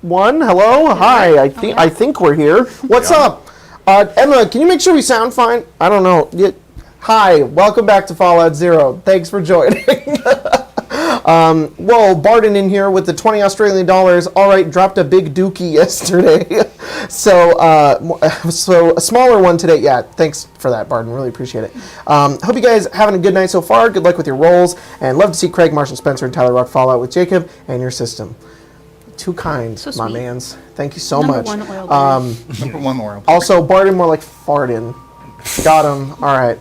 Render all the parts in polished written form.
one. Hello, hi. I think we're here. What's up, Emma? Can you make sure we sound fine? I don't know. Hi, welcome back to Fallout 0. Thanks for joining. Well, Barden in here with the 20 Australian dollars. All right, dropped a big dookie yesterday. So a smaller one today. Yeah, thanks for that, Barden. Really appreciate it. Hope you guys having a good night so far. Good luck with your rolls. And love to see Craig, Marshall, Spencer, and Tyler rock Fallout with Jacob and your system. Too kind, so my mans. Thank you so much. Number one oil. Also, Barden more like Farden. Got him. All right.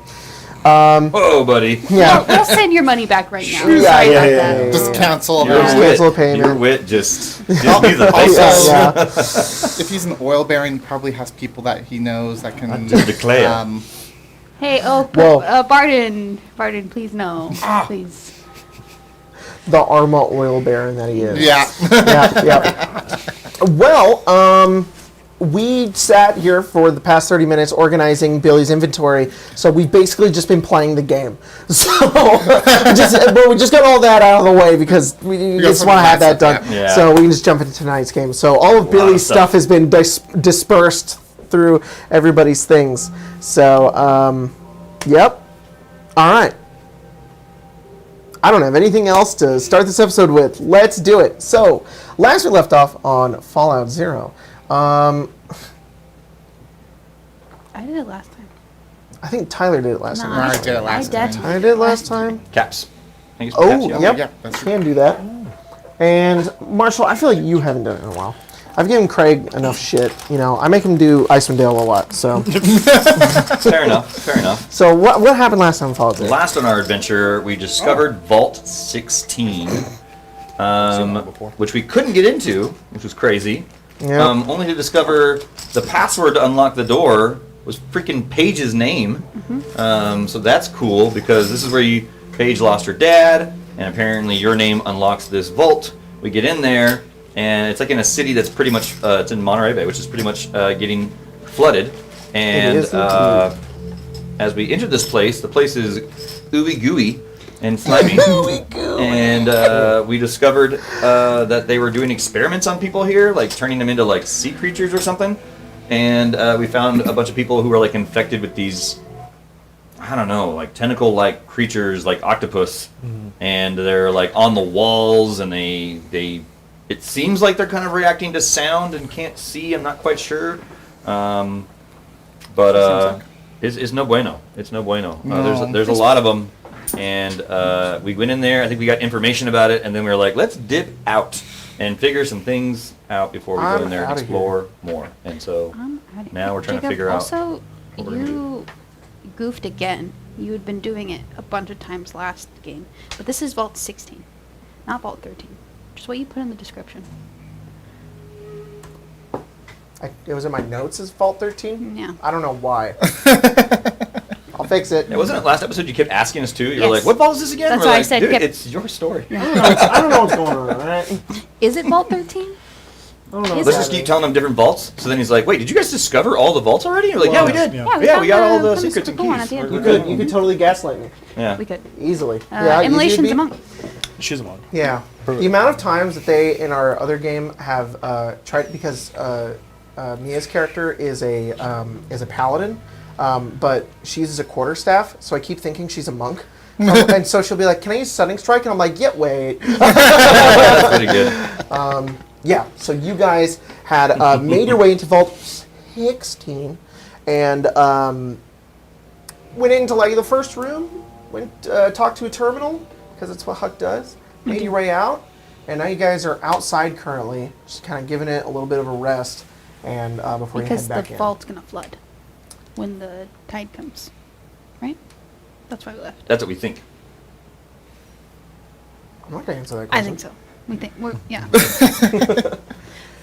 Whoa, buddy. Yeah. We'll send your money back right now. Yeah. Just cancel. Cancel payment. Your wit just needs a face. If he's an oil baron, he probably has people that he knows that can declare. Hey, Barden, please no, please. The Arma oil baron that he is. Yeah. Yeah. Well, we sat here for the past 30 minutes organizing Billy's inventory, so we've basically just been playing the game. So, but we just got all that out of the way because we just want to have that done. Yeah. So we can just jump into tonight's game. So all of Billy's stuff has been dispersed through everybody's things. So, yep. All right. I don't have anything else to start this episode with. Let's do it. So, last we left off on Fallout 0. I did it last time. I think Tyler did it last time. I did it last time. I did it last time. Caps. Oh, caps, yep. Yeah, that's Can do that. And Marshall, I feel like you haven't done it in a while. I've given Craig enough shit. You know, I make him do Icewind Dale a lot. So Fair enough. So what happened last time in Fallout 0? Last on our adventure, we discovered Vault 16, which we couldn't get into, which was crazy. Yeah. Only to discover the password to unlock the door was freaking Paige's name. So that's cool because this is where Paige lost her dad, and apparently your name unlocks this vault. We get in there, and it's like in a city that's pretty much it's in Monterey Bay, which is pretty much getting flooded. And as we entered this place, the place is ooey gooey and slimy. And we discovered that they were doing experiments on people here, like turning them into like sea creatures or something. And we found a bunch of people who were like infected with these, I don't know, like tentacle-like creatures, like octopus. And they're like on the walls, and they it seems like they're kind of reacting to sound and can't see. I'm not quite sure. But it's no bueno. It's no bueno. There's a lot of them. And we went in there, I think we got information about it, and then we were like, let's dip out and figure some things out before we go in there and explore more. And so now we're trying to figure out. Also, you goofed again. You had been doing it a bunch of times last game. But this is Vault 16, not Vault 13. Just what you put in the description. It was in my notes as Vault 13? Yeah. I don't know why. I'll fix it. Yeah, wasn't it last episode you kept asking us too? You were Yes. like, what vault is this again? That's We're why I like, said dude, get- it's your story. I don't know what's going on, all right? Is it Vault 13? I don't know. Is Let's it? just keep telling him different vaults. So then he's like, wait, did you guys discover all the vaults already? And we're like, yeah, we did. Yeah, We got all the found secrets and super cool one at keys. the end. You could totally gaslight me. Yeah. We could. Easily. Yeah, Immolation's easy a to beat. monk. She's a monk. Yeah. The amount of times that they, in our other game, have tried, because Mia's character is a paladin, but she uses a quarterstaff, so I keep thinking she's a monk. And so she'll be like, can I use Stunning Strike? And I'm like, yeah, wait. That's pretty good. Yeah, so you guys had made your way into Vault 16 and went into like the first room, talked to a terminal, because that's what Huck does, made your way out, and now you guys are outside currently, just kind of giving it a little bit of a rest and before you head back in. Because the vault's going to flood when the tide comes, right? That's why we left. That's what we think. I'm not going to answer that I question. think so. We think yeah.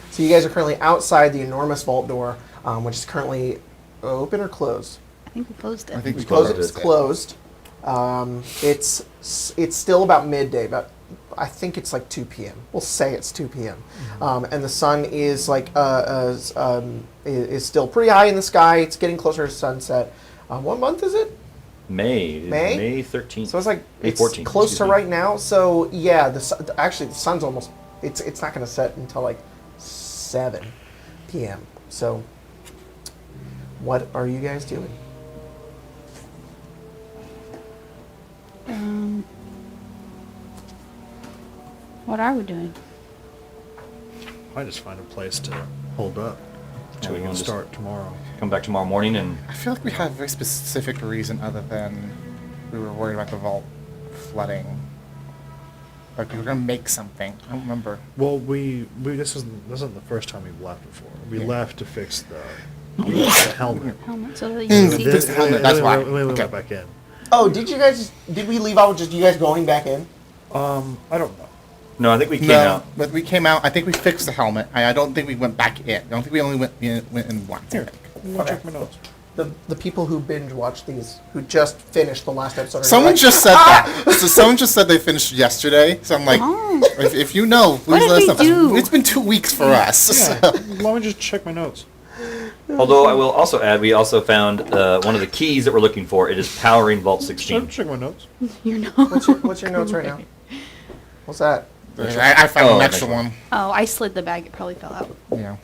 So you guys are currently outside the enormous vault door, which is currently open or closed? I think we closed it. I think we Closed. closed It's it. closed. It's still about midday, but I think it's like 2 p.m. We'll say it's 2 p.m. And the sun is like is still pretty high in the sky. It's getting closer to sunset. What month is it? May 13th. So it's like May it's 14th, close excuse to me. right now. So yeah, actually the sun's almost. It's not going to set until like 7 p.m. So, what are you guys doing? What are we doing? I just find a place to hold up Yeah, until we we can can just- start tomorrow. Come back tomorrow morning and I feel like we had a very specific reason other than we were worried about the vault flooding. Like we were gonna make something. I don't remember. Well, this isn't the first time we've left before. We Yeah. left to fix the helmet. Helmet, so that you Mm, can see. this- helmet, that's why. We Okay. went back in. Oh, did we leave out with just you guys going back in? I don't know. no, I think we came No, out. but we came out. I think we fixed the helmet. I don't think we went back in. I don't think we only went in once. I Here, think. I'll check my notes. The people who binge watch these, who just finished the last episode, are Someone like, just said that. So someone just said they finished yesterday. So I'm like, Oh. if you know, What please did let we us know. do? It's been 2 weeks for us. Yeah, So. let me just check my notes. Although I will also add, we also found one of the keys that we're looking for. It is powering Vault 16. Check my notes. You know. what's your notes right now? What's that? I found Oh, an next extra one. one. Oh, I slid the bag. It probably fell out. Yeah.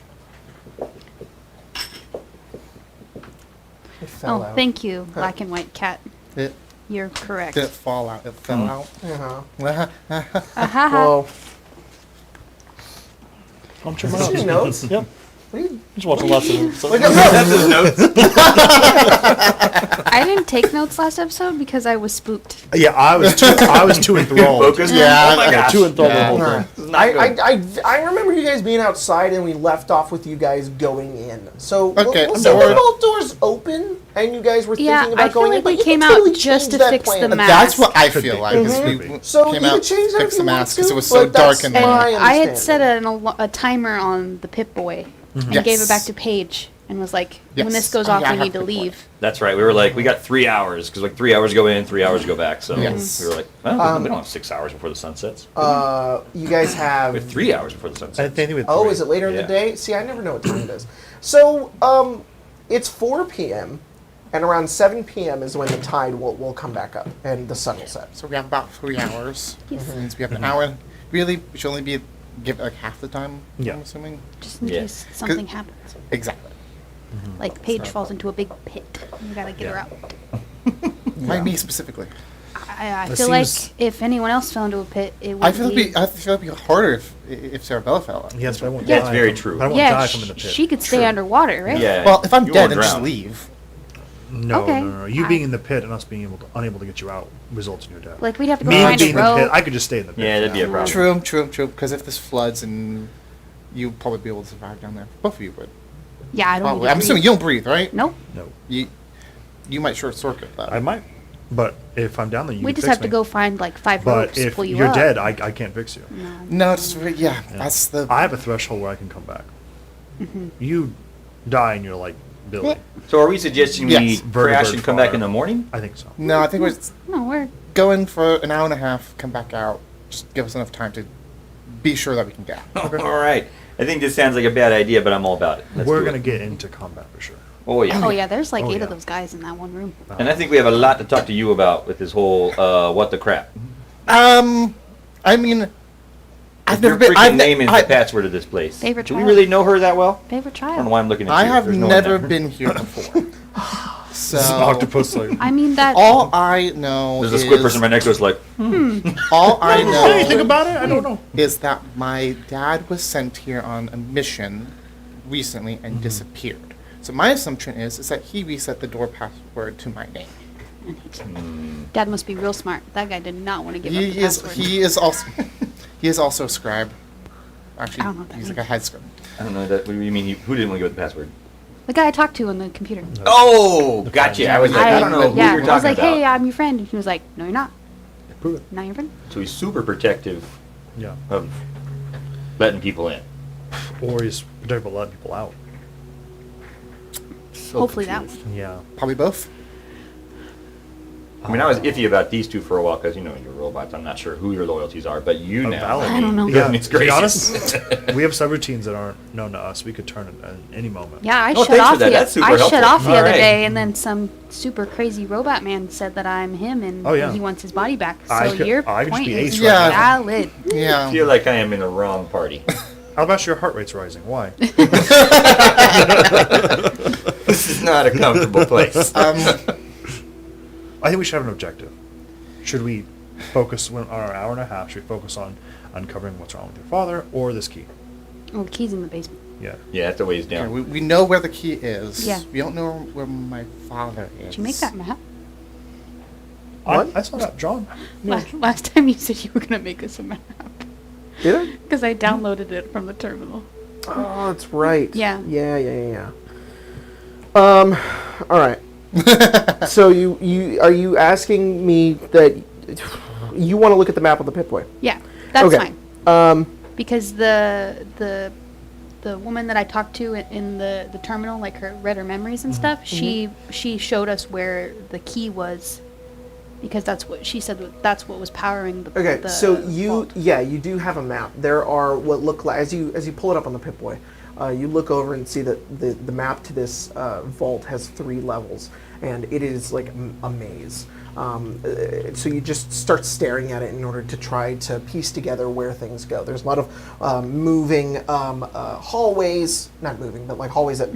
It fell Oh, out. thank you, black and white cat. It You're correct. didn't fall out. It fell out. Uh-huh. Ahaha. Well, I'll check my is this your notes. notes? Yep. What are you- Just watch the last episode. Look at That's his notes. I didn't take notes last episode because I was spooked. Yeah, I was too enthralled. Focused. Yeah, Oh my gosh. Too enthralled with the Yeah. whole Alright. thing. This is not good. I remember you guys being outside and we left off with you guys going in. So Okay, was so the we're- vault doors open and you guys were Yeah, thinking about I feel going in? like But we you came can out totally just change to that fix plan. the map. That's what I Could feel be. like. Is Mhm. we Could be. So came you out, can change that fixed if the you want mask because to, it was so but dark that's in And there. my I had understanding. set a timer on the Pip-Boy and Yes. gave it back to Paige and was like, when Yes. this goes Oh, off, yeah, I we have need to Pip-Boy. leave. That's right. We were like, we got 3 hours because like 3 hours go in, 3 hours go back. So Yes. we were like, well, we don't have 6 hours before the sun sets. You guys have... We have 3 hours before the sun I sets. think with Oh, three. is it later in the Yeah. day? See, I never know what time it is. So, it's 4 p.m. and around 7 p.m. is when the tide will come back up and the sun will set. So we have about 3 hours. Yes. That means we have an hour. Really, we should only be give it like half the time. Yeah. I'm assuming. Just in Yeah. case something happens. Exactly. Like Paige falls into a big pit. You gotta get her Yeah. out. Why me specifically? I That feel like seems- if anyone else fell into a pit, it would I feel be... I feel it'd be harder if Sarabella fell out. Yes, but I won't Yeah. die. That's very from- true. I won't yeah, die from in the pit. she could stay True. underwater, right? Yeah. Well, if I'm You dead, won't then just drown. leave. No, Okay. no. You I- being in the pit and us being unable to get you out results in your death. Like we'd have to go Me find being a in the pit, rope. I could just stay in the pit. Yeah, for that'd be a now. problem. True. Because if this floods and you'll probably be able to survive down there. Both of you would. Yeah, I don't Probably. need to I'm assuming breathe. you don't breathe, right? Nope. No, You might short circuit that. I might, but if I'm down there, you We can just fix have to me. go find like 5 But ropes, if pull you you're up. dead, I can't fix you. No, it's yeah, Yeah. That's the. I have a threshold where I can come back. You die and you're like Billy. So are we suggesting we Yes. crash Vertibird and come back fire. in the morning? I think so. No, I think we're No, we're going for an hour and a half. Come back out. Just give us enough time to be sure that we can get out. All right. I think this sounds like a bad idea, but I'm all about it. Let's We're do gonna it. get into combat for sure. Oh yeah. oh yeah, there's like Oh, 8 yeah. of those guys in that one room. And I think we have a lot to talk to you about with this whole what the crap. I mean, I've Your never been. freaking I've name is I, the password of this place. Favorite Do we child. really know her that well? Favorite I don't know child. why I'm looking at I you. have There's no one never there. been here before. This is an So octopus like. I mean that. all I know There's is a squid person right next to us like, all I Anything know about it? I don't know. is that my dad was sent here on a mission recently and disappeared. So my assumption is that he reset the door password to my name. Dad must be real smart. That guy did not want to give up He the is password. he is also he is also a scribe. Actually, I don't know what that he's like means. a head scribe. I don't know that. What do you mean? Who didn't want to give it the password? The guy I talked to on the computer. Oh, gotcha. I was like, I don't know who yeah, you're I was talking like, about. hey, I'm your friend. And he was like, no, you're not. Prove it. Not your friend. So he's super protective Yeah. of letting people in. Or he's protective of letting people out. So Hopefully that confused. one. Yeah. Probably both. I mean, I was iffy about these two for a while because, you know, you're robots. I'm not sure who your loyalties are, but you now. Valid. I don't know. Yeah, Goodness to be gracious. honest, we have subroutines that aren't known to us. We could turn it at any moment. Yeah, I Oh, shut thanks for off that. the That's super I shut helpful. off the All other right. day, and then some super crazy robot man said that I'm him, and Oh, yeah. he wants his body back. So I could- your I could just point be is Ace right now. valid. I Yeah. feel like I am in the wrong party. Alabaster, your heart rate's rising. Why? This is not a comfortable place. I think we should have an objective. Should we focus on our hour and a half? Should we focus on uncovering what's wrong with your father or this key? Well, the key's in the basement. Yeah. Yeah, that's a ways Okay, down. we know where the key is. Yeah. We don't know where my father is. Did you make that map? What? I saw that, John. Last time you said you were going to make us a map. Did I? Because I downloaded it from the terminal. Oh, that's right. Yeah. Yeah. All right. So you are you asking me that you want to look at the map of the Pip-Boy? Yeah, that's Okay. fine. Because the woman that I talked to in the terminal, like read her memories and stuff, she showed us where the key was, because that's what she said. That's what was powering the. Okay, the so you vault. you do have a map. There are what look like as you pull it up on the Pip-Boy, you look over and see that the map to this vault has 3 levels, and it is like a maze. So you just start staring at it in order to try to piece together where things go. There's a lot of moving hallways, not moving, but like hallways that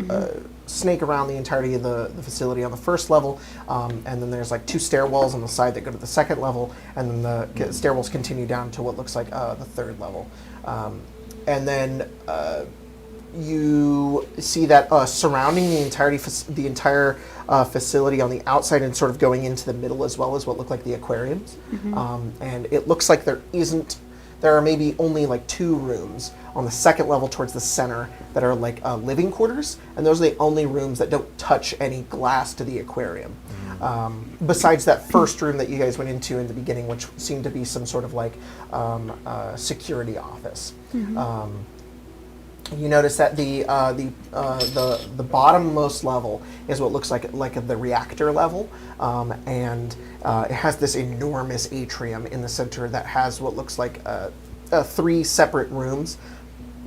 snake around the entirety of the facility on the first level, and then there's like 2 stairwells on the side that go to the second level, and then the stairwells continue down to what looks like the 3rd level. And then you see that surrounding the entire facility on the outside and sort of going into the middle as well as what look like the aquariums. And it looks like there are maybe only like 2 rooms on the 2nd level towards the center that are like living quarters, and those are the only rooms that don't touch any glass to the aquarium. Besides that first room that you guys went into in the beginning, which seemed to be some sort of like security office. You notice that the bottommost level is what looks like the reactor level, and it has this enormous atrium in the center that has what looks like 3 separate rooms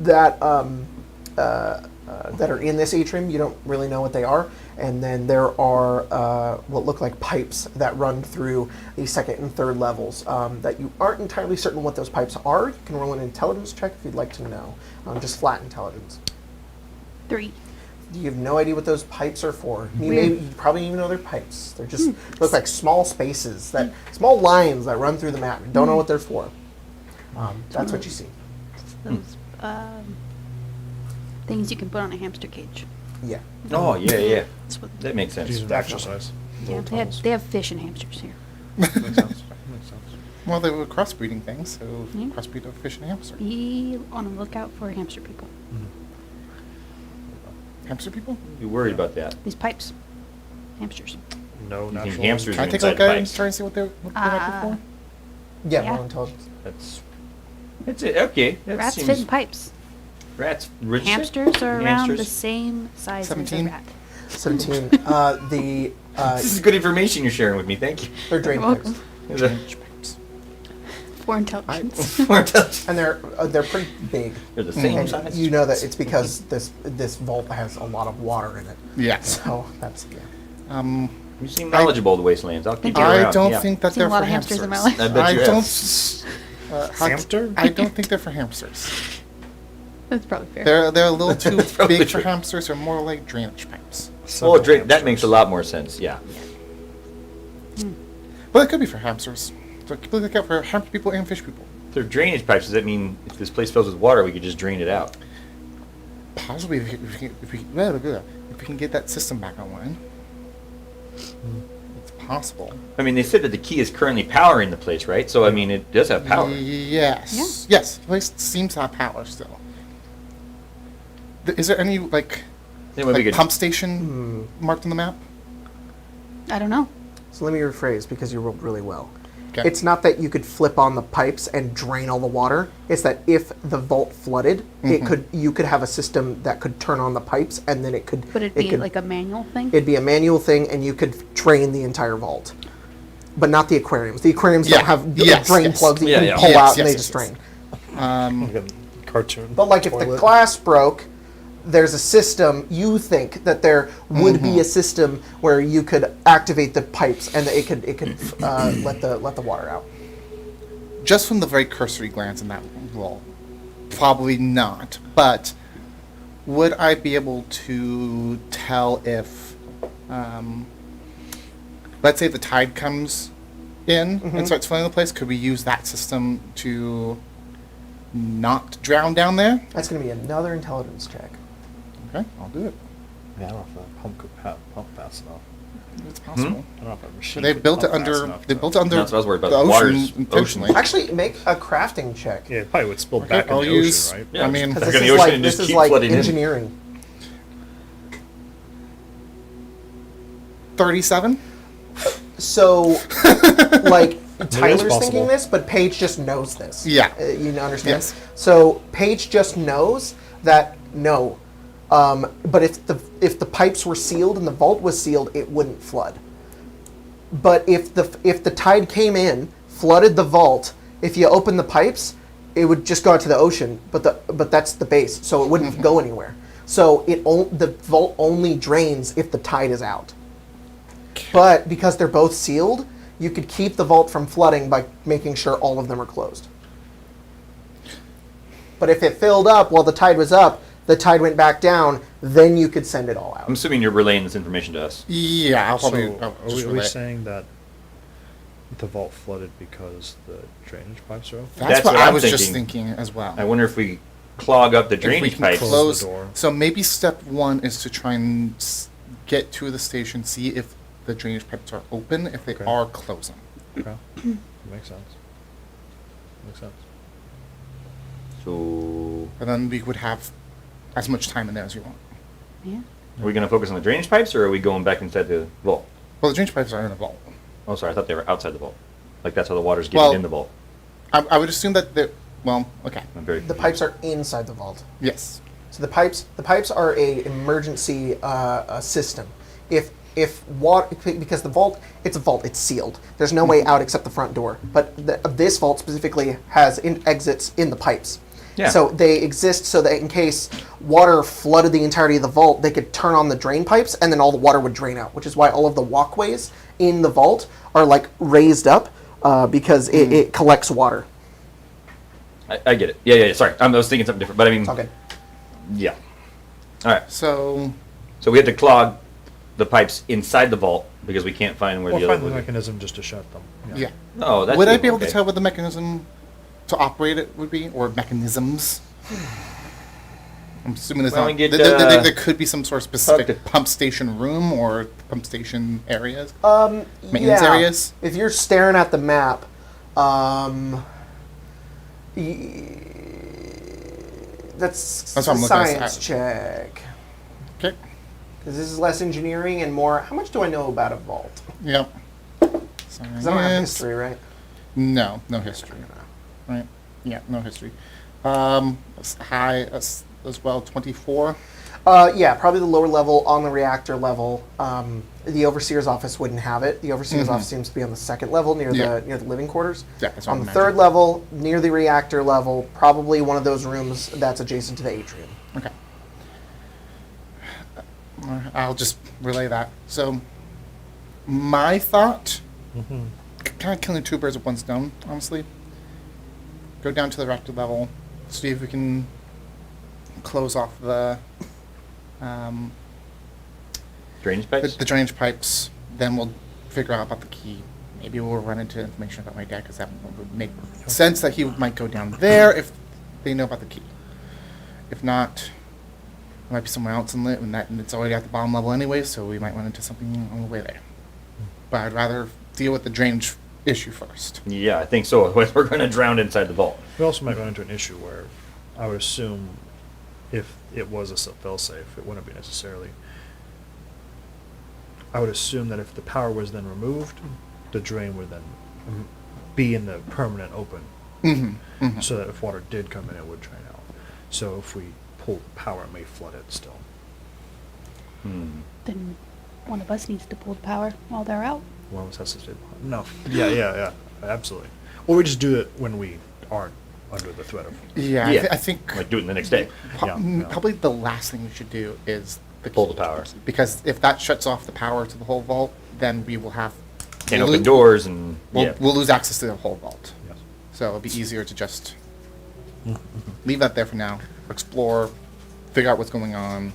that are in this atrium. You don't really know what they are, and then there are what look like pipes that run through the 2nd and 3rd levels that you aren't entirely certain what those pipes are. You can roll an intelligence check if you'd like to know. Just flat intelligence. 3. You have no idea what those pipes are for. Weird. You probably even know they're pipes. They're just look like small spaces, small lines that run through the map. You don't know what they're for. That's what you see. Those things you can put on a hamster cage. Yeah. Oh, yeah. That's what. That makes sense. Use an exercise. Yeah, Little tunnels. they have fish and hamsters here. Makes sense. Makes sense. Well, they were crossbreeding things, so Yeah. crossbreed of fish and hamster. Be on the lookout for hamster people. Hamster people? You worried about that? These pipes, hamsters. No You think natural. hamsters Can I are take a inside look at it and pipes? try and see what they're looking for? Yeah, Yeah. roll intelligence. That's it. Okay. That Rats seems, fit in pipes. Rats. Rich Hamsters are around the Hamsters. same size as a 17? rat. 17. This is good information you're sharing with me. Thank you. They're drain You're pipes. welcome. For intelligence. And they're pretty big. They're the same And size. you know that it's because this vault has a lot of water in it. Yeah. So that's You seem knowledgeable of the wastelands. I'll keep you I around. don't yeah. think that Seen they're a lot for of hamsters in my hamsters. life. I bet I you don't. have. Hamster? I don't think they're for hamsters. That's probably fair. They're a little too probably big for true. hamsters. They're more like drainage pipes. Oh, that makes a lot more sense. Yeah. But it could be for hamsters. So keep a lookout for hamster people and fish people. If they're drainage pipes, does that mean if this place fills with water, we could just drain it out? Possibly if we can get that system back online. It's possible. I mean, they said that the key is currently powering the place, right? So, I mean, it does have power. Yes. Yes. The place seems to have power still. Is there any like Then we could- pump station marked on the map? I don't know. So let me rephrase because you rolled really well. Okay. It's not that you could flip on the pipes and drain all the water. It's that if the vault flooded, you could have a system that could turn on the pipes and then it could. But it'd be like a manual thing? It'd be a manual thing, and you could drain the entire vault, but not the aquariums. The aquariums don't have drain plugs that you can pull out and they just drain. Like a cartoon. But like if the toilet. glass broke, there's a system. You think that there would be a system where you could activate the pipes and it could let the water out. Just from the very cursory glance in that wall, Probably not, but would I be able to tell if, let's say the tide comes in and starts filling the place, could we use that system to not drown down there? That's going to be another intelligence check. Okay, I'll do it. Yeah, I don't know if that pump could pump fast enough. It's possible. I don't know if that machine. They could built it pump fast under. enough They to- built it under That's what I was worried about. the The water's ocean intentionally. Actually, make a crafting check. Yeah, it probably would spill Okay, back in I'll the use- ocean, right? Yeah, I mean, Because Back this in is the ocean like, and this just is keep like flooding in. engineering. 37. So, like, Tyler's possible. thinking this, but Paige just knows this. Yeah. You understand? Yes. So Paige just knows that no. But if the pipes were sealed and the vault was sealed, it wouldn't flood. But if the tide came in, flooded the vault, if you open the pipes, it would just go out to the ocean. But that's the base, so it wouldn't go anywhere. So the vault only drains if the tide is out. But because they're both sealed, you could keep the vault from flooding by making sure all of them are closed. But if it filled up while the tide was up, the tide went back down, then you could send it all I'm out. assuming you're relaying this information to us. Yeah, I'll So, probably. I'll are just we relay it. saying that the vault flooded because the drainage pipes are open? That's what what I I'm was just thinking. thinking as well. I wonder if we clog up the If we drainage can pipes. close the door. So maybe step one is to try and get to the station, see if the drainage pipes are open. If they Okay. are, close them. Okay, makes sense. Makes sense. So, And then we would have as much time in there as you want. Yeah. are we going to focus on the drainage pipes, or are we going back inside the vault? Well, the drainage pipes are in the vault. Oh, sorry, I thought they were outside the vault. Like that's how the water's getting Well- in the vault. I would assume that they're. Well, okay. I'm very The pipes are inside the vault. Yes. So the pipes are a emergency system. If water, because the vault, it's a vault, it's sealed. There's no way out except the front door. But this vault specifically has exits in the pipes. Yeah. So they exist so that in case water flooded the entirety of the vault, they could turn on the drain pipes and then all the water would drain out. Which is why all of the walkways in the vault are like raised up because it collects water. I get it. Yeah. Sorry, I was thinking something different, but I mean, It's all good. yeah. All right. So So we have to clog the pipes inside the vault because we can't find where Or the find other. the would be. mechanism just to shut them. yeah. No, that's. Would I be able to okay. tell what the mechanism to operate it would be, or mechanisms? I'm assuming there's Well, not. we get, there could be some sort of specific talk to- pump station room or pump station areas. Maintenance Yeah. areas? If you're staring at the map, that's That's a what I'm looking at. science check. Okay. Because this is less engineering and more. How much do I know about a vault? Yep. Because I don't have Science. history, right? No history. Right. Yeah, no history. As high as well, 24. Yeah, probably the lower level on the reactor level. The overseer's office wouldn't have it. The overseer's office seems to be on the second level near Yeah. the living quarters. Yeah, that's what On I the imagined. third level, near the reactor level, probably one of those rooms that's adjacent to the atrium. Okay. I'll just relay that. So, my thought, kind of killing two birds with one stone, honestly. Go down to the reactor level, see if we can close off the Drainage pipes. the drainage pipes. Then we'll figure out about the key. Maybe we'll run into information about my dad, because that would make sense that he might go down there if they know about the key. If not, it might be somewhere else in lit, and it's already at the bottom level anyway, so we might run into something on the way there. But I'd rather deal with the drainage issue first. Yeah, I think so. Otherwise, we're going to drown inside the vault. We also might run into an issue where I would assume if it was a fail-safe, it wouldn't be necessarily. I would assume that if the power was then removed, the drain would then be in the permanent open, so that if water did come in, it would drain out. So if we pull the power, it may flood it still. Then one of us needs to pull the power while they're out. One of us has to stay behind. No. Yeah, absolutely. Or we just do it when we aren't under the threat of. Yeah, Yeah. I think Like do it the next day. Yeah. probably the last thing we should do is Pull key. the power. Because if that shuts off the power to the whole vault, then we will have Can't we'll open lo- doors and We'll, yeah. we'll lose access to the whole vault. Yes. So it'll be easier to just Leave that there for now. Explore, figure out what's going on,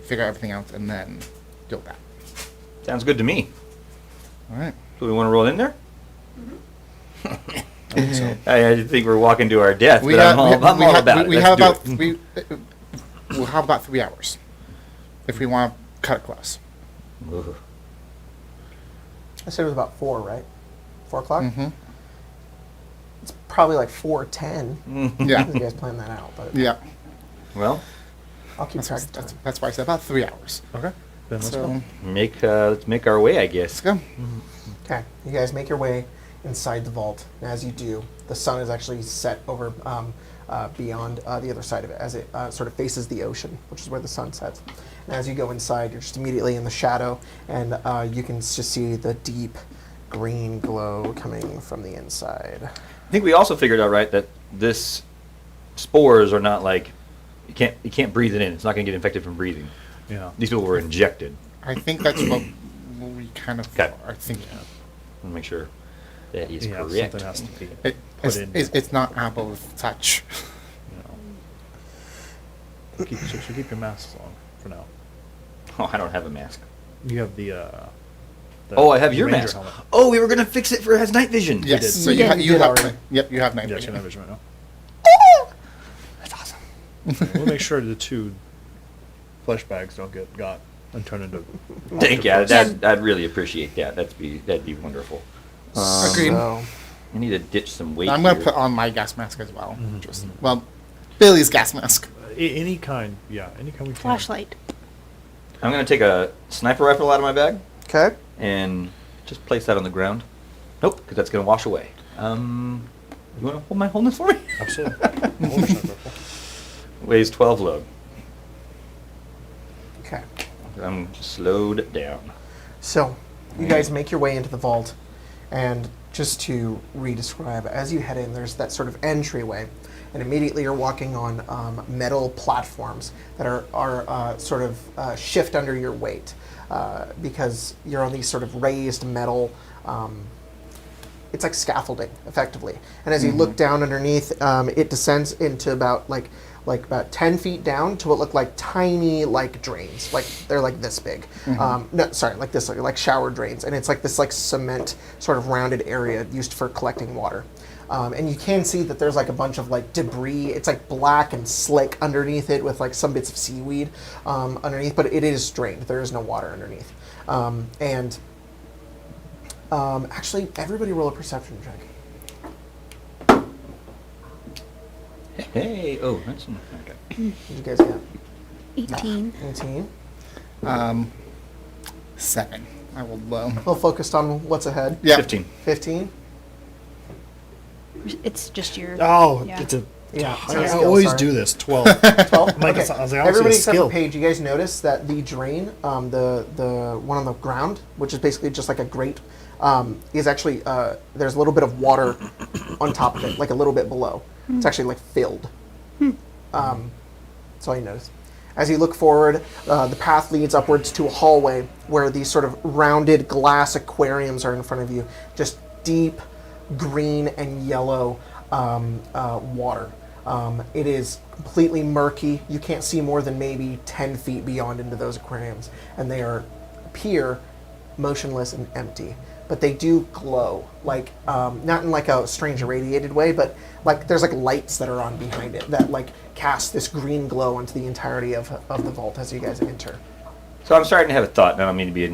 figure out everything else, and then deal with that. Sounds good to me. All right. Do we want to roll in there? I think so. I think we're walking to our death, but I'm all about it. We Let's have do about it. we'll have about 3 hours if we want to cut it close. Ugh. I said it was about 4, right? 4 o'clock? Mm-hmm. It's probably like 4:10. Yeah. You guys plan that out, but Yeah. Well, I'll keep track of time. That's why I said about 3 hours. Okay. Then let's So go. let's make our way, I guess. let's go. Okay, you guys make your way inside the vault. And as you do, the sun is actually set over beyond the other side of it, as it sort of faces the ocean, which is where the sun sets. And as you go inside, you're just immediately in the shadow, and you can just see the deep green glow coming from the inside. I think we also figured out, right, that this spores are not like you can't breathe it in. It's not going to get infected from breathing. Yeah. These people were injected. I think that's what we kind of Okay. are thinking. I want to make sure that is Yeah, correct. something has to be It, put in. it's not apple with touch. You know. So keep your masks on for now. Oh, I don't have a mask. You have the Oh, I have your Ranger mask. helmet. Oh, we were gonna fix it for it has night vision. Yes. did. So We you, did. you did have. already. Yep. You have night Yeah, vision. you have vision right now. That's awesome. We'll make sure the 2 flesh bags don't get got and turn into. Thank you. octopus. I'd really appreciate that. That'd be wonderful. Agreed. So, I need to ditch some weight. I'm going to here. put on my gas mask as well. Mhm. Just well, Billy's gas mask. Any kind, yeah, any kind we can. Flashlight. I'm gonna take a sniper rifle out of my bag okay. and just place that on the ground. Nope, because that's gonna wash away. You wanna hold this for me? Absolutely. Hold your sniper rifle. Weighs 12 load. Okay. I'm slowed down. So, you guys make your way into the vault, and just to re-describe, as you head in, there's that sort of entryway, and immediately you're walking on metal platforms that are sort of shift under your weight because you're on these sort of raised metal. It's like scaffolding, effectively. And as you look down underneath, it descends into about about 10 feet down to what look like tiny drains. Like they're like this big. No, sorry, like this, like shower drains. And it's like this cement sort of rounded area used for collecting water. And you can see that there's like a bunch of debris. It's like black and slick underneath it with some bits of seaweed underneath, but it is drained. There is no water underneath. Actually, everybody roll a perception check. Hey, oh, that's okay. What did you guys get? 18. 18. 7. I will low. A little focused on what's ahead. Yeah. 15. 15. It's just your. Oh, Yeah. it's a. Yeah, it's I a skill, always sorry. do this. 12. 12. Like, Okay. I was like, I don't see Everybody a except skill. for Paige, you guys notice that the drain, the one on the ground, which is basically just like a grate, is actually there's a little bit of water on top of it, like a little bit below. It's actually filled. That's all you notice. As you look forward, the path leads upwards to a hallway where these sort of rounded glass aquariums are in front of you. Just deep green and yellow water. It is completely murky. You can't see more than maybe 10 feet beyond into those aquariums. And they appear motionless and empty. But they do glow, not in a strange irradiated way, but there's lights that are on behind it that cast this green glow onto the entirety of the vault as you guys enter. So I'm starting to have a thought. And I don't mean to be a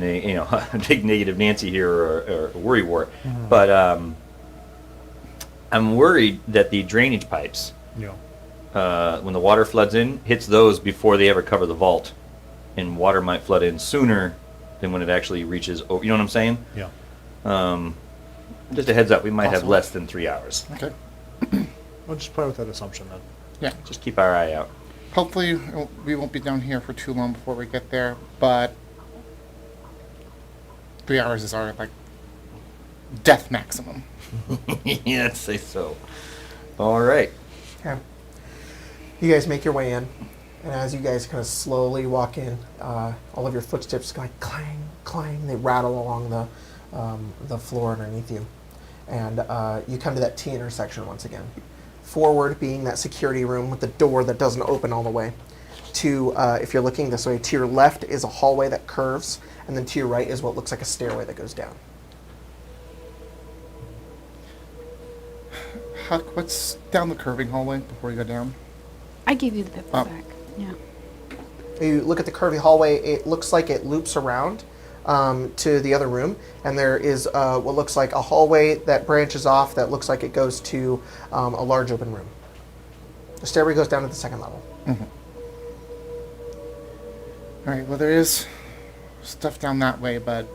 big negative Nancy here or a worry wart, but I'm worried that the drainage pipes, Yeah. when the water floods in, hits those before they ever cover the vault, and water might flood in sooner than when it actually reaches. You know what I'm saying? Yeah. Just a heads up, we might have Possible. less than 3 hours. Okay. We'll just play with that assumption then. Yeah. Just keep our eye out. Hopefully we won't be down here for too long before we get there, but 3 hours is our death maximum. Yeah, I'd say so. All right. Okay. You guys make your way in, and as you guys kind of slowly walk in, all of your footsteps go clang, clang. They rattle along the floor underneath you, and you come to that T intersection once again. forward being that security room with the door that doesn't open all the way. To, if you're looking this way, to your left is a hallway that curves, and then to your right is what looks like a stairway that goes down. Huck, what's down the curving hallway before you go down? I gave you the pip Oh. back. Yeah. You look at the curvy hallway, it looks like it loops around to the other room, and there is what looks like a hallway that branches off that looks like it goes to a large open room. The stairway goes down to the second level. All right, well, there is stuff down that way, but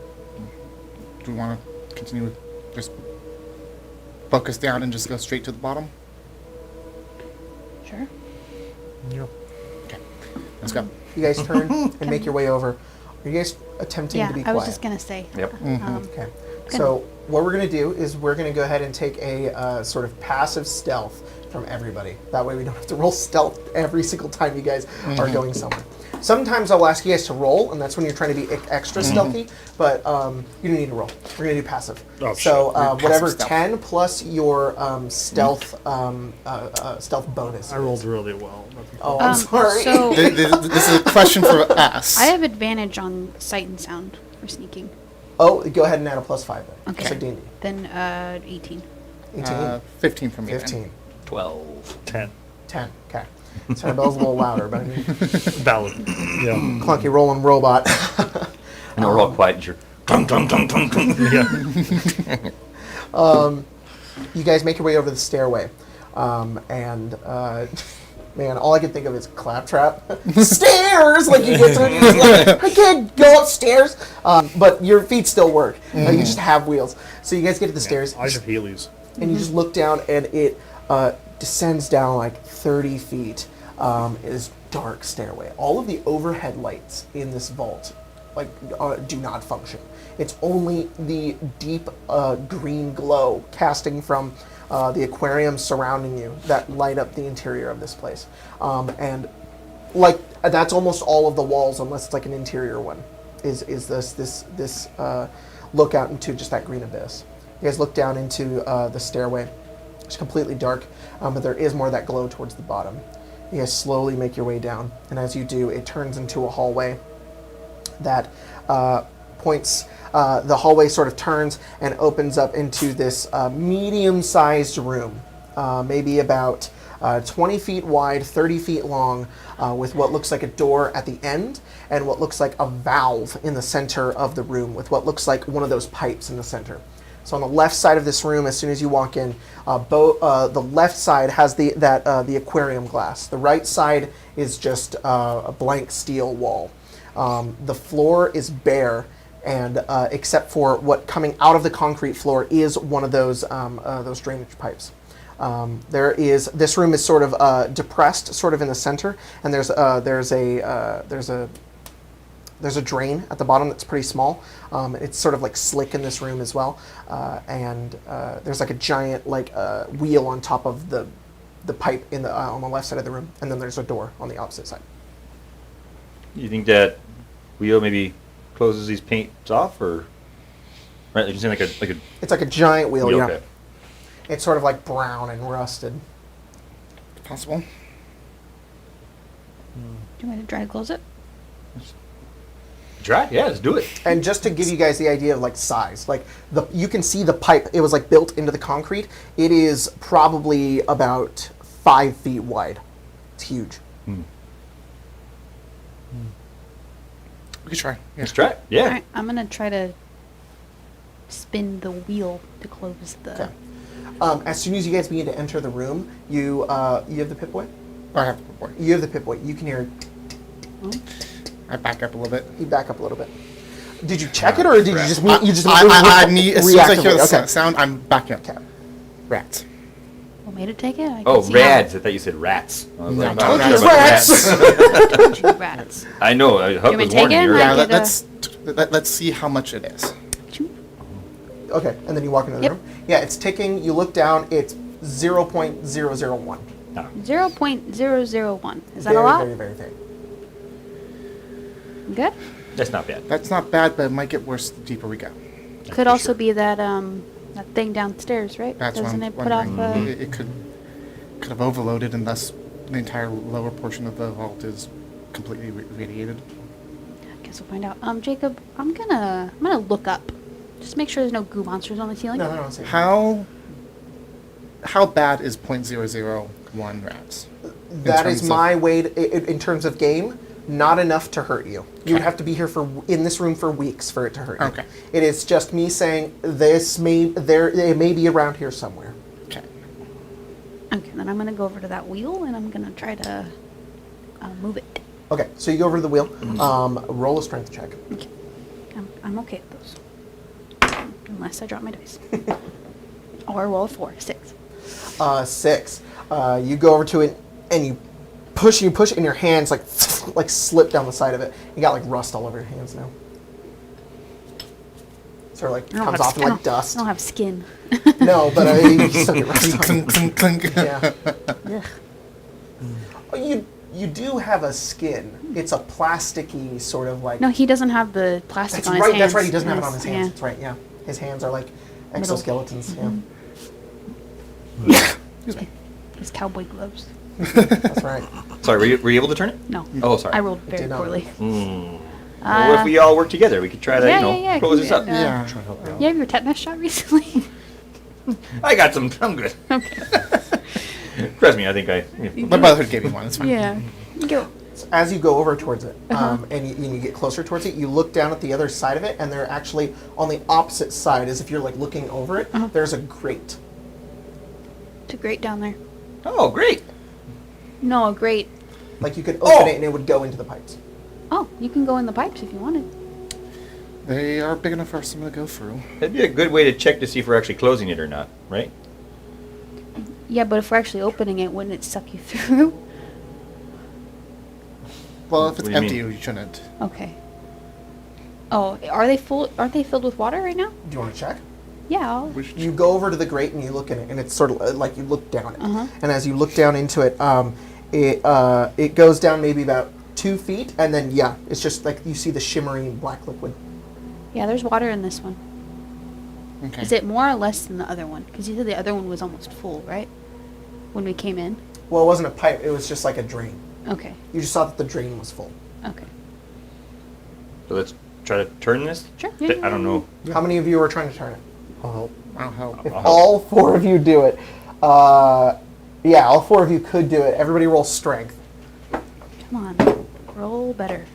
do we want to continue with just focus down and just go straight to the bottom? Sure. Yeah. Okay, let's go. You guys turn and make your way over. Are you guys attempting Yeah, to be I quiet? was just gonna say. Yep. Okay. So what we're going to do is we're going to go ahead and take a sort of passive stealth from everybody. That way we don't have to roll stealth every single time you guys are going somewhere. Sometimes I'll ask you guys to roll, and that's when you're trying to be extra stealthy, but you don't need to roll. We're going to do passive. Oh, so shit. whatever Passive stealth. 10 plus your stealth stealth bonus. I rolled really well. Oh, I'm sorry. So This is a question for us. I have advantage on sight and sound for sneaking. Oh, go ahead and add a +5 then. Okay. Just like D&D. Then 18. 18. 15 for me. then. 15. 12. 10. 10. Okay. Cerebell's a little louder, but I mean, Valid. Yeah. clunky rolling robot. And we're all quiet and you're tung, tung, tung, tung, tung. Yeah. You guys make your way over the stairway, and man, all I can think of is claptrap stairs. Like you get to it, and you're like, I can't go upstairs, but your feet still work. You just have wheels. So you guys get to the stairs, I have Heelys. and you just look down, and it descends down like 30 feet. It is dark stairway. All of the overhead lights in this vault do not function. It's only the deep green glow casting from the aquarium surrounding you that light up the interior of this place. And like that's almost all of the walls, unless it's like an interior one, is this look out into just that green abyss. You guys look down into the stairway. It's completely dark, but there is more of that glow towards the bottom. You guys slowly make your way down, and as you do, it turns into a hallway that points. The hallway sort of turns and opens up into this medium-sized room, maybe about 20 feet wide, 30 feet long, with what looks like a door at the end and what looks like a valve in the center of the room with what looks like one of those pipes in the center. So on the left side of this room, as soon as you walk in, the left side has the aquarium glass. The right side is just a blank steel wall. The floor is bare, and except for what coming out of the concrete floor is one of those drainage pipes. This room is sort of depressed, sort of in the center, and there's a drain at the bottom that's pretty small. It's sort of like slick in this room as well, and there's like a giant wheel on top of the pipe in the on the left side of the room, and then there's a door on the opposite side. You think that wheel maybe closes these paints off, or right? Like you're saying, like a It's like a giant wheel, yeah. Okay. It's sort of like brown and rusted. Possible. Do you want me to try to close it? Try? Yeah, let's do it. And just to give you guys the idea of like size, like you can see the pipe. It was like built into the concrete. It is probably about 5 feet wide. It's huge. We could try. Yeah. Let's try it. Yeah. All right, I'm gonna try to spin the wheel to close the. Okay. As soon as you guys begin to enter the room, you have the Pip-Boy? I have to report. You have the Pip-Boy. You can hear I back up a little bit. you back up a little bit. Did you check it, or did you just I need, as soon as I hear the okay. sound, I'm backing up. Okay. Rats. Want me to take it? I can Oh, see rads. I thought you said rats. I was No, like, no, I'm not rats. sure about Rats. rats. how- rats. I know. Huck want me was to take warning it? you. I Yeah, get let's see how much it is. Okay, and then you walk into the Yep. room. Yeah, it's ticking. You look down. It's 0.001. 0.001. Is that very, a lot? Very, very faint. Good. That's not bad. That's not bad, but it might get worse the deeper we go. Could also be that that thing downstairs, right? That's Doesn't what it I'm put off? wondering. It could. kind of overloaded, and thus the entire lower portion of the vault is completely radiated. I guess we'll find out. Jacob, I'm gonna look up. Just make sure there's no goo monsters on the ceiling. No, no, no. How bad is .001 rats? That is my way in terms of game. Not enough to hurt you. You would have to be here in this room for weeks for it to hurt you. Okay. It is just me saying it may be around here somewhere. Okay. Okay, then I'm gonna go over to that wheel and I'm gonna try to move it. Okay, so you go over to the wheel. Roll a strength check. Okay. I'm okay with those. Unless I drop my dice. Or roll a 4, 6. 6. You go over to it and you push, and your hands like slip down the side of it. You got like rust all over your hands now. Sort of like comes off in like dust. I don't have skin. No, but you still get rust on Clink, clink, clink. Yeah. Ugh. You do have a skin. It's a plasticky sort of like. No, he doesn't have the plastic That's on his right. hands. That's right. He doesn't have it on his hands. Yeah. That's right. Yeah, his hands are like Metal. exoskeletons. Excuse me. His cowboy gloves. Yeah, that's right. Sorry, were you able to turn it? No. Oh, sorry. I rolled very did not. poorly. Well, what if we all work together? We could try to, Yeah. close this up. Yeah. Try to help you out. You have your tetanus shot recently? I got some. I'm good. Okay. Trust me, I think My brotherhood gave me one. It's fine. Yeah. Go. As you go over towards it, and you get closer towards it, you look down at the other side of it, and they're actually on the opposite side, as if you're like looking over it. There's a grate. It's a grate down there. Oh, great. No, a grate. Like you could open it and it would go into the pipes. Oh, you can go in the pipes if you wanted. They are big enough for someone to go through. That'd be a good way to check to see if we're actually closing it or not, right? Yeah, but if we're actually opening it, wouldn't it suck you through? Well, if it's What do you empty, mean? you shouldn't. Okay. Oh, are they full? Aren't they filled with water right now? Do you want to check? Yeah. You go over to the grate and you look in it, and it's sort of like you look down it. And as you look down into it, it goes down maybe about 2 feet, and then it's just like you see the shimmering black liquid. Yeah, there's water in this one. Okay. Is it more or less than the other one? Because you said the other one was almost full, right? When we came in. Well, it wasn't a pipe; it was just like a drain. Okay. You just saw that the drain was full. Okay. So let's try to turn this. Sure. I don't know. How many of you are trying to turn it? I'll help. I'll help. If all 4 of you do it, all 4 of you could do it. Everybody roll strength. Come on. Roll better.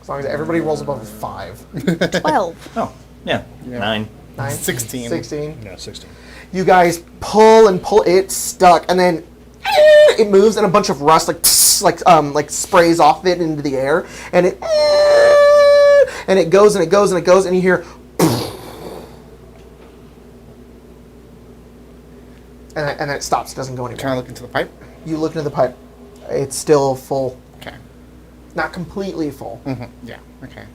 As long as everybody rolls above a 5. 12. Oh, yeah. Yeah. 9. 9? 16. 16. Yeah, 16. You guys pull and pull. It's stuck, and then it moves, and a bunch of rust like sprays off it into the air, and it goes and it goes and it goes, and you hear. And then it stops. It doesn't go anywhere. Can I look into the pipe? You look into the pipe. It's still full. Okay. Not completely full. Yeah. Okay.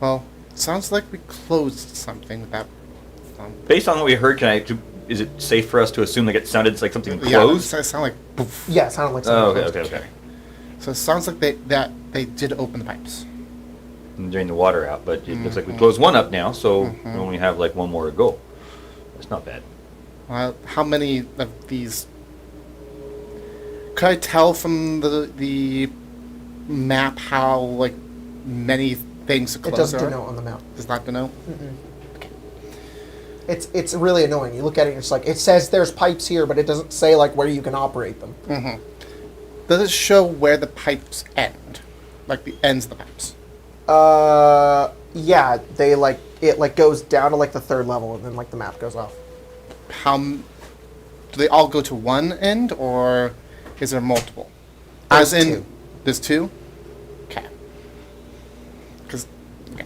Well, sounds like we closed something with that. Based on what we heard, is it safe for us to assume like it sounded like something Yeah, closed? it sounded like poof. Yeah, it sounded like Oh, something. okay. So it sounds like they did open the pipes. And drain the water out, but it looks like we closed one up now, so we only have like one more to go. That's not bad. How many of these? Could I tell from the map how like many things to It close doesn't there are? denote on the map. Does not denote. It's really annoying. You look at it, and it's like it says there's pipes here, but it doesn't say like where you can operate them. Does it show where the pipes end, like the ends of the pipes? Yeah, it goes down to like the 3rd level, and then like the map goes off. Do they all go to one end, or is there multiple? There's As in, 2. There's 2. Okay. Okay.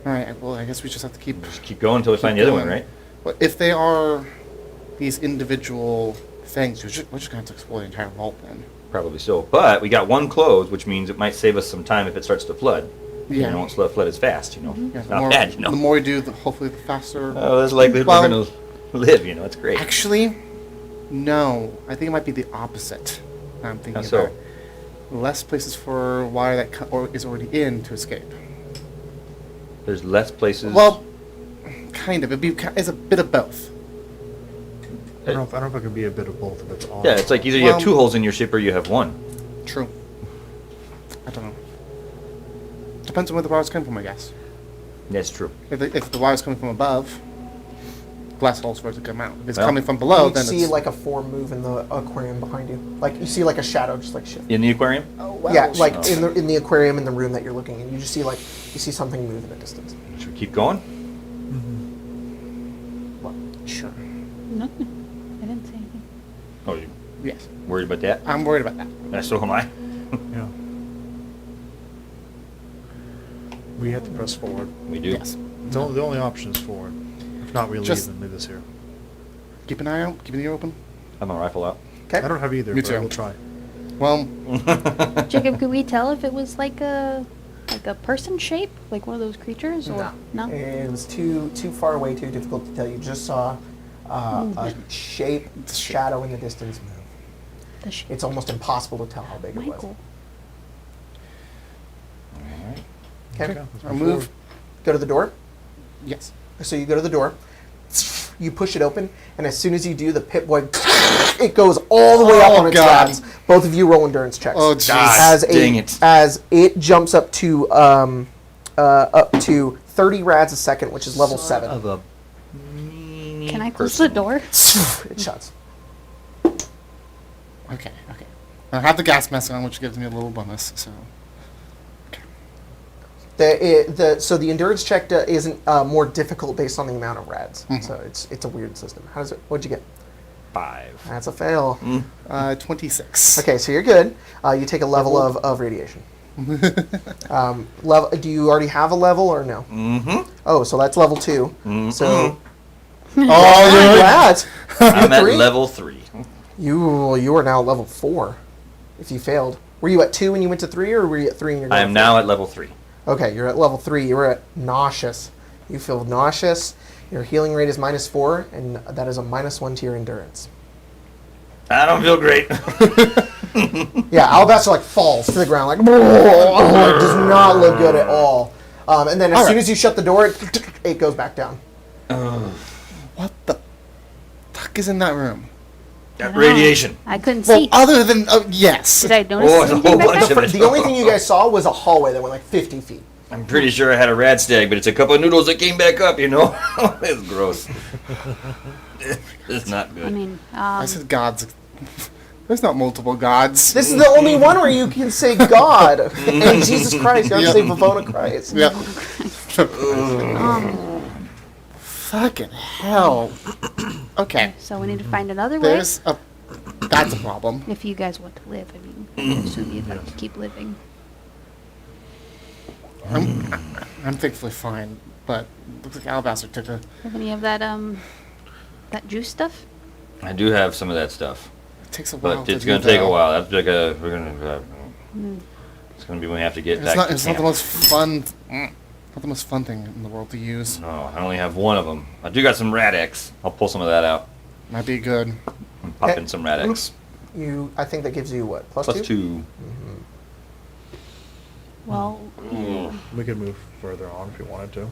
All right. Well, I guess we just have to keep. Just keep going until we find the other one, right? Well, if they are these individual things, we're just going to have to explore the entire vault then. Probably so. But we got one closed, which means it might save us some time if it starts to flood. Yeah. And it won't flood as fast, Yeah, It's not bad, The more we do, hopefully the faster. Oh, there's likelihood Well, we're going to live, It's great. Actually, no. I think it might be the opposite. I'm thinking How so? about it. Less places for water that is already in to escape. There's less places. Well, kind of. It's a bit of both. I don't know if it could be a bit of both if it's on. Yeah, it's like either you have 2 holes in your shape or you have 1. True. I don't know. Depends on where the wire's coming from, I guess. That's true. If the wire's coming from above, glass holes for it to come out. If it's Well, coming from below, You then see it's... like a form move in the aquarium behind you. Like you see like a shadow just like shift. In the aquarium? Yeah, like in the aquarium in the room that you're looking in. You just see like you see something move in the distance. Should we keep going? Sure. Nothing. I didn't say anything. Oh, you Yes. worried about that? I'm worried about that. So am I. Yeah. We have to press forward. We do. Yes. The only option is forward. If not, we leave Just- and leave this here. Keep an eye out. Keep an ear open. I'm a rifle out. Okay. I don't have either, Me but too. we'll try. Well, Jacob, could we tell if it was like a person shape, like one of those creatures, or no? It was too far away, too difficult to tell. You just saw a shape, shadow in the distance move. The shape. It's almost impossible to tell how big it was. Michael. Okay. Okay, let's I'll move move. forward. Go to the door. Yes. So you go to the door. You push it open, and as soon as you do, the pit boy, it goes all the way up Oh, on its God. pads. Both of you roll endurance checks. Oh, jeez. Dang it. As it jumps up to 30 rads a second, which is level 7. Of a Can I close the door? It shuts. Okay. I have the gas mask on, which gives me a little bonus, so... So the endurance check isn't more difficult based on the amount of rads. Mhm. So it's a weird system. What'd you get? 5. That's a fail. 26. Okay, so you're good. You take a level of radiation. Do you already have a level or no? Mm-hmm. Oh, so that's level 2. So Oh, rats. I'm at 3? level 3. You are now at level 4. If you failed, were you at 2 when you went to 3, or were you at 3 and you're? I am now at level 3. Okay, you're at level 3. You were at nauseous. You feel nauseous. Your healing rate is -4, and that is a -1 to your endurance. I don't feel great. Yeah, Alabaster like falls to the ground, like does not look good at all. And then as soon as you shut the door, it goes back down. What the fuck is in that room? Got radiation. I couldn't Well, see. other than... yes. Did I notice Oh, it's a anything whole back bunch there? of it. The only thing you guys saw was a hallway that went like 50 feet. I'm pretty sure I had a rad stag, but it's a couple of noodles that came back up, you know? It's gross. It's not good. I mean, I said gods. There's not multiple gods. This is the only one where you can say God and Jesus Christ. You have to say Vavona Christ. Yep. um, Fucking hell. Okay. so we need to find another way. There's a... That's a problem. If you guys want to live, I mean, I assume you'd like to keep living. I'm thankfully fine, but looks like Alabaster took a... Have any of that that juice stuff? I do have some of that stuff, It takes a while but to it's do going to take a though. while. That's like a... We're going to... It's going to be when we have to get back to It's not camp. the most fun... Not the most fun thing in the world to use. No, I only have one of them. I do got some Rad-X. I'll pull some of that out Might be good. and pop Okay. in some Rad-X. I think that gives you what? Plus 2? 2. Well, We could move further on if you wanted to.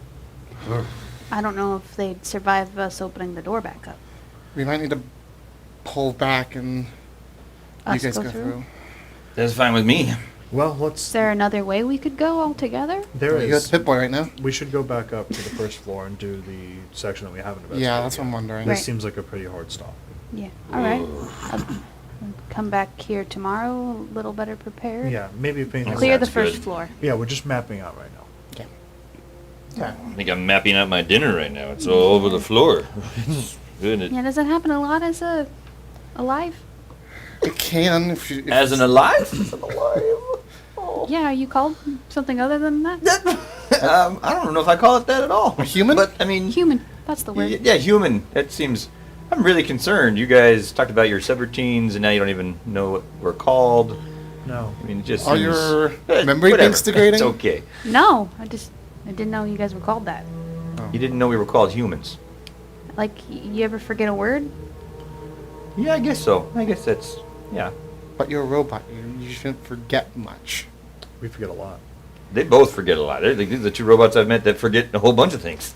I don't know if they'd survive us opening the door back up. We might need to pull back and you Us guys go go through? through. That's fine with me. Well, Is let's... there another way we could go altogether? There You got is. the Pip Boy right now? We should go back up to the first floor and do the section that we haven't investigated. Yeah, that's what yet. I'm wondering. This Right. seems like a pretty hard stop. Yeah. All right. I'll come back here tomorrow, a little better prepared. Yeah, maybe if anything... Clear the Sounds first good. floor. Yeah, we're just mapping out right now. Okay. Yeah. I think I'm mapping out my dinner right now. It's all over the floor. Good. Yeah, does that happen a lot as a alive? It can if you... If As an alive? Yeah, are you called something other than that? I don't know if I call it that at all. A human? But, I mean... Human. That's the word. Yeah, human. That seems... I'm really concerned. You guys talked about your subroutines, and now you don't even know what we're called. No. I mean, it just Are seems... your Eh, memory whatever. banks degrading? It's okay. No, I didn't know you guys were called that. You didn't know we were called humans. Like, you ever forget a word? Yeah, I guess so. I guess that's... Yeah. But you're a robot. You shouldn't forget much. We forget a lot. They both forget a lot. These are the two robots I've met that forget a whole bunch of things.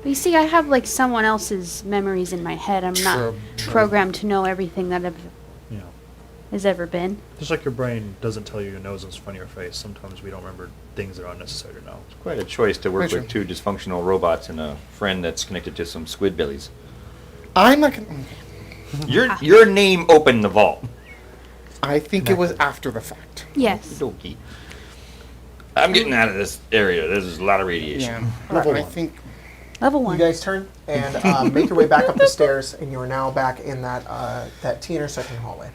But you see, I have like someone else's memories in my head. I'm not True. programmed to know everything that Yeah. has ever been. Just like your brain doesn't tell you your nose is in front of your face, sometimes we don't remember things that are unnecessary to know. Quite a choice to work Very with two dysfunctional robots and a friend that's connected to some squid bellies. I'm not gonna... Your name opened the vault. I think it was after the fact. Yes. Dokey. I'm getting out of this area. There's a lot of radiation. Yeah. Level I one. think... Level 1. You guys turn and make your way back up the stairs, and you are now back in that T-intersection hallway.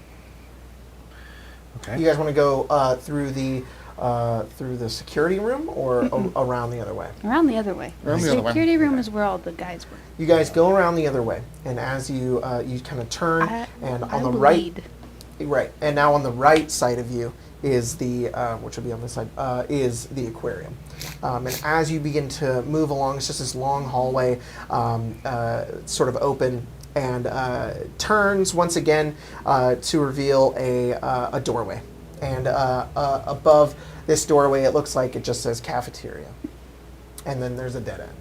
Okay. You guys want to go through the security room or around the other way? Around the other way. Around the other way. Security room is where all the guys were. You guys go around the other way, and as you you kind of turn, and I on the will right, lead. right, and now on the right side of you is the which will be on this side is the aquarium. And as you begin to move along, it's just this long hallway, sort of open, and turns once again to reveal a doorway. And above this doorway, it looks like it just says cafeteria. And then there's a dead end.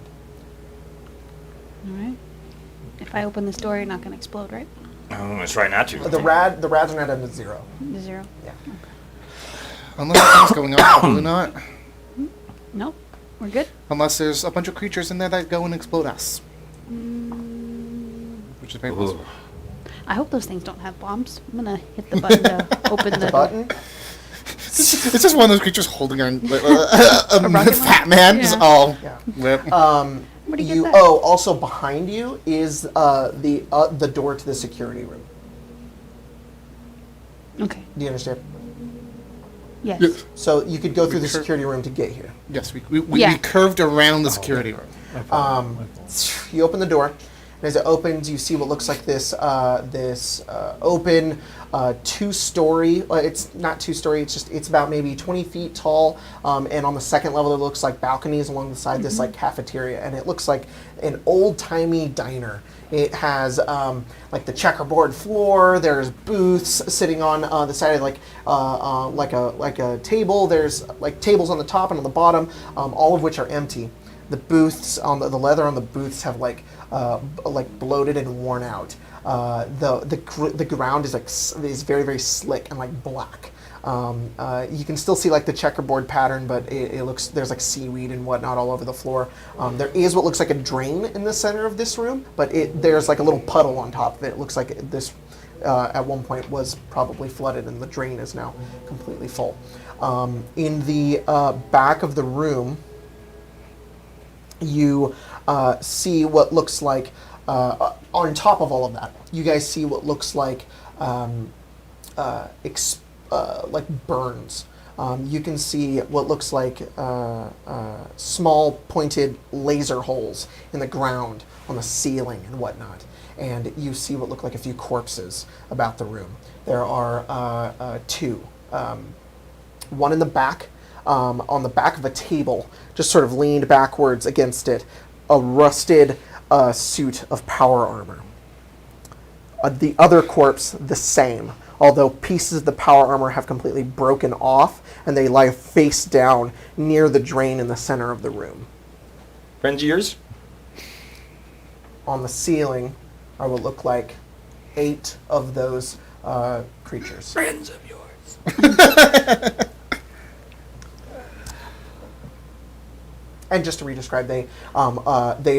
All right. If I open this door, you're not going to explode, right? I'm gonna try not to. The rads are not under 0. 0. Yeah. Unless something's going on, probably not. Nope. We're good. Unless there's a bunch of creatures in there that go and explode us. Which is very possible. I hope those things don't have bombs. I'm going to hit the button to open the Button. It's just one of those creatures holding on like, rocket fat launcher? man. Yeah. Just all Yeah. whip. Where'd he get You that? also behind you is the door to the security room. Okay. Do you understand? Yes. Yes. So you could go through the Sure. security room to get here. Yes, we Yeah. curved around the security room. You open the door, and as it opens, you see what looks like this open 2-story. It's not 2-story. It's about maybe 20 feet tall, and on the second level, it looks like balconies along the side. This like cafeteria, and it looks like an old-timey diner. It has like the checkerboard floor. There's booths sitting on the side of like a table. There's like tables on the top and on the bottom, all of which are empty. The booths on the leather on the booths have like bloated and worn out. The ground is is very, very slick and like black. You can still see like the checkerboard pattern, but it looks there's like seaweed and whatnot all over the floor. There is what looks like a drain in the center of this room, but there's like a little puddle on top of it. It looks like this at one point was probably flooded, and the drain is now completely full. In the back of the room, you see what looks like on top of all of that. You guys see what looks like burns. You can see what looks like small pointed laser holes in the ground, on the ceiling and whatnot. And you see what look like a few corpses about the room. There are 2. One in the back, on the back of a table, just sort of leaned backwards against it, a rusted suit of power armor. The other corpse, the same, although pieces of the power armor have completely broken off, and they lie face down near the drain in the center of the room. Friends of yours? On the ceiling are what look like 8 of those creatures. Friends of yours. And just to re-describe, they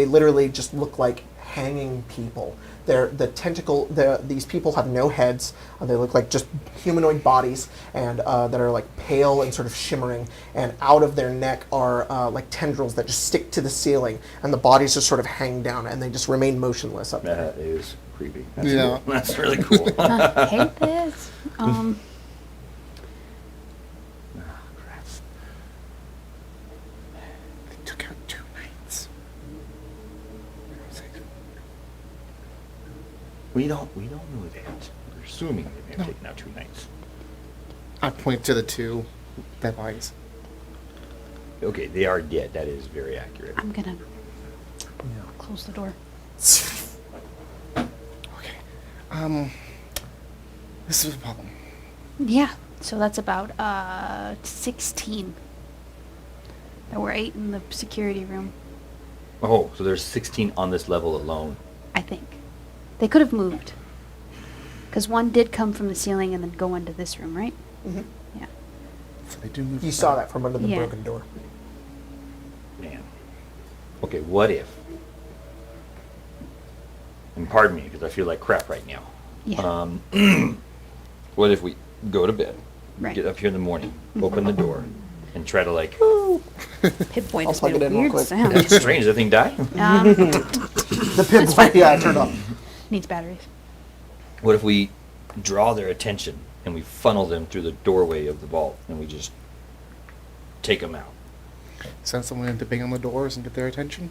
literally just look like hanging people. These people have no heads. They look like just humanoid bodies, and that are like pale and sort of shimmering. And out of their neck are like tendrils that just stick to the ceiling, and the bodies just sort of hang down, and they just remain motionless up there. That is creepy. That's Yeah. cool. That's really cool. I hate this. They took out 2 knights. We don't know that. We're assuming they may have taken out 2 knights. I point to the 2 dead bodies. Okay, they are dead. That is very accurate. I'm going to close the door. Okay. This is a problem. Yeah. So that's about 16. There were 8 in the security room. Oh, so there's 16 on this level alone. I think. They could have moved. Because one did come from the ceiling and then go into this room, right? Mhm. Yeah. So they do move. You saw that from under the Yeah. broken door. Man. Okay, what if? And pardon me, because I feel like crap right now. Yeah. What if we go to bed, Right. get up here in the morning, open the door, and try to like... Pip-Boy I'll just plug made it a in real weird quick. sound. That's strange. Does that thing die? The pip, yeah, turned off. Needs batteries. What if we draw their attention and we funnel them through the doorway of the vault and we just take them out? Send someone in to bang on the doors and get their attention.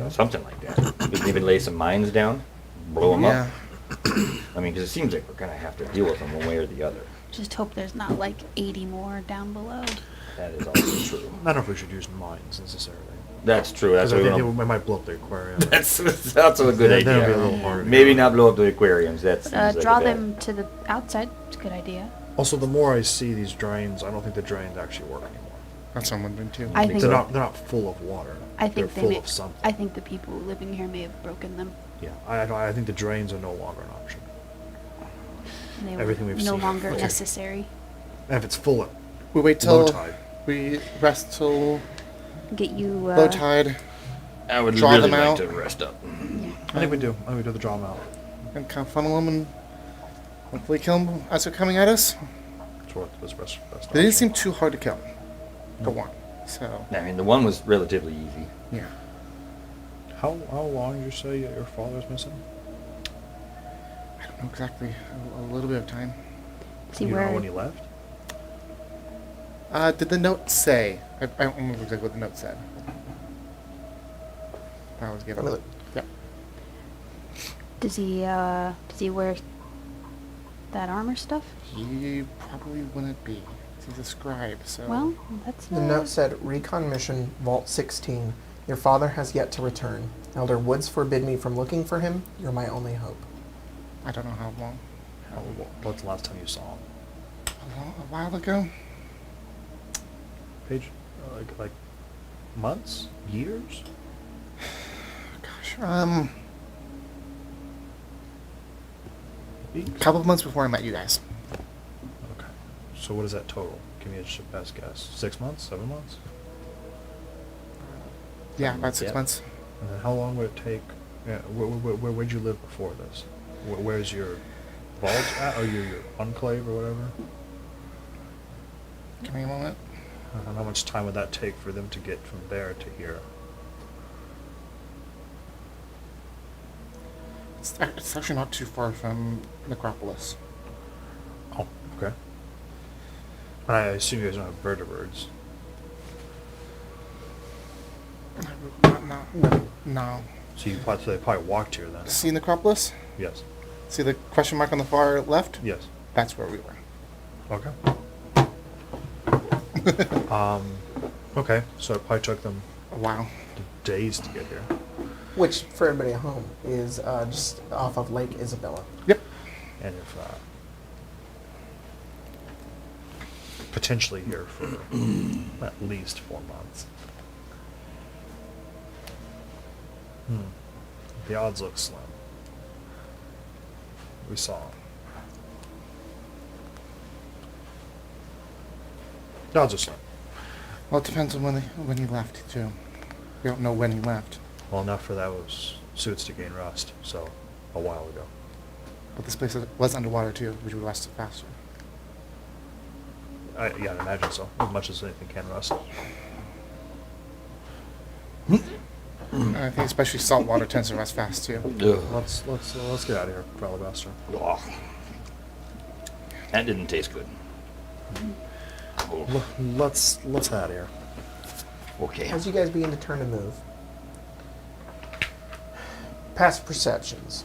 Something like that. We can even lay some mines down, blow them Yeah. up. I mean, because it seems like we're going to have to deal with them one way or the other. Just hope there's not like 80 more down below. That is also true. I don't know if we should use mines necessarily. That's true. That's Because what I we think want. it might blow up the aquarium. That's also a good Then it'll idea. be a little harder to Maybe go. not blow up the aquariums. That's Draw them to the outside. It's a good idea. Also, the more I see these drains, I don't think the drains actually work anymore. That's what I'm wondering too. I think They're not full of water. I They're think they full may, of something. I think the people living here may have broken them. Yeah, I think the drains are no longer an option. And they Everything were we've no seen. longer Okay. necessary. And if it's full of We wait low till tide, we rest till Get you. low tide I would Draw really them like out. to rest up. Yeah. I think we do. I think we do the draw out. and kind of funnel them and hopefully kill them as they're coming at us. That's what was best. They didn't seem too hard to kill. For one. So I mean, the one was relatively easy. yeah. How long did you say your father's missing? I don't know exactly. A little bit of time. See You where? know when he left? Did the note say? I don't remember exactly what the note said. That was given. Let me look. Yep. Does he wear that armor stuff? He probably wouldn't be. He's a scribe, so. Well, that's. The note said, Recon Mission, Vault 16. Your father has yet to return. Elder Woods forbid me from looking for him. You're my only hope. I don't know how long. What's the last time you saw him? A while ago. Page, like months, years? Gosh. Weeks? Couple of months before I met you guys. Okay. So what is that total? Give me a best guess. 6 months? 7 months? Yeah, about 6 Yeah. months. And then how long would it take? Yeah, where'd you live before this? Where's your vault at? Or your enclave or whatever? Give me a moment. And how much time would that take for them to get from there to here? It's actually not too far from Necropolis. Oh, okay. And I assume you guys don't have vertebrates. No. So they probably walked here then. See Necropolis? Yes. See the question mark on the far left? Yes. That's where we were. Okay. Okay, so it probably took them Wow. days to get here. Which, for everybody at home, is just off of Lake Isabella. Yep. And if potentially here for at least 4 months. The odds look slim. We saw 'em. The odds are slim. Well, it depends on when he left, too. We don't know when he left. Well, enough for that was suits to gain rust, so a while ago. But this place was underwater, too, which would rust faster. Yeah, I'd imagine so. As much as anything can rust. And I think especially salt water tends to rust fast, too. Ugh. Let's get out of here, for Alabaster. Ugh. That didn't taste good. Oh, Let's head out of here. okay. As you guys begin to turn to move, past perceptions.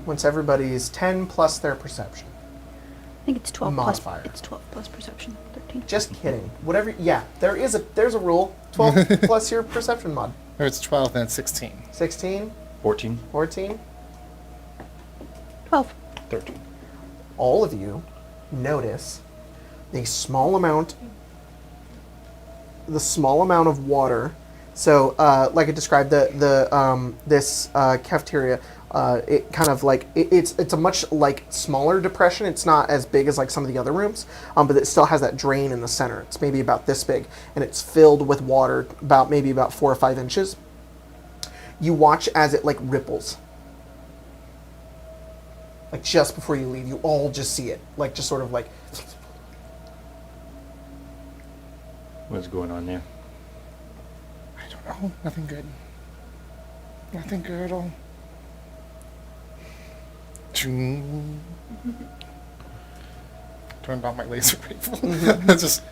Once everybody's 10 plus their perception. I think it's 12 Modifier. plus. It's 12 plus perception. 13. Just kidding. Whatever. Yeah, there's a rule. 12 plus your perception mod. Or it's 12 and it's 16. 16, 14. 14. 12. 13. All of you notice the small amount of water So, like I described, this cafeteria, it kind of like it's a much like smaller depression. It's not as big as like some of the other rooms, but it still has that drain in the center. It's maybe about this big, and it's filled with water maybe about 4 or 5 inches. You watch as it like ripples. Like just before you leave, you all just see it, like just sort of like. What's going on there? I don't know. Nothing good. Nothing good at all. Turned on my laser rifle. That's just.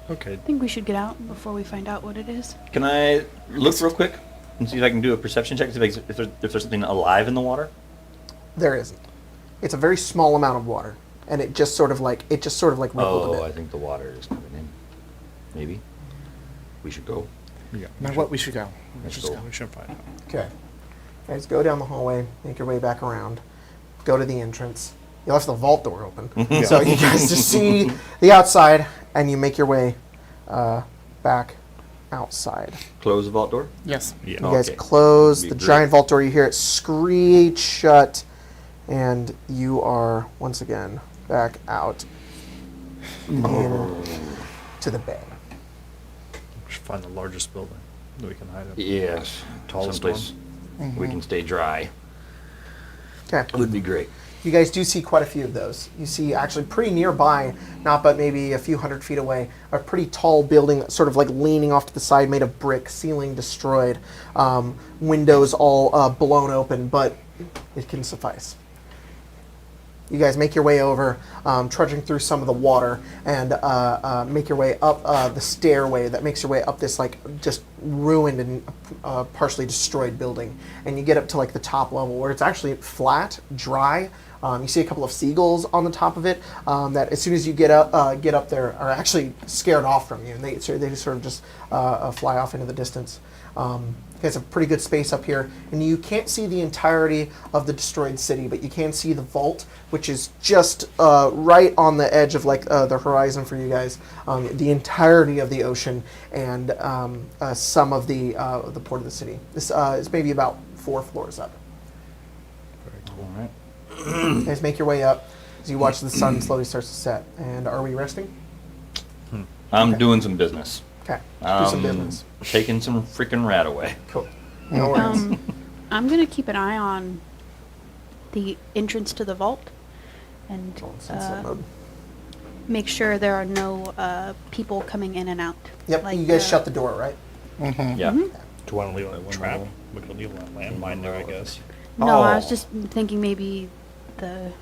Okay. I think we should get out before we find out what it is. Can I look real quick and see if I can do a perception check? See if there's something alive in the water? There isn't. It's a very small amount of water, and it just sort of like rippled a bit. Oh, I think the water is coming in. Maybe. We should go. Yeah. Now what? We should go. Let's So go. we should find out. Okay. Guys, go down the hallway, make your way back around, go to the entrance. You left the vault door open, so you guys just see the outside, and you make your way back outside. Close the vault door? Yes. Yeah. You guys Okay. close Be the great. giant vault door. You hear it screech shut, and you are once again back out to the bay. We should find the largest building that we can hide in. Yes. Tallest Someplace we can stay dry. Okay. Would be great. You guys do see quite a few of those. You see actually pretty nearby, not but maybe a few hundred feet away, a pretty tall building that's sort of like leaning off to the side, made of brick, ceiling destroyed, windows all blown open, but it can suffice. You guys make your way over, trudging through some of the water, and make your way up the stairway that makes your way up this like just ruined and partially destroyed building. And you get up to like the top level where it's actually flat, dry. You see a couple of seagulls on the top of it that as soon as you get up there are actually scared off from you, and they just sort of just fly off into the distance. You guys have pretty good space up here, and you can't see the entirety of the destroyed city, but you can see the vault, which is just right on the edge of like the horizon for you guys. The entirety of the ocean and some of the port of the city. This is maybe about 4 floors up. Very cool. All right. You guys make your way up as you watch the sun slowly starts to set. And are we resting? I'm Okay. doing some business. Okay, do some business. Taking some freaking rat away. Cool. No worries. I'm gonna keep an eye on the entrance to the vault and Sunset mode. make sure there are no people coming in and out. Yep, Like, you guys shut the door, right? Yeah. Mm-hmm. Do you want to leave a One trap? level. We could leave a landmine there, I guess. No, I was Oh. just thinking maybe the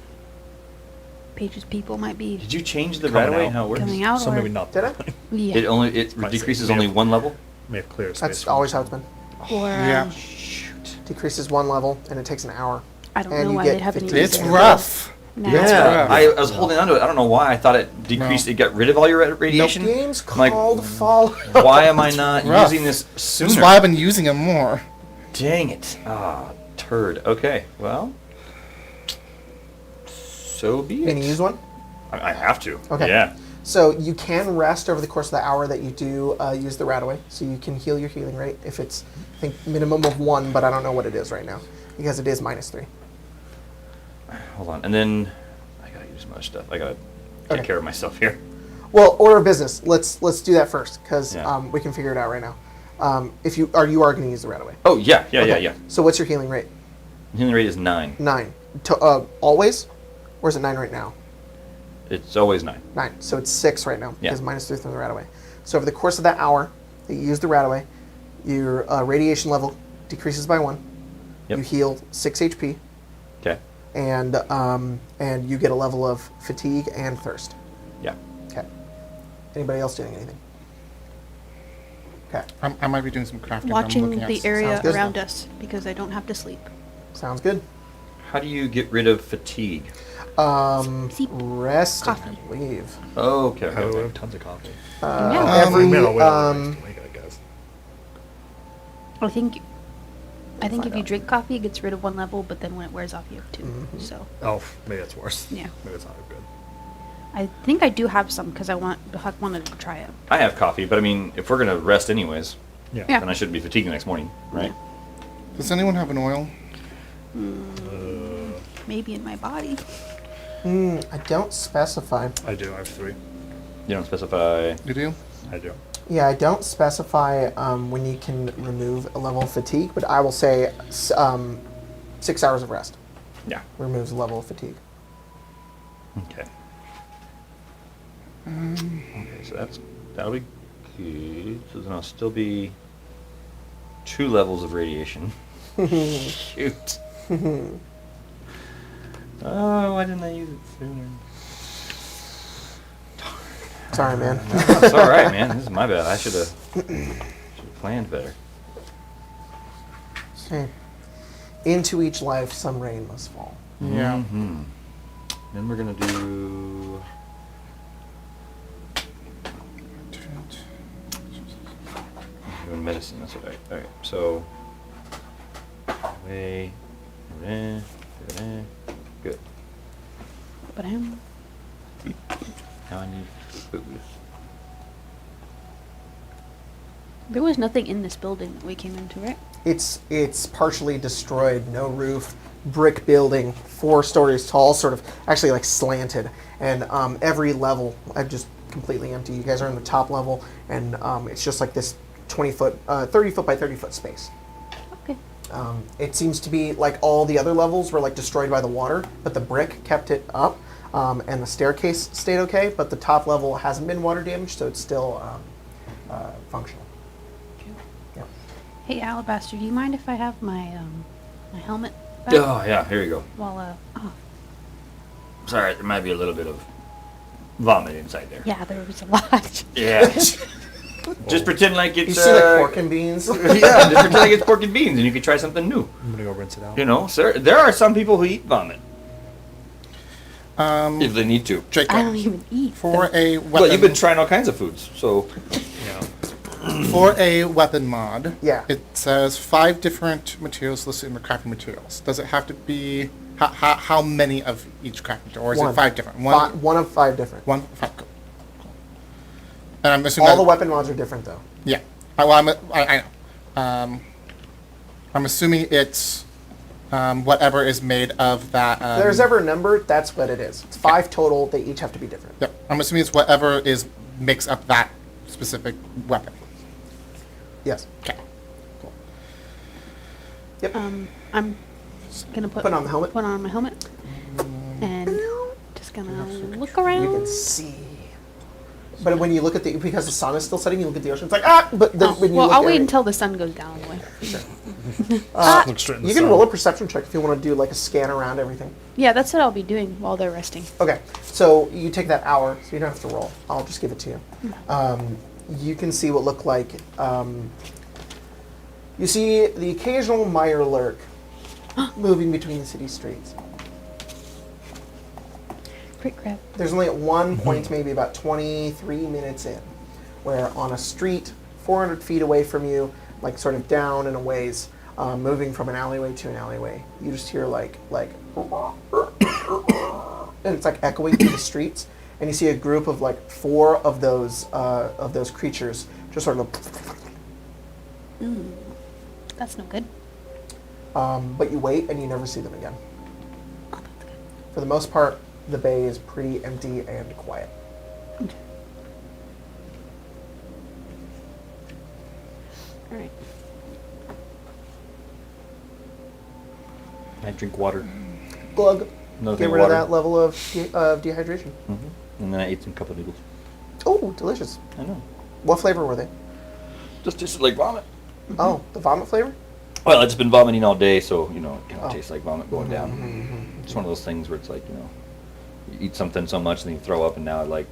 Page's people might be Did you change the Coming rat away? out. How it works? coming out. So or, maybe not. Did I? Yeah. It Might say decreases we only have- 1 level. May have clear space. That's for always how this it's been. Or Yeah. Shoot. Decreases 1 level, and it takes an hour. I don't And know you why get they haven't 15 even It's said rough. now. Yeah, rough. I was holding on to it. I don't know why. I thought it decreased. No. It got rid of all your radiation. Game's I'm like, called Fallout. why am I not rough. using this sooner? That's why I've been using them more. Dang it. Ah, turd. Okay, well. So be it. Can you use one? I have to. Okay. Yeah. So you can rest over the course of the hour that you do use the rat away. So you can heal your healing rate if it's, I think, minimum of 1, but I don't know what it is right now because it is -3. Hold on. And then I gotta use some other stuff. I gotta take Okay. care of myself here. Well, order of business. Let's do that first because Yeah. we can figure it out right now. If you are going to use the rat away. Oh, yeah. Okay. Yeah. So what's your healing rate? Healing rate is 9. 9. Always, or is it 9 right now? It's always 9. 9. So it's 6 right now Yeah. because -3 from the rat away. So over the course of that hour that you use the rat away, your radiation level decreases by 1. Yep. You heal 6 HP, Okay. and you get a level of fatigue and thirst. Yeah. Okay. Anybody else doing anything? Okay. I might be doing some crafting. I'm Watching looking at the some- area Sounds good. around us because I don't have to sleep. Sounds good. How do you get rid of fatigue? Sleep. Rest, Coffee. I believe. Oh, okay. How do we okay. have tons of coffee? Yeah. Every We may not wait all night to make it, I guess. I think if Find you out. drink coffee, it gets rid of 1 level, but then when it wears off, you have 2. Mm-hmm. So Oh, maybe that's worse. Yeah. Maybe it's not good. I think I do have some because I wanted to try it. I have coffee, but I mean, if we're gonna rest anyways, Yeah. Yeah. then I shouldn't be fatigued the next morning, right? Does anyone have an oil? Maybe in my body. I don't specify. I do. I have 3. You don't specify. You do? I do. Yeah, I don't specify when you can remove a level of fatigue, but I will say 6 hours of rest Yeah. removes a level of fatigue. Okay. Okay, so that'll be good. So then I'll still be 2 levels of radiation. Shoot. Oh, why didn't I use it sooner? Sorry, man. It's all right, man. This is my bad. I should have planned better. Okay. Into each life, some rain must fall. Yeah. Mm-hmm. Then we're gonna do. Doing medicine. That's what I. All right. So. Away. Good. But Now I need booze. there was nothing in this building that we came into, right? It's partially destroyed, no roof, brick building, 4 stories tall, sort of actually like slanted, and every level just completely empty. You guys are in the top level, and it's just like this 20-foot, 30-foot by 30-foot space. Okay. It seems to be like all the other levels were like destroyed by the water, but the brick kept it up, and the staircase stayed okay. But the top level hasn't been water damaged, so it's still functional. Yeah. Hey, Alabaster, do you mind if I have my my helmet back? Oh yeah, here you go. While Sorry, there might be a little bit of vomit inside there. yeah, there was a lot. Yeah. Just pretend like it's. You see like pork and beans. Yeah, just pretend like it's pork and beans, and you could try something new. I'm gonna go rinse it out. You know, sir, there are some people who eat vomit if they need to. Jacob, I don't even eat. for a weapon, Well, you've been trying all kinds of foods, so Yeah. for a weapon mod, Yeah. it says 5 different materials listed in the crafting materials. Does it have to be how many of each crafting material, or is One. it 5 different? One of 5 different. 5. Cool. And I'm assuming All the that- weapon mods are different though. Yeah. I know. I'm assuming it's whatever is made of that. If there's ever a number, that's what it is. It's 5 total. They each have to be different. Yep. I'm assuming it's whatever makes up that specific weapon. Yes. Okay. Cool. Yep. I'm gonna put on the helmet. Put on my helmet, and just gonna look You around. can see. But when you look at because the sun is still setting, you look at the ocean. It's like But then when you Well, look I'll at wait it- until the sun goes down anyway. Look straight in the You can sun. roll a perception check if you want to do like a scan around everything. Yeah, that's what I'll be doing while they're resting. Okay, so you take that hour, so you don't have to roll. I'll just give it to you. You can see what look like. You see the occasional mire lurk moving between the city streets. Great crap. There's only at one point, maybe about 23 minutes in, where on a street 400 feet away from you, like sort of down and a ways, moving from an alleyway to an alleyway, you just hear like, and it's like echoing through the streets, and you see a group of like 4 of those creatures just sort of. That's no good. But you wait and you never see them again. Oh, that's good. For the most part, the bay is pretty empty and quiet. Okay. All right. I drink water. Glug. Another Get thing rid of water. that level of dehydration. And then I ate some cup of noodles. Oh, delicious. I know. What flavor were they? Just tasted like vomit. Oh, the vomit flavor? Well, I've just been vomiting all day, so, you know, it kind of Oh. tastes like vomit going down. It's one of those things where it's like, you know, you eat something so much and then you throw up and now, like,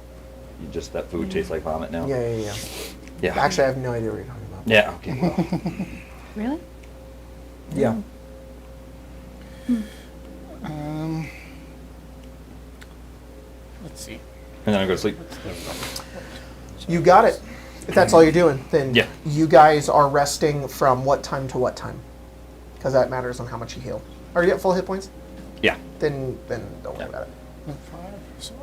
that food tastes like vomit now. Yeah. Yeah. Actually, I have no idea what you're talking about. Yeah, okay, well. Really? Yeah. Let's see. And then I go to sleep. You got it. If that's all you're doing, then Yeah. you guys are resting from what time to what time? Because that matters on how much you heal. Are you at full hit points? Yeah. Then don't worry Yeah. about it. 5. So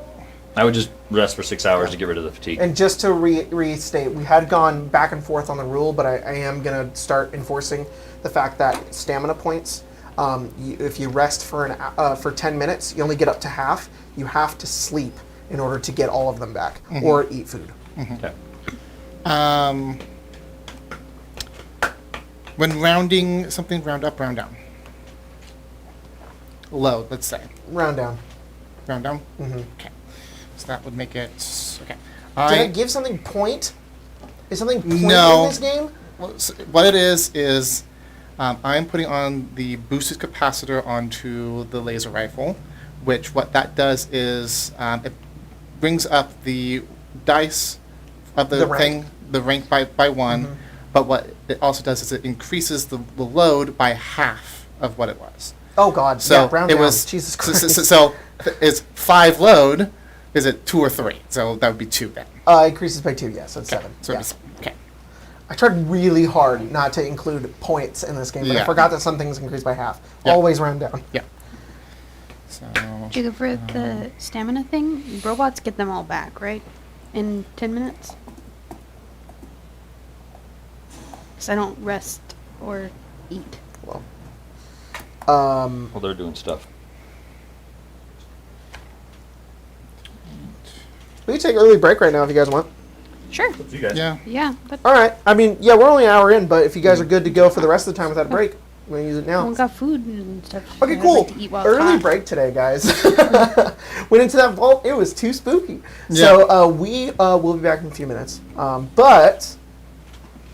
I would just rest for 6 hours to get rid of the fatigue. And just to restate, we had gone back and forth on the rule, but I am going to start enforcing the fact that stamina points, if you rest for 10 minutes, you only get up to half. You have to sleep in order to get all of them back, or eat food. Okay. When rounding something, round up, round down. Load, let's say. Round down. Round down? Okay. So that would make it... Okay. Did I give something point? Is something point No. in this game? Well, so what it is I'm putting on the boosted capacitor onto the laser rifle, which what that does is it brings up the dice of the rank. thing, the rank by one, but what it also does is it increases the load by half of what it was. Oh God! So yeah, round it down. was Jesus Christ. So it's 5 load. Is it 2 or 3? So that would be 2 then. Increases by 2. Yes, that's 7. So Yeah. it's, okay. I tried really hard not to include points in this game, but I Yeah. forgot that some things increase by half. Yeah. Always round down. Yeah. So Jacob, for the stamina thing, robots get them all back, right? In 10 minutes? Because I don't rest or eat. Well, Well, they're doing stuff. we can take an early break right now if you guys want. Sure. You guys. yeah. Yeah, but All right. I mean, yeah, we're only an hour in, but if you guys are good to go for the rest of the time without a break, we're gonna use it now. we got food and stuff. Okay, and I cool. like to eat while it's Early hot. break today, guys. Went into that vault. It was too spooky. So we will be back in a few minutes. But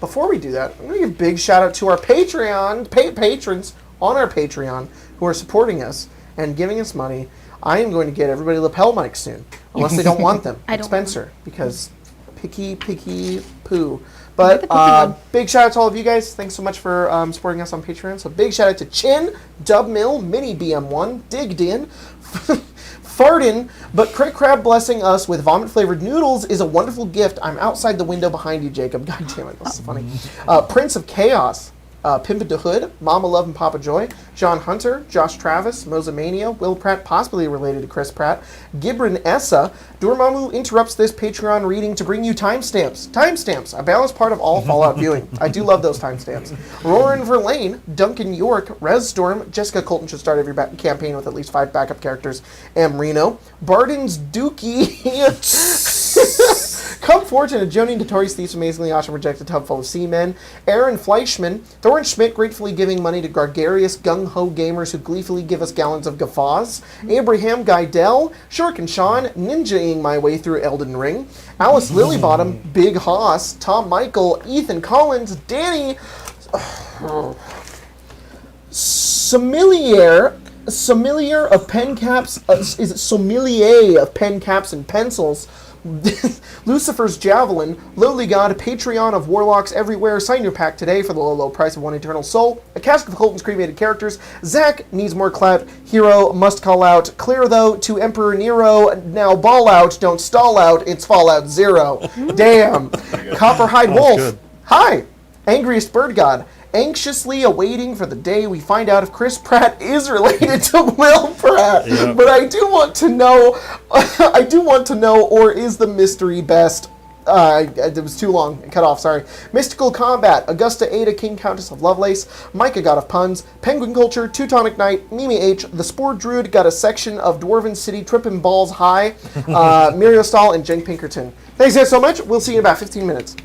before we do that, I'm going to give a big shout out to our Patreon patrons on our Patreon who are supporting us and giving us money. I am going to get everybody lapel mics soon, unless they don't want them. I don't Spencer, because picky poo. You're But the picky one. big shout out to all of you guys. Thanks so much for supporting us on Patreon. So big shout out to Chin, Dubmill, Mini BM1, Digged In, Fartin, but Crick Crab blessing us with vomit flavored noodles is a wonderful gift. I'm outside the window behind you, Jacob. God damn it, that's funny. Prince of Chaos, Pimpin' the Hood, Mama Love and Papa Joy, John Hunter, Josh Travis, Mozamania, Will Pratt, possibly related to Chris Pratt, Gibran Essa. Dormammu interrupts this Patreon reading to bring you timestamps. Timestamps, a balanced part of all Fallout viewing. I do love those timestamps. Roran Verlaine, Duncan York, Rez Storm, Jessica Colton should start every campaign with at least 5 backup characters, Am Reno, Barden's Dookie, Come Fortune, a Jonin Totori's Thieves, amazingly awesome rejected tub full of seamen. Aaron Fleischman, Thorin Schmidt gratefully giving money to gregarious gung-ho gamers who gleefully give us gallons of guffaws. Abraham Guydell, Shurk and Sean, ninjaing my way through Elden Ring. Alice Lilybottom, Big Hoss, Tom Michael, Ethan Collins, Danny, Sommelier of pen caps, is it sommelier of pen caps and pencils? Lucifer's Javelin, Lowly God, Patreon of Warlocks everywhere. Sign your pack today for the low price of one eternal soul. A cask of Colton's cremated characters. Zach needs more clout. Hero must call out. Clear though to Emperor Nero. Now ball out. Don't stall out. It's Fallout 0. Damn. Copperhide Wolf. good. Hi. Angriest Bird God. Anxiously awaiting for the day we find out if Chris Pratt is related to Will Pratt. Yep. But I do want to know, or is the mystery best? It was too long. Cut off, sorry. Mystical Combat, Augusta Ada, King Countess of Lovelace, Micah, God of Puns, Penguin Culture, Teutonic Knight, Mimi H, The Spore Druid, got a section of Dwarven City, Trippin' Balls High, Muriel Stahl, and Jen Pinkerton. Thanks guys so much. We'll see you in about 15 minutes.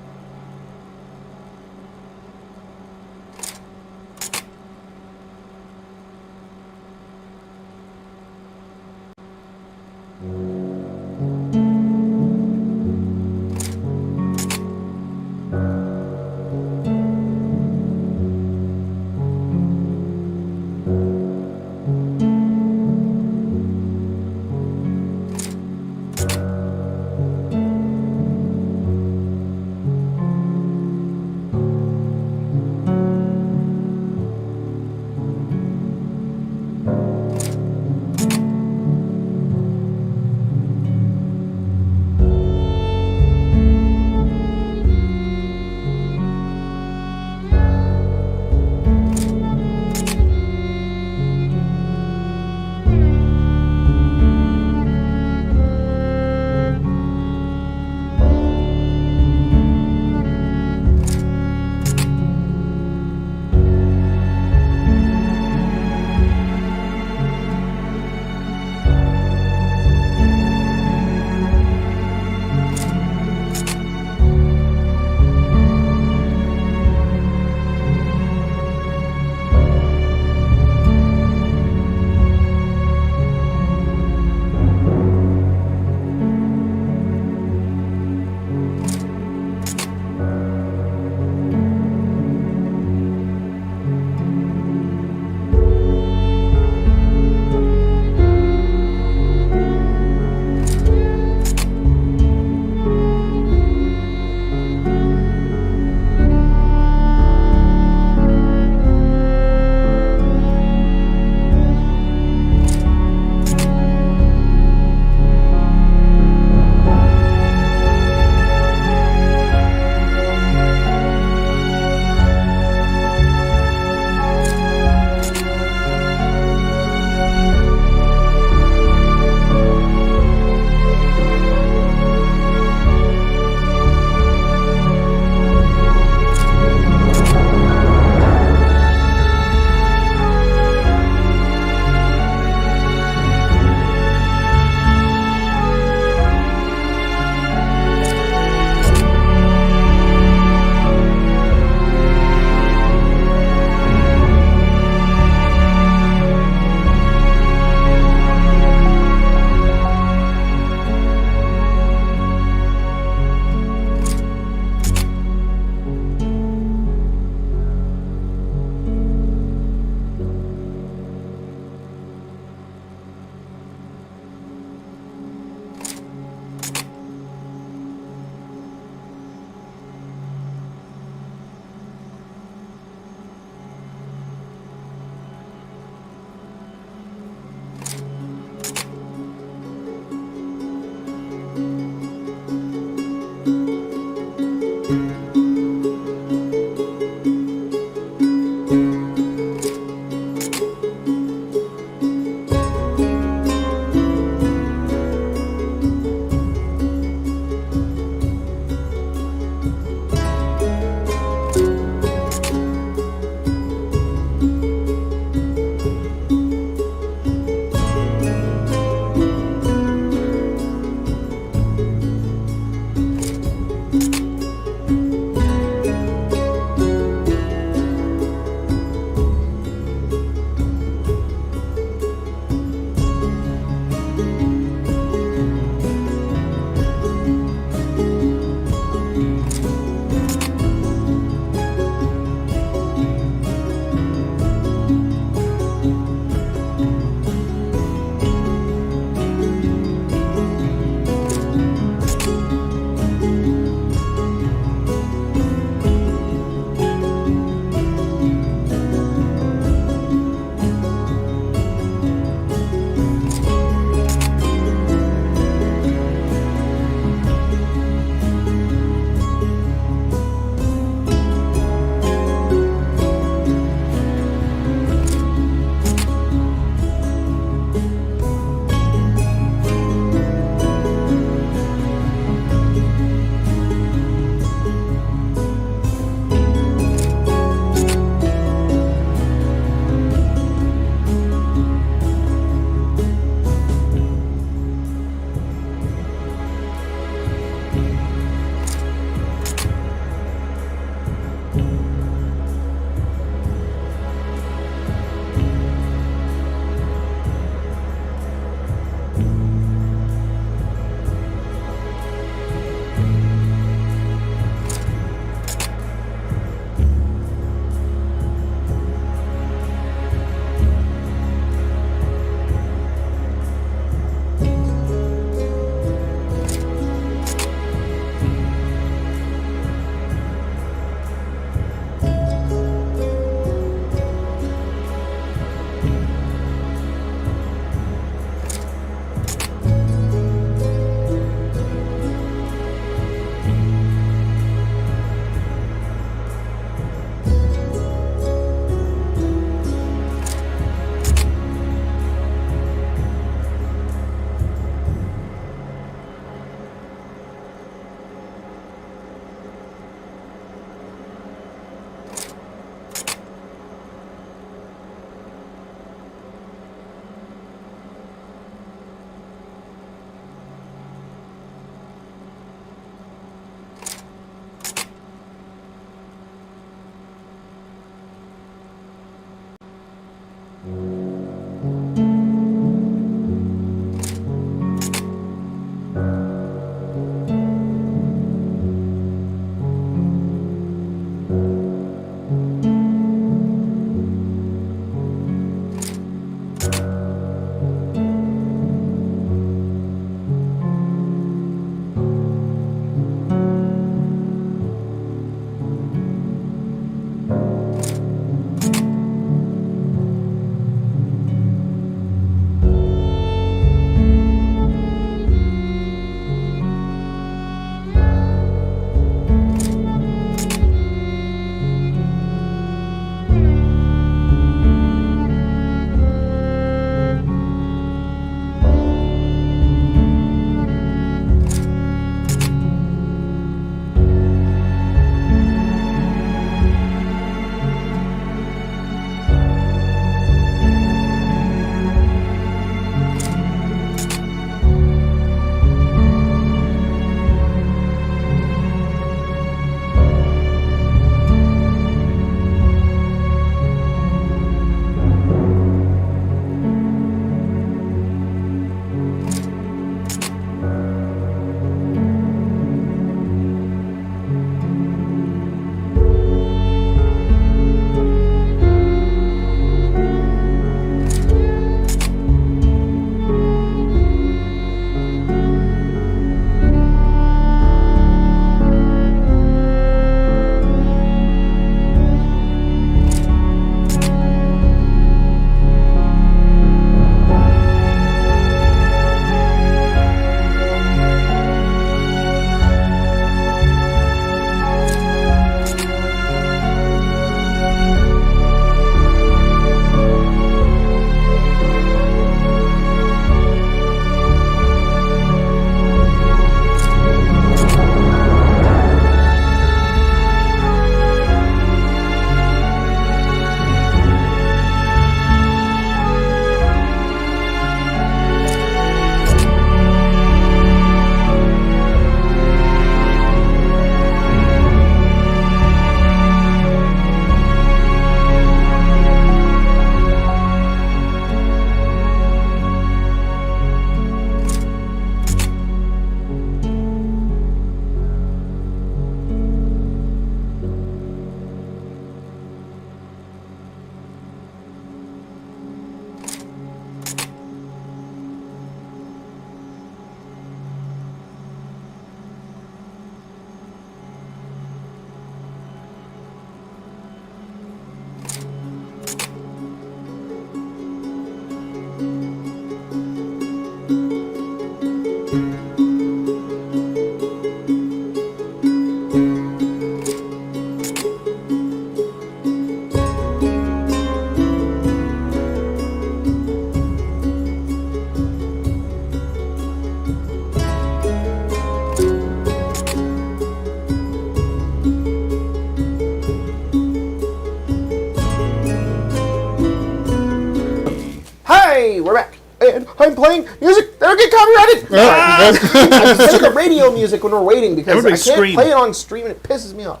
I'm playing music that'll get copyrighted. I just play the radio music when we're waiting because Everybody I can't scream. play it on stream and it pisses me off.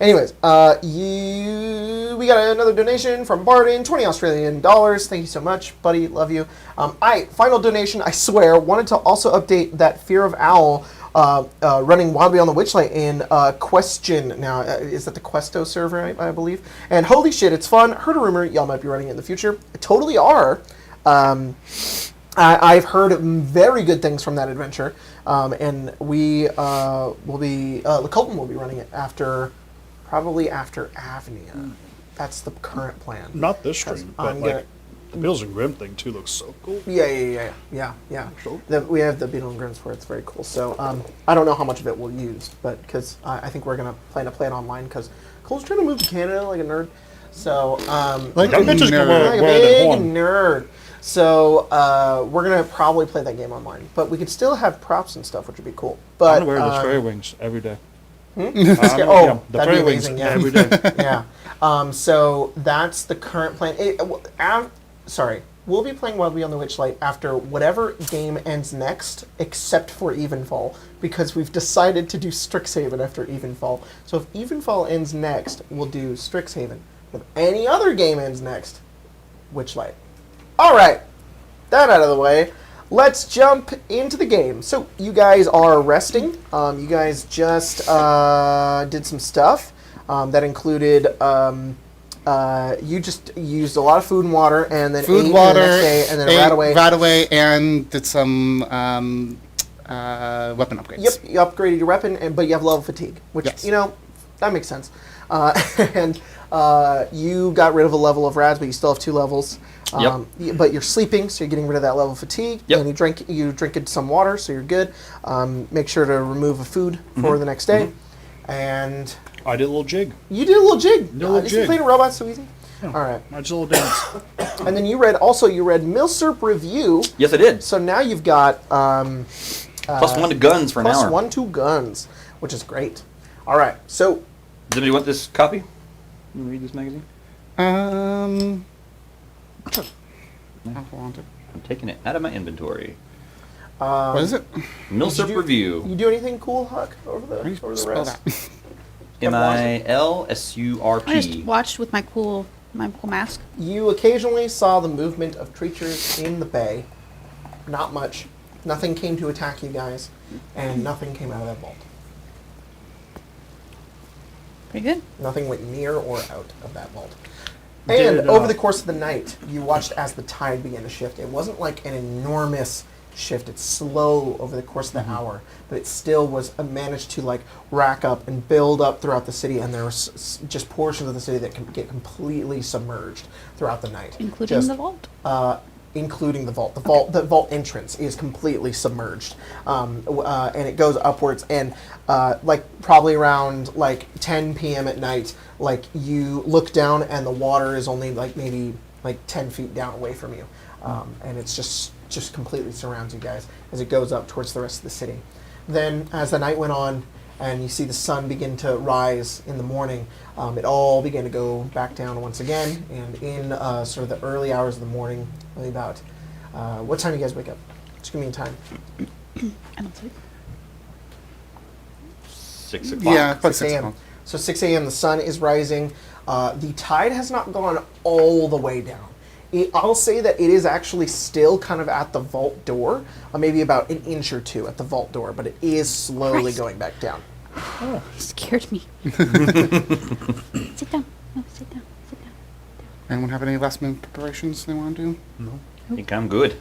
Anyways, we got another donation from Barden, 20 Australian dollars. Thank you so much, buddy. Love you. Final donation, I swear, wanted to also update that Fear of Owl running Wildly on the Witchlight in question. Now, is that the Questo server, I believe? And holy shit, it's fun. Heard a rumor y'all might be running it in the future. Totally are. I've heard very good things from that adventure. And we will be, Colton will be running it probably after Avnia. That's the current plan. Not this stream, but like the Beatles and Grimm thing too looks so cool. Yeah. Sure. We have the Beetle and Grims for it. It's very cool. So I don't know how much of it we'll use, but because I think we're gonna plan to play it online because Cole's trying to move to Canada like a nerd. So Like a bitches can nerd. like a wear that big horn. nerd. So we're gonna probably play that game online, but we could still have props and stuff, which would be cool. But I'm wearing those fairy wings every day. Oh, the that'd fairy be wings amazing. Yeah. every day. Yeah. So that's the current plan. We'll be playing Wildly on the Witchlight after whatever game ends next, except for Evenfall, because we've decided to do Strixhaven after Evenfall. So if Evenfall ends next, we'll do Strixhaven. If any other game ends next, Witchlight. All right, that out of the way. Let's jump into the game. So you guys are resting. You guys just did some stuff that included you just used a lot of food and water, and then Food, ate water, the next day, and then ate, ran away. ran away, and did some weapon upgrades. Yep, you upgraded your weapon, but you have level fatigue, which Yes. that makes sense. And you got rid of a level of rads, but you still have 2 levels. But you're sleeping, so you're getting rid of that level of fatigue. Yep. And you drink some water, so you're good. Make sure to remove a food for the next day. And I did a little jig. you did a little jig. Did a little You jig. played a robot so easy. Yeah. All right. I did a little dance. And then you read Milsurp Review. Yes, I did. So now you've got +1 to guns for an hour. +1 to guns, which is great. All right. So Does anybody want this copy? You read this magazine? Sure. I want it. I'm taking it out of my inventory. What is it? Milsurp Review. you do anything cool, Huck, over How do you the spell rest? that? MILSURP. I just watched with my cool mask. You occasionally saw the movement of creatures in the bay. Not much. Nothing came to attack you guys, and nothing came out of that vault. Pretty good. Nothing went near or out of that vault. Did, And over the course of the night, you watched as the tide began to shift. It wasn't like an enormous shift. It's slow over the course of the hour, but it still was managed to like rack up and build up throughout the city. And there was just portions of the city that can get completely submerged throughout the night, Including Just, the vault. including the vault. The vault entrance is completely submerged, and it goes upwards. And like probably around like 10 p.m. at night, like you look down and the water is only like maybe like 10 feet down away from you, and it's just completely surrounds you guys as it goes up towards the rest of the city. Then as the night went on, and you see the sun begin to rise in the morning, it all began to go back down once again. And in sort of the early hours of the morning, really about what time do you guys wake up? Just give me a time. I don't think. 6 o'clock. Yeah, about 6 6 a.m. o'clock. So 6 a.m. the sun is rising. The tide has not gone all the way down. I'll say that it is actually still kind of at the vault door, maybe about an inch or 2 at the vault door, but it is slowly Christ. going back down. Oh, scared me. Sit down. No, sit down. Sit down. Anyone have any last minute preparations they want to do? No. I think I'm good.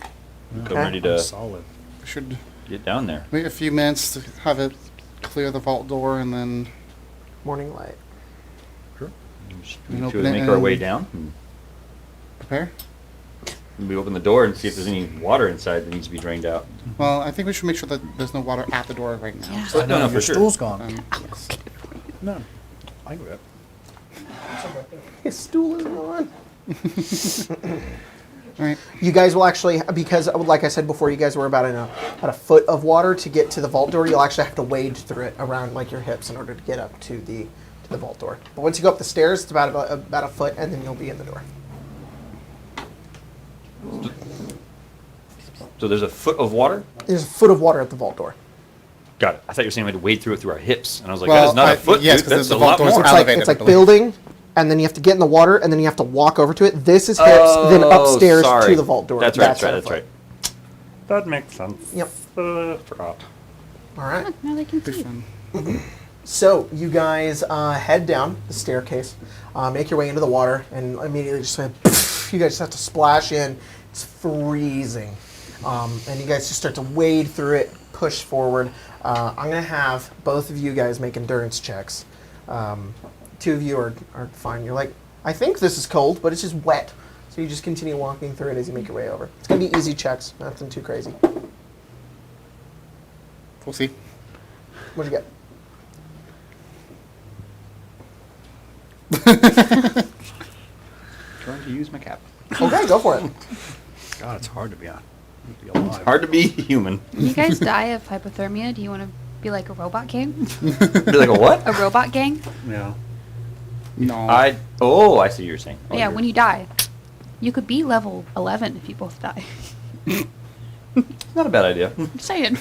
I'm ready to Solid. We should get down there. wait a few minutes to have it clear the vault door and then Morning light. Sure. Should And we open it make our way and- down? prepare. We open the door and see if there's any water inside that needs to be drained out. Well, I think we should make sure that there's no water at the door right now. Yeah. So, No, no, for your sure. stool's gone. I'll go get it for you. No. I can do it. His stool is on. all right. You guys will actually, because like I said before, you guys were about a foot of water to get to the vault door. You'll actually have to wade through it around like your hips in order to get up to the vault door. But once you go up the stairs, it's about a foot, and then you'll be in the door. So there's a foot of water? There's a foot of water at the vault door. Got it. I thought you were saying we had to wade through it through our hips. And I was like, Well, that is not a foot, yes, dude. 'cause That's the a vault lot doors more. are It's like elevated, it's I like believe. building, and then you have to get in the water, and then you have to walk over to it. This is hips, then upstairs to the vault door. That's right, That that's sort right, of that's right. That makes sense. Yep. Forgot. All right. Look, now they can Big see. fun. So you guys head down the staircase, make your way into the water, and immediately just you guys just have to splash in. It's freezing, and you guys just start to wade through it, push forward. I'm gonna have both of you guys make endurance checks. Two of you are fine. You're like, I think this is cold, but it's just wet. So you just continue walking through it as you make your way over. It's gonna be easy checks, nothing too crazy. We'll see. What'd you get? Trying to use my cap. Okay, go for it. God, it's hard to be alive. Hard to be human. You guys die of hypothermia. Do you want to be like a robot gang? Be like a what? A robot gang? Yeah. No. I see what you're saying. Oh, Yeah, you're- when you die. You could be level 11 if you both die. Not a bad idea. I'm saying.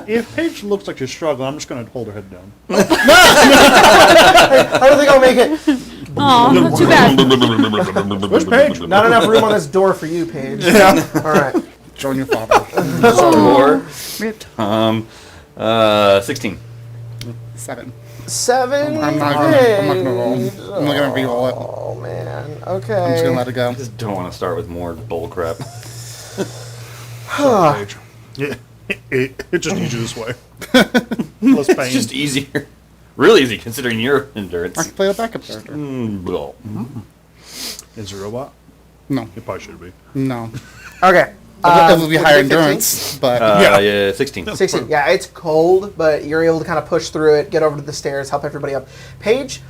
If Paige looks like she's struggling, I'm just going to hold her head down. I don't think I'll make it. Aw, not too bad. Where's Paige? Not enough room on this door for you, Paige. Yeah. All right. Join your father. Or, Ripped. 16. 7. 7. I'm not gonna roll. I'm not gonna re-roll it. Oh man. I'm just Okay. gonna let it go. I just don't want to start with more bull crap. Sorry, Paige. Yeah, it just needs you this way. Less pain. It's just easier. Real easy considering your endurance. I can play a backup character. Well, Is it a robot? No. It probably should be. No. Okay. It will be what'd higher you get, 15? endurance, but yeah, 16. 16. Yeah, it's cold, but you're able to kind of push through it, get over to the stairs, help everybody up. Paige,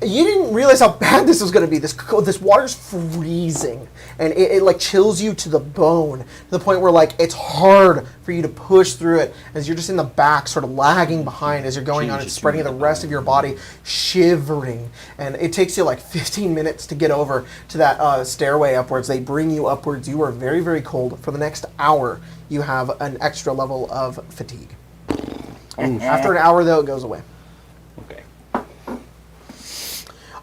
you didn't realize how bad this was going to be. This water's freezing, and it like chills you to the bone, to the point where like it's hard for you to push through it as you're just in the back, sort of lagging behind as you're going on. It's spreading the rest of your body, shivering, and it takes you like 15 minutes to get over to that stairway upwards. They bring you upwards. You are very, very cold. For the next hour, you have an extra level of fatigue. After an hour, though, it goes away. Okay.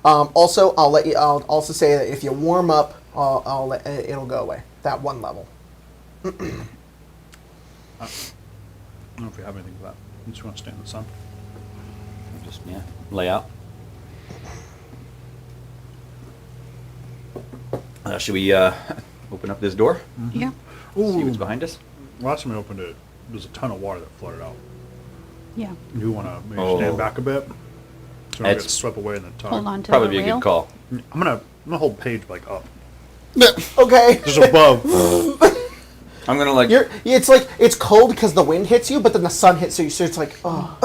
Also, I'll also say that if you warm up, it'll go away. That one level. I don't know if we have anything for that. You just want to stand in the sun. Just, lay out. Should we open up this door? Yeah. See what's behind us? Last time we opened it, there was a ton of water that flooded out. Yeah. Do you want to maybe Oh. stand back a bit? So we don't It's- get swept away in the tide. Hold on to Probably the be a rail. good call. I'm gonna hold Paige like up. Okay. Just above. I'm gonna like. It's cold because the wind hits you, but then the sun hits you, so it's like, oh.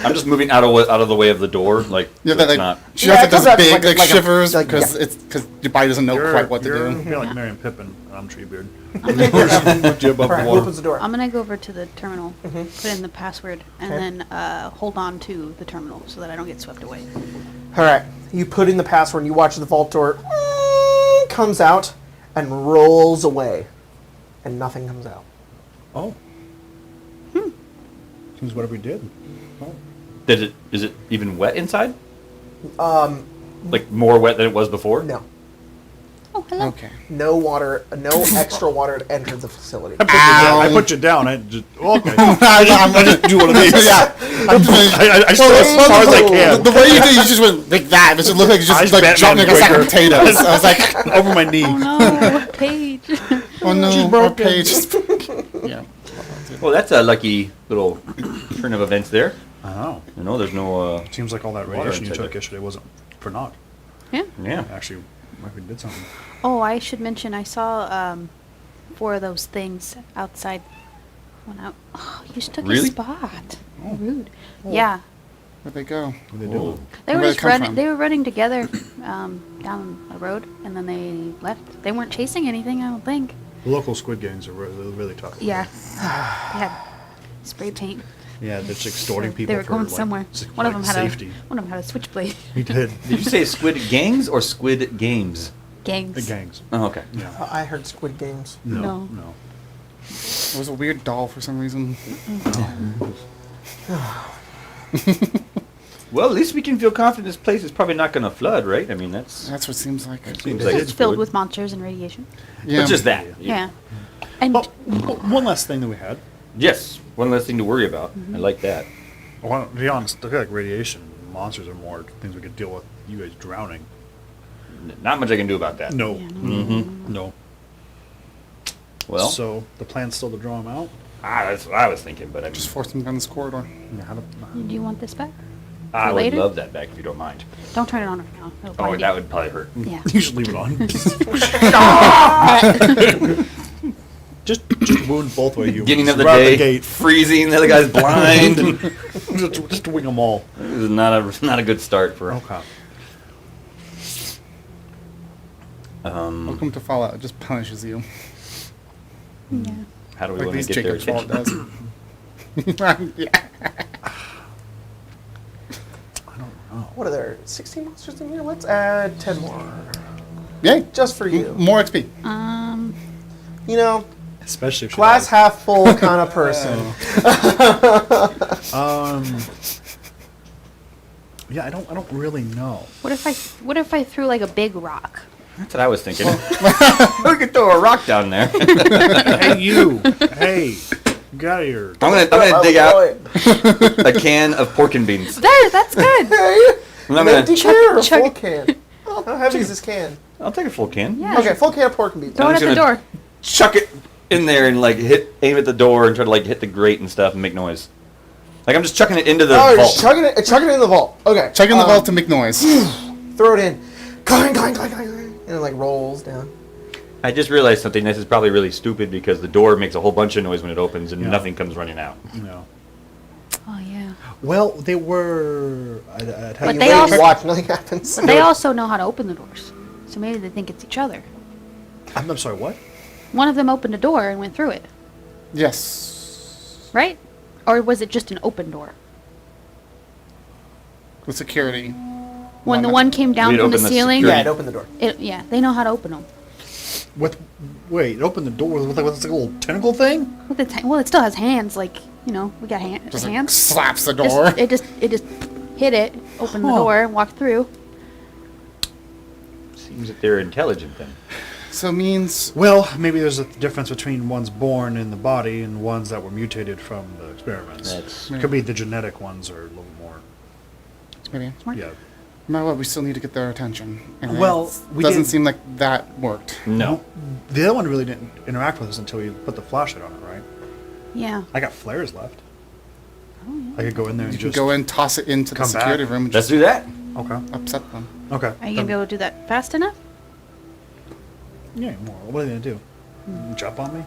I'm just moving out of the way of the door, like yeah, so that, it's like, not. she Yeah, has it comes like out those big like a- shivers like- because your body doesn't know quite what to you're do. like Mary and Pippin. I'm Treebeard. Put you above All right, the who water. opens the door? I'm going to go over to the terminal, put in the password, and Okay. then hold on to the terminal so that I don't get swept away. All right, you put in the password, and you watch the vault door comes out and rolls away, and nothing comes out. Oh. Seems whatever we did. Oh. Is it even wet inside? Like more wet than it was before? No. Oh, hello. Okay. No water, no extra water entered the facility. I put you down. I just okay. I'm gonna do one of these. Yeah. I stood as far as I can. The way you did, you just went like that. It just looked like you I just like Batman dropped like a sack of quicker. potatoes. I was like, Over my knee. Oh no, Paige. oh no, She's our broken. Page. Yeah. Well, that's a lucky little turn of events there. Oh. There's no. Seems like all that Water radiation you inside took there. yesterday wasn't for naught. Yeah. Yeah. Actually, maybe did something. Oh, I should mention I saw 4 of those things outside. Went out. Oh, you just took Really? his spot. Rude. Yeah. Where'd they go? What they Whoa. do? They were Where'd just they come running. from? They were running together down the road, and then they left. They weren't chasing anything, I don't think. The local squid gangs are really tough. Yeah. They had spray paint. Yeah, they're just extorting people. They were for, going like, somewhere. s- One of like them had safety. One of them had a switchblade. He did. Did you say squid gangs or squid games? Gangs. The gangs. Oh, okay. Yeah. I heard Squid Games. No. No. It was a weird doll for some reason. Well, at least we can feel confident this place is probably not going to flood, right? I mean, that's That's what it seems like. seems like It's filled good. with monsters and radiation. Yeah. But just that. Yeah. And But one last thing that we had. Yes, one less thing to worry about. I like that. Well, to be honest, I feel like radiation monsters are more things we could deal with. You guys drowning. Not much I can do about that. No. Yeah, Mm-hmm. No. Well, So the plan's still to draw them out. that's what I was thinking, but I mean, Just force them down this corridor. Yeah, how to, do you want this back? I for would later? love that back if you don't mind. Don't turn it on right now. It'll Oh, blind that you. would probably hurt. Yeah. you should leave it on. just wound both ways. You Beginning of the Right out day, gate. freezing, the other guy's blind. And just wing them all. this is not a good start for. Okay. Welcome to Fallout. It just punishes you. Yeah. How do we Like want these to get their Jacob's Fault attention? does. Yeah. I don't know. What are there? 16 monsters in here? Let's add 10 more. Yay. Just for you. More XP. You know, Especially if she glass dies. half full kind of person. Yeah, I don't really know. What if I threw like a big rock? That's what I was thinking. We could throw a rock down there. Hey, you. Hey, get out of here. I'm gonna dig out a can of pork and beans. There, that's good. And I'm An empty gonna, can or a chug full it. can? How heavy is this can? I'll take a full can. Yeah. Okay, full can of pork and beans. Throw it I'm at just the gonna- door. Chuck it in there and like aim at the door and try to like hit the grate and stuff and make noise. Like I'm just chucking it into the Oh, you're vault. just chugging it in the vault. Okay. Check in the vault to make noise. Throw it in. Clang, clang, clang, clang, clang. And it like rolls down. I just realized something. This is probably really stupid because the door makes a whole bunch of noise when it opens and Yeah. nothing comes running out. No. Oh yeah. Well, they were. I'd have But You they wait, also- you watch, nothing happens. But they also know how to open the doors, so maybe they think it's each other. I'm sorry. What? One of them opened a door and went through it, Yes. right? Or was it just an open door? With security. When the One- one came down We'd from the open the ceiling, security- Yeah, it opened the door. yeah, they know how to open them. With wait, it opened the door with like a little tentacle thing. With well, it still has hands. Like we got Just like hands. slaps the Just- door. it just hit it, opened the Huh. door, and walked through. Seems that they're intelligent then. So means Well, maybe there's a difference between ones born in the body and ones that were mutated from the experiments. That's Could be the genetic ones are a little more. maybe. Smart. Yeah. No matter what, we still need to get their attention. And Well, it we doesn't did- seem like that worked. no. The other one really didn't interact with us until we put the flashlight on it, right? Yeah. I got flares left. I could go in there and You can just go in, toss it into the come security back. room, and Let's just do that. Okay. upset them. Okay. Are you gonna be able to do that fast enough? Yeah. More. What are they gonna do? Jump on me?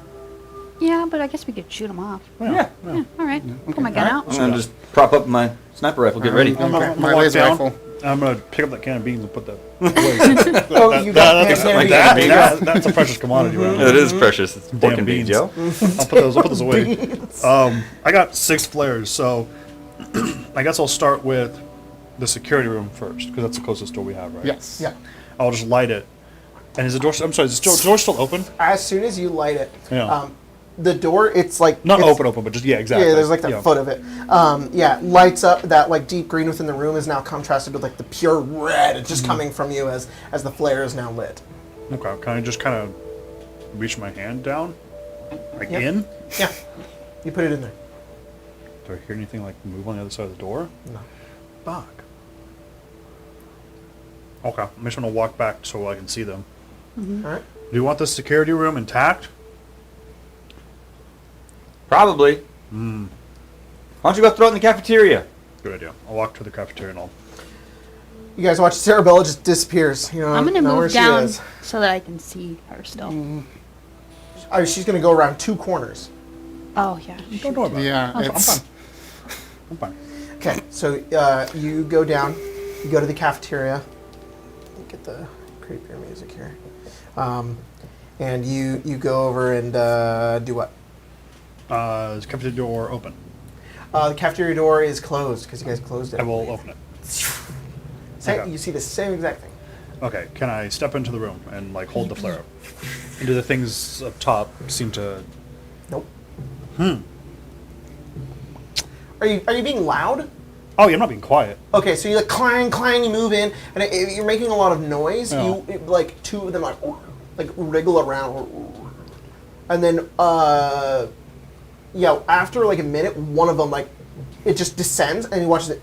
Yeah, but I guess we could shoot them off. Yeah. Yeah. All right. Pull my gun Alright, out. I'm gonna just prop up my sniper rifle. Get ready. I'm gonna my walk laser down. rifle. I'm gonna pick up that can of beans and put that. Oh, you got that's, that, like that, that. that's a precious commodity. Right? It is precious. It's pork Damn and beans, beans. yo. I'll put those away. I got 6 flares, so I guess I'll start with the security room first because that's the closest door we have, right? Yes. Yeah. I'll just light it. And is the door? I'm sorry. Is the door still open? As soon as you light it, Yeah. the door, it's like... Not it's- open, but just exactly. Yeah, there's like that Yeah. foot of it. Lights up. That like deep green within the room is now contrasted with like the pure red. It's just coming from you as the flare is now lit. Okay. Can I just kind of reach my hand down, like Yep. in? Yeah, you put it in there. Do I hear anything like move on the other side of the door? No. Fuck. Okay. I'm just gonna walk back so I can see them. All right. Do you want the security room intact? Probably. Why don't you go throw it in the cafeteria? Good idea. I'll walk to the cafeteria and I'll. You guys watch Cerabella just disappears. You know, I'm gonna know where move she down is. so that I can see her still. Oh, she's gonna go around 2 corners. Oh yeah. Don't worry about it. Yeah, I'm it's fine. I'm fine. Okay, so you go down. You go to the cafeteria. Let me get the creepier music here. And you go over and do what? Is the cafeteria door open? The cafeteria door is closed because you guys closed it. I will open it. Same, Okay. You see the same exact thing. Okay, can I step into the room and like hold the flare up? And do the things up top seem to? Nope. Are you being loud? Oh, yeah, I'm not being quiet. Okay, so you like clang, clang, you move in, and you're making a lot of noise. Oh. Like two of them like wriggle around, and then after like a minute, one of them like it just descends, and you watch it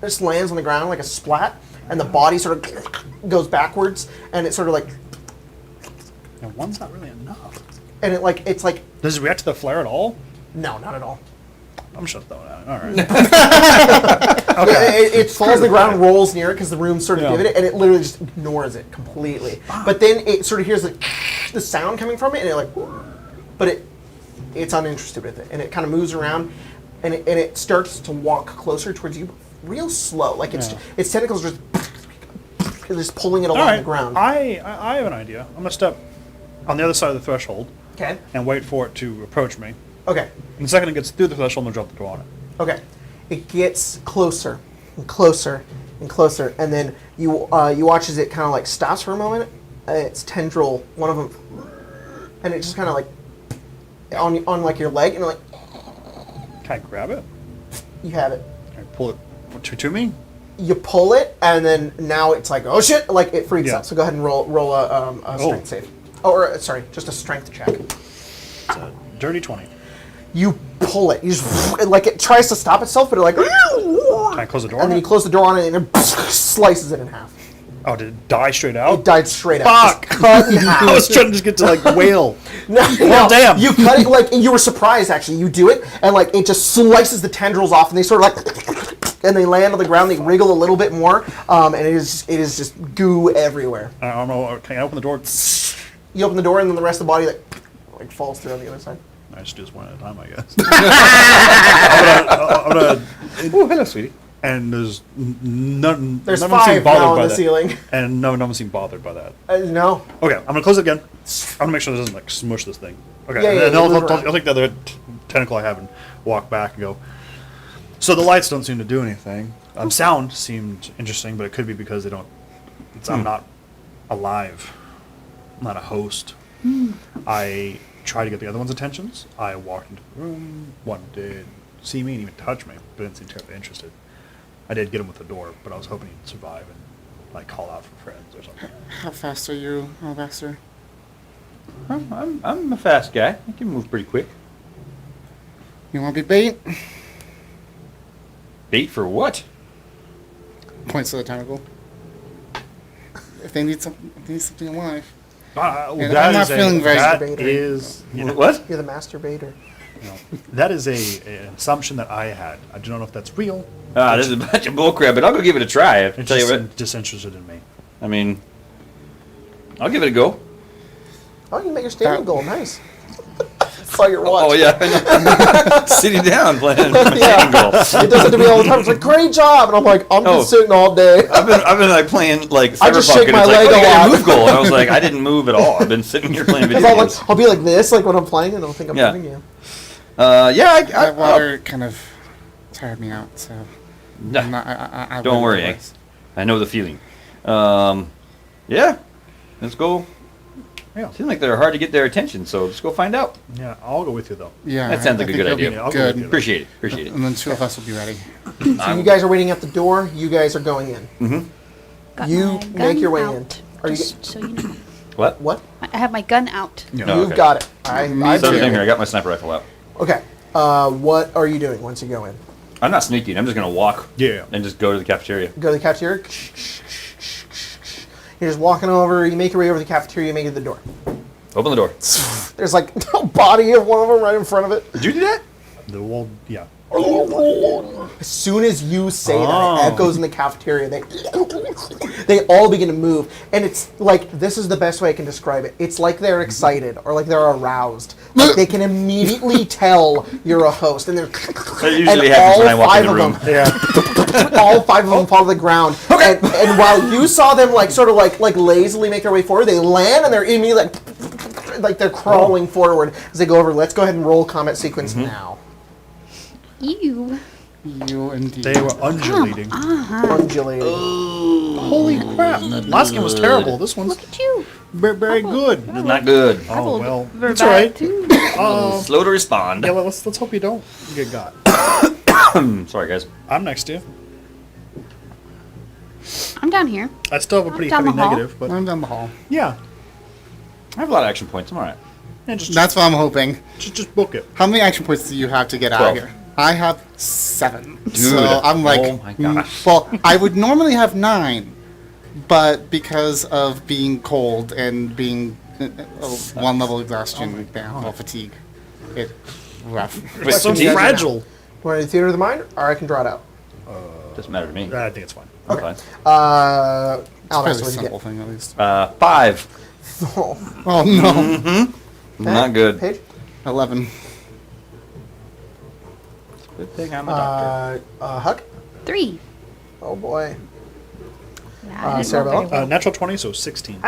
just lands on the ground like a splat, and the body sort of goes backwards, and it sort of like, Yeah, one's not really enough. and it's like Does it react to the flare at all? no, not at all. I'm shut that one out. All right. Okay. It falls to the ground, rolls near it because the room's sort of giving it, and it literally just ignores it completely. But then it sort of hears the sound coming from it, and it like, but it's uninterested with it, and it kind of moves around, and it starts to walk closer towards you, real slow, like its tentacles just pulling it along All right. the ground. I have an idea. I'm gonna step on the other side of the threshold Okay. and wait for it to approach me. Okay. And the second it gets through the threshold, I'm gonna drop the door on it. Okay. It gets closer and closer and closer, and then you watch as it kind of like stops for a moment. Its tendril, one of them, and it just kind of like on like your leg, and like Can I grab it? you have it. Can I pull it to me? You pull it, and then now it's like oh shit, like it freaks Yeah. out. So go ahead and roll a strength save. Oh, or sorry, just a strength check. It's a dirty 20. You pull it. You just like it tries to stop itself, but it like. Can I close the door? And then on you it? close the door on it, and it slices it in half. Oh, did it die straight out? It died straight out. Fuck! Just cut in half. I was trying to just get to like wail. No, Well, damn. You cut it like you were surprised. Actually, you do it, and like it just slices the tendrils off, and they sort of like, and they land on the ground. They wriggle a little bit more, and it is just goo everywhere. I don't know. Can I open the door? You open the door, and then the rest of the body like falls through on the other side. I just do this one at a time, I guess. I'm gonna Oh, hello, sweetie. and there's none. There's none of them seem 5 bothered now on by the that. ceiling. And no one seemed bothered by that. No. Okay, I'm gonna close it again. I'm gonna make sure it doesn't like smush this thing. Okay, Yeah, and yeah, then you I'll, move I'll, around. I'll take the other tentacle I have and walk back and go. So the lights don't seem to do anything. Sound seemed interesting, but it could be because they don't. I'm not alive. I'm not a host. I tried to get the other one's attentions. I walked into the room. One did see me and even touch me, but didn't seem terribly interested. I did get him with the door, but I was hoping he'd survive and like call out for friends or something. How fast are you, Alabaster? I'm a fast guy. I can move pretty quick. You want to be bait? Bait for what? Points to the tentacle. If they need something alive. Well, And that I'm not is a- feeling very that debated. is What? You're the masturbator. you know, that is an assumption that I had. I do not know if that's real. This is a bunch of bullcrap, but I'll go give it a try. I'll It's tell you just what. disinterested in me. I mean, I'll give it a go. Oh, you make your standing goal. Nice. Saw your watch. Oh yeah, I know. Sitting down playing my Yeah. goal. It does it to me all the time. It's like, great job. And I'm like, I'm Oh. just sitting all day. I've been like playing like I just Cyberpunk, shake and my it's like, leg oh, a you got lot. a move goal, and I was like, I didn't move at all. I've been sitting here playing video Because games. I'll be like this, like when I'm playing, and I'll think I'm Yeah. moving you. Yeah, That water kind of tired me out, so Nah, I'm not, I don't wouldn't worry, otherwise. I know the feeling. Yeah, let's go. Yeah. Seems like they're hard to get their attention, so let's go find out. Yeah, I'll go with you though. Yeah, That sounds I like a think good it'll be idea. I'll go with Good. you. Appreciate it. Appreciate it. And then 2 of us will be ready. So you guys are waiting at the door. You guys are going in. Got You my make gun your way out, in. Are you just so you know. What? What? I have my gun out. No, You've okay. got it. I Same do. thing here. I got my sniper rifle out. Okay. What are you doing once you go in? I'm not sneaking. I'm just gonna walk. Yeah. And just go to the cafeteria. Go to the cafeteria. You're just walking over. You make your way over to the cafeteria. You make it to the door. Open the door. There's like a body of one of them right in front of it. Did you do that? The wall, yeah. As soon as you say that, Oh. it echoes in the cafeteria. They all begin to move, and it's like this is the best way I can describe it. It's like they're excited or like they're aroused. Like they can immediately tell you're a host, and they're That usually and happens when all I walk in 5 the of room. them, all 5 of them fall to the ground. And while you saw them like sort of like lazily make their way forward, they land and they're immediately like they're crawling forward as they go over. Let's go ahead and roll combat sequence now. Ew. You indeed. They were undulating. Undulating. Holy crap! Last game was terrible. This one's Look at you. very good. Not good. Oh well, We're that's all right. back too. Slow to respond. Yeah, let's hope you don't get got. Sorry, guys. I'm next to you. I'm down here. I still have a pretty Down heavy the hall. negative, but I'm down the hall. yeah, I have a lot of action points. I'm alright. yeah just That's what I'm hoping. just book it. How many action points do you have to get out 12. of here? I have 7. Dude, So I'm like, oh my gosh. Well, I would normally have 9, but because of being cold and being 1 level exhaustion down, well, fatigue, it's rough. It's so Question, fragile. You want to do Theater of the Mind, or I can draw it out? Doesn't matter to me. I think it's fine. I'm fine. Alabaster, Probably a what do you simple get? thing at least. 5. Oh no, Not good. Paige? 11. Good thing I'm a doctor. Huck? 3. Oh boy. Yeah, I didn't roll Cerabella? very well. Natural 20, so 16.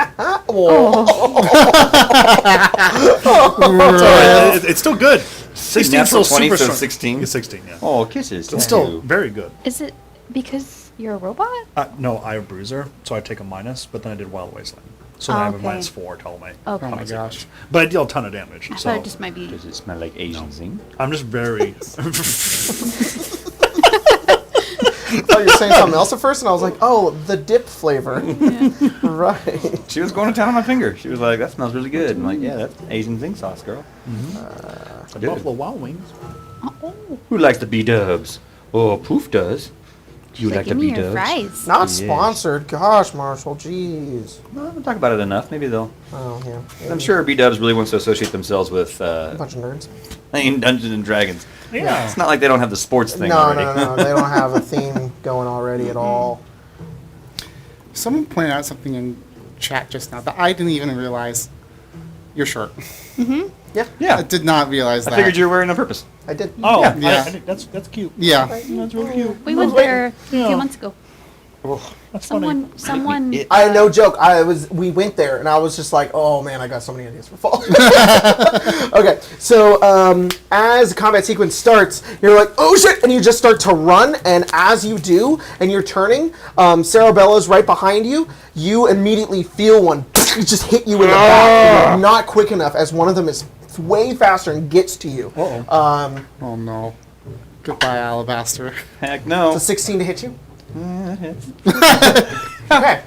It's still good. 16 natural still 20, super so strong. 16? It's 16, yeah. Oh, kisses. It's still very good. Is it because you're a robot? No, I have bruiser, so I take a minus, but then I did wild wasteland. So then I have a Okay. -4 to all my. Okay. Oh my common gosh. savings. But I deal a ton of damage. I So thought it just might be. Does it smell like Asian zing? I'm just very. I thought you were saying something else at first, and I was like, oh, the dip flavor. Right. She was going to town on my finger. She was like, that smells really good. I'm like, yeah, that's Asian zing sauce, girl. The Good. Buffalo Wild Wings. Oh, Who likes the B-dubs? Oh, Poof does. You like the give me your B-dubs? fries. Not Yes. sponsored. Gosh, Marshall, jeez. Well, we talk about it enough. Maybe they'll... Oh, yeah. I'm sure B-dubs really wants to associate themselves with A bunch of nerds. Dungeons and Dragons. Yeah. It's not like they don't have the sports thing No, already. no, they don't have a theme going already at all. Someone pointed out something in chat just now that I didn't even realize. You're short. Yeah, Yeah. I did not realize I that. figured you were wearing on purpose. I did. Oh, Yeah. Yeah. I think that's cute. Yeah. That's real cute. We went waiting. there a Yeah. few months ago. That's funny. Someone. I no joke. We went there, and I was just like, "Oh man, I got so many ideas for fall." Okay, so as the combat sequence starts, you're like, "Oh shit!" and you just start to run. And as you do, and you're turning, Cerabella's right behind you. You immediately feel one just hit you in the back. You're not quick enough, as one of them is way faster and gets to you. Uh-oh. Oh no. Goodbye, Alabaster. Heck no. It's a 16 to hit you. Okay.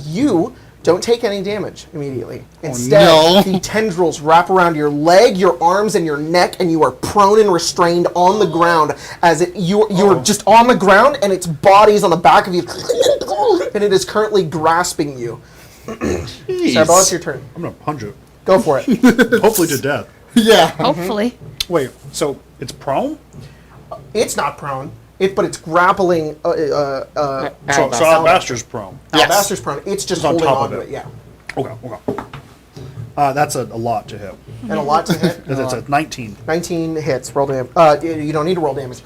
You don't take any damage immediately. Instead, no. the tendrils wrap around your leg, your arms, and your neck, and you are prone and restrained on the ground as you are just on the ground, and its body's on the back of you, and it is currently grasping you. Cerabella, it's your turn. I'm going to punch it. Go for it. Hopefully to death. Yeah. Hopefully. Wait, so it's prone? It's not prone, but it's grappling. So Alabaster. Alabaster's prone. Alabaster's prone. It's just It's on holding top on of to it. it. Yeah. Okay. That's a lot to hit. And a lot to hit. It's a 19. 19 hits. Roll damage. You don't need to roll damage.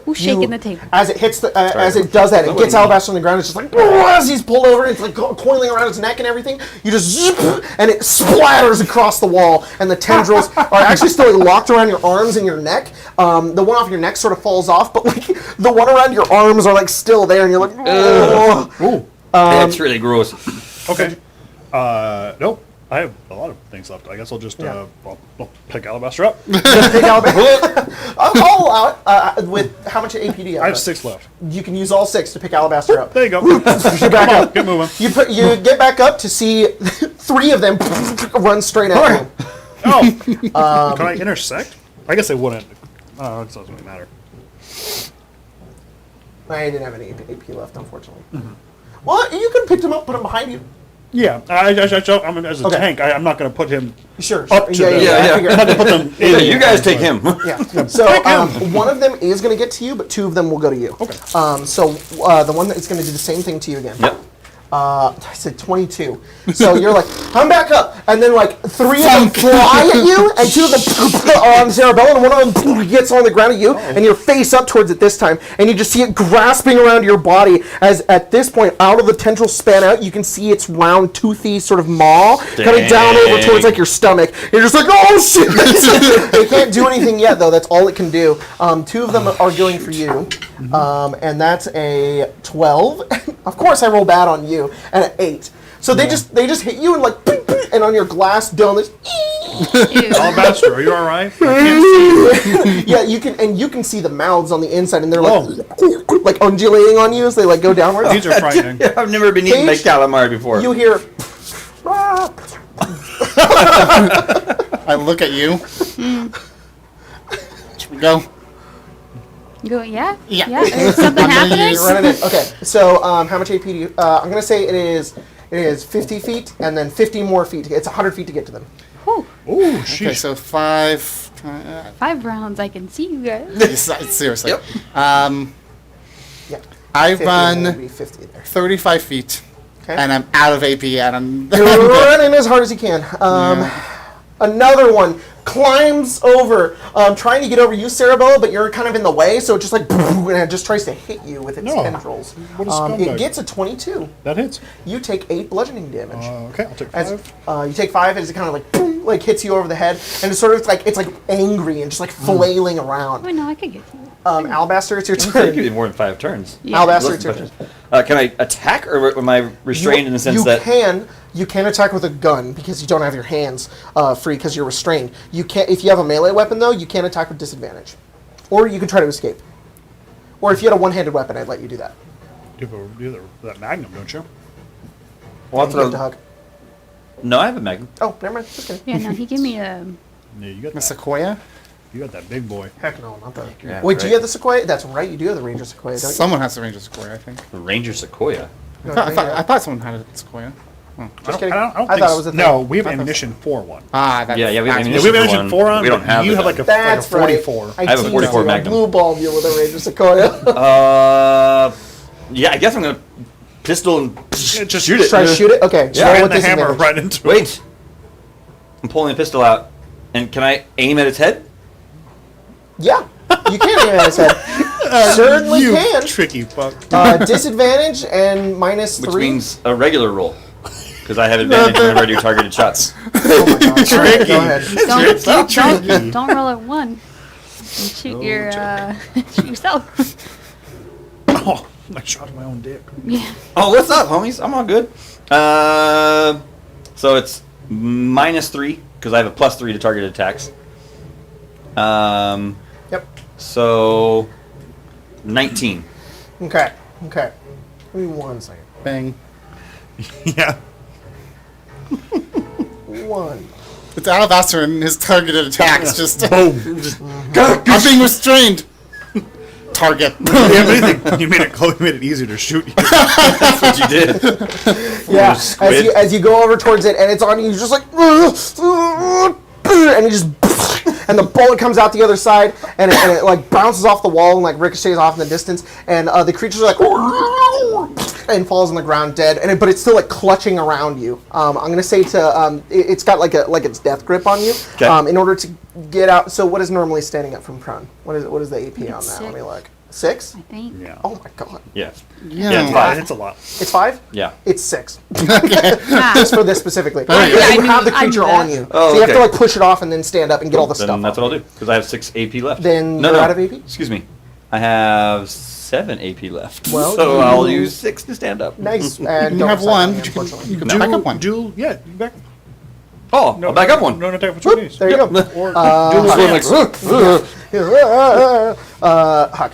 Who's shaking the table? As it hits as it does that, it gets Alabaster on the ground. It's just like as he's pulled over. It's like coiling around his neck and everything. You just zip, and it splatters across the wall, and the tendrils are actually still locked around your arms and your neck. The one off your neck sort of falls off, but like the one around your arms are like still there, and you're like, oh. Ooh. That's really gross. Okay. Nope. I have a lot of things left. I guess I'll just I'll pick Alabaster up. Take Alabaster. I'll allow it. With how much AP do you have? I have 6 left. You can use all 6 to pick Alabaster up. There you go. Get back Come on, up. get moving. You get back up to see 3 of them run straight at you. Oh. Can I intersect? I guess I wouldn't. Oh, it doesn't really matter. I didn't have any AP left, unfortunately. Well, you could have picked him up, put him behind you. Yeah, I mean, as a Okay. tank, I'm not going to put him. Sure. Up to the- I Yeah. figured- I'm not going to put them. Yeah, you guys take him. Yeah. So one of them is going to get to you, but 2 of them will go to you. Okay. So the one that is going to do the same thing to you again. Yep. I said 22. So you're like, I'm back up. And then like 3 of them fly at you, and 2 of them are on Cerabella, and 1 of them gets on the ground at you, and you're face up towards it this time. And you just see it grasping around your body as at this point, out of the tendril span out, you can see its round, toothy sort of maw coming down over towards like your stomach. You're just like, oh shit! It can't do anything yet though, that's all it can do. 2 of them are going for you. And that's a 12. Of course I roll bad on you. And an 8. So they just hit you and like, and on your glass dome, there's Alabaster, are you all right? yeah, you can see the mouths on the inside, and they're like undulating on you as they like go downward. These are frightening. I've never been eaten by Paige, calamari before. You hear. I look at you. Should we go? You go, yeah? Yeah. Is something happening? You're running in. Okay, so how much AP do you? I'm gonna say it is 50 feet, and then 50 more feet. It's 100 feet to get to them. Whew. Ooh, Okay, sheesh. so 5. 5 rounds, I can see you guys. Seriously. Yep. Yeah. I 50 run would be 50 there. 35 feet, Okay. and I'm out of AP, and I'm. You're running as hard as you can. Another one climbs over, trying to get over you, Cerabella, but you're kind of in the way, so it just like, and it just tries to hit you with its No. tendrils. What a scumbag. It gets a 22. That hits. You take 8 bludgeoning damage. Okay, I'll take As 5. you take 5 as it kind of like boom, like hits you over the head, and it's sort of like angry and just like flailing around. Oh, no, I could get you. Alabaster, it's your I think turn. you did more than 5 turns. Yeah. Alabaster, it's your Listen, turn. can I attack, or am I restrained in the sense you that... You can attack with a gun because you don't have your hands free because you're restrained. You can't if you have a melee weapon though. You can't attack with disadvantage, or you can try to escape. Or if you had a one-handed weapon, I'd let you do that. You have that magnum, don't you? Well, You get to hug. No, I have a magnum. Oh, never mind. Just kidding. Yeah, no, he gave me a... Yeah, you got A that. Sequoia? You got that big boy. Heck no, not that. Yeah, Wait, do you right. have the Sequoia? That's right, you do have the Ranger Sequoia, don't you? Someone has the Ranger Sequoia, I think. The Ranger Sequoia. No, I thought someone had a Sequoia. Just kidding. I don't I think thought it was a No, thing. we have I thought so. ammunition for one. Ah, that's, Yeah, we have that's ammunition. Yeah, we have for ammunition one. for on. We don't but have You the have like a, gun. That's like a right. 44. I have a teased 44 you. Magnum. I blue balled you with a Ranger Sequoia. Yeah, I guess I'm gonna pistol and just shoot it. Try to shoot it? Okay. Yeah. roll Ran with the hammer disadvantage. right into it. Wait. I'm pulling a pistol out, and can I aim at its head? Yeah, you can aim at his head. Certainly You can. tricky fuck. Disadvantage and -3. Which means a regular roll, because I have advantage whenever I do targeted shots. Oh my God. All right, go ahead. Don't roll a 1. And shoot your, shoot yourself. Oh, I shot my own dick. Yeah. Oh, what's up, homies? I'm all good. So it's -3 because I have a +3 to targeted attacks. Yep. So 19. Okay. Give me 1 second. Bang. Yeah. 1. It's Alabaster and his targeted attacks. Just Boom. Just, I'm being restrained. Target. you made it easier to shoot you. That's what you did. Yeah. squid. As you go over towards it and it's on you, you're just like, and you just, and the bullet comes out the other side and it like bounces off the wall and like ricochets off in the distance, and the creature's like, and falls on the ground dead. But it's still like clutching around you. I'm gonna say to it's got like its death grip on you. Okay. In order to get out. So what is normally standing up from prone? What is the AP on that? It's Let me 6. look. 6? I think. Yeah. Oh my God. Yeah. Yeah. it's fine. It's a lot. It's 5? Yeah. It's 6. Ah. Just for this specifically. yeah. Because you I have the knew- I knew creature that. on you. Oh, So you have to okay. like push it off and then stand up and get all the Then stuff that's off. what I'll do, because I have 6 AP left. Then no, you're out of AP? Excuse me. I have 7 AP left. Well, so you- I'll use 6 to stand up. Nice. And You don't have recite one, me, but you can, unfortunately. you can No. back up one. Duel, yeah, you back. Oh, I'll back up one. No attack Whoop, opportunities. there you go. Or Duel duel like, Huck.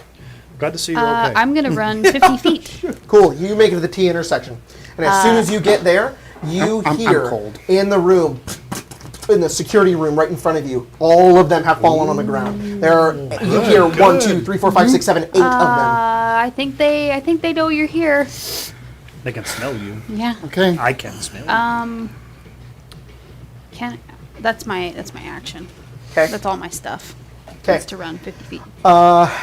Glad to see you're okay. I'm going to run 50 feet. Cool. You make it to the T intersection. And as soon as you get there, you I'm hear cold. in the room, in the security room right in front of you, all of them have fallen on the ground. You hear 1, 2, 3, 4, 5, 6, 7, 8 of them. I think they know you're here. They can smell you. Yeah. Okay. I can smell you. That's my action. Okay. That's all my stuff. Okay. It's to run 50 feet.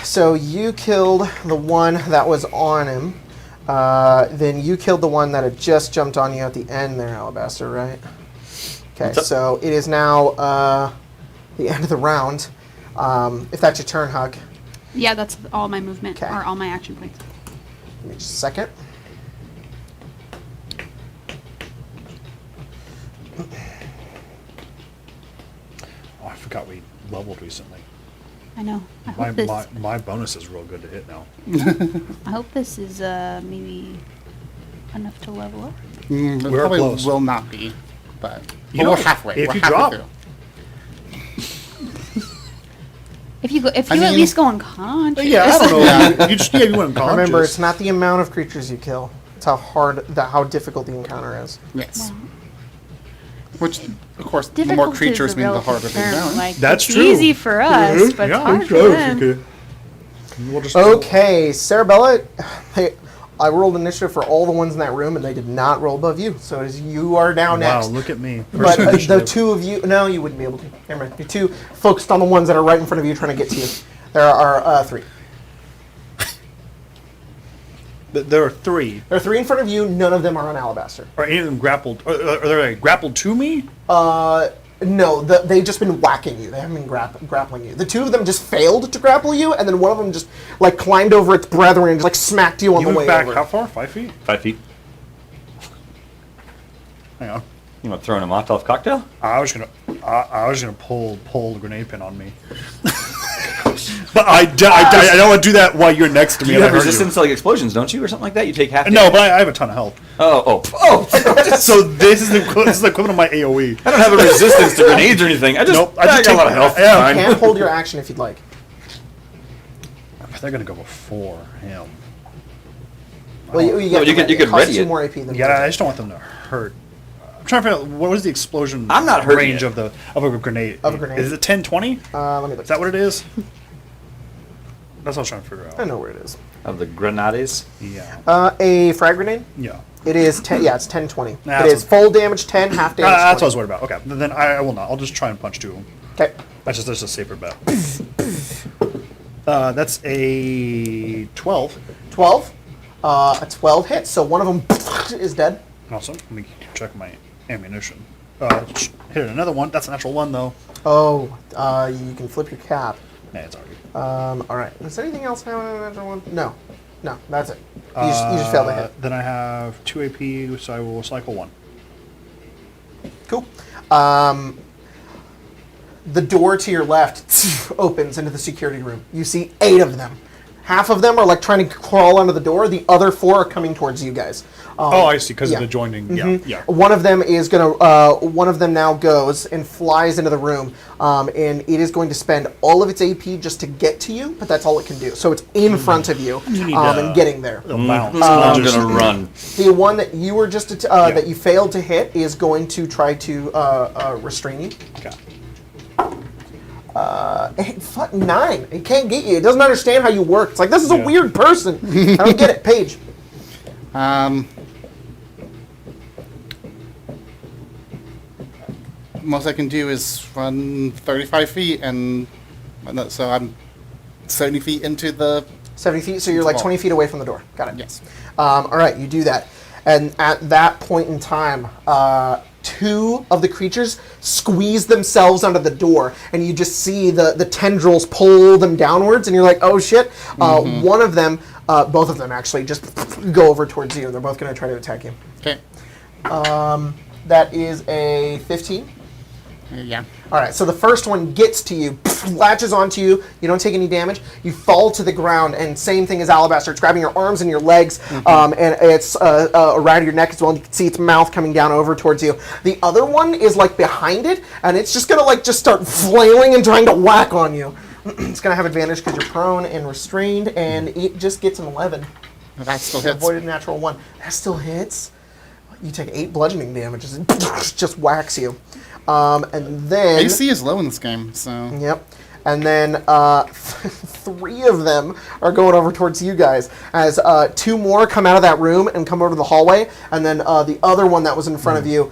So you killed the one that was on him. Then you killed the one that had just jumped on you at the end there, Alabaster, right? Okay, What's up? so it is now the end of the round. If that's your turn, Hug. Yeah, that's all my movement, Okay. or all my action points. Give me just a second. Oh, I forgot we leveled recently. I know. I hope My bonus is real good to hit now. I hope this is maybe enough to level up. It We're probably close. will not be, but You know, we're halfway. if We're you halfway drop- through. If you at mean- least go unconscious. Yeah, I don't know. Yeah. You just you went unconscious. Remember, it's not the amount of creatures you kill. It's how difficult the encounter is. Yes. Well, Which, of course, the difficult more creatures is a mean the relative harder they term. go. Like, That's it's true. easy for us, but it's hard for them. We'll just Okay, Cerabella, hey, I rolled initiative for all the ones in that room, and they did not roll above you. So as you are now Wow, next. look at me. But the Initiative. two of you, no, you wouldn't be able to. Never mind. You're too focused on the ones that are right in front of you trying to get to you. There are 3. There are 3. There are 3 in front of you. None of them are on Alabaster. Are any of them grappled? Are they like, grappled to me? No, they've just been whacking you. They haven't been grappling you. The 2 of them just failed to grapple you, and then one of them just like climbed over its brethren and just like smacked you on You the way went back over. how far? 5 feet? 5 feet. Hang on. You want throwing a Molotov cocktail? I was gonna pull the grenade pin on me. But I don't want to do that while you're next to me. You and I have hurt resistance to like explosions, don't you, or something like that? You take half. No, damage? but I have a ton of health. Oh. So this is the equivalent of my AOE. I don't have a resistance to grenades or anything. I just Nope, I got a lot of health. Yeah. Fine. You can hold your action if you'd like. They're gonna go before him. Well, you Well, you could costs ready you it. more AP than Yeah, I just don't want them to hurt. I'm trying to figure out what was the explosion I'm not hurting range it. of a grenade. Of a grenade. Is it 10, 20? Let me look. Is that what it is? That's what I was trying to figure out. I know where it is. Of the grenades. Yeah. A frag grenade. Yeah. It is 10. Yeah, it's 10, 20. Nah, It that's is full damage 10, half damage. That's what I was 20. worried about. Okay, then I will not. I'll just try and punch 2 of them. Okay. That's a safer bet. That's a 12. 12. A 12 hits, so one of them is dead. Awesome. Let me check my ammunition. Hit another one. That's a natural 1 though. Oh, you can flip your cap. Nah, it's already. All right. Is there anything else having a natural one? No. No, that's it. You just failed to hit. Then I have 2 AP, so I will cycle 1. Cool. The door to your left opens into the security room. You see 8 of them. Half of them are like trying to crawl under the door. The other 4 are coming towards you guys. Oh, I see. Because yeah. of the joining. Mhm. Yeah. One of them is gonna. One of them now goes and flies into the room, and it is going to spend all of its AP just to get to you. But that's all it can do. So it's in front of you, You need, and getting there. It'll bounce. I'm gonna run. The one that you were just that you failed to hit is going to try to restrain you. Okay. 9. It can't get you. It doesn't understand how you work. It's like, this is a Yeah. weird person. I don't get it. Paige. Most I can do is run 35 feet, and so I'm 70 feet into the. 70 feet, so you're like 20 feet away from the door. Got it. Yes. All right, you do that. And at that point in time, 2 of the creatures squeeze themselves under the door, and you just see the tendrils pull them downwards, and you're like, oh shit. One of them, both of them actually, just go over towards you. They're both going to try to attack you. Okay. That is a 15. Yeah. All right, so the first one gets to you, latches onto you. You don't take any damage. You fall to the ground, and same thing as Alabaster. It's grabbing your arms and your legs, and it's around your neck as well. And you can see its mouth coming down over towards you. The other one is like behind it, and it's just gonna like just start flailing and trying to whack on you. It's gonna have advantage because you're prone and restrained, and it just gets an 11. That still You hits. avoided a natural 1. That still hits. You take 8 bludgeoning damage as it just whacks you. And then... AC is low in this game, so. Yep. And then 3 of them are going over towards you guys. As 2 more come out of that room and come over to the hallway, and then the other one that was in front of you.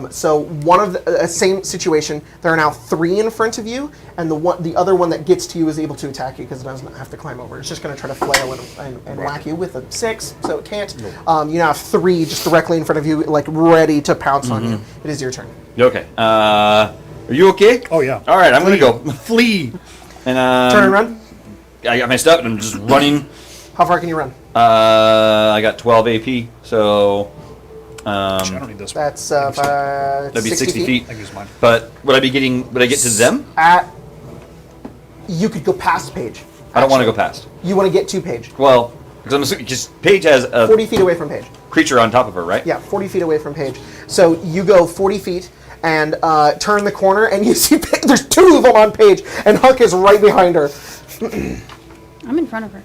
So one of the same situation. There are now 3 in front of you, and the other one that gets to you is able to attack you because it doesn't have to climb over. It's just going to try to flail and whack you with a 6, so it can't. You now have 3 just directly in front of you, like ready to pounce on you. It is your turn. Okay. Are you okay? Oh, yeah. All right, I'm going to go. Flee! And Turn and run. I got my stuff, and I'm just running. How far can you run? I got 12 AP, so... I don't need this one. That's that'd be 60 feet. I can use mine. But would I get to them? You could go past Paige. I don't want to go past. You want to get to Paige. Well, because I'm assuming, because Paige has a 40 feet away from Paige. creature on top of her, right? Yeah, 40 feet away from Paige. So you go 40 feet and turn the corner, and you see there's 2 of them on Paige, and Huck is right behind her. I'm in front of her.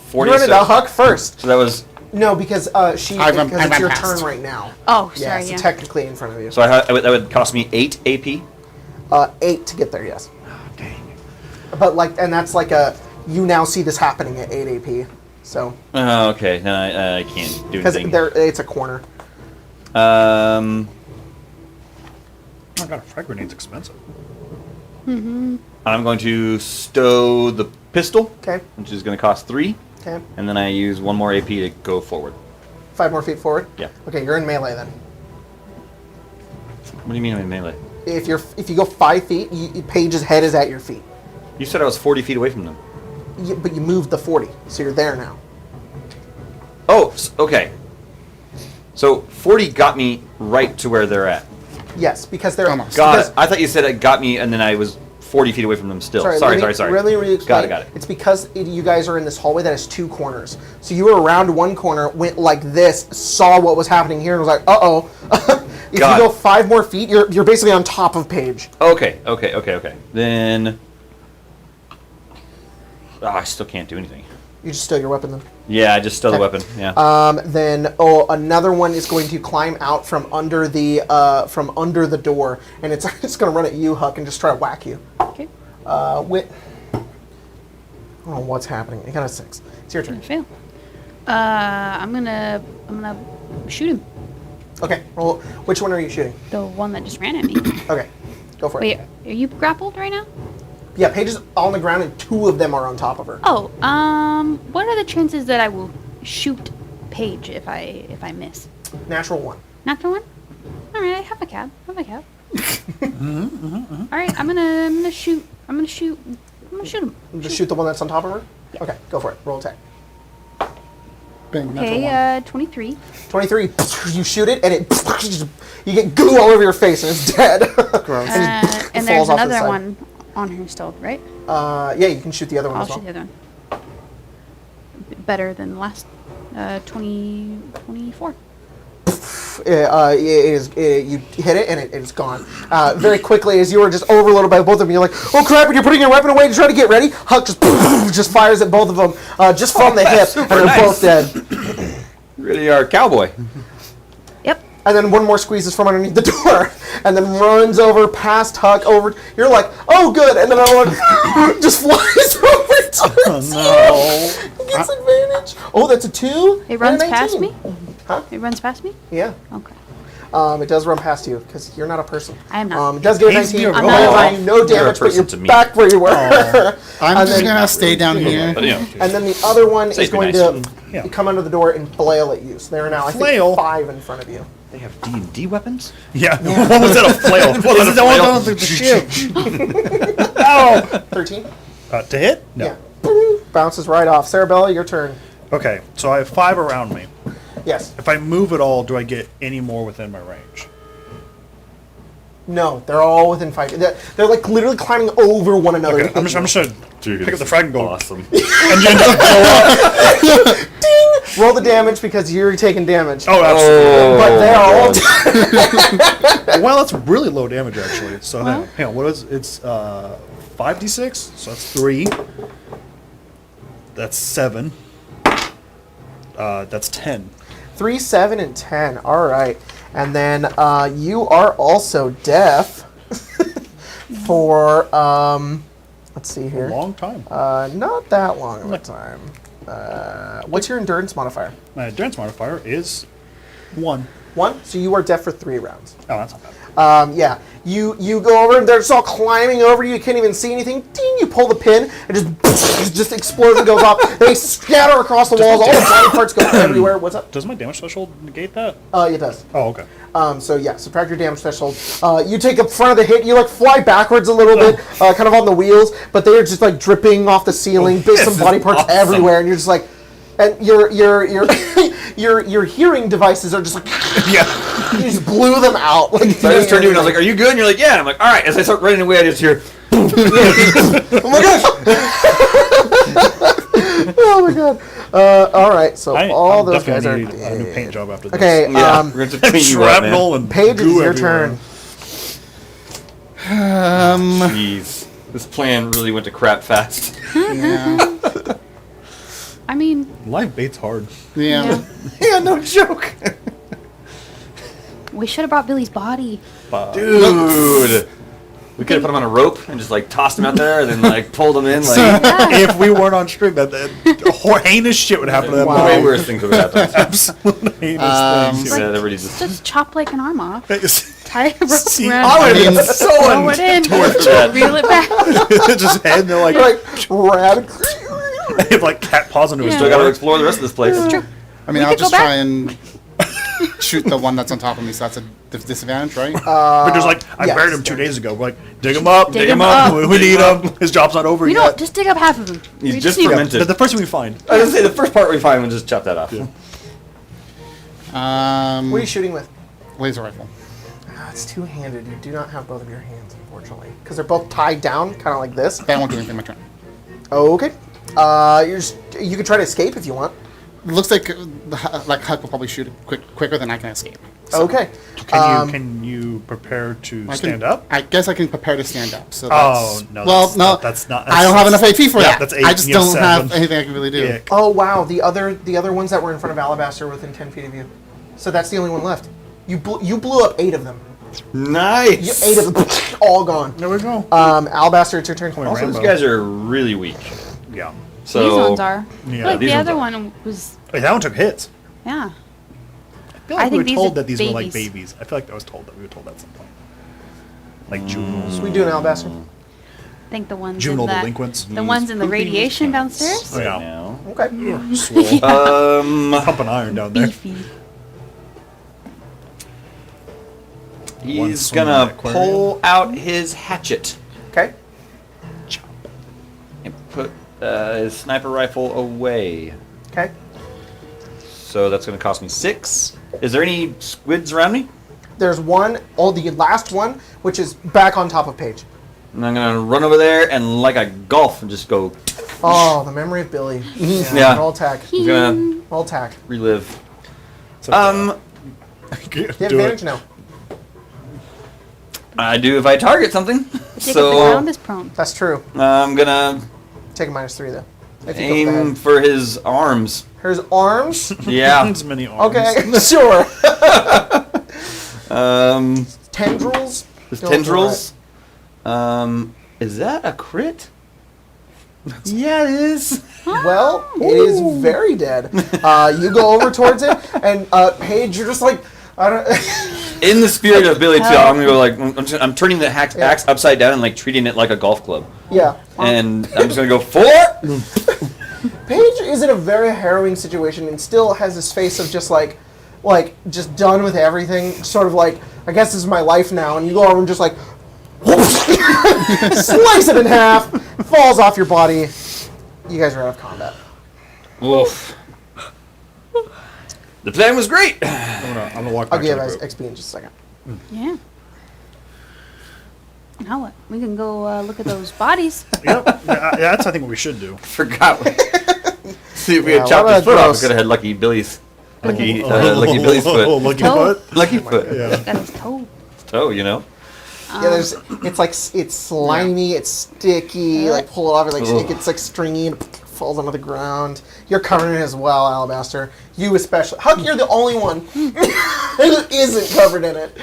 40. You run into Huck first. So that was... No, because because it's your past. turn right now. Oh, Yeah, sorry. so Yeah. technically in front of you. So that would cost me 8 AP? 8 to get there, yes. Oh, dang. But and that's you now see this happening at 8 AP. So. Oh, okay. Then I can't do anything. Because it's a corner. Oh my god, a frag grenade's expensive. I'm going to stow the pistol, Okay. which is going to cost 3, Okay. and then I use 1 more AP to go forward. 5 more feet forward. Yeah. Okay, you're in melee then. What do you mean I'm in melee? If you go 5 feet, Paige's head is at your feet. You said I was 40 feet away from them. But you moved the 40, so you're there now. Oh, okay. So 40 got me right to where they're at. Yes, because they're Almost. Got it. I thought you said it got me, and then I was 40 feet away from them still. Sorry. Really explain. Got it. It's because you guys are in this hallway that has 2 corners. So you were around one corner, went like this, saw what was happening here, and was like, "Uh-oh." If Got you go it. 5 more feet, you're basically on top of Paige. Okay. Then... I still can't do anything. You just steal your weapon then. Yeah, I just stole the Okay. weapon. Yeah. Then another one is going to climb out from under the door, and it's going to run at you, Huck, and just try to whack you. Okay. I don't know what's happening. You got a 6. It's your turn. Fail. I'm gonna shoot him. Okay. Roll. Which one are you shooting? The one that just ran at me. Okay. Go for Wait, it. are you grappled right now? Yeah, Paige is on the ground, and 2 of them are on top of her. Oh, what are the chances that I will shoot Paige if I miss? Natural 1. Natural one? All right, I have a cab. All right, I'm gonna shoot him. Just shoot the one that's on top of her? Yeah. Okay, go for it. Roll attack. Bang, natural one. Okay, 23. 23. You shoot it, and you get goo all over your face, and it's dead. Gross. And falls there's off to the another side. one on her still, right? Yeah, you can shoot the other one I'll as well. shoot the other one. Better than the last 24. You hit it and it is gone. Very quickly, as you were just overloaded by both of them, you're like, "Oh crap!" And you're putting your weapon away to try to get ready. Huck just fires at both of them, just from the hip, and they're both dead. Really are a cowboy. Yep. And then one more squeezes from underneath the door, and then runs over past Huck. Over, you're like, "Oh good!" And then another one just flies over towards you. Gets advantage. Oh, that's a 2. It runs and a past 19. me? Huh? It runs past me? Yeah. Okay. It does run past you because you're not a person. I am not. It does give a He's 19. I'm not. No You're a damage, but person you're to me. back where you were. I'm And just then- gonna stay down here. But, yeah. And then the other one Say is going goodnight. to Yeah. come under the door and flail at you. So there are now, I Flail? think, 5 in front of you. They have D&D weapons? Yeah. What was that, a flail? Was Is it it a the one flail? with the shield? Oh! 13? To hit? No. Yeah. Bounces right off. Cerabella, your turn. Okay, so I have 5 around me. Yes. If I move at all, do I get any more within my range? No, they're all within 5. They're like literally climbing over one another. Okay, I'm just gonna pick up the frag and go. Awesome. And then just blow up. Roll the damage because you're taking damage. Oh, absolutely. But they are all Well, that's really low damage actually. So hang on, what is it's 5d6? So that's 3. That's 7. That's 10. 3, 7, and 10. All right. And then you are also deaf. for let's see A here. long time. Not that long of a time. What's your endurance modifier? My endurance modifier is 1. 1. So you are deaf for 3 rounds. Oh, that's not bad. Yeah, you go over and they're just all climbing over you. You can't even see anything. Ding! You pull the pin and just explodes and goes off. They scatter across the walls. All the body parts go everywhere. What's up? Does my damage threshold negate that? It does. Oh, okay. So yeah, subtract your damage threshold. You take the front of the hit. You like fly backwards a little bit, kind of on the wheels, but they are just like dripping off the ceiling. Bits this of body is parts awesome. everywhere, and you're just like, and your your hearing devices are just like, Yeah. you just blew them out. Like, So I just turned to you and I was like, "Are you good?" And you're like, "Yeah." And I'm like, "All right." As I start running away, I just hear, oh my gosh! Oh my god! All right, so all I'm those guys are definitely need a new paint job after this. okay. "Yeah, we're going to clean you up, man." Shrapnel and Paige, it's goo your everywhere. turn. Jeez, this plan really went to crap fast. Yeah. I mean, Live bait's hard. Yeah. Yeah, no joke, we should have brought Billy's body. dude. We could have put him on a rope and just like tossed him out there, and then like pulled him in. Like If we weren't on stream, that heinous shit would happen to that Wow. way boy. worse things would happen. Absolute heinous things. Yeah, everybody just Just chop like an arm off. It's- Tie a rope See, around. I would I have mean, been so Throw it in. untoward for that. Reel it back. just head, and they're like, Like rad. they have like cat paws into his Yeah. Still got to door. explore the rest of this place. True. I mean, We I'll could go just back. try and shoot the one that's on top of me, so that's a disadvantage, right? But just like, I yes, buried him 2 there days ago. We're like, dig him up, Dig him up. We need him. His job's not over We yet. don't just dig up half of him. He's We just need to- fermented. The first thing we find. I was gonna say the first part we find, we'll just chop that off. Yeah. What are you shooting with? Laser rifle. It's two-handed. You do not have both of your hands, unfortunately, because they're both tied down, kind of like this. That won't do anything my turn. Okay. You can try to escape if you want. It looks like Huck will probably shoot it quicker than I can escape. Okay. Can you prepare to I stand can, up? I guess I can prepare to stand up. So Oh, that's, no, Well, that's no, not- that's not- I don't have enough AP for yeah, that. that's 8, I just you have don't have 7. anything I can really do. Yeah. Oh wow, the other ones that were in front of Alabaster were within 10 feet of you. So that's the only one left. You blew up 8 of them. Nice. 8 of them, all gone. There we go. Alabaster, it's your turn. Point Also, these Rambo. guys are really weak. Yeah. So These ones are. Yeah, Like these the ones other are. one was, Wait, that one took hits. yeah. I feel like I we think were these told are that these were like babies. babies. I feel like I was told that we were told that at some point. Like juveniles. We do an Alabaster. I think the ones Juvenile in that, delinquents. the ones in the Pooping radiation pants downstairs. Oh, yeah. now. Okay. Swole. Pumping iron down there. Beefy. He's swing in gonna the aquarium. pull out his hatchet Okay. and put his sniper rifle away. Okay. So that's gonna cost me 6. Is there any squids around me? There's one, the last one, which is back on top of Paige. And I'm gonna run over there and like a golf and just go Oh, the memory of Billy. Yeah. Roll attack. I'm gonna Roll attack. relive. So, You have do advantage it. now. I do if I target something. Dig up the So ground is prone. That's true. I'm gonna Take a -3 though. If you go for the aim head. for his arms. Here's arms. Yeah. As many arms. Okay, sure. um, Tendrils. his Go for tendrils. Is that a crit? Yeah, it is. Well, it is very dead. You go over towards it, and Paige, you're just like, I don't. In the spirit of Billy too, I'm gonna go like I'm turning the axe upside down and like treating it like a golf club, Yeah. and I'm just gonna go 4. Paige is in a very harrowing situation and still has this face of just like just done with everything. Sort of like, I guess this is my life now. And you go over and just like, slice it in half, falls off your body. You guys are out of combat. Oof. The plan was great. I'm gonna walk I'll back to give the you group. XP in just a second. Yeah. Now what? We can go look at those bodies. Yep. Yeah, that's I think what we should do. Forgot. See if we Yeah, had chopped what his about foot off, we gross? could have had Lucky Billy's Lucky Oh, Billy's foot. Lucky Toe. foot. Lucky foot. Yeah. Got his toe. Oh, you know. Yeah, it's like it's slimy, it's sticky. Like pull it off, it's like Ugh. it's like stringy and falls onto the ground. You're covered in it as well, Alabaster. You especially. Huck, you're the only one who isn't covered in it.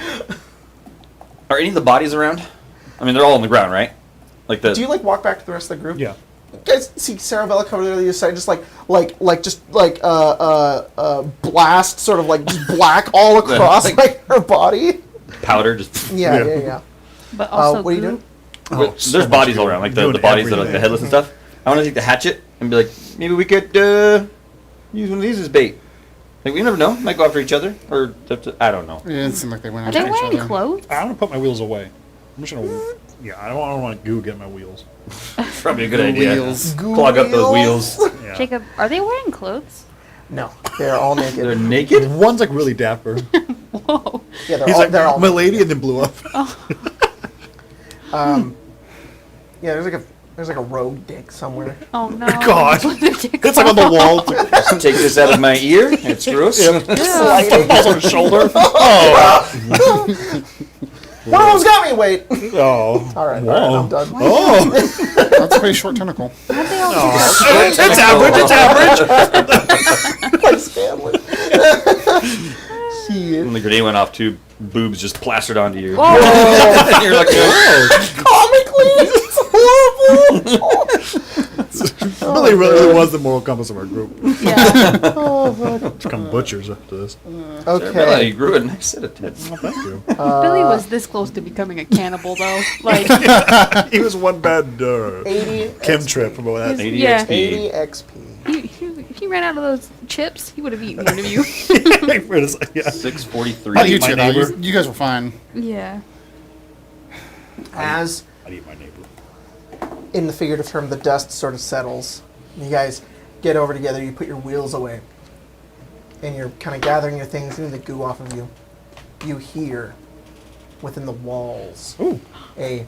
Are any of the bodies around? I mean, they're all on the ground, right? Like the. Do you like walk back to the rest of the group? Yeah. You guys see Cerabella cover there on the other side, just blast, sort of like just black all across like her body. powder just. Yeah. But also, what are you doing? There's bodies all around, like the bodies that are like the headless and stuff. I want to take the hatchet and be like, maybe we could use one of these as bait. Like we never know, might go after each other, or I don't know. It didn't seem like they went Are after they each wearing other. clothes? I'm gonna put my wheels away. I'm just gonna. Yeah, I don't want goo get my wheels. Probably a good idea. Wheels. Clog up those wheels. Yeah. Jacob, are they wearing clothes? No, they're all naked. They're naked. One's like really dapper. Whoa. Yeah, He's like, they're all. my lady, and then blew up. Yeah, there's like a rogue dick somewhere. Oh no. God. It's It's like on the wall. Take this out of my ear. It's gross. Falls on his shoulder. One of them's got me. Wait. Oh. All right, Whoa. I'm done. Oh. That's a pretty short tentacle. How'd they all It's average. It's average. Like Stanley. Shit. When the grenade went off, two boobs just plastered onto you. Whoa. And you're like, Comically, it's horrible. Billy really was the moral compass of our group. Yeah. Become butchers after this. Cerabella, Okay. you grew a nice set of tits. Oh, thank you. Billy was this close to becoming a cannibal, though. Like, He was one bad 80 Chem XP. trip about that. 80 Yeah. XP. 80 XP. if he ran out of those chips, he would have eaten one of you. Yeah. 643. Not you eat my two, though. neighbor. You guys were fine. Yeah. As I'd eat my neighbor. in the figurative term, the dust sort of settles. You guys get over together. You put your wheels away, and you're kind of gathering your things and the goo off of you. You hear within the walls a,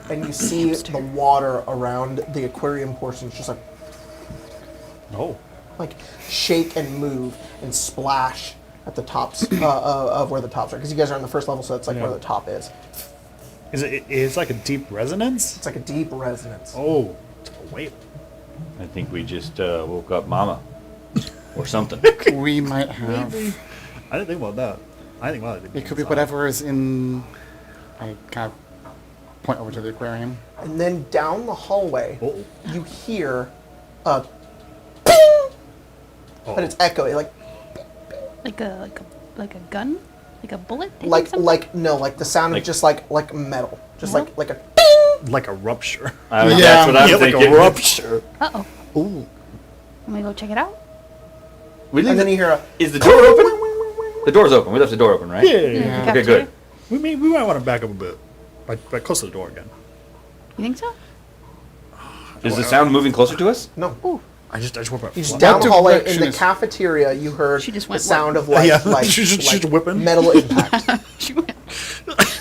and you see the water around the aquarium portion just Oh. like shake and move and splash at the tops of where the tops are, because you guys are on the first level, so that's like Yeah. where the top is. It's like a deep resonance? It's like a deep resonance. Oh. Wait. I think we just woke up Mama. Or something. We might have. I didn't think about that. I think about it. It could be whatever is in. I kind of point over to the aquarium. And then down the hallway, Oh. you hear a ping, but it's echoing, like Like a gun? Like a bullet? hitting something? like the sound Like- of just like metal, just Uh-huh. like a ping. Like a rupture. Yeah. That's what I'm Yeah, like thinking. a rupture. Uh-oh. Ooh. Let me go check it out. We leave And then the- you hear a Is the door open? The door's open. We left the door open, right? Yeah. Yeah. Okay, Cafeteria? good. We might want to back up a bit. But close to the door again. You think so? Is the sound moving closer to us? no. Ooh. I just went by You just fly. down the hallway in direction the is- cafeteria. You heard She just the went sound what? of like Yeah, like, she's like whipping. metal impact. She went.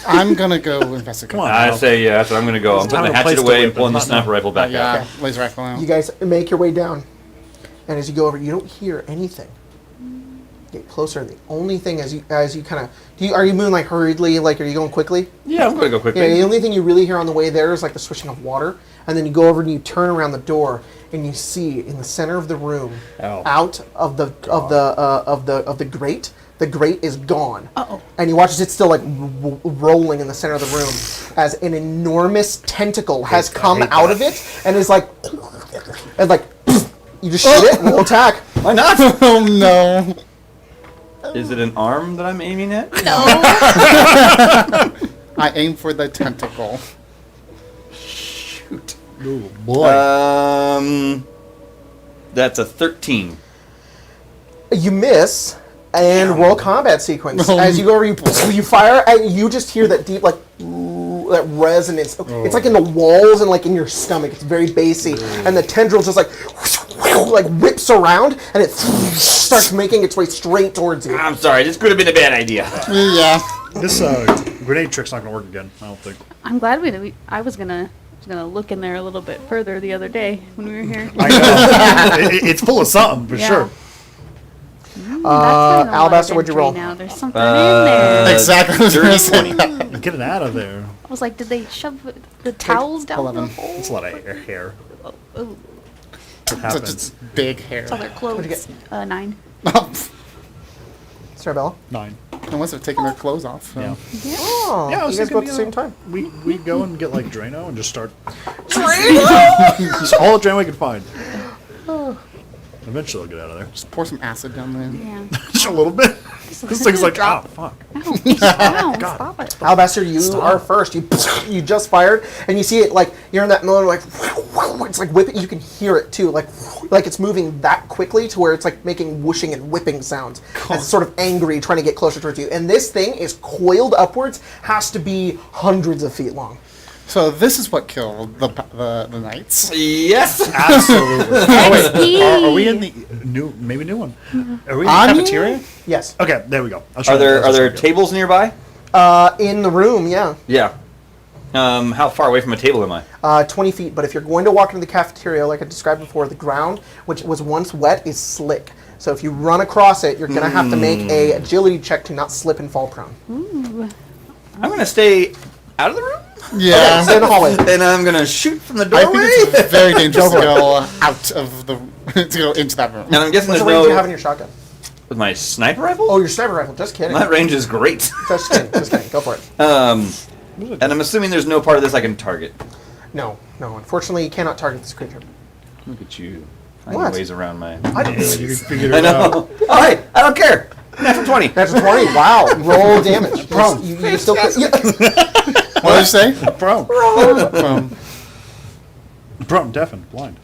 I'm gonna go investigate. Come on. I Wow. say yeah, so I'm gonna go. I'm It's putting time the and place hatchet to away whip and pulling it, the not sniper now. rifle back out. Yeah, Okay. laser rifle now. You guys make your way down, and as you go over, you don't hear anything. Get closer. The only thing as you kind of are you moving like hurriedly, like are you going quickly? Yeah, I'm gonna go Yeah, quickly. the only thing you really hear on the way there is like the swishing of water, and then you go over and you turn around the door, and you see in the center of the room, Ow. out of the grate, the grate is gone. Uh-oh. And you watch as it's still like rolling in the center of the room, as an enormous tentacle has come hate out that. of it, and is like, you just shoot it and we'll attack. Why not? Oh no! Is it an arm that I'm aiming at? No. I aim for the tentacle. Shoot. Oh, boy. That's a 13. You miss, and roll combat sequence. As you go over, you fire, and you just hear that deep, like, that resonance. It's like in the walls and like in your stomach. It's very bassy, and the tendril just like whips around, and it starts making its way straight towards you. I'm sorry, this could have been a bad idea. Yeah. This grenade trick's not going to work again, I don't think. I'm glad I was gonna look in there a little bit further the other day when we were here. I know. It's full of something, for Yeah. sure. Alabaster, what'd you roll? Now there's something in there. Exactly. I was gonna say Dirty 20. Get it out of there. I was like, did they shove the towels down 11. the hole? It's a lot of hair. Oh, It Such happens. big hair. it's all their clothes. What'd you 9. Cerabella? 9. Unless they're taking their clothes off. So. Yeah. Oh, Yeah, I was you guys go at thinking, the same time. We go and get like Drano and just start. Just all the Drano we can find. Eventually, I'll get out of there. Just pour some acid down there. Yeah. Just a little bit. This thing's like, oh fuck. Ow, stop it. Alabaster, you are first. You just fired, and you see it like you're in that moment, like it's like whipping. You can hear it too, like it's moving that quickly to where it's like making whooshing and whipping sounds. And it's sort of angry, trying to get closer towards you. And this thing is coiled upwards, has to be hundreds of feet long. So this is what killed the knights. Yes. Absolutely. Oh wait, are we in the new one? Are we in the cafeteria? Yes. Okay, there we go. Are there tables nearby? In the room, yeah. Yeah. How far away from a table am I? 20 feet. But if you're going to walk into the cafeteria, like I described before, the ground, which was once wet, is slick. So if you run across it, you're going to have to make a agility check to not slip and fall prone. Ooh. I'm gonna stay out of the room. Yeah. Stay in the hallway. And I'm gonna shoot from the I doorway. think it's very dangerous to go out of the to go into that room. And I'm guessing What's there's the range no you have in your shotgun? with my sniper rifle. Oh, your sniper rifle. Just kidding. My range is great. Just kidding. Just kidding. Go for it. And I'm assuming there's no part of this I can target. No. Unfortunately, you cannot target this creature. Look at you finding What? ways around my. I don't You figured I it out. know. All right, I don't care. Natural 20. That's a 20. Wow. Roll damage. You still yeah. What did you say? Bro, I'm deaf and blind.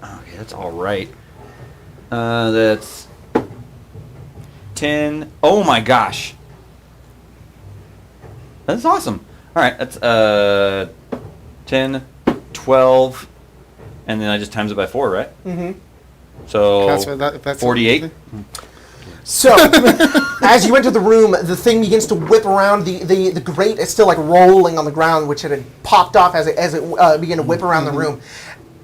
Okay, that's all right. That's 10. Oh my gosh. That's awesome. All right, that's 10, 12, and then I just times it by 4, right? Mm-hmm. So That's 48. So, as you enter the room, the thing begins to whip around. The grate is still like rolling on the ground, which it had popped off as it began to whip around the room.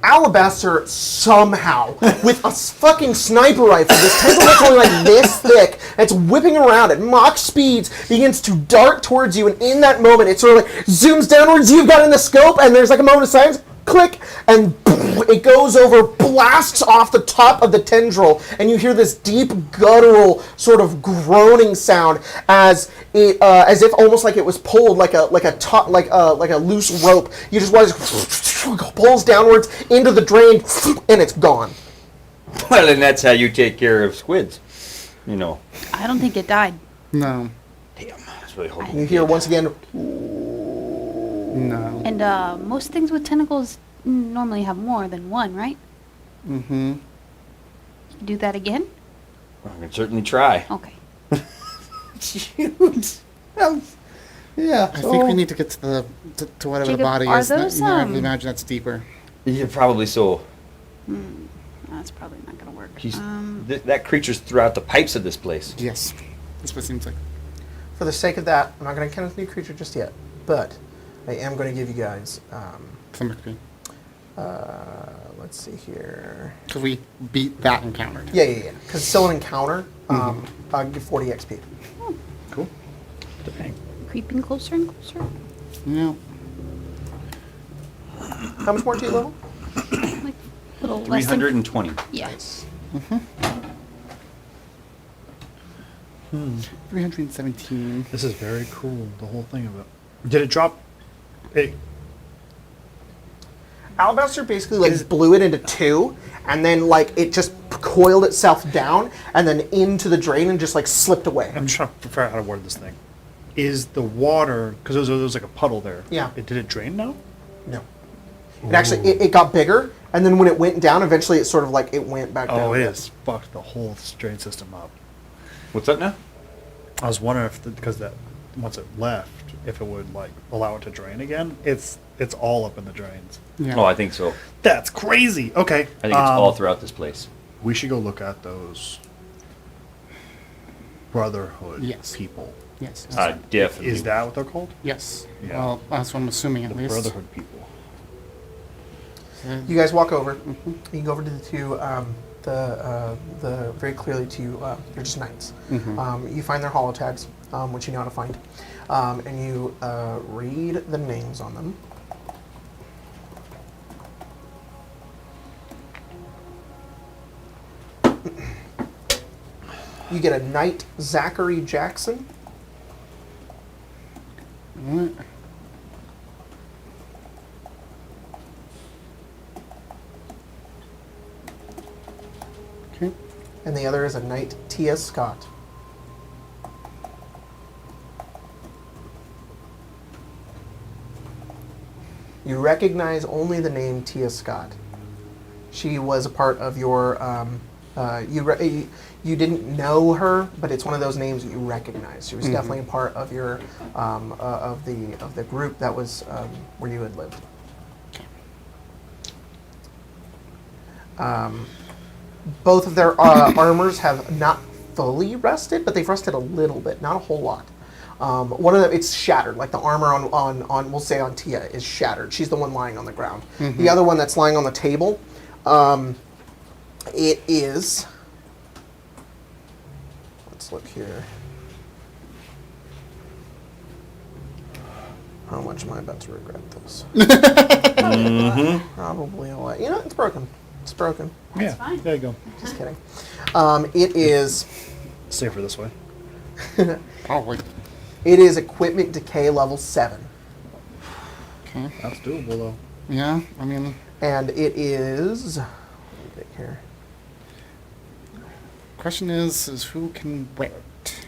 Alabaster somehow, with a fucking sniper rifle, this tentacle that's only like this thick, it's whipping around at Mach speeds, begins to dart towards you, and in that moment, it sort of like zooms downwards, you've got in the scope, and there's like a moment of silence, click, and it goes over, blasts off the top of the tendril, and you hear this deep guttural sort of groaning sound as it, as if almost like it was pulled like a loose rope. You just watch it pulls downwards into the drain, and it's gone. Well, and that's how you take care of squids. You know. I don't think it died. No. Damn, I was really hoping. You hear once again. No. And most things with tentacles normally have more than one, right? Mm-hmm. You can do that again? I can certainly try. Okay. Shoot. Yeah. I think we need to get to whatever Jacob, the body are is. those, I imagine that's deeper. Yeah, probably so. That's probably not going to work. He's, that creature's throughout the pipes of this place. Yes. That's what it seems like. For the sake of that, I'm not going to count a new creature just yet, but I am going to give you guys. Somebody. Let's see here. Because we beat that encounter. Yeah. Because it's still an encounter. I'll give 40 XP. Cool. Dang. Creeping closer and closer. Yeah. How much more to you level? Like a little less than... 320. Yeah. 317. This is very cool, the whole thing of it. Did it drop? Alabaster basically like blew it into two, and then like it just coiled itself down, and then into the drain and just like slipped away. I'm just trying to figure out how to word this thing. Is the water, because there was like a puddle there. Yeah. Did it drain now? No. It actually it got bigger, and then when it went down, eventually it sort of like it went back down. Oh, it again. has fucked the whole drain system up. What's up now? I was wondering if, because that once it left, if it would like allow it to drain again. It's all up in the drains. Yeah. Oh, I think so. That's crazy. Okay. I think it's all throughout this place. We should go look at those Brotherhood Yes. people. Yes. Definitely. Is that what they're called? Yes. Yeah. Well, that's what I'm assuming at The least. Brotherhood people. You guys walk over. You can go over to the two, the very clearly two. They're just knights. You find their holotags, which you know how to find, and you read the names on them. You get a Knight Zachary Jackson. What? Okay. And the other is a Knight Tia Scott. You recognize only the name Tia Scott. She was a part of your. You didn't know her, but it's one of those names that you recognize. She was definitely a part of your of the group that was where you had lived. Both of their armors have not fully rusted, but they've rusted a little bit, not a whole lot. One of them, it's shattered. Like the armor on we'll say on Tia is shattered. She's the one lying on the ground. The other one that's lying on the table, it is. Let's look here. How much am I about to regret this? Probably a lot. You know, it's broken. It's broken. Yeah, fine. there you go. Just kidding. It is. Safer this way. Probably. It is equipment decay level 7. Okay. That's doable though. Yeah, I mean, And it is. Let me get here. question is who can wear it?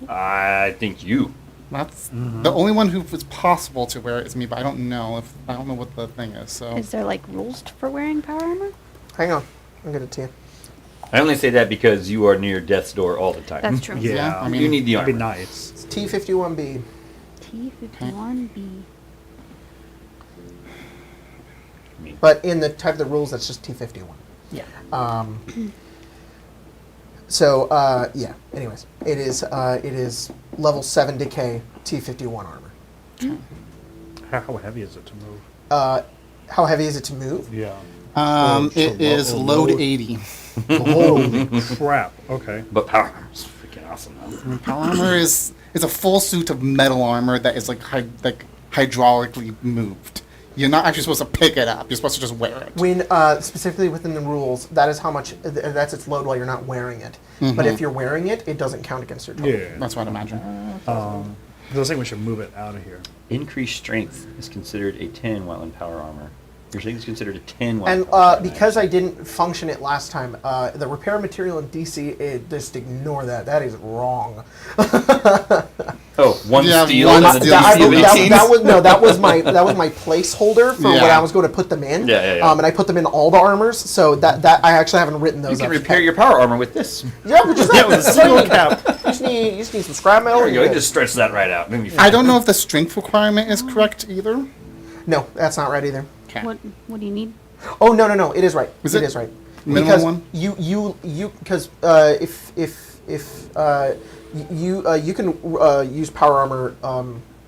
I think you. That's the only one who it's possible to wear it is me, but I don't know what the thing is. So Is there like rules for wearing power armor? Hang on. I'll get it to you. I only say that because you are near death's door all the time. That's true. Yeah, I mean, You need the that'd armor. be nice. It's T51B. T51B. But in the type of the rules, that's just T51. yeah. Yeah. Anyways, it is level 7 decay T51 armor. How heavy is it to move? How heavy is it to move? Yeah. It is load 80. Holy crap. Okay. But power armor's freaking awesome though. Power armor is a full suit of metal armor that is like hydraulically moved. You're not actually supposed to pick it up. You're supposed to just wear it. When specifically within the rules, that is how much that's its load while you're not wearing it. But if you're wearing it, it doesn't count against your total. Yeah. That's what I imagine. I was thinking we should move it out of here. Increased strength is considered a 10 while in power armor. Your strength is considered a 10 while in And power armor. because I didn't function it last time, the repair material in DC, just ignore that. That is wrong. Oh, one Yeah, steel one and steel. then That, the DC that was my placeholder for when Yeah. I was going to put them in. Yeah. And I put them in all the armors, so that I actually haven't written those. You can up repair yet. your power armor with this. Yeah, which is Yeah, with a single cap. You just need some scrap metal. There you go. and You you're just stretch that right out. Maybe I don't know if the strength requirement is correct either. good. No, that's not right either. Okay. What do you need? Oh no, it is right. Is it it is right. minimum Because one? you because if you can use power armor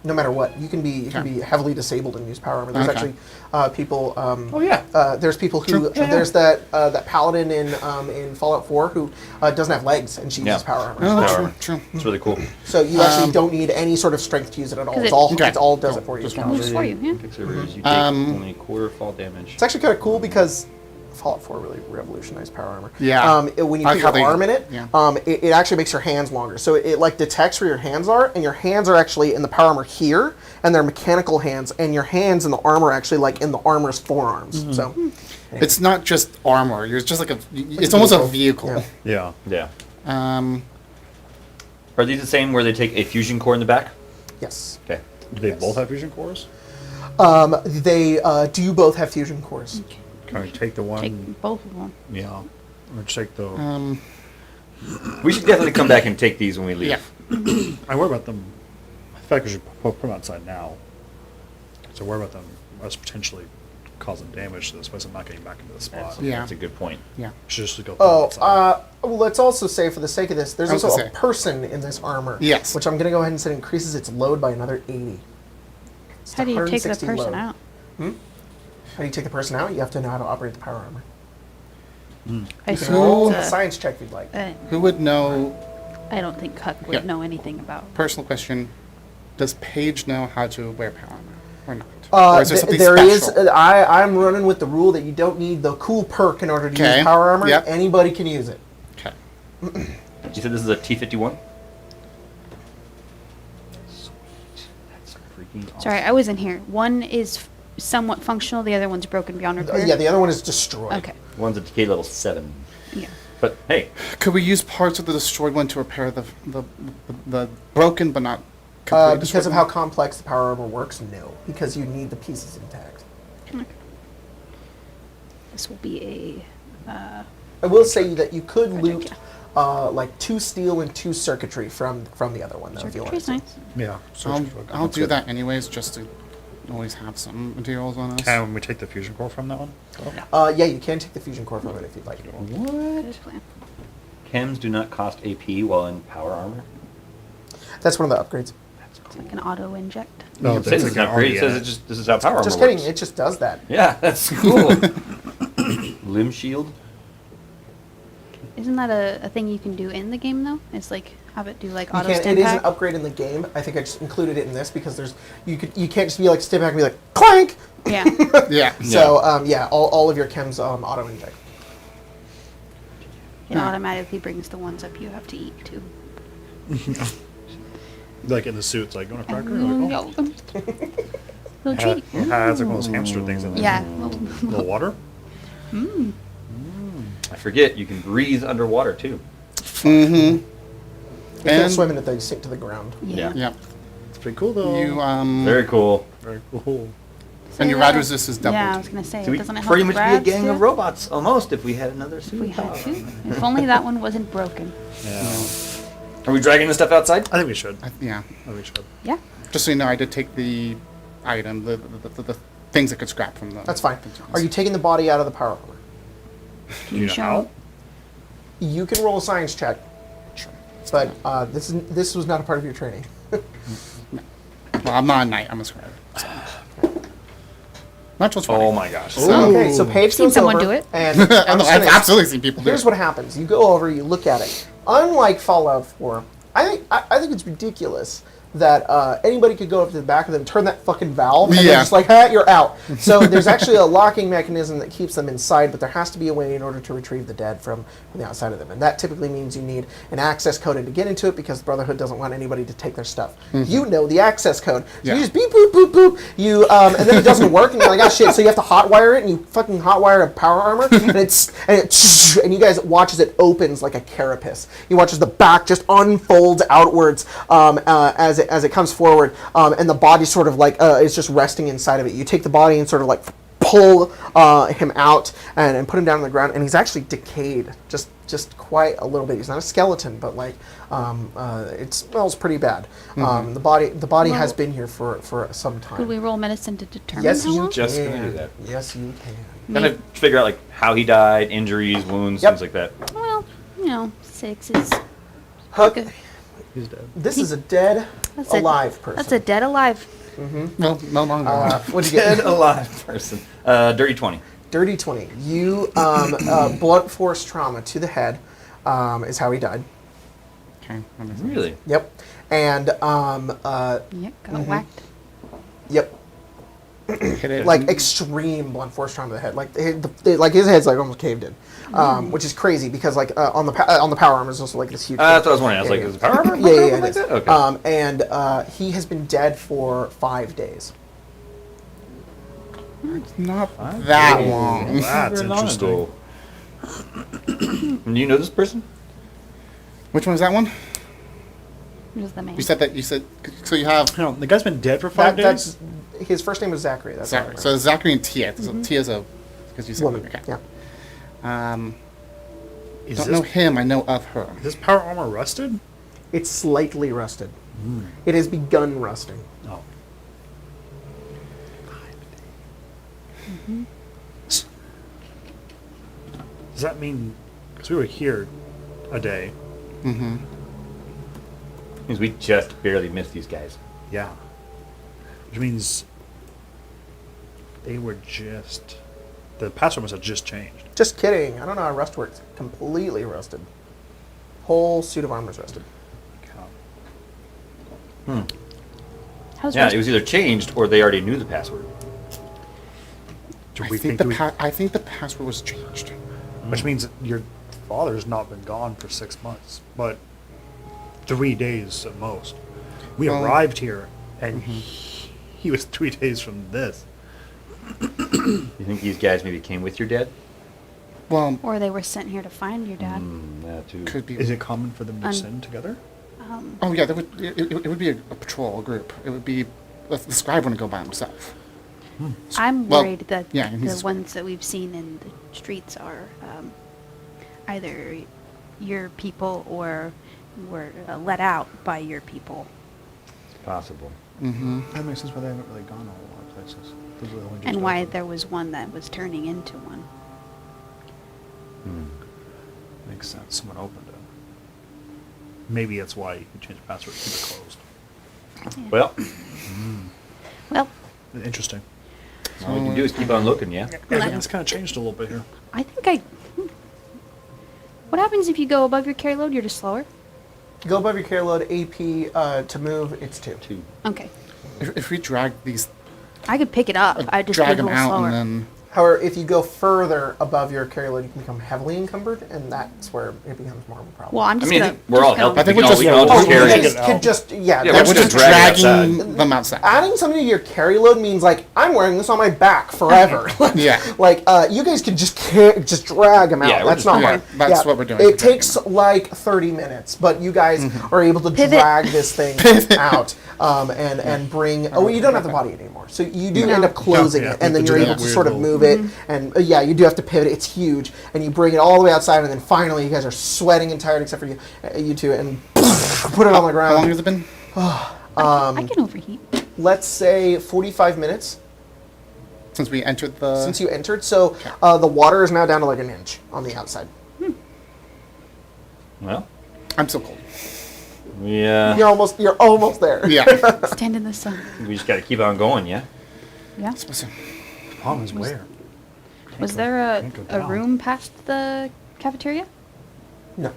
no matter what. You can be heavily disabled and use power armor. There's Okay. actually people. Oh yeah. There's people who there's that paladin in Fallout 4 who doesn't have legs and she uses power armor. Oh, Power true, armor. true. It's really cool. So you actually don't need any sort of strength to use it at all. 'Cause It's it- all Okay. it all does it for you. Just It's one. Moves for you, yeah. Fixer is you take only quarter fall damage. actually kind of cool because Fallout 4 really revolutionized power armor. Yeah. When you I put like how your they- arm in it, yeah. it actually makes your hands longer. So it like detects where your hands are, and your hands are actually in the power armor here, and they're mechanical hands, and your hands in the armor are actually like in the armor's forearms. So It's not just armor. You're just like it's almost a vehicle. Yeah. Yeah. Um, Are these the same where they take a fusion core in the back? yes, Okay. Do they both have fusion cores? they do both have fusion cores. Can we take the one? Take both of them. Yeah. Or take the. We should definitely come back and take these when we leave. yeah. I worry about them. I feel like we should put them outside now. So worry about them us potentially causing damage to this place and not getting back into the spot. That's, Yeah. that's a good point. Yeah. Should just go. outside. Well, let's also say, for the sake of this, there's I was also gonna a say. person in this armor. Yes. Which I'm going to go ahead and say increases its load by another 80. It's How do you take the 160 person load. out? How do you take the person out? You have to know how to operate the power armor. I You can assume roll it's a a- science check if you'd like. Who would know? I don't think Huck would Yeah. know anything about. Personal question: does Paige know how to wear power armor or not? Or is there something there is. special? I'm running with the rule that you don't need the cool perk in order to Okay. use power armor. Yep. Anybody can use it. Okay. You said this is a T51? That's freaking awesome. Sorry, I wasn't here. One is somewhat functional. The other one's broken beyond repair. Yeah, the other one is destroyed. Okay. One's a decay level 7. Yeah. But hey, Could we use parts of the destroyed one to repair the broken but not completely Because destroyed of how one? complex the power armor works, no. Because you need the pieces intact. This will be a. I will say that you could Project, loot like 2 steel and 2 circuitry from the other one, though, if you want Circuitry's to. nice. Yeah. I'll do that anyways, just to always have some materials on us. Can we take the fusion core from that one? Yeah, you can take the fusion core from it if you'd like. Good plan. chems do not cost AP while in power armor. That's one of the upgrades. It's like an auto inject. No, It says it's an upgrade. It says it just, this is how power armor Just works. kidding, it just does that. Yeah, that's cool. Limb shield. Isn't that a thing you can do in the game though? It's like have it do like You auto can't, stim it is an pack? upgrade in the game. I think I just included it in this because you can't just be like step back and be like clank. Yeah. Yeah. So yeah, all of your chems auto inject. It automatically brings the ones up you have to eat too. Like in the suit, it's like going to cracker. Little treat. It has like one of those hamster things in there. Yeah. Little water. I forget, you can breathe underwater too. Mm-hmm. You can't And- swim in it; they sink to the ground. Yeah. Yeah. It's pretty cool though. You Very cool. Very cool. and your rad resist is doubled. Yeah, I was gonna say. So we doesn't it help pretty with much be a rads, gang too? of robots almost if we had another If we had superpower. to. If only that one wasn't broken. Yeah. Are we dragging this stuff outside? I think we should. Yeah. I think we should. Yeah. Just so you know, I did take the item, the things that could scrap from the. That's fine. Are you taking the body out of the power armor? Can You know show? how? You can roll a science check, Sure. but this was not a part of your training. Well, I'm not a knight. I'm a scribe. So. Natural 20. Oh my gosh. Okay, so Paige Seen goes someone over, do it. and I'm just I've gonna- absolutely seen people do Here's it. what happens: you go over, you look at it. Unlike Fallout 4, I think it's ridiculous that anybody could go up to the back of them, turn that fucking valve, and they're Yeah. just like, "Ha, you're out." So there's actually a locking mechanism that keeps them inside, but there has to be a way in order to retrieve the dead from the outside of them, and that typically means you need an access code to get into it because the Brotherhood doesn't want anybody to take their stuff. You know the access code, so Yeah. you just beep boop boop boop. You and then it doesn't work, and you're like, "Ah, shit!" So you have to hotwire it, and you fucking hotwire a power armor, and and you guys watch as it opens like a carapace. You watch as the back just unfolds outwards as it comes forward, and the body sort of like is just resting inside of it. You take the body and sort of like pull him out and put him down on the ground, and he's actually decayed just quite a little bit. He's not a skeleton, but like it smells pretty bad. The body has been here for some time. Could we roll medicine to determine Yes, how you long? Just gonna can. do that. Yes, you can. Kind of figure out like how he died, injuries, wounds, Yep. things like that. Well, 6 is Huck, good. He's dead. this is a dead, That's a- alive person. That's a dead alive. No, no longer. What'd you get? Dead alive person. Dirty 20. Dirty 20. You, blunt force trauma to the head is how he died. Okay. that makes sense. Really? Yep. And, Yep, got whacked. yep, Hit it. like extreme blunt force trauma to the head. Like his head's like almost caved in, which is crazy because like on the power armor is also like this huge. That's what I was wondering. I was like, is it power armor? Yeah, Like it is. that? Okay. And he has been dead for 5 days. Not that days. long. That's Very long interesting. ago. Do you know this person? Which one is that one? Who's the man? You said that. You said so. You have You know, the guy's been dead for 5 days. That's his first name was Zachary. That's Zachary. So Zachary and Tia. So Tia's a because you said woman. Okay. Yeah. Is Don't this, know him. I know of her. is this power armor rusted? It's slightly rusted. It has begun rusting. Oh. Does that mean? Because we were here a day. Mm-hmm. Means we just barely missed these guys. Yeah. Which means they were just. The password must have just changed. Just kidding. I don't know how rust works. Completely rusted. Whole suit of armor's rusted. How's Yeah, Rust- it was either changed or they already knew the password. Do I we think think the I think the password was changed. which means you're father's not been gone for 6 months, but 3 days at most. We arrived here, and he was 3 days from this. You think these guys maybe came with your dad? Well, Or they were sent here to find your dad. That too. could be. Is it common for them to Un- send together? Oh yeah, it would be a patrol group. It would be the scribe wouldn't go by himself. I'm Well, worried that yeah, and the he's- ones that we've seen in the streets are either your people or were let out by your people. Possible. That makes sense why they haven't really gone a whole lot of places. Those are the only just And why open. there was one that was turning into one. Makes sense. Someone opened it. Maybe that's why you can change the password to keep it closed. Yeah. Well, Well, Interesting. all we can do is keep on looking, yeah? Everything's kind of changed a little bit here. I think what happens if you go above your carry load? You're just slower? Go above your carry load, AP to move, it's 2. 2. Okay. If we drag these, I could pick it up. I just drag get a them little out, slower. and then However, if you go further above your carry load, you can become heavily encumbered, and that's where it becomes more of a problem. Well, I'm I just mean, I gonna. think we're all just gonna- helping. I think We we're can all just- just you carry guys it. could just, Yeah, that's we're we're just just drag it dragging them outside. adding something to your carry load means like I'm wearing this on my back forever. Yeah. Like you guys can just drag them out. Yeah, we're That's just- not yeah, hard. that's what we're doing. It takes like 30 minutes, but you guys are able to Pivot. drag this thing out and bring. Oh, you don't have to body it anymore, so you do No. end up closing Yeah, it, and then we you're do able that to weird sort of little- move it. And yeah, you do have to pivot. It's huge, and you bring it all the way outside, and then finally you guys are sweating and tired, except for you two, and put it on the How long ground. has it been? I can overheat. Let's say 45 minutes. Since we entered the. Since you entered, so the water is now down to like an inch on the outside. Well, I'm so cold. yeah. You're almost there. Yeah. Stand in the sun. We just got to keep on going, yeah? Yeah. Supposed to- The problem is where? Was go- there can't go a down. room past the cafeteria? No,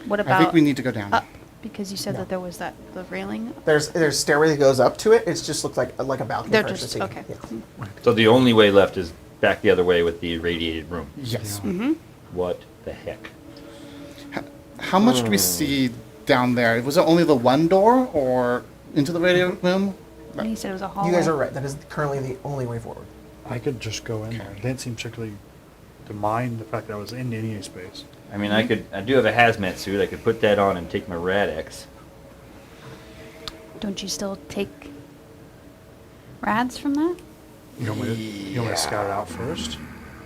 What I about think we need to go down. up? Because you said that there was the railing. there's stairway that goes up to it. It just looks like a balcony. They're for us to just see. okay. Yeah. So the only way left is back the other way with the radiated room. Yes. What the heck? How much do we see down there? Was it only the one door or into the radio room? And he said it was a hallway. You guys are right. That is currently the only way forward. I could just go in there. They didn't seem particularly to mind the fact that I was in any space. I mean, I do have a hazmat suit. I could put that on and take my Rad-X. Don't you still take rads from that? You want me to scout it out first?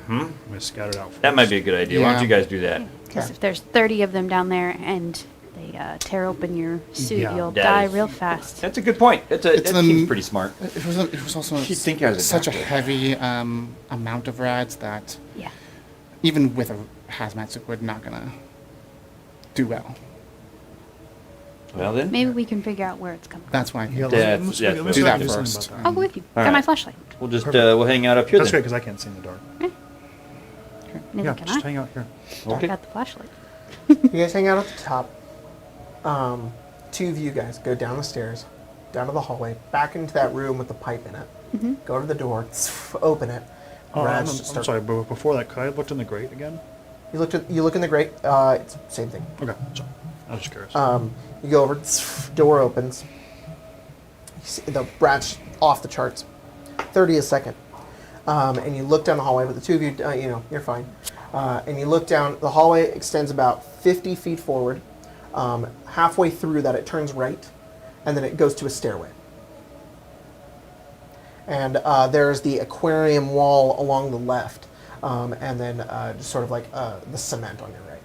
Hmm? I'm going to scout it out first. That might be a good idea. Why don't Yeah. you guys do that? Because Yeah. if there's 30 of them down there and they tear open your suit, Yeah. you'll That die is- real fast. That's a good point. That seems pretty smart. It was also You'd think I was a such a doctor. heavy amount of rads that Yeah. even with a hazmat suit, we're not gonna do well. Well then, Maybe we can figure out where it's coming from. That's why I think. Yeah, That's- let's yeah, let's do that do something first. about I'll go with you. All Got my right. flashlight. we'll just Perfect. we'll hang out up here That's great then. because I can't see in the dark. Neither Yeah, can just I. hang out here. I Okay. got the flashlight. You guys hang out at the top. Two of you guys go down the stairs, down to the hallway, back into that room with the pipe in it. Go to the door, open it. Oh, Rads I'm just start- sorry, but before that, could I look in the grate again? You look in the grate. It's the same thing. Okay, sorry. I was just curious. You go over, door opens. You see the rat's off the charts. 30 a second. And you look down the hallway, but the two of you, you're fine. And you look down, the hallway extends about 50 feet forward. Halfway through that, it turns right, and then it goes to a stairway. And there's the aquarium wall along the left, and then just sort of like the cement on your right.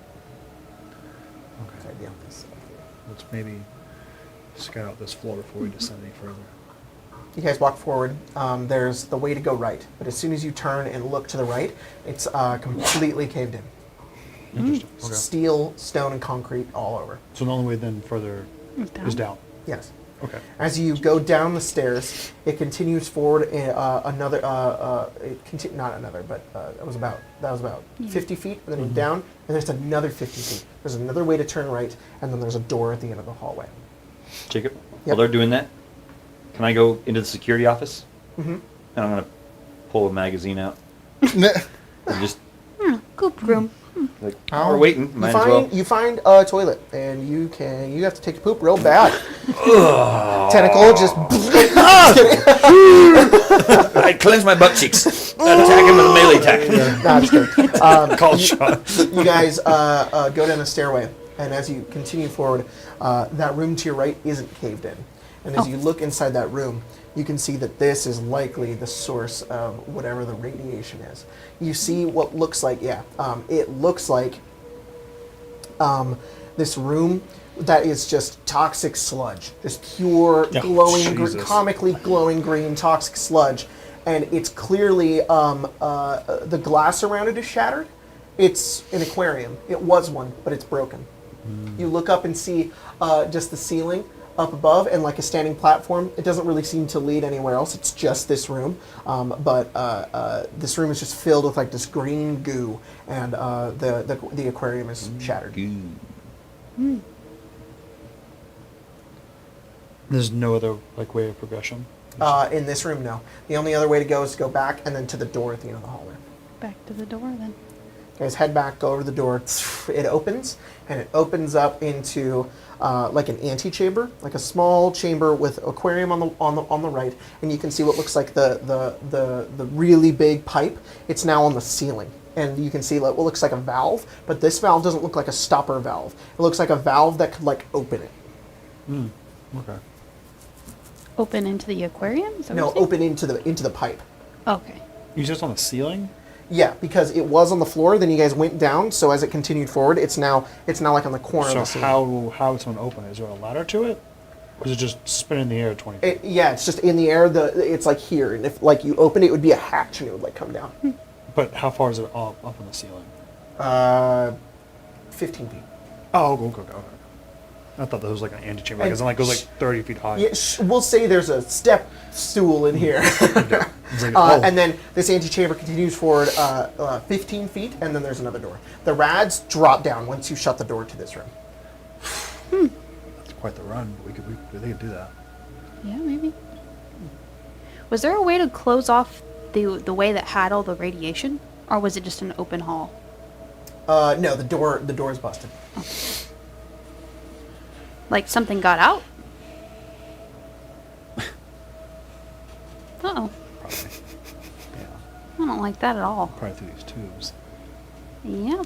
Okay. Yeah, this- Let's maybe scout out this floor before we descend any further. You guys walk forward. There's the way to go right, but as soon as you turn and look to the right, it's completely caved in. Interesting. Okay. Steel, stone, and concrete all over. So the only way then further is down. Yes. Okay. As you go down the stairs, it continues forward another. Not another, but that was about 50 feet, and then Mm-hmm. down, and there's another 50 feet. There's another way to turn right, and then there's a door at the end of the hallway. Jacob, Yep. while they're doing that, can I go into the security office? Mm-hmm. And I'm gonna pull a magazine out and just Coop room. Like, Oh. we're waiting. Might as well. You find a toilet, and you have to take a poop real bad. Tentacle just. I cleanse my butt cheeks. Attack him with a melee attack. Nah, just kidding. Called shot. You guys go down a stairway, and as you continue forward, that room to your right isn't caved in. And as you look inside that room, you can see that this is likely the source of whatever the radiation is. You see what looks like, it looks like this room that is just toxic sludge, just pure glowing, Jesus. comically glowing green toxic sludge, and it's clearly the glass around it is shattered. It's an aquarium. It was one, but it's broken. You look up and see just the ceiling up above and like a standing platform. It doesn't really seem to lead anywhere else. It's just this room, but this room is just filled with like this green goo, and the aquarium is shattered. There's no other like way of progression. In this room, no. The only other way to go is to go back and then to the door at the end of the hallway. Back to the door then. Guys, head back, go over to the door. It opens, and it opens up into like an antechamber, like a small chamber with aquarium on the right, and you can see what looks like the really big pipe. It's now on the ceiling, and you can see what looks like a valve, but this valve doesn't look like a stopper valve. It looks like a valve that could like open it. Okay. Open into the aquarium? Is that No, what you're open into the pipe. saying? Okay. You just on the ceiling? Yeah, because it was on the floor. Then you guys went down. So as it continued forward, it's now like on the corner of So the ceiling. how would someone open it? Is there a ladder to it? Or is it just spin in the air 20 feet? Yeah, it's just in the air. It's like here, and if like you open it, it would be a hatch, and it would like come down. But how far is it up on the ceiling? 15 feet. Oh, okay. I thought that was like an antechamber. Like, it goes like 30 feet high. Yeah, we'll say there's a step stool in here. It's like, oh. And then this antechamber continues forward 15 feet, and then there's another door. The rads drop down once you shut the door to this room. That's quite the run. They could do that. Yeah, maybe. Was there a way to close off the way that had all the radiation? Or was it just an open hall? No, the door is busted. Like something got out? Uh-oh. Probably. Yeah. I don't like that at all. Probably through these tubes. Yeah.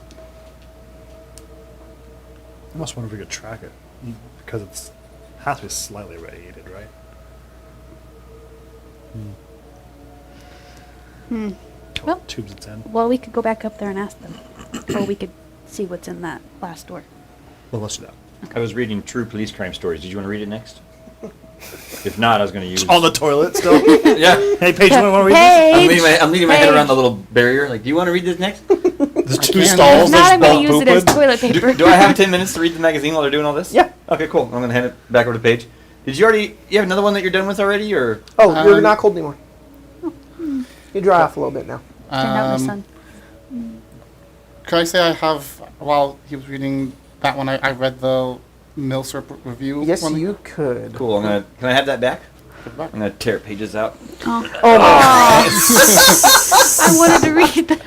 I almost wonder if we could track it. Because it has to be slightly radiated, right? Well, What tubes it's in. Well, we could go back up there and ask them. Or we could see what's in that last door. Well, let's do that. I was reading True Police Crime Stories. Did you want to read it next? If not, I was going to use... On the toilet still? Yeah. Hey, Paige, you want to read I'm leaning my head around the little barrier. Like, do you want to read this next? this? There's two can. stalls. If not, there's I'm going one to use it as pooping. toilet paper. Do I have 10 minutes to read the magazine while they're doing all this? Yeah. Okay, cool. I'm going to hand it back over to Paige. Did you have another one that you're done with already, or? Oh, you're not cold anymore. You dry off a little bit now. Stand out in the sun. Could I say I have, while he was reading that one, I read the Milsurp review? Yes, one. you could. Cool. Can I have that back? Put it back. I'm going to tear pages out. Oh, I wanted to read that.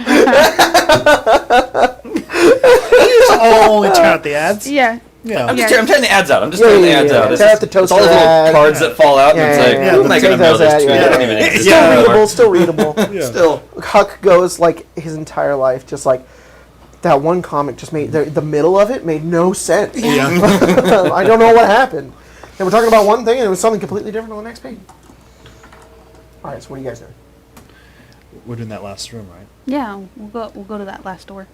Only turn out the ads? Yeah. Yeah. I'm Yeah. tearing the ads out. I'm just Yeah, tearing the yeah, ads yeah. out. It's Tear out just- the it's all those toaster little ad. cards that fall out, and it's like, yeah, who am I going to mail toaster this ad, to? yeah, They don't yeah. even It's exist still anymore. readable, still readable. Yeah. Still. Huck goes like his entire life, just like that one comic just made the middle of it made no sense. Yeah. I don't know what happened. They were talking about one thing and it was something completely different on the next page. All right, so what are you guys doing? We're doing that last room, right? Yeah, we'll go to that last door.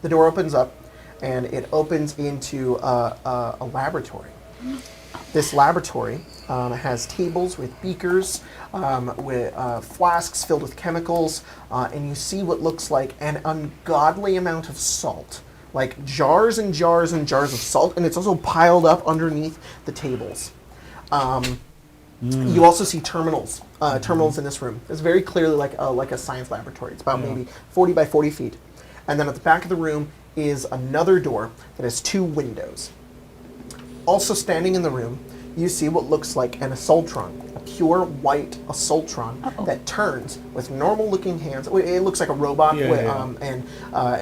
The door opens up, and it opens into a laboratory. This laboratory has tables with beakers, with flasks filled with chemicals, and you see what looks like an ungodly amount of salt. Like jars and jars and jars of salt, and it's also piled up underneath the tables. You also see terminals in this room. It's very clearly like a science laboratory. It's about maybe 40 by 40 feet. And then at the back of the room is another door that has 2 windows. Also standing in the room, you see what looks like an assaultron, a pure white assaultron Uh-oh. that turns with normal-looking hands. It looks like a robot, and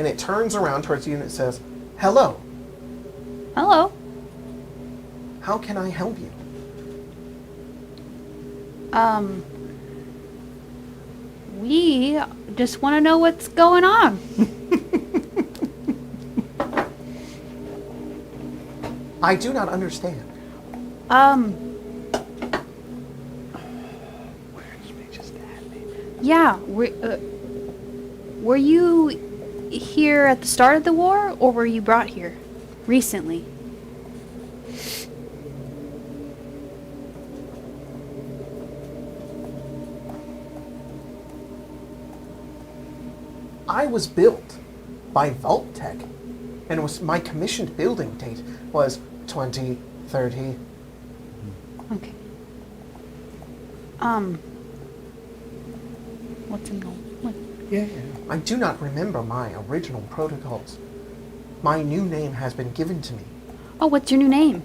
it turns around towards you and it says, "Hello, Hello. how can I help you?" We just want to know what's going on. I do not understand. Yeah, were you here at the start of the war, or were you brought here recently? I was built by Vault Tech, and was my commissioned building date was 2030. Okay. What's in the... What? Yeah. I do not remember my original protocols. My new name has been given to me. Oh, what's your new name?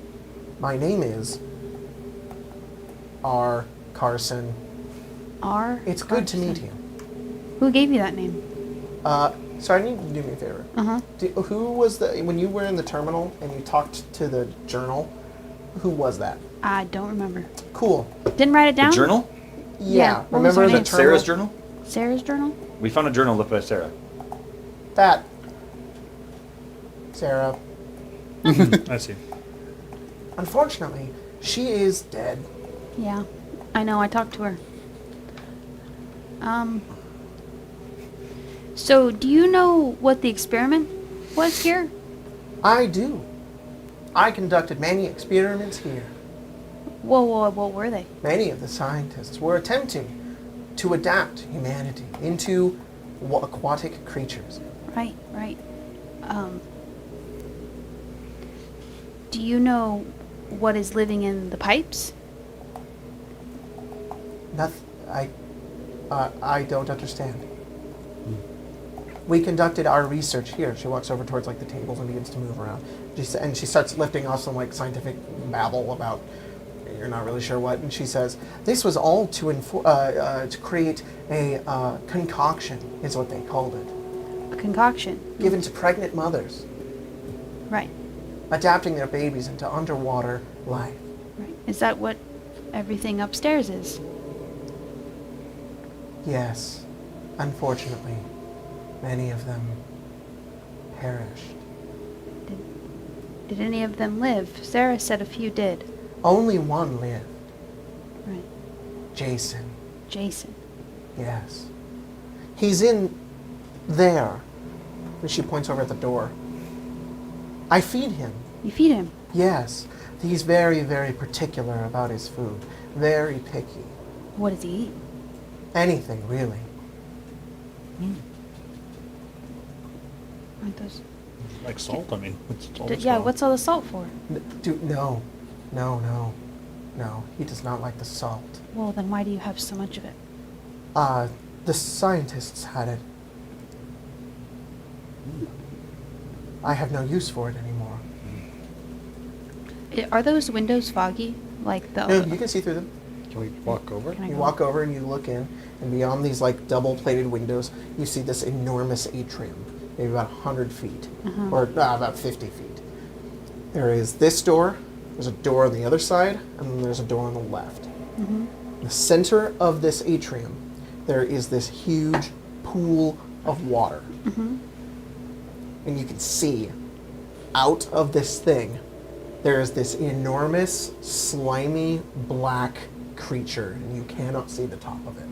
My name is R. Carson. R. It's good to meet Carson. you. Who gave you that name? So I need you to do me a favor. Uh-huh. Who was when you were in the terminal and you talked to the journal, who was that? I don't remember. Cool. Didn't write it The down? journal? Yeah. what was Remember her the name? terminal? Sarah's journal? Sarah's journal? We found a journal left by Sarah. That. Sarah. I see. Unfortunately, she is dead. Yeah. I know, I talked to her. So, do you know what the experiment was here? I do. I conducted many experiments here. Whoa, what were they? Many of the scientists were attempting to adapt humanity into aquatic creatures. Right. Do you know what is living in the pipes? I don't understand. We conducted our research here. She walks over towards like the tables and begins to move around. And she starts lifting off some like scientific babble about you're not really sure what. And she says, "This was all to create a concoction," is what they called it, A concoction. given to pregnant mothers, Right. adapting their babies into underwater life. Right. Is that what everything upstairs is? Yes, unfortunately, many of them perished. Did any of them live? Sarah said a few did. Only one lived. Right. Jason. Jason. Yes. He's in there. And she points over at the door. I feed him. You feed him. Yes. He's very, very particular about his food. Very picky. What does he eat? Anything, really. Aren't those... Like salt, I mean. What's all this yeah, about? what's all the salt for? No. He does not like the salt. Well, then why do you have so much of it? The scientists had it. I have no use for it anymore. Are those windows foggy? Like the... No, you can see through them. Can we walk over? Can I You go? walk over and you look in, and beyond these like double-plated windows, you see this enormous atrium, maybe about 100 feet, or about 50 feet. There is this door, there's a door on the other side, and then there's a door on the left. In the center of this atrium, there is this huge pool of water. And you can see out of this thing, there is this enormous, slimy, black creature, and you cannot see the top of it.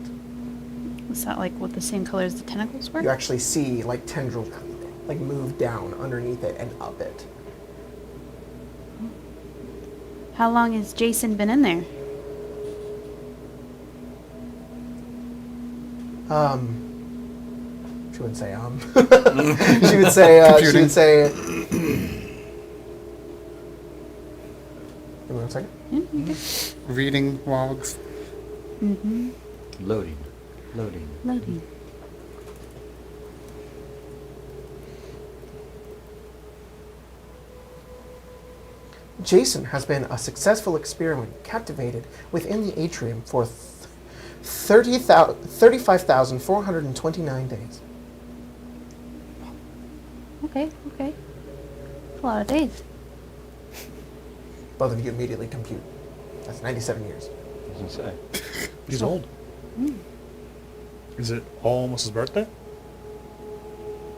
Is that like what the same color as the tentacles were? You actually see like tendrils like move down underneath it and up it. How long has Jason been in there? She wouldn't say she would say she would say give me 1 second. Yeah, you good. Reading logs. Loading. Loading. Jason has been a successful experiment captivated within the atrium for 35,429 days. Okay. That's a lot of days. Both of you immediately compute. That's 97 years. I was gonna say. He's old. Is it almost his birthday?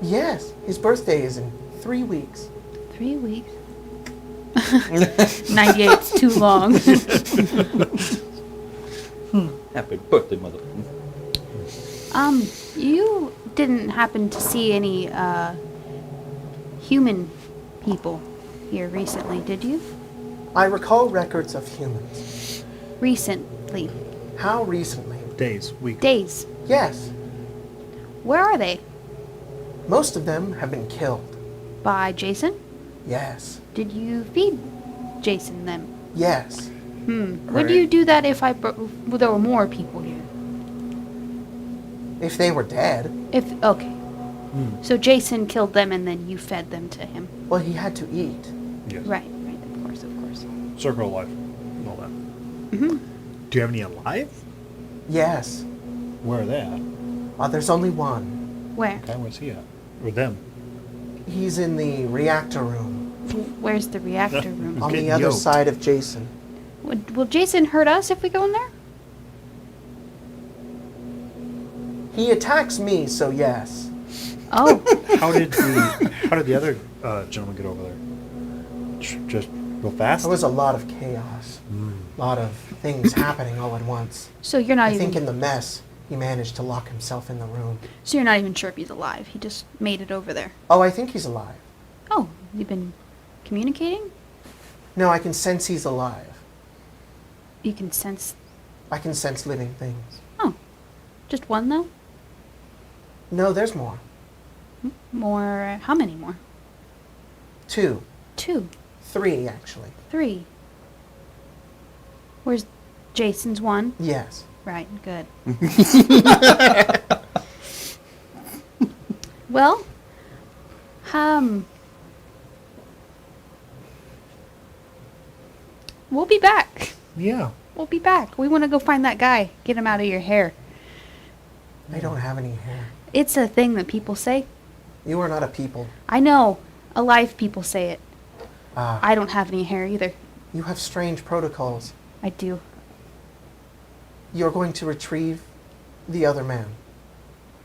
Yes, his birthday is in 3 weeks. 3 weeks. 98's too long. Happy birthday, mother. You didn't happen to see any human people here recently, did you? I recall records of humans. Recently. How recently? Days, weeks. Days. Yes, Where are they? most of them have been killed. By Jason? Yes, Did you feed Jason them? yes. Would you do that if there were more people here? If they were dead, Okay. So Jason killed them and then you fed them to him. well, he had to eat. Yes. Right, of course. Circle of life and all that. Mm-hmm. Do you have any alive? Yes. Where are they at? There's only one. Where? Okay, where's he at? Or them? He's in the reactor room Where's the reactor room? on the Getting other yoked. side of Jason. Will Jason hurt us if we go in there? He attacks me, so yes. Oh, How did the other gentleman get over there? Just real fast? There was a lot of chaos. A lot of things happening all at once. so you're not I think even. in the mess, he managed to lock himself in the room. So you're not even sure if he's alive. He just made it over there. Oh, I think he's alive. Oh, you've been communicating? No, I can sense he's alive. You can sense. I can sense living things. Oh, just one though. No, there's more. More. How many more? 2. 2, 3, actually. 3. Where's Jason's one? Yes. Right. Good. Well, we'll be back. Yeah. We'll be back. We want to go find that guy. Get him out of your hair. I don't have any hair. It's a thing that people say. You are not a people. I know. Alive people say it. Ah, I don't have any hair either. you have strange protocols. I do. You're going to retrieve the other man.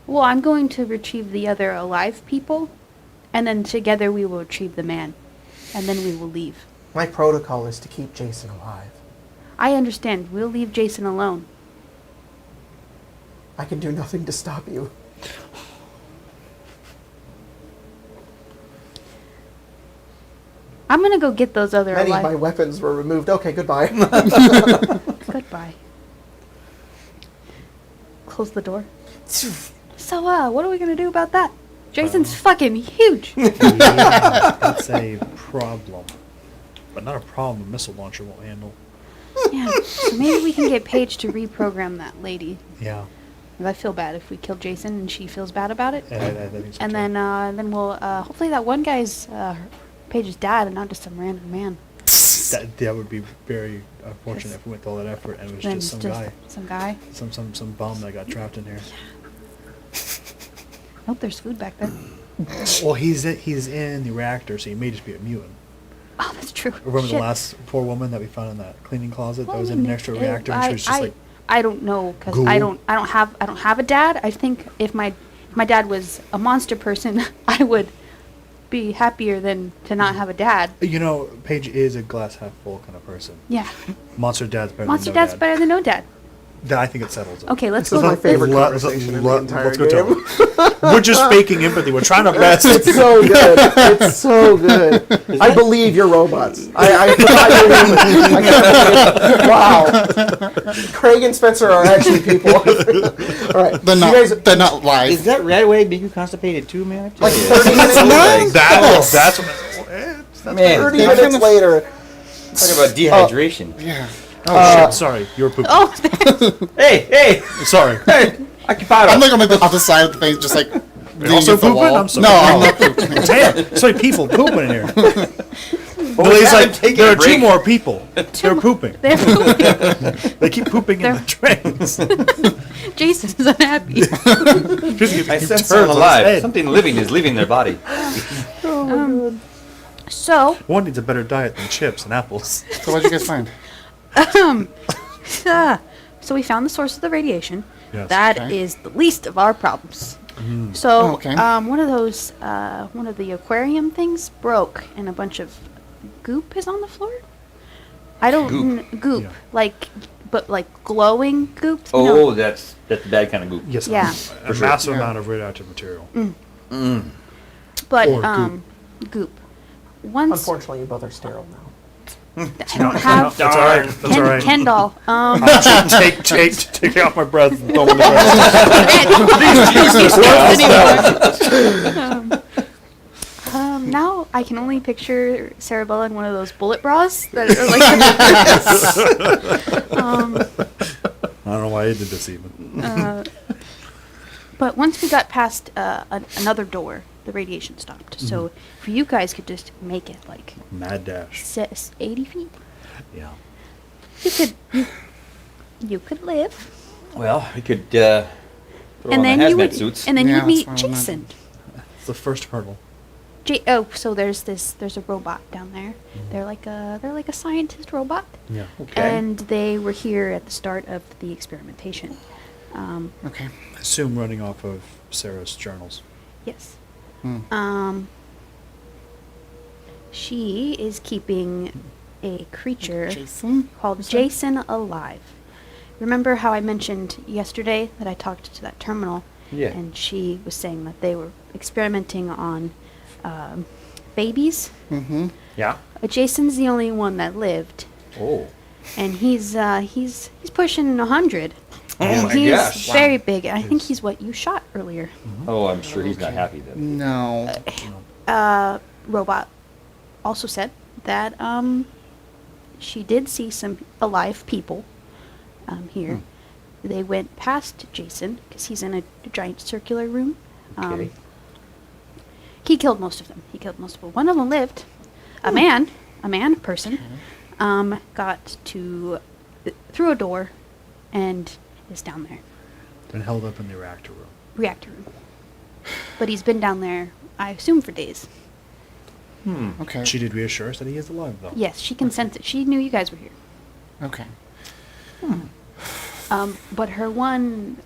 Well, I'm going to retrieve the other alive people, and then together we will retrieve the man, and then we will leave. My protocol is to keep Jason alive. I understand. We'll leave Jason alone. I can do nothing to stop you. I'm gonna go get those other Many of my alive. weapons were removed. Okay, goodbye. Goodbye. Close the door. So, what are we gonna do about that? Jason's fucking huge. Yeah, that's a problem. But not a problem a missile launcher won't handle. Yeah. So maybe we can get Paige to reprogram that lady. Yeah. 'Cause I feel bad if we kill Jason and she feels bad about it. I think so And too. then we'll hopefully that one guy's Paige's dad and not just some random man. that would be very unfortunate if we went to all that effort and it was Then just some it's guy. Some guy. Some bum that got trapped in here. Hope there's food back there. Well, he's in the reactor, so he may just be a mutant. Oh, that's true. Remember Shit. the last poor woman that we found in that cleaning closet Well, that was I in an mean, extra reactor, and she was just like, I don't know because Ghoul? I don't have a dad. I think if my dad was a monster person, I would be happier than to not have a dad. you know, Paige is a glass half full kind of person. Yeah, Monster dad's better monster than no dad's dad. better than no dad. I think it settles it. Okay, let's This is go. my favorite Let- conversation in the let- entire let's go game. tell him. We're just faking empathy. We're trying our best. It's so good. It's so good. I believe you're robots. I forgot you're human. Wow. Craig and Spencer are actually people. All right. They're you not. guys, They're not live. Is that red way make you constipated too, man? I tell like you. 30 minutes, That's what. Man, 30 They're minutes kind of- later. talk about dehydration. Yeah. Oh shit! Sorry, you were pooping. Oh, Hey, Sorry. hey, occupado. I'm like on the other side of the face, just like. leaning also against the pooping? wall. I'm sorry. No, I'm not pooping. Damn, so many people pooping in here. Billy's have him like, taking there a are two break." more people. They're pooping. They're pooping. They keep pooping in the drains. Jason is unhappy. I sense someone alive. Something living is leaving their body. So, One needs a better diet than chips and apples. So what did you guys find? so we found the source of the radiation. Yes. That Okay. is the least of our problems. So, Okay. one of the aquarium things broke, and a bunch of goop is on the floor. I don't goop, Yeah. like glowing goop. Oh, No. that's the bad kind of goop. Yes. Yeah. A massive amount of radioactive material. But or goop. Once Unfortunately, you both are sterile now. I don't have That's all right. That's all right. Ken doll. Take off my breath and throw in the breath. Now I can only picture Cerabella in one of those bullet bras that are like. I don't know why I did this even. But once we got past another door, the radiation stopped. So if you guys could just make it like Mad dash. 80 feet, Yeah. you could live, Well, we could throw on and the then you hazmat would, suits. and then Yeah, you'd meet that's what I'm Jason. It's the first hurdle. So there's a robot down there. They're like a scientist robot. Yeah. Okay. And they were here at the start of the experimentation. Okay. I assume running off of Sarah's journals. Yes. Hmm. She is keeping a creature Jason? called Jason alive. Remember how I mentioned yesterday that I talked to that terminal? Yeah. And she was saying that they were experimenting on babies. Mm-hmm. Yeah. Jason's the only one that lived, Oh. and he's pushing 100. Oh And my he's gosh. very big. I think he's what you shot earlier. Oh, I'm sure he's not happy then. No. Robot also said that she did see some alive people here. They went past Jason because he's in a giant circular room. Okay. He killed most of them. One of them lived. A person, got through a door and is down there. Been held up in the reactor room. But he's been down there, I assume, for days. Okay. She did reassure us that he is alive, though. Yes, she can sense it. She knew you guys were here. Okay. But her one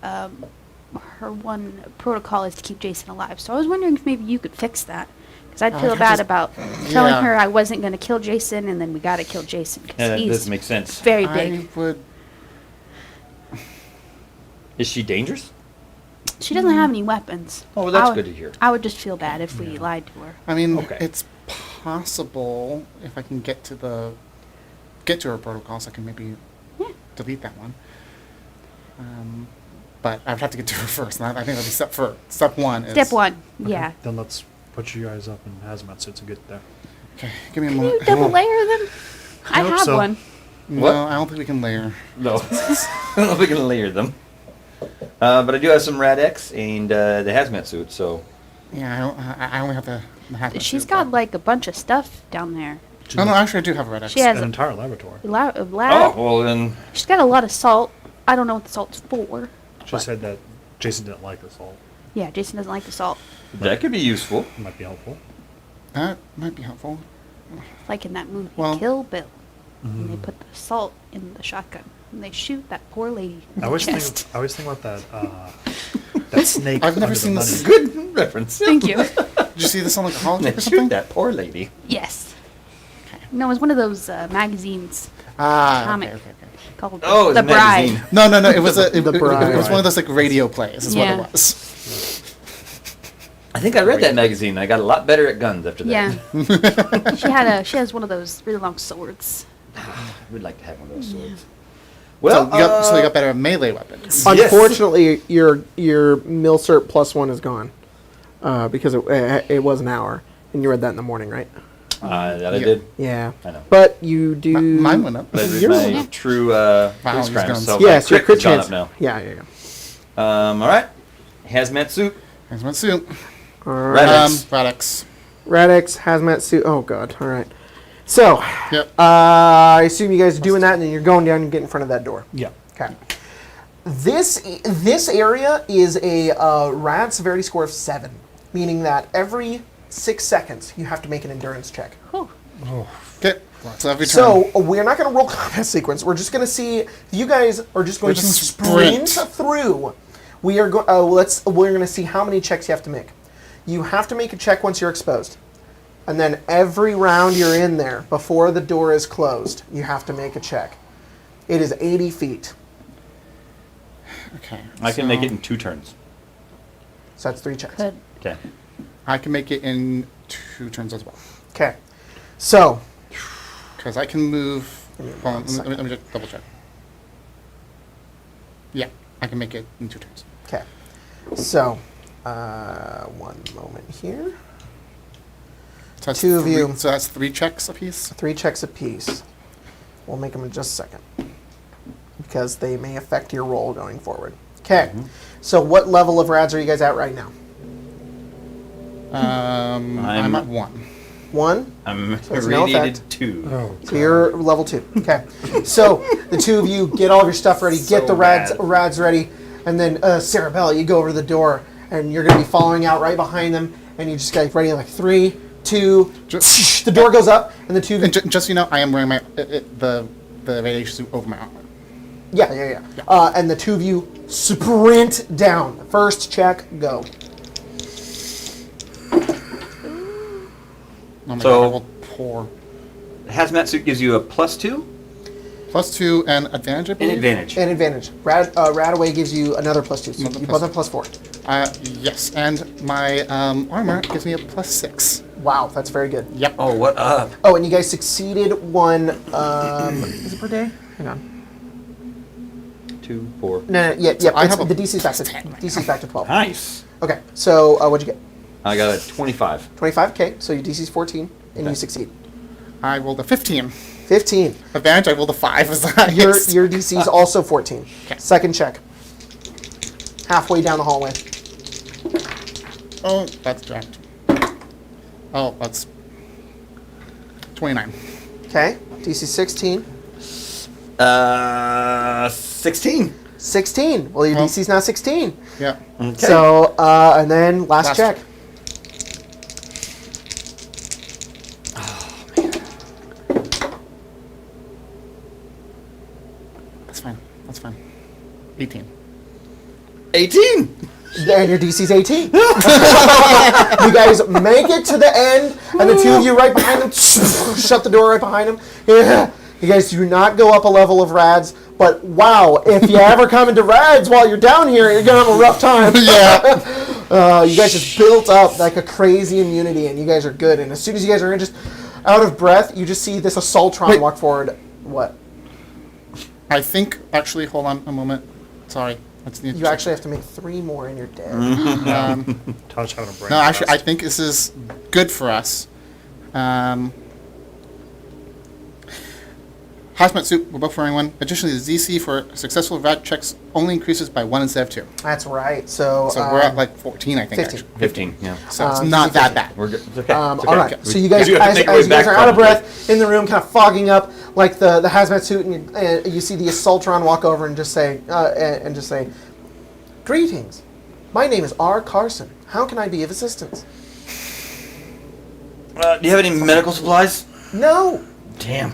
protocol is to keep Jason alive. So I was wondering if maybe you could fix that, because I'd feel I'd bad just- about telling yeah. her I wasn't going to kill Jason, and then we got to kill Jason Yeah, because that he's doesn't make sense. very big. I would. Is she dangerous? She doesn't have any weapons. Oh, well, that's I would- good to hear. I would just feel bad if we lied to her. I mean, Okay. it's possible if I can get to her protocols, I can maybe Yeah. delete that one. But I'd have to get to her first. And I think that'll be step one. Is, Step one, Okay, yeah. Then let's put you guys up in hazmat suits and get there. Okay, give me a Can moment. you double layer them? I hope have so. one. No, What? I don't think we can layer. No. I don't know if we can layer them. But I do have some Rad-X and the hazmat suit, so. Yeah, I only have the hazmat She's suit, got but- like a bunch of stuff down there. No, actually, I do have a red X. She has An a entire laboratory. lab. Oh, well then. She's got a lot of salt. I don't know what the salt's for. She said that Jason didn't like us all. Yeah, Jason doesn't like the salt. That could be useful. It might be helpful. That might be helpful. Like in that movie, Well- Kill Bill. And they put the salt in the shotgun. And they shoot that poor lady in I the always chest. think about that that snake. I've never under seen the this. money. Good reference. Thank you. Did you see this on like a holodeck or Shoot something? that poor lady. Yes. No, it was one of those magazines Ah, comic okay. called Oh, The it's a Bride. magazine. No, it was it Bride. was one of those like radio plays. Is Yeah. what it was. I think I read that magazine. I got a lot better at guns after that. Yeah. she has one of those really long swords. I would like to have one of those swords. So Well, you got better melee weapons. Yes. Unfortunately, your Milcert +1 is gone because it was an hour, and you read that in the morning, right? that I Yeah. did. Yeah. I know. But you do. Mine went up. But it's Yours my went up. true he's crime. gone. So Yes, my your crit has gone chance. up now. Yeah. All right. Hazmat suit. Hazmat suit. All right. Rad-X. Rad-X. Rad-X hazmat suit. Oh god. All right. So, Yep. I assume you guys are doing that, and then you're going down and get in front of that door. Yeah. Okay. This area is a rad severity score of 7, meaning that every 6 seconds you have to make an endurance check. Whew. Okay. So every turn. So we're not going to roll combat sequence. We're just going to see if you guys are just going We're to just sprint sprint. through. We are we're going to see how many checks you have to make. You have to make a check once you're exposed. And then every round you're in there, before the door is closed, you have to make a check. It is 80 feet. Okay. I can make it in 2 turns. So that's 3 checks. Good. Okay. I can make it in 2 turns as well. Okay. So, Because I can move. Give me Hold on, one let me just double check. Yeah, I can make it in 2 turns. okay. So, one moment here. So that's 2 of you. So that's 3 checks apiece. 3 checks apiece. We'll make them in just a second, because they may affect your roll going forward. Okay. So what level of rads are you guys at right now? I'm at 1. 1? I'm So it's no radiated effect. 2. Oh. So you're level 2. Okay. So the 2 of you get all of your stuff ready, get So the rads bad. ready, and then Cerabella, you go over to the door, and you're going to be following out right behind them, and you just get ready like 3, 2, the door goes up, and the 2 of you... And just so you know, I am wearing my the radiation suit over my armor. Yeah. And the 2 of you sprint down. First check, go. Oh my So- god, I will pour. Hazmat suit gives you a +2 +2 and advantage, I and believe? advantage. And advantage. Radaway gives you another +2, so Another you plus- both have +4. Yes, and my armor gives me a +6. Wow, that's very good. Yep. Oh, what up? Oh, and you guys succeeded one. Is it per day? Hang on. 2, 4. No, yeah. I It's, have a the DC's back to +10 right DC's back to 12. Nice. Okay, so what'd you get? I got a 25. 25. Okay, so your DC's 14, and you Okay. succeed. I rolled a 15. 15. Advantage, I rolled a 5 as the highest. Your DC's also 14. Okay. Second check. Halfway down the hallway. Oh, that's jacked. Oh, that's 29. Okay, DC 16. 16. 16. Well, your Well- DC's now 16. Yeah. Okay. So, and then last Last check. check. That's fine. 18. 18. And your DC's 18. You guys make it to the end, and the 2 of you right behind them, shut the door right behind them. Yeah. You guys do not go up a level of rads, but wow, if you ever come into rads while you're down here, you're going to have a rough time. Yeah. You guys just built up like a crazy immunity, and you guys are good. And as soon as you guys are just out of breath, you just see this Assaultron Wait. walk forward. What? I think, actually, hold on a moment. Sorry. Let's need to You check. actually have to make 3 more, and you're dead. Todd's having a brain. No, actually, I blast. think this is good for us. Hazmat suit, we're both wearing one. Additionally, the DC for successful rad checks only increases by 1 instead of 2. That's right. So, So we're at like 14, I think. 15. Actually. 15. Yeah. So it's DC not that 15. bad. We're good. It's okay. It's okay. all right. We- So you guys, we do have to as take you way guys back are out of probably. breath in the room, kind of fogging up like the hazmat suit, and you see the Assaultron walk over and just say, "Greetings. My name is R. Carson. How can I be of assistance?" Do you have any medical supplies? No. Damn.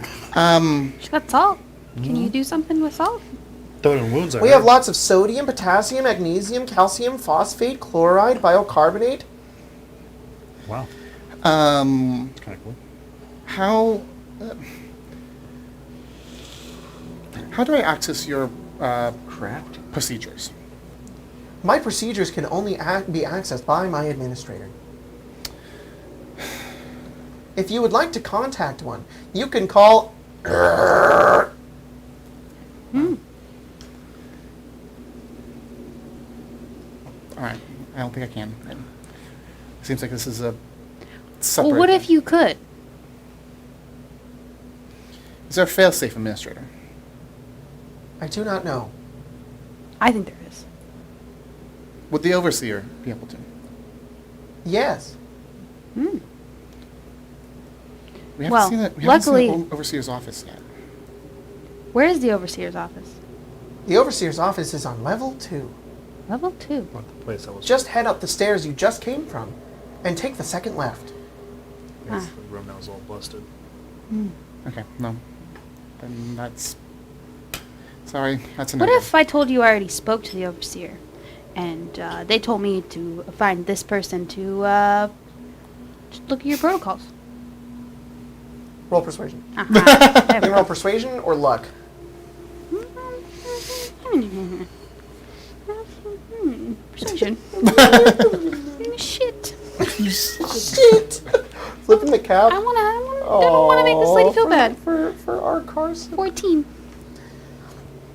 She's got salt. Can you do something with salt? Throw it in wounds. We have lots of sodium, potassium, magnesium, calcium, phosphate, chloride, bicarbonate. Wow. Um, That's kind of cool. how do I access your Craft. procedures? My procedures can only be accessed by my administrator. If you would like to contact one, you can call... All right. I don't think I can. It seems like this is a separate. Well, what if you could? Is there a fail-safe administrator? I do not know. I think there is. Would the overseer be able to? Yes. We haven't Well, seen it. We haven't luckily- seen the overseer's office yet. Where is the overseer's office? The overseer's office is on level 2. Level 2. What the place that was. Just head up the stairs you just came from, and take the second left. Yes, the room that was all busted. Okay, no. Then that's... Sorry, that's a What no-go. if I told you I already spoke to the overseer, and they told me to find this person to just look at your protocols? Roll persuasion. Uh-huh. You can roll persuasion or luck. Persuasion. Shit. Shit! Flipping the cap. I don't wanna make this lady feel bad. For our cars. 14.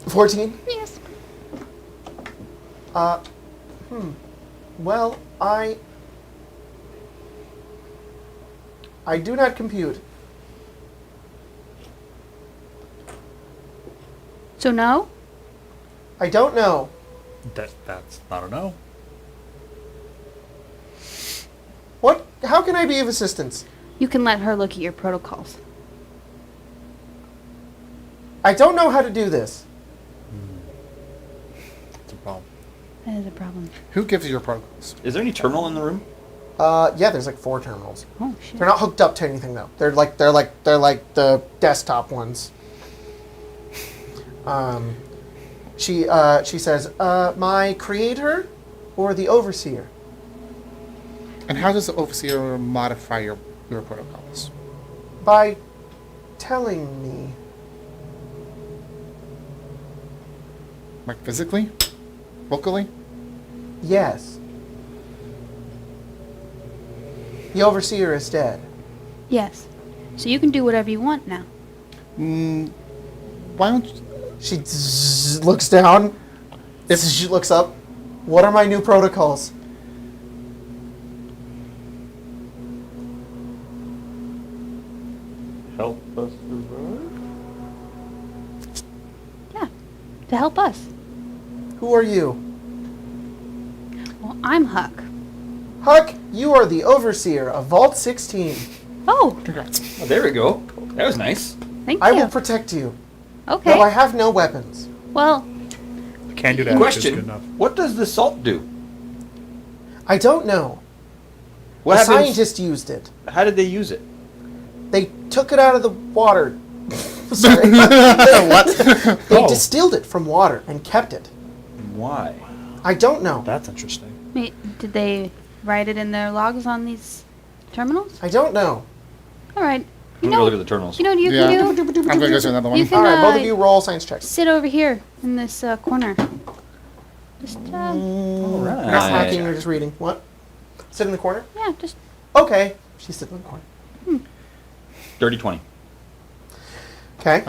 14? Yes. Well, I do not compute. So no? I don't know. That's not a no. What? How can I be of assistance? You can let her look at your protocols. I don't know how to do this. It's a problem. That is a problem. Who gives you your protocols? Is there any terminal in the room? Yeah, there's like 4 terminals. Oh shit. They're not hooked up to anything though. They're like the desktop ones. She says, my creator or the overseer? And how does the overseer modify your protocols? By telling me. Like physically? Vocally? Yes. The overseer is dead. Yes. So you can do whatever you want now. Why don't you... She looks down. She looks up. What are my new protocols? Help us survive? Yeah. To help us. Who are you? Well, I'm Huck. Huck, you are the overseer of Vault 16. Oh, Congrats. Oh, there we go. That was nice. thank I you. will protect you. Okay. Though I have no weapons. Well, Can do that. It's Question: good enough. what does the salt do? I don't know. What the happens? scientist used it. How did they use it? They took it out of the water. Sorry. They distilled it from water and kept it. Why? I don't know. That's interesting. wait, did they write it in their logs on these terminals? I don't know. All right. I'm gonna go look at the terminals. You know what you Yeah. can do? I'm gonna go to another one. You can All right, both of you roll science checks. sit over here in this corner. Just All You're right. not hacking, you're just reading. What? Sit in the corner? yeah, just Okay. She's sitting in the corner. Dirty 20. Okay.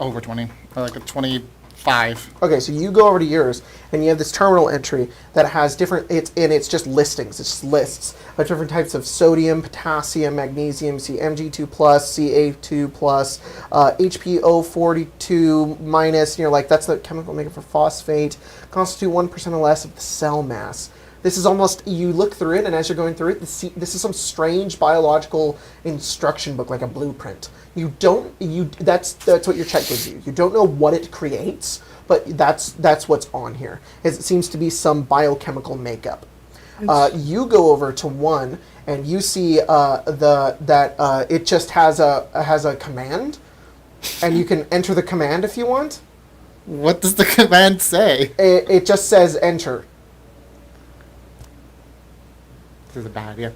Over 20. Like a 25. Okay, so you go over to yours, and you have this terminal entry that has different. It's just listings. It's just lists of different types of sodium, potassium, magnesium, Mg2 plus, Ca2 plus, HPO42 minus. That's the chemical makeup for phosphate. Constitute 1% or less of the cell mass. This is almost, you look through it, and as you're going through it, this is some strange biological instruction book, like a blueprint. That's what your check gives you. You don't know what it creates, but that's what's on here. It seems to be some biochemical makeup. You go over to one, and you see it just has a command, and you can enter the command if you want. What does the command say? It just says enter. This is a bad idea.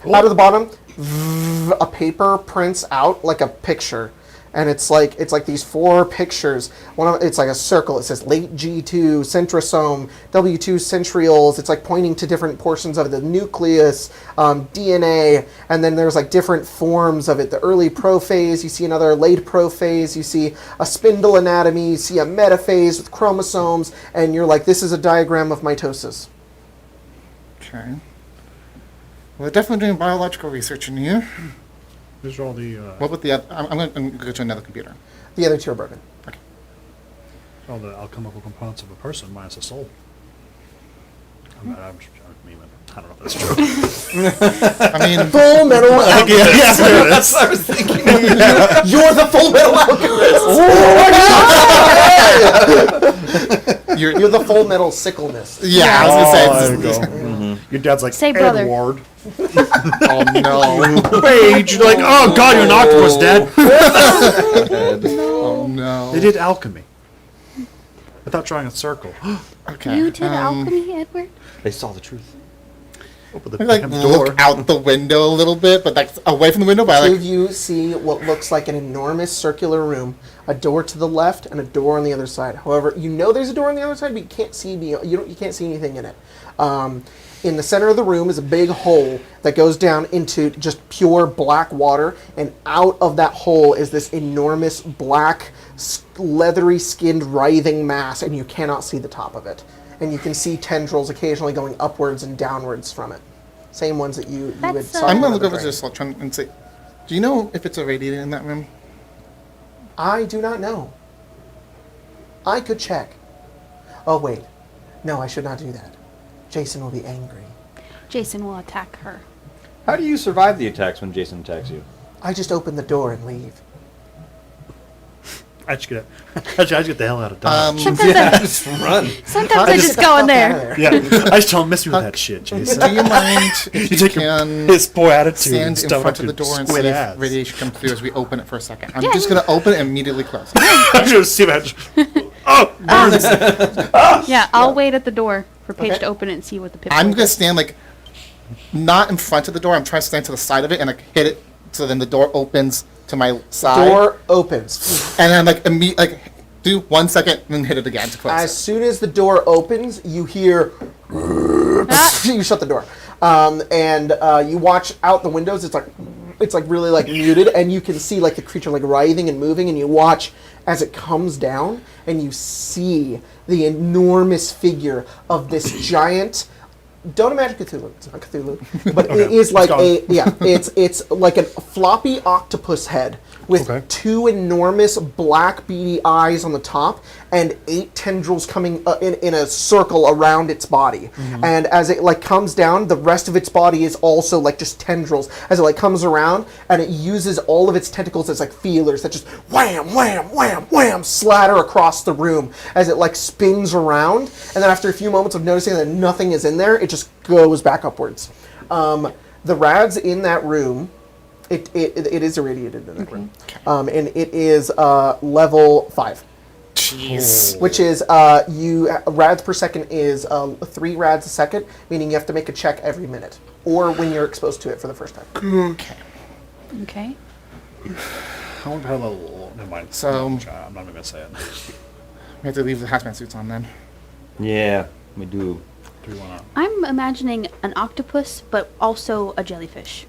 Out of the bottom, a paper prints out like a picture, and it's like these 4 pictures. It's like a circle. It says late G2 centrosome, W2 centrioles. It's like pointing to different portions of the nucleus, DNA, and then there's like different forms of it. The early prophase. You see another late prophase. You see a spindle anatomy. You see a metaphase with chromosomes, and you're like, this is a diagram of mitosis. Okay. Well, they're definitely doing biological research in here. These are all the What with the other? I'm going to go to another computer. The other 2 are broken. all the alchemical components of a person minus a soul. I'm memeing. I don't know if that's true. I mean, Full Metal Alchemist. Yes, there it That's is. what I was thinking. You're the Full Metal Alchemist. You're the Full Metal Sickleness. yeah, I was gonna say. There you It's, go. Your dad's like, Say brother. Edward. oh no! Page. You're like, oh god, you're an octopus, Dad. Oh no! They did alchemy. Without drawing a circle. Okay. You did alchemy, Edward? They saw the truth. Open the I like damn look out the window a little bit, but like away from the window. But I Two like of you see what looks like an enormous circular room, a door to the left and a door on the other side. However, you know there's a door on the other side, but you can't see you can't see anything in it. In the center of the room is a big hole that goes down into just pure black water, and out of that hole is this enormous black, leathery skinned, writhing mass, and you cannot see the top of it. And you can see tendrils occasionally going upwards and downwards from it. Same ones that you had That's, saw. I'm in gonna the look over drain. to this electron and say, do you know if it's irradiated in that room? I do not know. I could check. Oh, wait. No, I should not do that. Jason will be angry. Jason will attack her. How do you survive the attacks when Jason attacks you? I just open the door and leave. I just get the hell out of Dodge. Sometimes, Just run. I just go in there. Yeah, I just tell him, miss me with that shit, Jason. Do you mind if You you take your can piss poor attitude stand and in stuff front up of the your door and squid see ass. if radiation comes through as we open it for a second? I'm Yeah, just gonna open it and immediately close. I'm just see that. Oh, burns. Yeah, I'll wait at the door for Paige Okay. to open it and see what the pip I'm is. gonna stand like not in front of the door. I'm trying to stand to the side of it and like hit it so then the door opens to my side. Door opens. And then like do 1 second and then hit it again to close As it. soon as the door opens, you hear... you shut the door. And you watch out the windows. It's like really like muted, and you can see like the creature like writhing and moving, and you watch as it comes down, and you see the enormous figure of this giant... Don't imagine Cthulhu. It's not Cthulhu, but it is like it's like a floppy octopus head with two enormous black beady eyes on the top and 8 tendrils coming in a circle around its body. And as it like comes down, the rest of its body is also like just tendrils as it like comes around, and it uses all of its tentacles as like feelers that just wham, wham, wham, wham, slatter across the room as it like spins around. And then after a few moments of noticing that nothing is in there, it just goes back upwards. The rads in that room, it is irradiated in that room, and it is level 5. Jeez. Which is rads per second is 3 rads a second, meaning you have to make a check every minute, or when you're exposed to it for the first time. Okay. Okay. I wonder how the never mind. So- I'm not even gonna say it. We have to leave the hazmat suits on then. Yeah, we do. Do we wanna? I'm imagining an octopus, but also a jellyfish.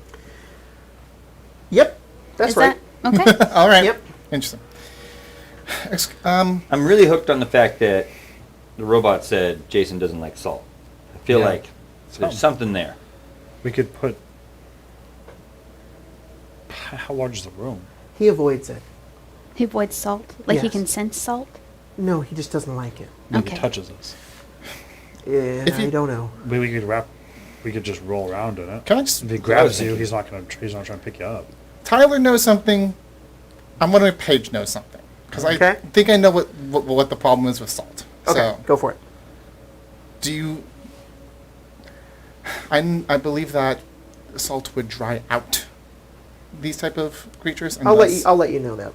Yep, that's Is right. that okay? All right. Yep. Interesting. I'm really hooked on the fact that the robot said Jason doesn't like salt. I feel Yeah. like there's something there. We could put. How large is the room? He avoids it. He avoids salt. Like he Yes. can sense salt. No, he just doesn't like it. Maybe Okay. it touches us. Yeah, If you- I don't know. Maybe we could wrap. We could just roll around in it. Can I just? If he grabs you, he's not trying to pick you up. Tyler knows something. I'm wondering if Paige knows something because I Okay. think I know what the problem is with salt. Okay, So, go for it. do you? I believe that salt would dry out these type of creatures. I'll let you know that.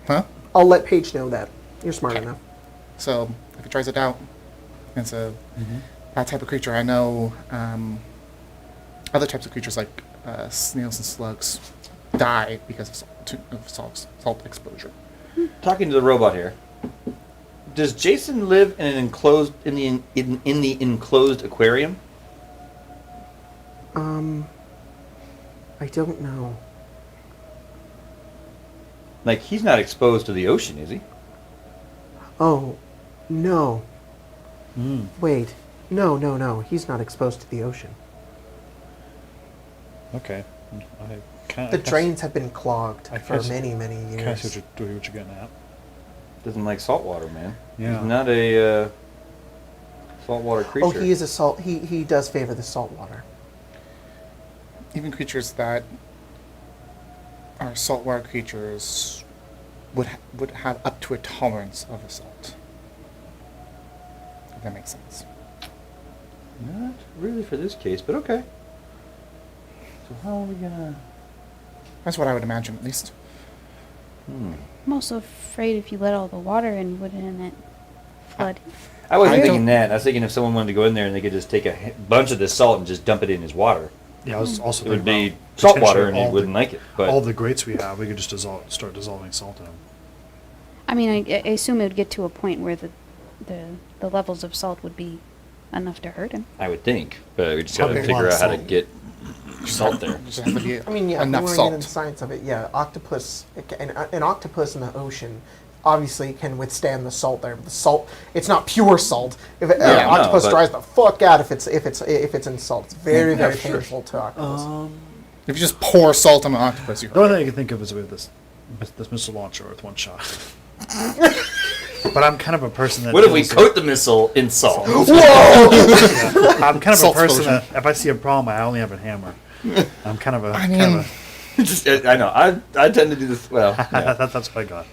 Huh? I'll let Paige know that. You're smart enough. So if it dries it out, and so that type of creature, I know other types of creatures like snails and slugs die because of salt exposure. Talking to the robot here. Does Jason live in an enclosed in the enclosed aquarium? I don't know. Like he's not exposed to the ocean, is he? Oh, no. Wait. No. He's not exposed to the ocean. Okay. The drains have been clogged I for guess- many, many Can I see years. what you're getting at? Doesn't like salt water, man. Yeah. He's not a Saltwater creature. Oh, he is a salt. He does favor the salt water. Even creatures that are saltwater creatures would have up to a tolerance of assault. If that makes sense. Not really for this case, but okay. So how are we gonna... That's what I would imagine, at least. I'm also afraid if you let all the water in, wouldn't it flood? I wasn't I thinking don't- that. I was thinking if someone wanted to go in there and they could just take a bunch of this salt and just dump it in his water. Yeah, I was also It would thinking be about salt water and potentially he wouldn't like it. But all the grates we have, we could just start dissolving salt in them. I mean, I assume it would get to a point where the levels of salt would be enough to hurt him. I would think. But we just got to Okay. figure out how to Salt. get salt there. Just have to be I mean, yeah, enough we want to get salt. into the science of it. Yeah, octopus, an octopus in the ocean obviously can withstand the salt there. The salt, it's not pure salt. If an Yeah, no, octopus but- dries the fuck out if it's in salt. It's very Yeah, very sure. painful to octopus. If you just pour salt on an octopus, you The only thing I can think of is with this missile launcher with one shot. But I'm kind of a person that. What if we feels coat the missile in salt? Whoa! like- I'm kind of a Salt person explosion. that if I see a problem, I only have a hammer. I'm kind of a. I kind mean- of Just, I know. I tend to do this. Well, a yeah. that's what I got.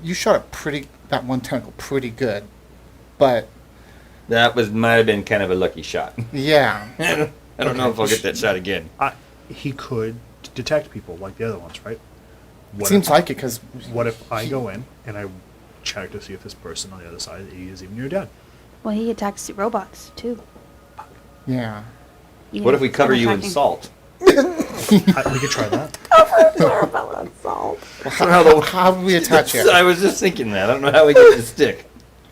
you shot it pretty, that one tentacle pretty good, but That might have been kind of a lucky shot. yeah, I don't know if I'll get that shot again. He could detect people like the other ones, right? it seems like it because What if I go in and I check to see if this person on the other side is even your dad? Well, he attacks robots too. yeah. Even What if we cover they're you in attacking- salt? We could try that. How do we attach it? I was just thinking that. I don't know how we get the stick.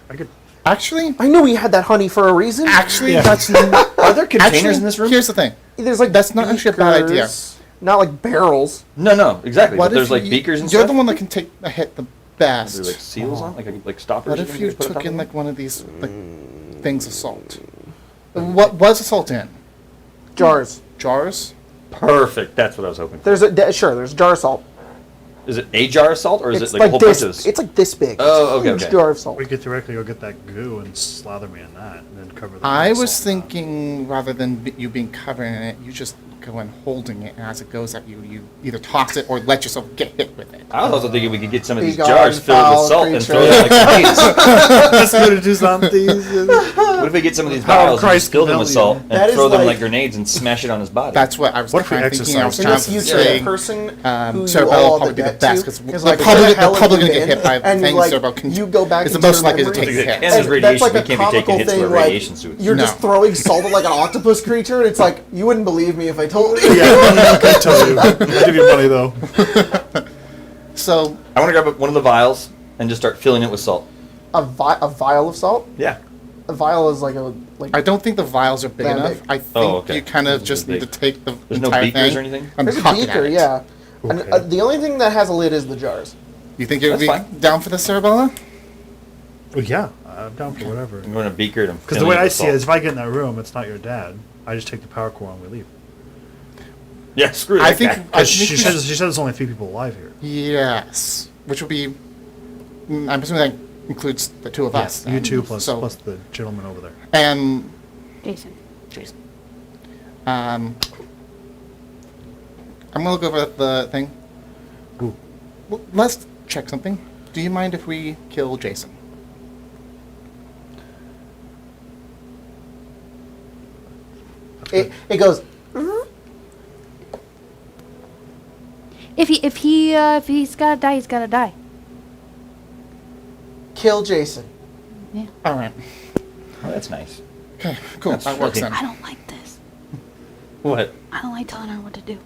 I could. Actually, I knew we had that honey for a reason. that's not. Are there containers Actually, in this room? Here's the thing. There's like That's not actually a bad idea. beakers, not like barrels. No, exactly. What But there's if like you- beakers and You're stuff. the one that can take a hit the Are best. there like seals on, like stoppers. What if can you put on took top in of like them? one of these like things of salt? What was the salt in? Jars. Jars? Perfect. That's what I was hoping for. There's jar of salt. Is it a jar of salt or is It's it like a whole this. bunch of? It's like this big. Oh, okay, Huge okay. jar of salt. We could theoretically go get that goo and slather me in that, and then cover. I with was salt. thinking rather than you being covered in it, you just go and holding it, and as it goes at you, you either toss it or let yourself get hit with it. I was also thinking we could get some of these Big jars on filled with foul salt and creature. throw them like grenades. Let's go to do something. What if we get some of these Power of vials and Christ just fill them with compel you. salt and That is throw them like- like grenades and smash it on his body? That's what I was What if we kind of thinking. I was exercise In the trying to future, the say. person who you Cerabella all will probably be the get best, to, 'cause like, they're where the probably hell gonna have you get hit been? by And, things like, Cerabella can. you go back It's the into most your likely to memory, take a hit. And there's that's radiation. like We a can't be taking comical hits thing, with like, radiation suits. You're No. just throwing salt at like an octopus creature, and it's like you wouldn't believe me if I told you. Yeah, I can tell you. I'll give you money though. So I want to grab one of the vials and just start filling it with salt. A vial of salt. Yeah. A vial is like I don't think the vials are big That enough. big. I think Oh, okay. you kind of Those are just need to big. take the There's no entire beakers thing or anything? and there's a cock it at beaker, it. yeah. And, Okay. the only thing that has a lid is the jars. You think it would That's be fine. down for the Cerabella? Well, yeah, I'm down for whatever. I'm going to beaker it and Because the filling way it I with see it salt. is, if I get in that room, it's not your dad. I just take the power core and we leave. Yeah, screw I that think. guy. I Because think she we said should- there's only 3 people alive here. Yes, which would be. I'm assuming that includes the two of us. You then. two plus So, plus the gentleman over there. and Jason. Jason. I'm gonna look over at the thing. Ooh. Well, let's check something. Do you mind if we kill Jason? It goes. If he's gotta die, he's gotta die. Kill Jason. All right. Oh, that's nice. Okay. Cool. That's that works really- then. I don't like this. What? I don't like telling her what to do.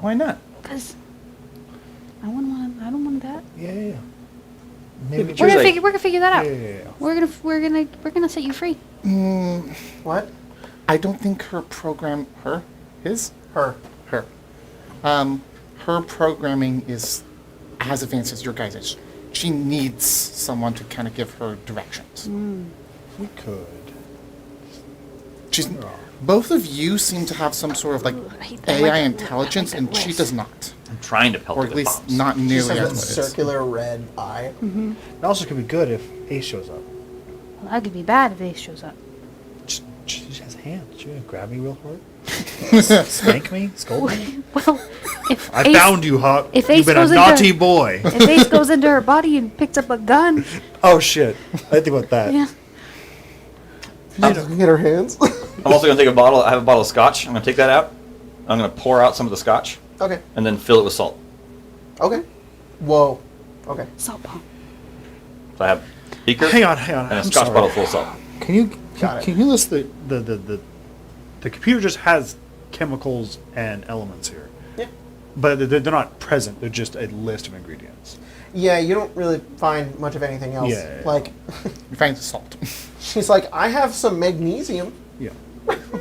Why not? Cause I don't want that. Yeah. Maybe We're gonna figure that out. Yeah. We're gonna set you free. What? I don't think her program. His. Her. Her. Her programming is as advanced as your guys'. She needs someone to kind of give her directions. We could. She's. Both of you seem to have some sort of like I AI like it- intelligence, I like and it she less. does not. I'm trying to pelt or it at with least bombs. not Just nearly has as that much. circular red eye. It also could be good if Ace shows up. Well, that could be bad if Ace shows up. She has hands. She gonna grab me real hard? Spank me? Scold me? Well, if I Ace, found you, Huck. if You've Ace been a goes into- naughty boy. if Ace goes into her body and picks up a gun, Oh shit! I didn't think about that. yeah. Get her hands. I'm also gonna take a bottle. I have a bottle of scotch. I'm gonna take that out. I'm gonna pour out some of the scotch Okay. and then fill it with salt. Okay. Whoa. Okay. Salt bomb. So I have beaker Hang on. and a I'm scotch sorry. bottle full of salt. Can you Got it. can you list the computer just has chemicals and elements here, Yeah. but they're not present. They're just a list of ingredients. Yeah, you don't really find much of anything else. Yeah. Like, You find salt. she's like, I have some magnesium, Yeah.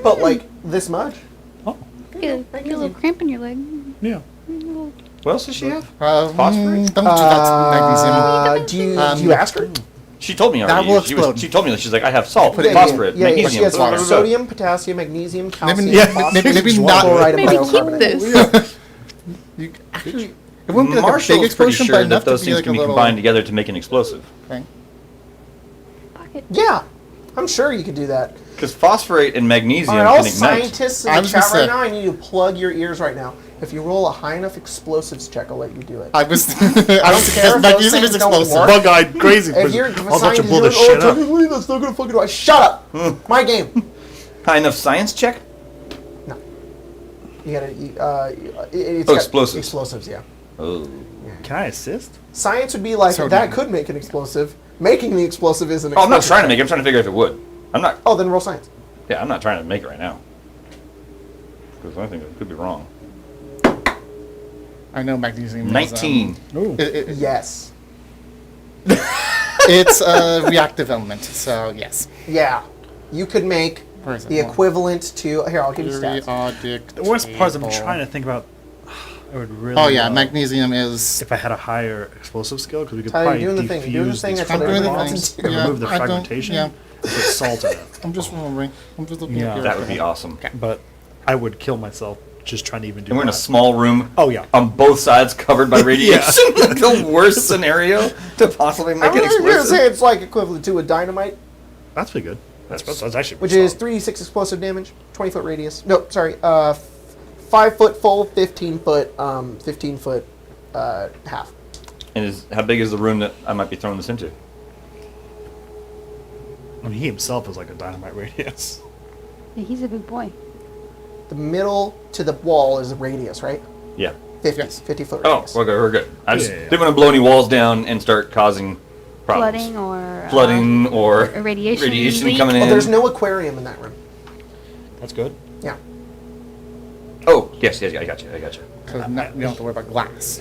but like this much. Oh. Get a little cramp in your leg. Yeah. What else does she have? Phosphorate? Don't do that. Do you ask her? She told me That already. will She explode. She's like, I have salt, Put it in phosphorus, Yeah, magnesium. she has water. sodium, potassium, magnesium, calcium, yeah, phosphorus, maybe not- chloride, and Maybe keep bicarbonate. this. You actually, it wouldn't be like a Marshall's big pretty explosion, sure but that enough those to be things like a can be little combined together to make an explosive. thing. Pocket. Yeah, I'm sure you could do that. Because phosphorate and magnesium All right, all can ignite. scientists in I the was chat gonna right say- now, I need you to plug your ears right now. If you roll a high enough explosives check, I'll let you do it. I was. I don't care if those magnesium is things don't explosive. work. Bug-eyed crazy If person. you're I'll let you blow this oh, shit up. technically that's not gonna fucking do it. Shut up! My game. High enough science check? No. You gotta. It's Oh, got explosives. Explosives, yeah. Oh. Can I assist? Science would be like So that dumb. could make an explosive. Making the explosive is an. Oh, I'm not explosive trying to check. make it. I'm trying to figure if it would. I'm not. Oh, then roll science. Yeah, I'm not trying to make it right now. Because I think it could be wrong. I know magnesium. 19. Ooh. Yes. It's a reactive element, so yes. Yeah. You could make Where is it? the equivalent to. Here, I'll give you stats. Periodic The worst part is I'm table. trying to think about. I would really. Oh yeah, love magnesium is. If I had a higher explosive skill, because we could Tyler, probably you're doing the thing. You're doing the defuse thing. these That's what I'm doing the everyone fragments wants things. to do. Yeah, remove the I don't- fragmentation, yeah. put salt in it. I'm just remembering. I'm just looking Yeah. at your. That would be awesome. But I would kill myself just trying to even do And we're in a that. small room. Oh, yeah. On both sides covered by radiation. The worst scenario to possibly make I'm an gonna say explosive. it's like equivalent to a dynamite, That's pretty good. That's actually which pretty is solid. 3d6 explosive damage, 20-foot radius. No, sorry, 5 foot full, 15 foot, half. And how big is the room that I might be throwing this into? I mean, he himself is like a dynamite radius. Yeah, he's a big boy. The middle to the wall is a radius, right? Yeah. 50, Yes. 50 foot Oh, radius. we're good. I just Yeah. didn't want to blow any walls down and start causing problems. Flooding or or a radiation leak. coming in. Oh, there's no aquarium in that room. That's good. Yeah. Oh, yes, I got you. So we don't have to worry about glass.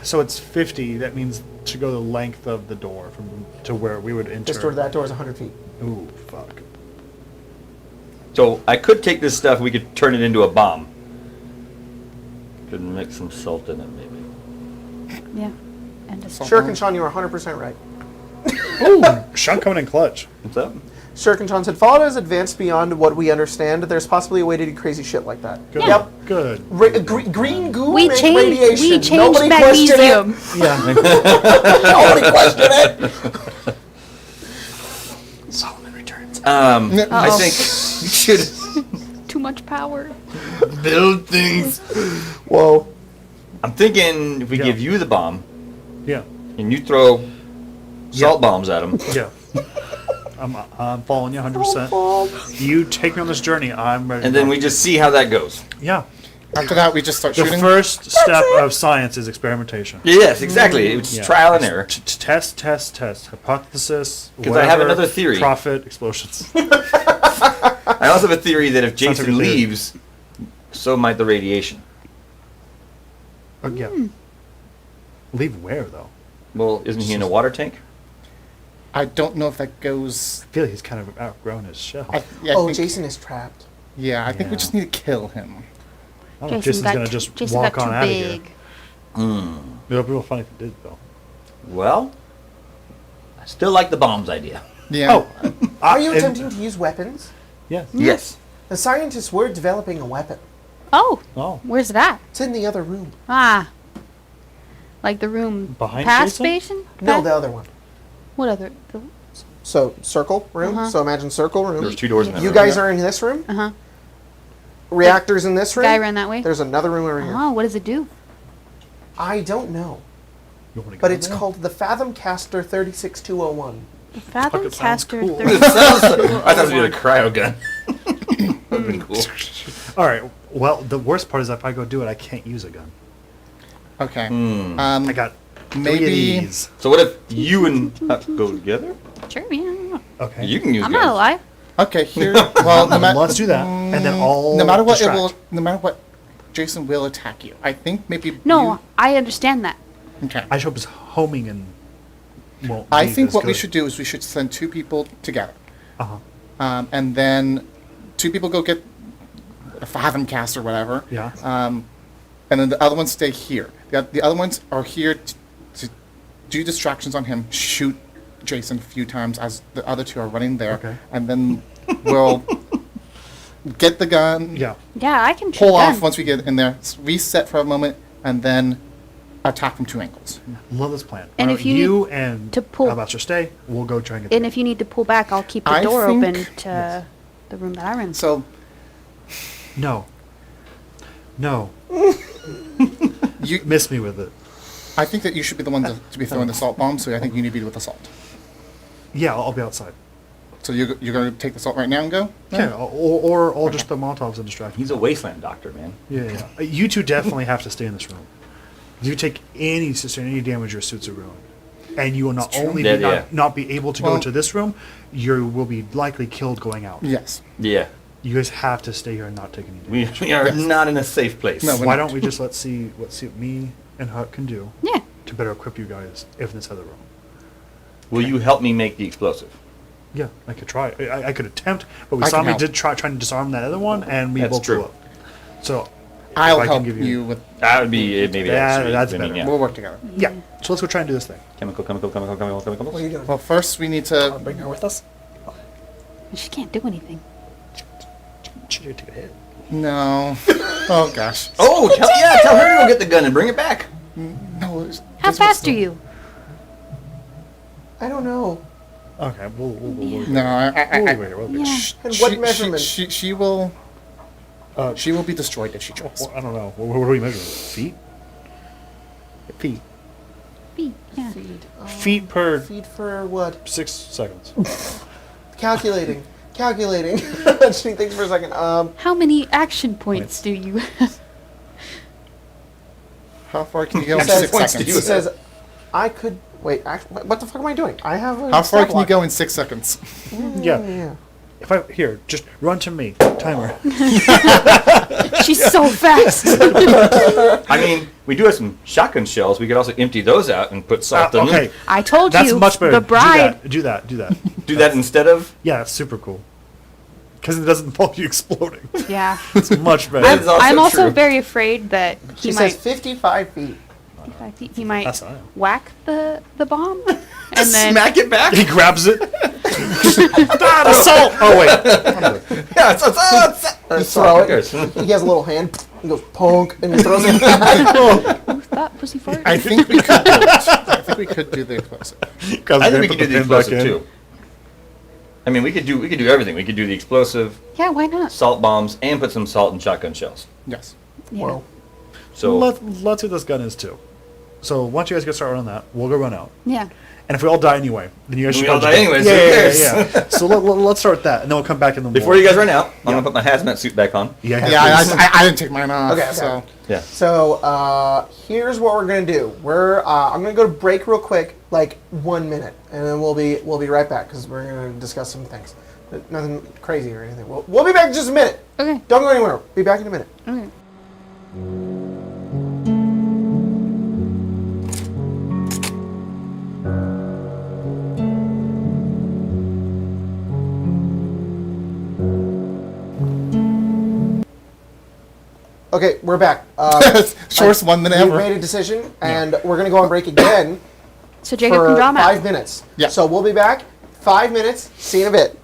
So it's 50. That means to go the length of the door from to where we would enter. This door to that door is 100 feet. Ooh, fuck. So I could take this stuff, we could turn it into a bomb. Could mix some salt in it, maybe. Yeah. And just Shirk and Sean, you are 100% right. Ooh, Sean coming in clutch. What's up? Shirk and Sean said, Fallout is advanced beyond what we understand. There's possibly a way to do crazy shit like that. Good. Yep. Good. Green goo we make changed. radiation. We changed Nobody question it. magnesium. Yeah. Nobody question it. Solomon returns. I think we should Too much power. build things. Whoa. I'm thinking if we Yeah. give you the bomb Yeah. and you throw salt bombs at them. Yeah. I'm following you 100%. You take me on this journey. I'm ready. And to then go. we just see how that goes. Yeah. After that, we just start The shooting. first step of science is experimentation. Yes, exactly. It's Yeah. trial and error. Test. Hypothesis. 'Cause I have whatever, another theory. Profit. Explosions. I also have a theory that if Sounds like Jason a theory. leaves, so might the radiation. Oh, yeah. Leave where, though? Well, isn't he in a water tank? I don't know if that goes. I feel like he's kind of outgrown his shell. I I Oh, think, Jason is trapped. Yeah, I think we Yeah. just need to kill him. don't know if Jason Jason's going got to just Jason walk got on too out of here. big. It would be real funny if he did, though. Well, I still like the bombs idea. Yeah. Oh. Are you and- attempting to use weapons? Yes. Yes. The scientists were developing a weapon. Oh, Oh. where's it at? It's in the other room. Ah. Like the room Behind past Jason? station? No, the other one. What other? The, So circle room. Uh-huh. So imagine circle room. There's 2 doors in that You room. guys are in this room. uh-huh. Reactors in this room. Guy ran that way? There's another room over here. Oh, what does it do? I don't know, You wanna go but it's there? called the Fathom Caster 36201. The Fathom sounds Caster cool. 30. I thought it was gonna be a cryo gun. That'd been cool. All right. Well, the worst part is if I go do it, I can't use a gun. Okay. I got Maybe- 3 of these. So what if you and Huck go together? Sure, yeah. Okay. You can use I'm guns. not alive. Okay, here. Well, no matter. Let's do that, and then all. No matter what, it distract. will. No matter what, Jason will attack you. I think maybe. No, I understand that. You, okay. I just hope his homing and. Won't I be think as what we good. should do is we should send 2 people together, Uh-huh. and then 2 people go get a Fathom cast or whatever. Yeah. And then the other ones stay here. The other ones are here to do distractions on him, shoot Jason a few times as the other 2 are running there, Okay. and then we'll get the gun, Yeah. Yeah, I can shoot pull a gun. off once we get in there, reset for a moment, and then attack from 2 angles. Love this plan. And Why if don't you and to pull- Alabaster stay, we'll go try and get. And if you need to pull back, I'll keep the I door think- open to the room that I'm in. So No. No. you, Miss me with it. I think that you should be the one to be throwing the salt bomb. So I think you need to be with the salt. Yeah, I'll be outside. So you're going to take the salt right now and go? Yeah, or I'll just the Molotovs and distract. He's a wasteland doctor, man. Yeah. You 2 definitely have to stay in this room. If you take any sustain any damage, your suits are ruined, and you will not only Yeah, be yeah. not be able to go Well- into this room, you will be likely killed going out. Yes. Yeah. You guys have to stay here and not take any damage. We are Yes. not in a safe place. No, we're Why not. don't we just let's see what me and Huck can do Yeah. to better equip you guys if in this other room. Will you help me make the explosive? Yeah, I could try. I could attempt, but we I saw can me help. did trying to disarm that other one, and we That's both true. blew up. So I'll if I can help give you with. That would be maybe. Yeah, sweet. that's I mean, better. yeah. We'll work together. yeah, so let's go try and do this thing. Chemical. What are you doing? Well, first we need to. Bring her with us. She can't do anything. Take a hit. No. Oh gosh. Oh, tell her to go get the gun and bring it back. No. How fast are you? I don't know. Okay, we'll No. wait, we'll wait. Yeah. And what measurement? She will. She will be destroyed if she tries. Well, I don't know. What are we measuring? Feet? Feet. B. Yeah. Feet per Feed for what? 6 seconds. Calculating. Calculating. She thinks for a second. How many action points do you have? How far can you go in says- 6 points seconds? do He you says, I could. Wait, what the fuck am I doing? I have a. How far can you stopwatch. go in 6 seconds? Yeah. If I here, just run to me. Timer. She's so fast. I mean, we do have some shotgun shells. We could also empty those out and put salt in Okay, them. I told that's you. much better. The bride. Do that. Do that instead of. Yeah, it's super cool. Because it doesn't involve you exploding. Yeah. It's much better. That is also I'm also true. very afraid that She he says might 55 feet. he might That's what I know. whack the bomb and then Smack it back. He grabs it. Assault! Oh wait. Yeah, it's You throw it. Yes. He has a little hand. He goes punk, and he throws it back. who's that pussy fart? I think we could do it. I think we could do the explosive. I think we could do the explosive too. I mean, we could do everything. We could do the explosive, Yeah, why not? salt bombs, and put some salt in shotgun shells. Yes. Yeah. Well, So Let's see what this gun is too. So once you guys get started on that, we'll go run out. Yeah. And if we all die anyway, then you guys We should all probably die just- anyways, who Yeah, cares? yeah. So let's start with that, and then we'll come back in the before you guys run out, I'm gonna put my hazmat suit back on. Yeah, Yeah, please. I didn't take mine off. Okay, okay. So Yeah. so here's what we're gonna do. I'm gonna go to break real quick, like 1 minute, and then we'll be right back because we're gonna discuss some things. But nothing crazy or anything. We'll be back in just a minute. Okay. Don't go anywhere. Be back in a minute. Okay. Okay, we're back. shortest 1 minute We've ever. made a decision, and we're gonna go on break again So Jacob for can draw 'em out. 5 minutes. Yeah. So we'll be back. 5 minutes. See you in a bit.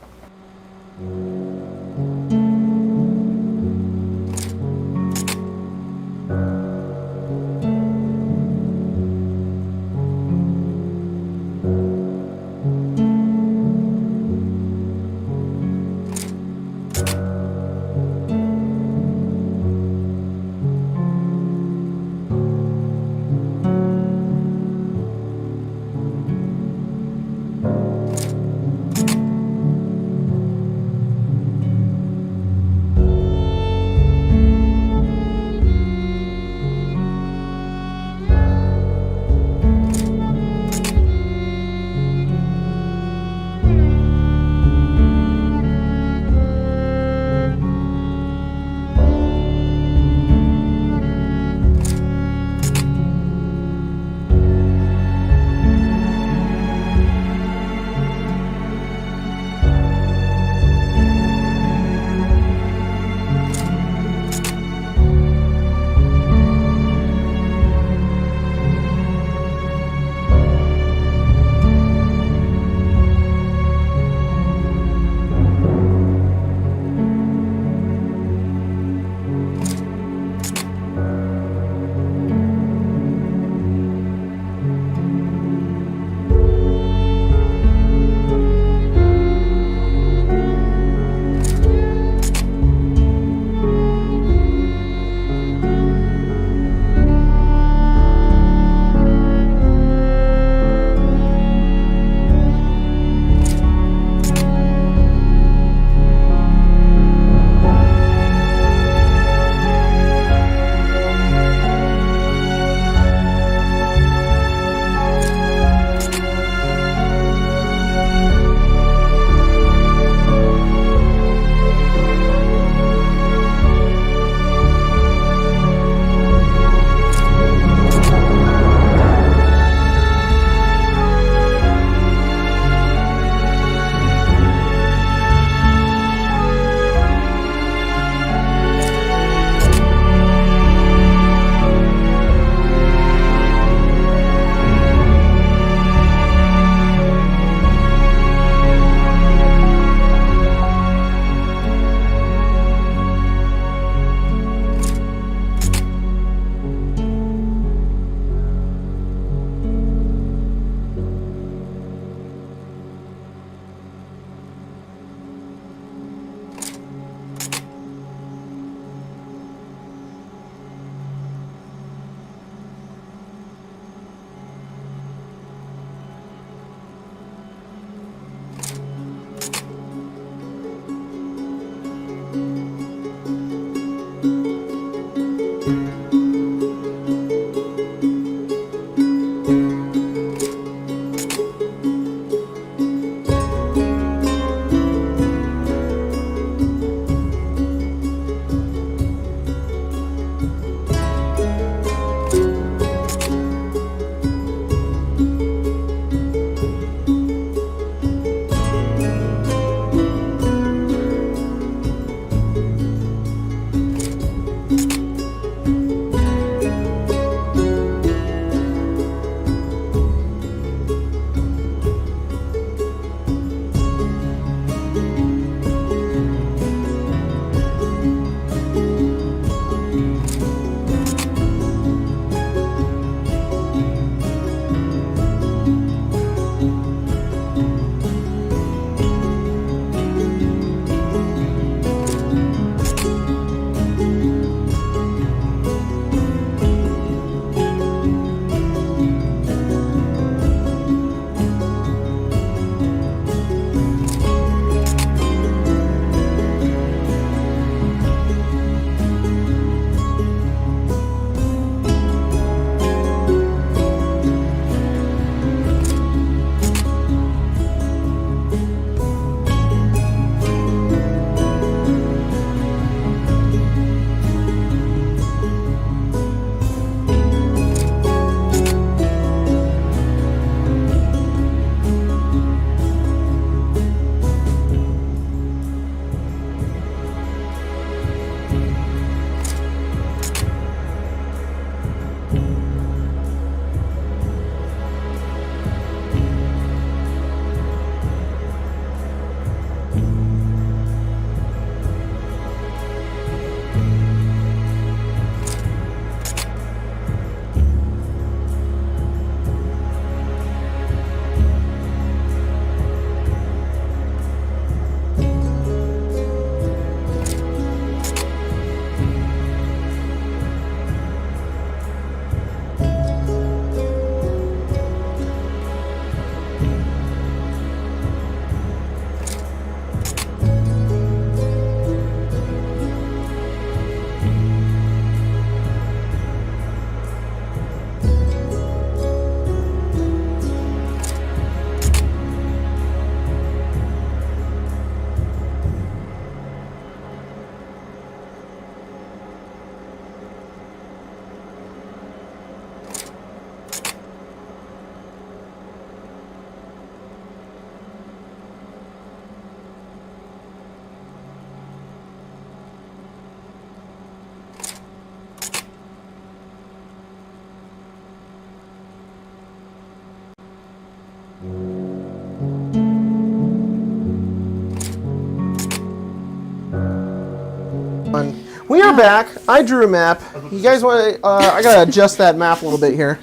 We are back. I drew a map. You guys want to... I got to adjust that map a little bit here.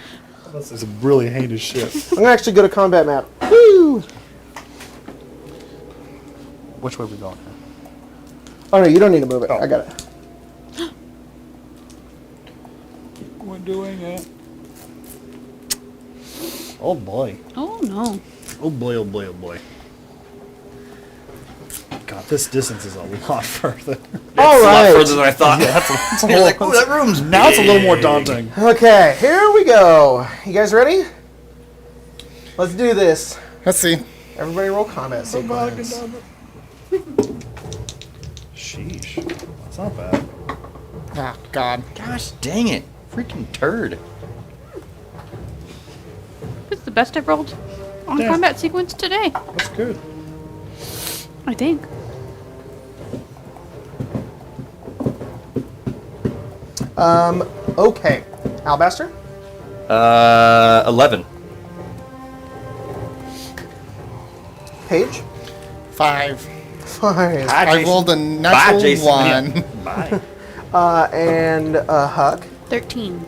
This is really heinous shit. I'm going to actually go to combat map. Woo! Which way are we going? Oh, no, you don't need to move it. I got it. We're doing it. Oh boy. Oh no. Oh boy, oh boy, oh boy. God, this distance is a lot further. All It's a lot right. further than I thought. That's a You're like, ooh, that room's now it's a little more big. daunting. Okay, here we go. You guys ready? Let's do this. Let's see. Everybody roll combat sequence. Sheesh. That's not bad. Ah, God. Gosh dang it. Freaking turd. This is the best I've rolled on Yeah. combat sequence today. That's good. I think. Okay. Alabaster? 11. Page? 5. 5. I rolled a natural Jason. 1. Bye. And Huck? 13.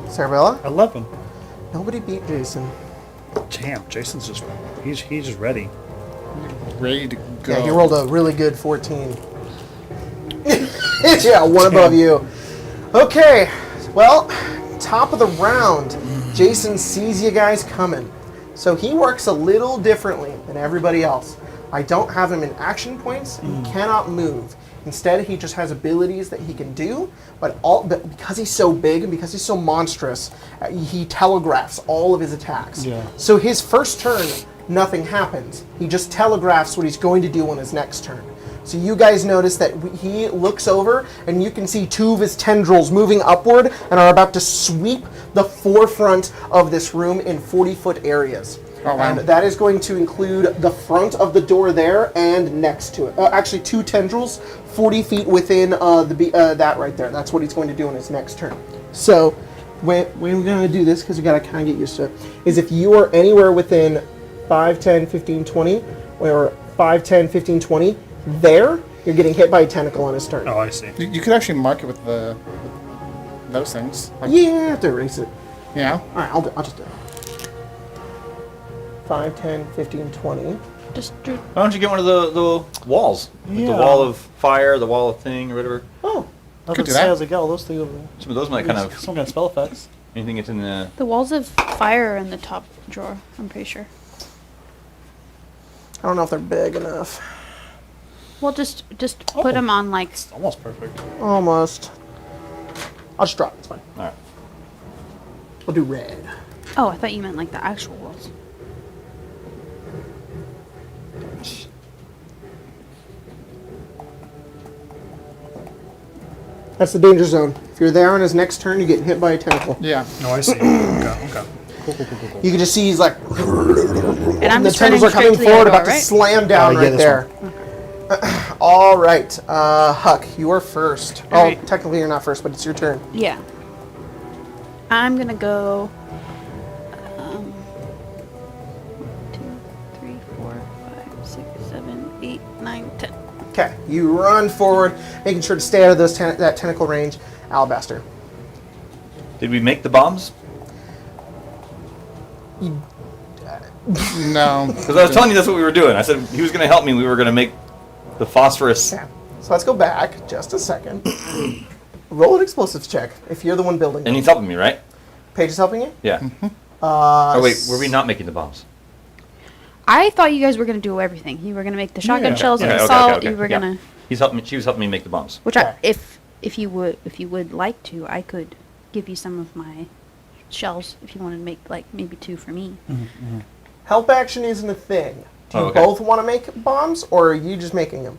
Cerabella? 11. Nobody beat Jason. Damn, Jason's just he's just ready. Ready to go. Yeah, he rolled a really good 14. Yeah, one above you. Okay, well, top of the round. Jason sees you guys coming. So he works a little differently than everybody else. I don't have him in action points. He cannot move. Instead, he just has abilities that he can do, but because he's so big and because he's so monstrous, he telegraphs all of his attacks. Yeah. So his first turn, nothing happens. He just telegraphs what he's going to do on his next turn. So you guys notice that he looks over and you can see 2 of his tendrils moving upward and are about to sweep the forefront of this room in 40-foot areas. Oh, wow. And that is going to include the front of the door there and next to it. Actually, 2 tendrils, 40 feet within that right there. That's what he's going to do on his next turn. So, when we're going to do this, because we got to kind of get used to it, is if you are anywhere within 5, 10, 15, 20, or 5, 10, 15, 20, there, you're getting hit by a tentacle on his turn. Oh, I see. You could actually mark it with those things. Like, Yeah, I have to erase it. yeah. All right, I'll just do it. 5, 10, 15, 20. Just drew. Why don't you get one of the walls? Like Yeah. the wall of fire, the wall of thing, or whatever. Oh, I Could was do say, that. I was like, oh, those things over there. Some of those might kind of... Some kind of spell effects. Anything that's in the... The walls of fire are in the top drawer, I'm pretty sure. I don't know if they're big enough. Well, just put them on like. It's almost perfect. Almost. I'll just drop it. It's fine. Alright. We'll do red. Oh, I thought you meant like the actual walls. That's the danger zone. If you're there on his next turn, you're getting hit by a tentacle. Yeah. No, I see. Okay. Cool. You can just see he's like, And I'm the just running tentacles are straight coming to the forward, other about door, to right? slam down yeah, right this there. All right, Huck, you are first. All Oh, right. technically you're not first, but it's your turn. Yeah. I'm gonna go. 1, 2, 3, 4, 5, 6, 7, 8, 9, 10. Okay, you run forward, making sure to stay out of those that tentacle range. Alabaster. Did we make the bombs? No. Because I was telling you that's what we were doing. I said he was going to help me. We were going to make the phosphorus. Okay, so let's go back just a second. Roll an explosives check if you're the one building. And he's helping me, right? Paige is helping you? Yeah. Oh, wait. Were we not making the bombs? I thought you guys were gonna do everything. You were gonna make the shotgun Yeah. shells and Okay, the okay, salt. okay. You were Yeah. gonna. He's helping me. She was helping me make the bombs. Which Okay. if you would like to, I could give you some of my shells if you wanted to make like maybe 2 for me. Help action isn't a thing. Do you Oh, okay. both want to make bombs, or are you just making them?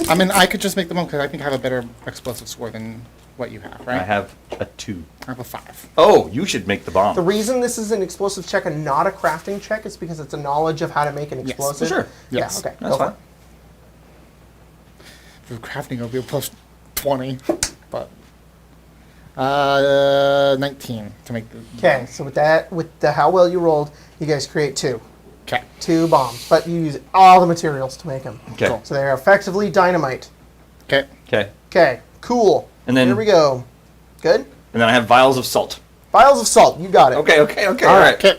I mean, I could just make them up because I think I have a better explosive score than what you have, right? I have a 2. I have a 5. Oh, you should make the bomb. The reason this is an explosive check and not a crafting check is because it's a knowledge of how to make an Yes. explosive. Sure. Yes. Yeah, okay. That's go fine. For crafting, it'll be a plus 20, but 19 to make the. Okay, so with the how well you rolled, you guys create 2. Okay. 2 bombs, but you use all the materials to make them. Okay. Cool. So they're effectively dynamite. Okay. Okay. Okay, cool. And then- here we go. Good. And then I have vials of salt. Vials of salt. You got it. Okay. All All right. right. Okay.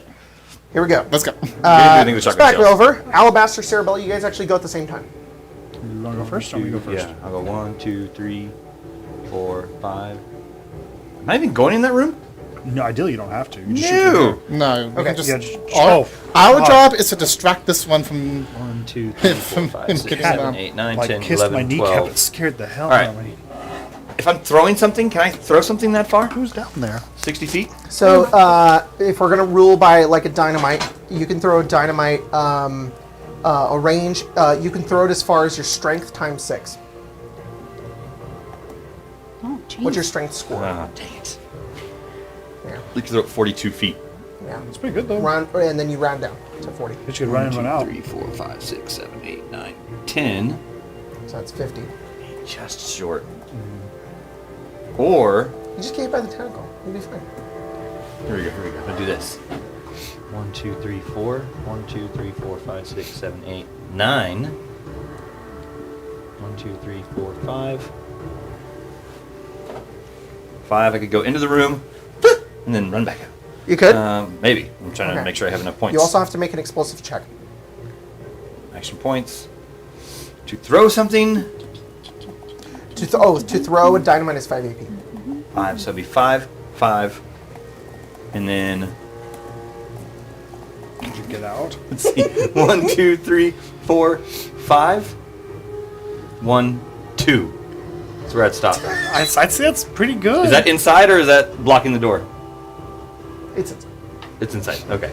Here we go. Let's go. We didn't do the chocolate Back shells. over. Alabaster, Cerabella. You guys actually go at the same time. You want to go first, or we go first? Yeah, I'll go 1, 2, 3, 4, 5. Am I even going in that room? No, ideally you don't have to. You just shoot through No. No. We Okay. can there. just, Yeah, just, our job is to distract this one from. 1, 2, 3, 4, 5, 6, Getting 7, down. 8, 9, like 10, kissed my 11, kneecap. 12. It scared the hell All right. out of me. If I'm throwing something, can I throw something that far? Who's down there? 60 feet? So if we're gonna rule by like a dynamite, you can throw a dynamite a range. You can throw it as far as your strength times 6. Oh, jeez. What's your strength score? Dang it. Yeah. You can throw it 42 feet. Yeah. It's pretty good though. Round, and then you round down to 40. But you could run in and run out. 3, 4, 5, 6, 7, 8, 9, 10. So that's 50. Just short. Or, You just get hit by the tentacle. You'll be fine. here we go. I'm gonna do this. 1, 2, 3, 4. 1, 2, 3, 4, 5, 6, 7, 8, 9. 1, 2, 3, 4, 5. 5, I could go into the room and then run back out. You could. Maybe. I'm trying to Okay. make sure I have enough points. You also have to make an explosive check. Action points. To throw something. To throw a dynamite is 5 AP. 5, so it'd be 5, 5. And then, Did you get out? let's see. 1, 2, 3, 4, 5. 1, 2. That's where I'd stop. I'd say that's pretty good. Is that inside or is that blocking the door? It's It's inside. Okay.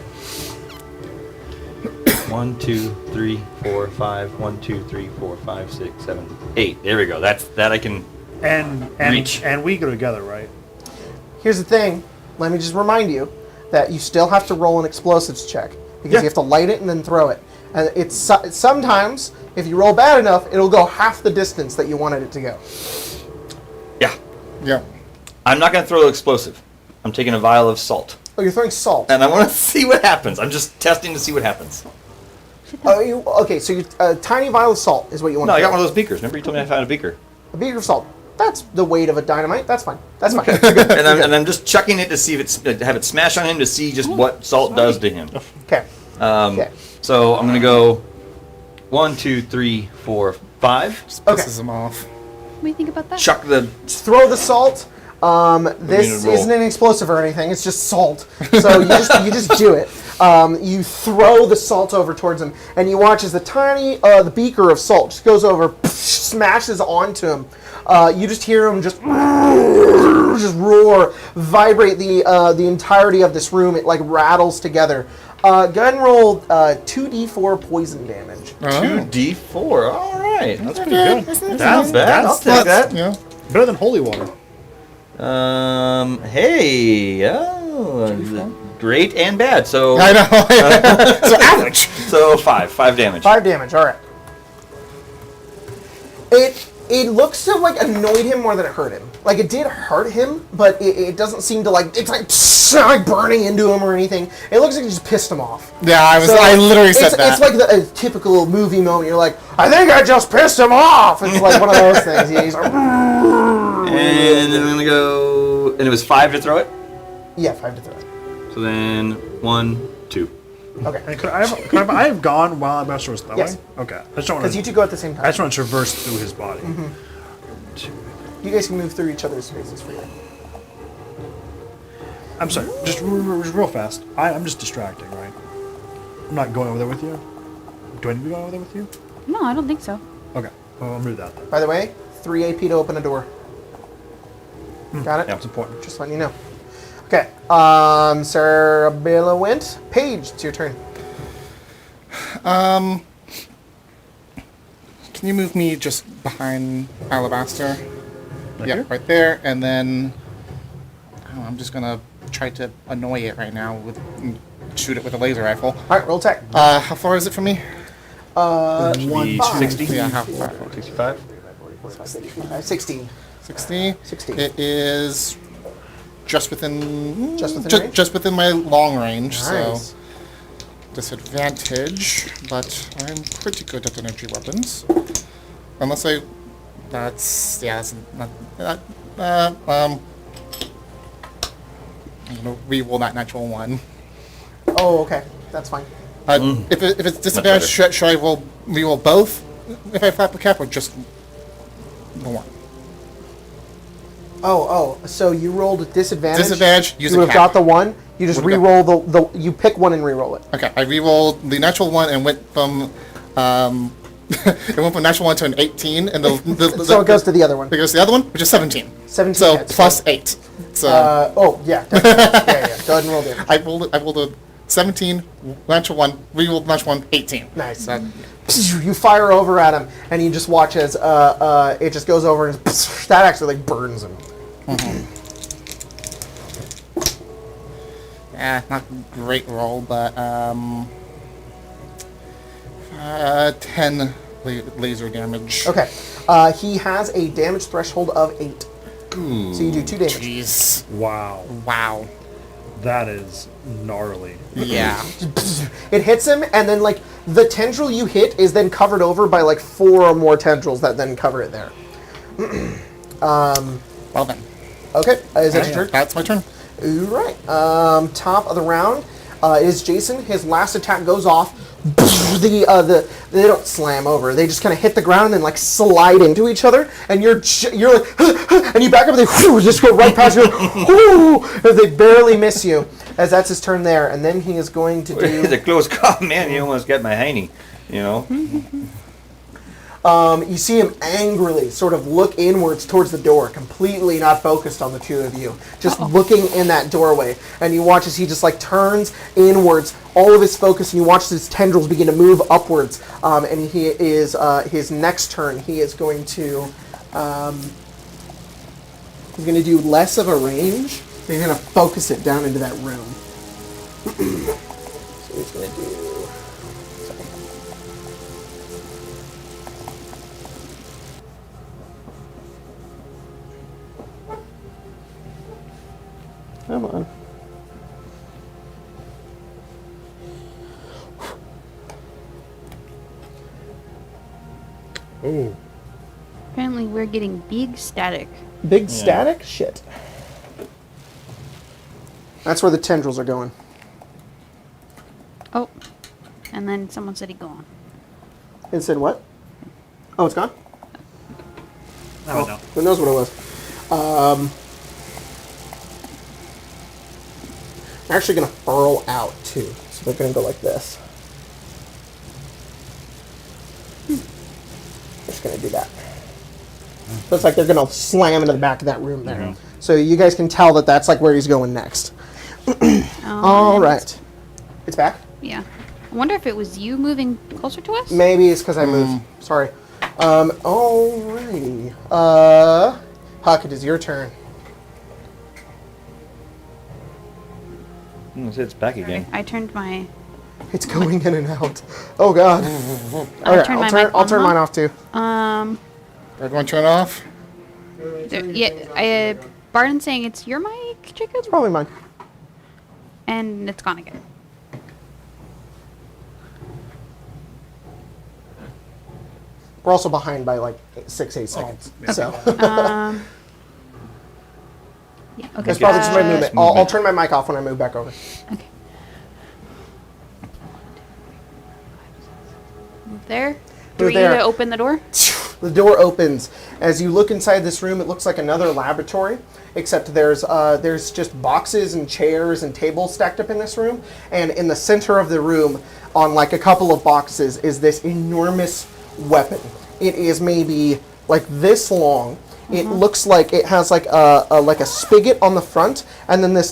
1, 2, 3, 4, 5. 1, 2, 3, 4, 5, 6, 7, 8. There we go. That's that I can. and Reach. and we go together, right? Here's the thing. Let me just remind you that you still have to roll an explosives check because Yeah. you have to light it and then throw it. And it's sometimes if you roll bad enough, it'll go half the distance that you wanted it to go. Yeah. Yeah. I'm not gonna throw explosive. I'm taking a vial of salt, Oh, you're throwing salt. and I want to see what happens. I'm just testing to see what happens. Okay, so you a tiny vial of salt is what you want. No, to I got throw. one of those beakers. Remember you told me I found a beaker. A beaker of salt. That's the weight of a dynamite. That's fine. That's fine. And I'm just chucking it to see if it's have it smash on him to see just what salt does to him. Okay. Okay. So I'm gonna go 1, 2, 3, 4, 5. Okay. Pisses him off. What do you think about that? Chuck the. Throw the salt. This roll. isn't an explosive or anything. It's just salt. So you just do it. You throw the salt over towards him, and you watch as the tiny the beaker of salt just goes over, smashes onto him. You just hear him just roar, vibrate the entirety of this room. It like rattles together. Go ahead and roll 2d4 poison damage. 2d4. All right, that's pretty good. good. That's bad. I'll take that. Yeah. Better than holy water. Hey. Great and bad. So. I know. So average. So 5 damage. 5 damage. All right. It looks to have like annoyed him more than it hurt him. Like it did hurt him, but it doesn't seem to like it's like burning into him or anything. It looks like it just pissed him off. Yeah, I So, literally said that. It's like a typical movie moment. You're like, I think I just pissed him off. It's like one of those things. He's like, And then I'm gonna go. And it was 5 to throw it. yeah, 5 to 3. So then 1, 2. Okay. And I have gone while Alabaster was throwing? Yes. Okay. I just don't want Because you two go at the same I time. just want to traverse through his body. You guys can move through each other's spaces freely. I'm sorry, just real fast. I'm just distracting, right? I'm not going over there with you. Do I need to go over there with you? No, I don't think so. Okay. Well, I'll move that then. By the way, 3 AP to open a door. Got it? Yeah. That's important. Just letting you know. Okay. Cerabella went. Paige, it's your turn. Can you move me just behind Alabaster? Right Yeah, here? right there. And then I'm just gonna try to annoy it right now with shoot it with a laser rifle. All right, roll attack. How far is it from me? 60. Yeah, how far? 65. 16. 60. 16. It is just within Just within range? just within my long range. Nice. So disadvantage, but I'm pretty good at energy weapons. Unless that's not, I'm gonna re-roll that natural one. Oh, okay. That's fine. If it's disadvantage, should I re-roll both if I flap the cap, or just the one? Oh, so you rolled a disadvantage. Disadvantage, use you a would have cap. got the one. You just Would've re-roll the you pick one and re-roll it. Okay, I re-rolled the natural one and went from it went from natural one to an 18, and So it goes to the other one. It goes to the other one, which is 17. 17 So hits, plus 8. So yeah. Definitely. yeah. Go ahead and roll it. I rolled a 17, natural one, re-rolled natural one, 18. Nice. You fire over at him, and you just watch as it just goes over, and that actually like burns him. Not great roll, but 10 laser damage. Okay. He has a damage threshold of 8. Ooh. So you do 2 damage. Jeez. Wow. Wow. That is gnarly. Yeah. It hits him, and then like the tendril you hit is then covered over by like 4 or more tendrils that then cover it there. Well then. Okay. Is that your turn? That's my turn. Right. Top of the round is Jason. His last attack goes off. They don't slam over. They just kind of hit the ground and then like slide into each other. And you're like, and you back up and they just go right past you. As they barely miss you. As that's his turn there, and then he is going to do. It's a close call, man. You almost got my hiney. You know. You see him angrily sort of look inwards towards the door, completely not focused on the two of you, just looking in that doorway. And you watch as he just like turns inwards, all of his focus, and you watch his tendrils begin to move upwards. And he is, his next turn, he is going to, he's going to do less of a range. He's going to focus it down into that room. So he's going to do... Come on. Ooh. Apparently we're getting big static. Big static? Shit. That's where the tendrils are going. Oh. And then someone said he'd go on. It said what? Oh, it's gone? No, no. Who knows what it was? They're actually going to furl out, too. So they're going to go like this. Just going to do that. So it's like they're going to slam into the back of that room there. Mhm. So you guys can tell that that's like where he's going next. All and right. It's back? Yeah. I wonder if it was you moving closer to us? Maybe it's because I moved. Sorry. Alrighty. Huck, it is your turn. It's back again. I turned my... It's going in and out. Oh god. I'll turn mine off too. Everyone turn off? Yeah, Barton's saying it's your mic, Jacob? Probably mine. And it's gone again. We're also behind by like 8 seconds. So Yeah, okay. that's probably just my movement. Movement. I'll turn my mic off when I move back over. Okay. Move there. 3 there. to open the door. The door opens. As you look inside this room, it looks like another laboratory, except there's just boxes and chairs and tables stacked up in this room. And in the center of the room, on like a couple of boxes, is this enormous weapon. It is maybe like this long. It looks like it has like a spigot on the front, and then this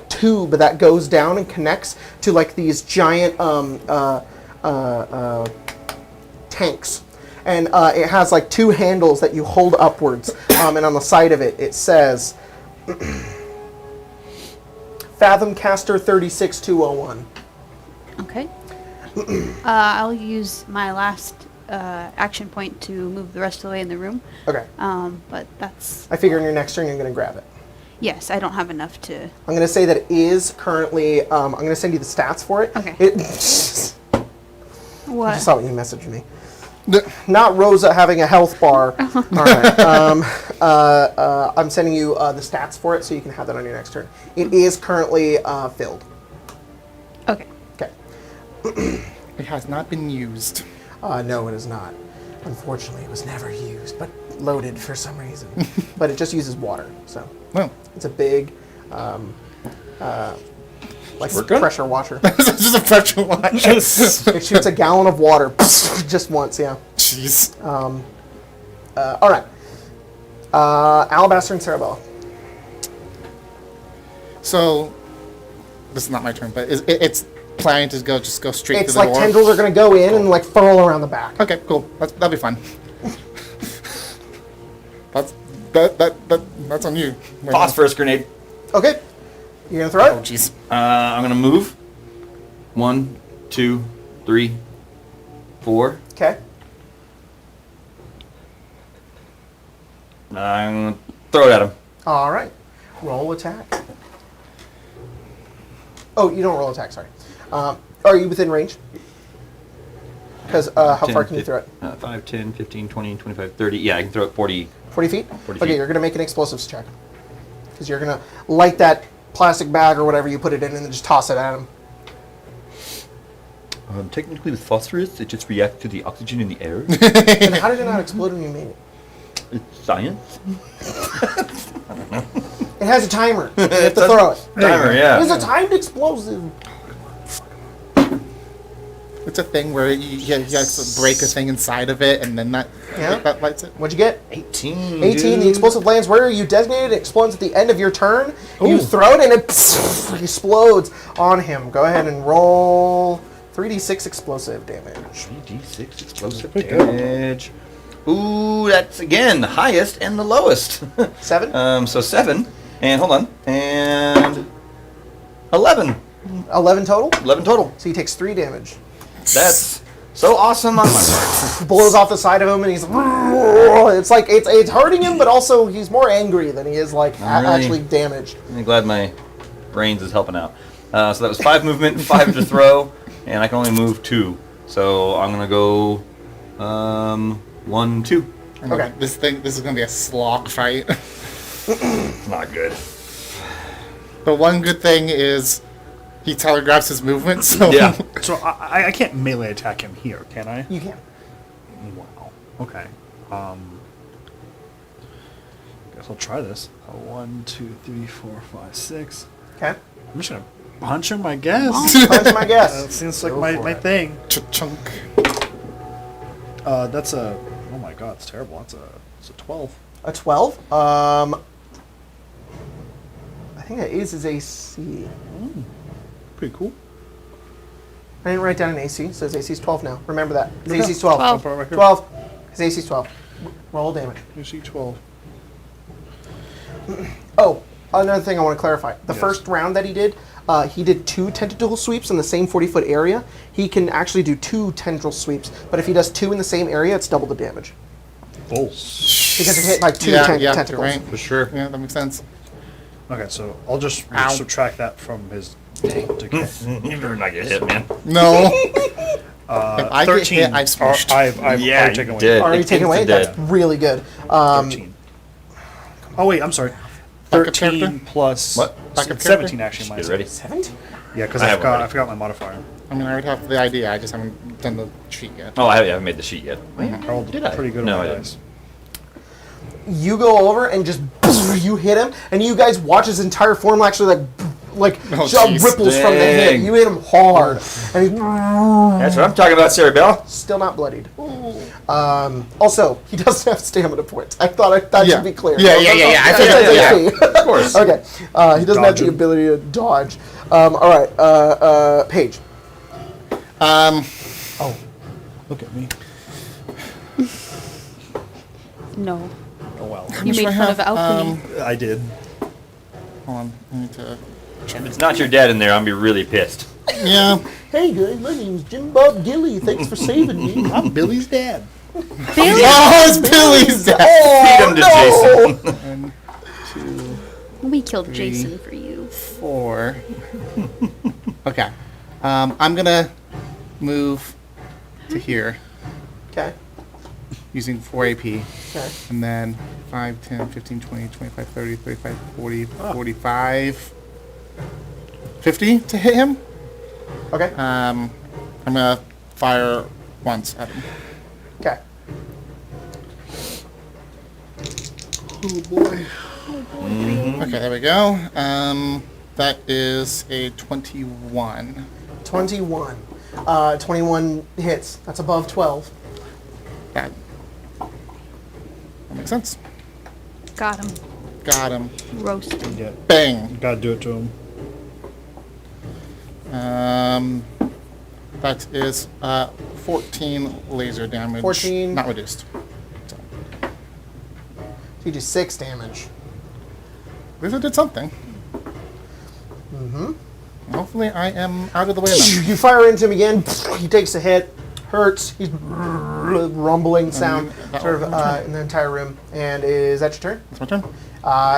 tube that goes down and connects to like these giant tanks. And it has like 2 handles that you hold upwards, and on the side of it, it says Fathom Caster 36201. Okay. I'll use my last action point to move the rest of the way in the room. Okay. But that's... I figure in your next turn you're going to grab it. Yes, I don't have enough to. I'm going to say that it is currently. I'm going to send you the stats for it. Okay. I What? just saw what you messaged me. Not Rosa having a health bar. All right. I'm sending you the stats for it so you can have that on your next turn. It is currently filled. Okay. Okay. It has not been used. No, it is not. Unfortunately, it was never used, but loaded for some reason. But it just uses water, so Well, it's a big, like pressure washer. it's just a pressure watch. It shoots a gallon of water just once. Yeah. Jeez. All right. Alabaster and Cerabella. So, this is not my turn, but it's planning to go straight It's to the like door. tendrils are going to go in and like furl around the back. Okay, cool. That'll be fun. That's on you. Phosphorus grenade. Okay. You're going to throw Oh, it? jeez. I'm gonna move. 1, 2, 3, 4. Okay. I'm gonna throw it at him. All right. Roll attack. Oh, you don't roll attack, sorry. Are you within range? Because how 10, far can you throw it? 5, 10, 15, 20, 25, 30. Yeah, I can throw it 40. 40 feet? 40 Okay, feet. you're going to make an explosives check. Because you're going to light that plastic bag or whatever you put it in and then just toss it at him. Technically, with phosphorus, it just reacts to the oxygen in the air. And how did it not explode when you made it? It's science. It has a timer. You have to throw it. Timer, yeah. It's a timed explosive. It's a thing where you have to break a thing inside of it, and then that lights it. What'd you get? 18. 18. dude. The explosive lands where you designated. It explodes at the end of your turn. You throw it and it explodes on him. Go ahead and roll 3d6 explosive damage. 3d6 explosive damage. Ooh, that's again the highest and the lowest. 7? So 7. And hold on. And 11. 11 total? 11 total. So he takes 3 damage. That's so awesome on my part. Blows off the side of him and he's it's like it's hurting him, but also he's more angry than he is like Really? actually damaged. I'm glad my brains is helping out. So that was 5 movement, 5 to throw, and I can only move 2. So I'm gonna go 1, 2. Okay. This is gonna be a slog fight. Not good. But one good thing is he telegraphs his movement. So Yeah. So I can't melee attack him here, can I? You can. Wow. Okay. Guess I'll try this. 1, 2, 3, 4, 5, 6. Okay. I'm just gonna punch him, I guess. Punch him, I That guess. seems like Go my for it. thing. chunk. That's a. Oh my god, it's terrible. It's a 12. A 12? I think that is his AC. Pretty cool. I didn't write down an AC, so his AC's 12 now. Remember that. His Okay. AC's 12. 12. Right here. 12. His AC's 12. Roll damage. AC 12. Oh, another thing I want to clarify. The Yes. first round that he did 2 tentacle sweeps in the same 40-foot area. He can actually do 2 tendril sweeps, but if he does 2 in the same area, it's double the damage. Oh. Because it hit like 2 Yeah, tentacles. you're right. For sure. Yeah, that makes sense. Okay, so I'll just Ow. subtract that from his decay. You better not get hit, man. No. If I 13. get hit, I've smushed. I've Yeah, already you taken away. did. Already taken away? Instant That's dead. really good. 13. Oh wait, I'm sorry. Backup 13 character? plus What? Backup 17 actually. Get Mine's ready. 17? Yeah, because I I have forgot. already. I forgot my modifier. I mean, I already have the idea. I just haven't done the sheet yet. Oh, I haven't made the sheet yet. I rolled Did I? pretty good No, on I my didn't. dice. You go over and just you hit him, and you guys watch his entire form actually Oh, just jeez. ripples from the hit. Dang. You hit him hard, and he's That's what I'm talking about, Cerabella. still not bloodied. Also, he doesn't have stamina points. I thought that Yeah. should be clear. Yeah. I figured That's that. AC. Of course. Okay, he doesn't have the Dodging. ability to dodge. All right, Paige. Oh, look at me. No. Oh well. You made fun of alchemy. I did. Hold on. I need to. If it's not your dad in there, I'm be really pissed. Yeah. Hey guys, my name's Jim Bob Gilly. Thanks for saving me. I'm Billy's dad. Billy? Oh, it's Billy's dad. Feed him to Jason. We killed 3, Jason for you. 4. Okay. I'm gonna move to here Okay. using 4 AP. Okay. And then 5, 10, 15, 20, 25, 30, 35, 40, 45, 50 to hit him. Okay. I'm gonna fire once at him. Okay. Oh boy. Okay, there we go. That is a 21. 21. 21 hits. That's above 12. That makes sense. Got him. Got him. Roasted. Yeah. Bang. Gotta do it to him. That is 14 laser damage. 14. Not reduced. So you do 6 damage. At least I did something. Mm-hmm. Hopefully I am out of the way now. You fire into him again. He takes a hit. Hurts. He's rumbling sound that sort of was my turn. in the entire room. And is that your turn? It's my turn.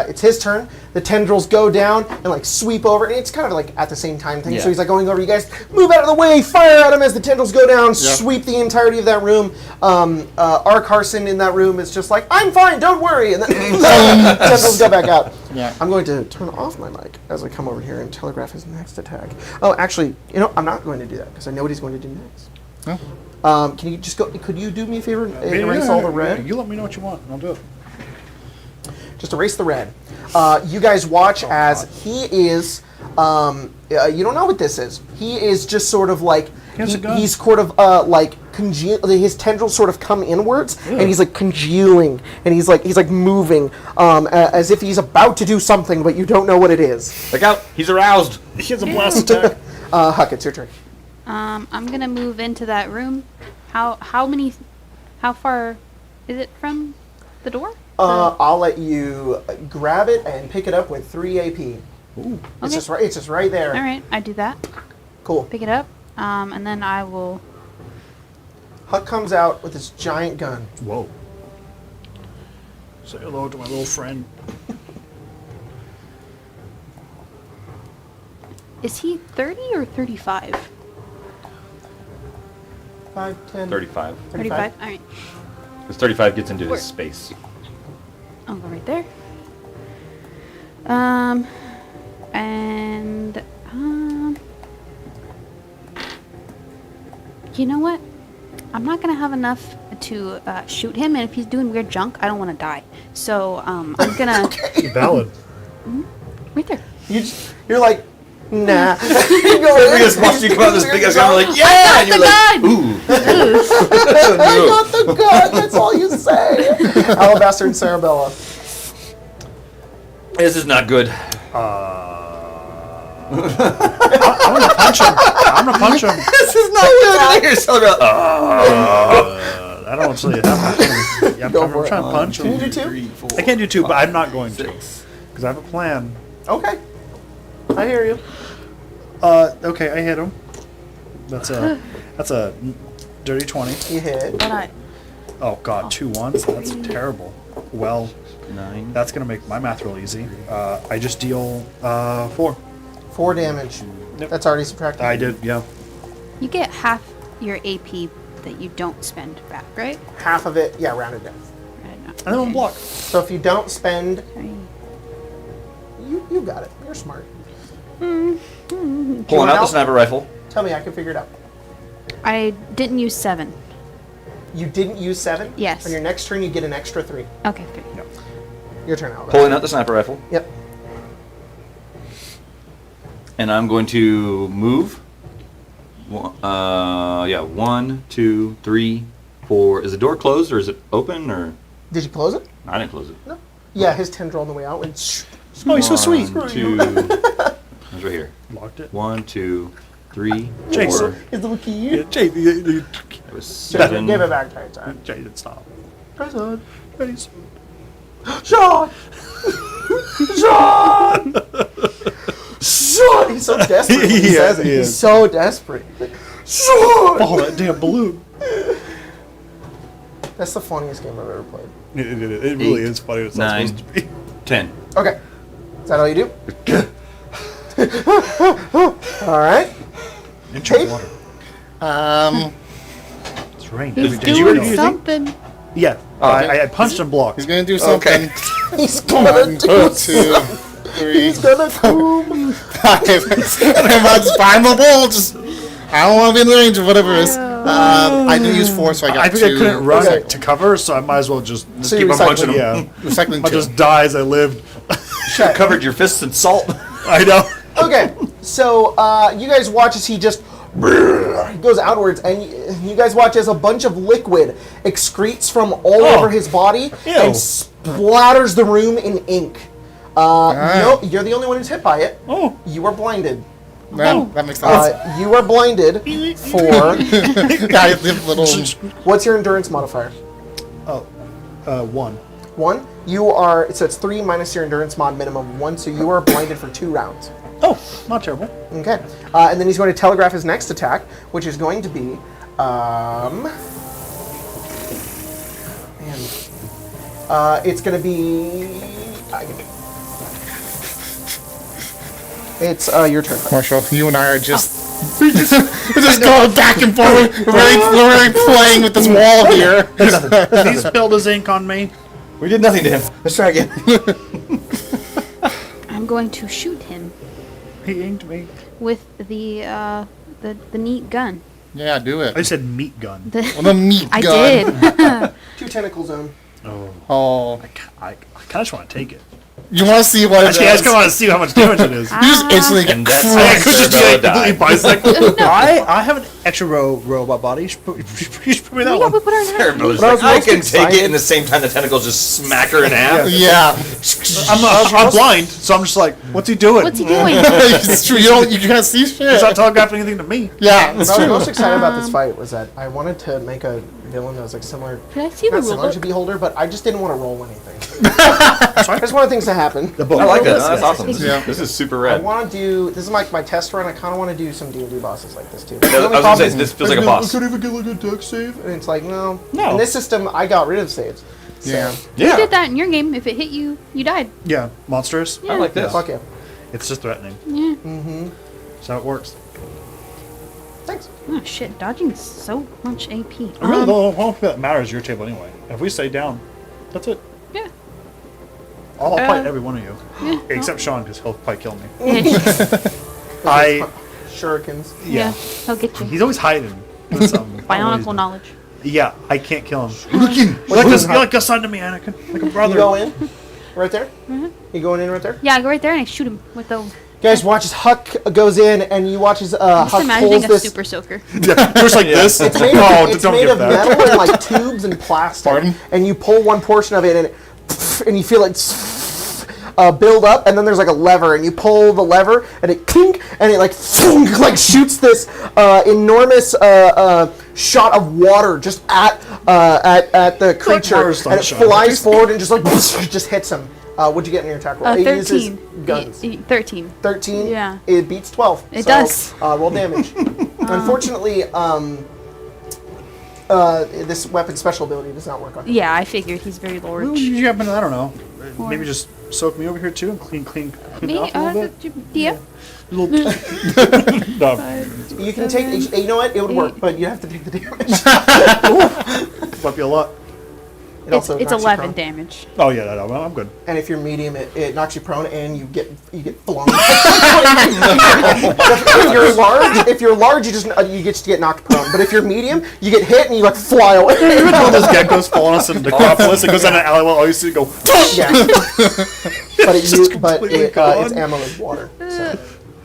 It's his turn. The tendrils go down and like sweep over. And it's kind of like at the same time thing. Yeah. So he's like going over. You guys move out of the way. Fire at him as the tendrils go down. Sweep the entirety of that room. R. Carson in that room is just like, I'm fine. Don't worry. And then tendrils go back out. Yeah. I'm going to turn off my mic as I come over here and telegraph his next attack. Oh, actually, I'm not going to do that because I know what he's going to do next. Oh. Can you just go? Could you do me a favor and erase all the red? You let me know what you want, and I'll do it. Just erase the red. You guys watch as he is. You don't know what this is. He is just sort of like has a gun. he's sort of like his tendrils sort of come inwards, and he's like congealing, and he's like moving as if he's about to do something, but you don't know what it is. Look out! He's aroused. He has a blast attack. Huck, it's your turn. I'm gonna move into that room. How far is it from the door? I'll let you grab it and pick it up with 3 AP. Ooh. It's Okay. just right there. All right, I do that. Cool. Pick it up, and then I will. Huck comes out with this giant gun. Whoa. Say hello to my little friend. Is he 30 or 35? 5, 10, 35. 35. All right, Because 35 gets into Where? his space. I'll go right there. And you know what? I'm not gonna have enough to shoot him, and if he's doing weird junk, I don't want to die. So I'm gonna Valid. right there. You're like, nah. We just watched you come out with this big ass gun. We're like, yeah! And you're like, ooh. I got the gun. That's all you say. Alabaster and Cerabella. This is not good. I'm gonna punch him. I'm gonna punch him. This is not good. I hear Cerabella. I don't see it happen. Yeah, I'm Go for trying it. to punch Can you him. do 2? 3, 4, I can't do 2, but I'm not going to. 6. Because I have a plan. Okay. I hear you. Okay, I hit him. That's a dirty 20. You hit. But Oh god, 2 ones? That's terrible. Well, 9. that's gonna make my math real easy. I just deal 4. 4 damage. Yep. That's already subtracted. I did, yeah. you get half your AP that you don't spend back, right? Half of it, yeah, rounded down. And then I'm blocked. So if you don't spend, Okay. you got it. You're smart. Pulling want out the help? sniper rifle. Tell me, I can figure it out. I didn't use 7. You didn't use 7? Yes. On your next turn, you get an extra 3. Okay, 3. Your turn, Alabaster. Pulling out the sniper rifle. Yep. And I'm going to move. 1, 2, 3, 4. Is the door closed or is it open or? Did you close it? I didn't close it. No. Yeah, his tendril on the way out went. Shh. Oh, he's so sweet. 1, 2. It's right here. Locked it. 1, 2, 3, Jason. 4. His little key. Yeah, Jay, That was 7. Give it back to time. Jay, stop. Jason. Jason. Sean! Sean! Sean! He's so desperate when he Yeah, says it. he He's is. so desperate. He's like, Sean! Oh, that damn balloon. That's the funniest game I've ever played. It really 8, is funny. It's not 9, supposed to be. 10. Okay. Is that all you do? All right. Inch Tape? of water. It's rain. He's Did you doing already- something. Yeah. I punched and blocked. He's gonna do something. He's gonna One, do two, three, He's gonna boom. 5. And that's fine. We'll just. I don't want to be in the range of whatever it is. I did use 4, so I got I think 2. I couldn't run Okay. it to cover, so I might as well just So you keep on recycled punching them. him. yeah. Recycling I 2. just die as I lived. Okay. Covered your fists in salt. I know. Okay, so you guys watch as he just goes outwards, and you guys watch as a bunch of liquid excretes from all over his body Ew. and splatters the room in ink. No, you're the only one who's hit by it. Oh. You are blinded. That makes sense. You are blinded for Yeah, the little. what's your endurance modifier? 1. 1. You are so it's 3 minus your endurance mod minimum of 1, so you are blinded for 2 rounds. Oh, not terrible. Okay, and then he's going to telegraph his next attack, which is going to be, it's going to be, it's your turn. Marshall, you and I are just. We're just going back and forth. We're really playing with this wall here. He spilled his ink on me. We did nothing to him. Let's try again. I'm going to shoot him He inked me. with the neat gun. Yeah, do it. I said meat gun. Well, the meat I gun. did. 2 tentacle zone. Oh, I kind of just want to take it. you want to see what it Actually, I does? just kind of want to see how much damage it is. You just instantly get And that's crushed. how I could just be like Cerabella completely died. bisected. I have an extra robot body. You should put me that Yeah, we one. put her in her. Cerebella's But I was like, I most can take excited- it, and the same time the tentacles just smack her in half. Yeah, I'm blind, so I'm just like, what's he doing? What's he doing? it's true. You can't see shit. He's not telegraphing anything to me. Yeah, What it's I was true. most excited about this fight was that I wanted to make a villain that was like similar, Did I see the not rule similar to book? Beholder, but I just didn't want to roll anything. I just wanted things to happen. The book. I like that. That's awesome. Yeah. This is super I rad. want to do, this is like my test run, I kind of want to do some D&D bosses like this too. I The only was gonna problem say, is- this feels like a boss. even get like a deck save. and it's like, no. No. In this system, I got rid of saves. So, Yeah. You did that in your game. If it hit you, you died. Yeah, monstrous. I like this. Fuck yeah. It's just threatening. Yeah. That's how it works. Thanks. Oh shit, dodging is so much AP. I really don't think that matters your table anyway. If we stay down, that's it. Yeah. I'll Uh, fight every one of you. Yeah. Except Sean, because he'll probably kill me. Yeah. Shurikens. Yeah. He'll get you. He's always hiding. With some Bionicle knowledge. Yeah, I can't kill him. You're like a son to me, Anakin. Like a brother. You go in, right there. You going in right there. Yeah, I go right there and I shoot him with the. You guys watch as Huck goes in, and you watch as Just Huck imagining pulls a this. super soaker. Yeah, just like this. It's made, Oh, it's don't made give of that. metal and like tubes and plastic. Pardon? And you pull one portion of it, and you feel it build up, and then there's like a lever, and you pull the lever, and it clink, and it like like shoots this enormous shot of water just at the creature, Water and it sunshine. flies forward and just like just hits him. What'd you get in your attack roll? It uses 13. guns. 13. 13. Yeah. It beats 12. It so, does. Roll damage. Unfortunately, this weapon's special ability does not work on him. Yeah, I figured he's very Well, large. you happen to, I don't know. Maybe just soak me over here too and clean Me? off a little bit. Yeah. No. You can take. You know what? It would work, but you have to take the damage. Might be a lot. It also It's knocks you 11 prone. damage. Oh yeah, no, well, I'm good. And if you're medium, it knocks you prone, and you get flung. If you're large, you get to get knocked prone. But if you're medium, you get hit and you like fly away. Even though those geckos following us in the Necropolis, it goes down an alleyway. All you see is go. Yeah. But completely its gone. ammo is water. So.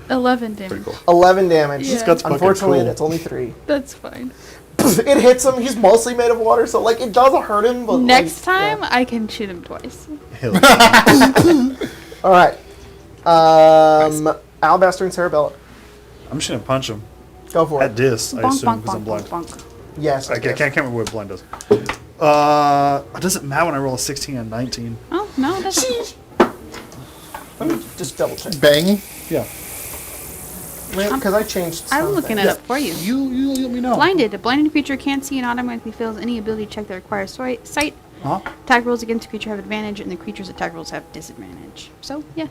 11 damage. 11 damage. Yeah. Guts fucking Unfortunately, cool. that's only 3. That's fine. It hits him. He's mostly made of water, so like it doesn't hurt him. But Next like, time, yeah. I can shoot him twice. Hell. All right. Alabaster and Cerabella. I'm just gonna punch him Go for at it. this. I Bonk, assume bonk, because I'm bonk, blind. bonk, bonk. Yes. I can't remember what blind does. It doesn't matter when I roll a 16 and 19. Oh, no, that's Let me just double check. Bang. Yeah. Because I changed. I'm some looking things. it up for you. You let me know. Blinded. A blinded creature can't see and automatically fails any ability check that requires sight. Huh? Attack rolls against the creature have advantage, and the creature's attack rolls have disadvantage. So, yeah.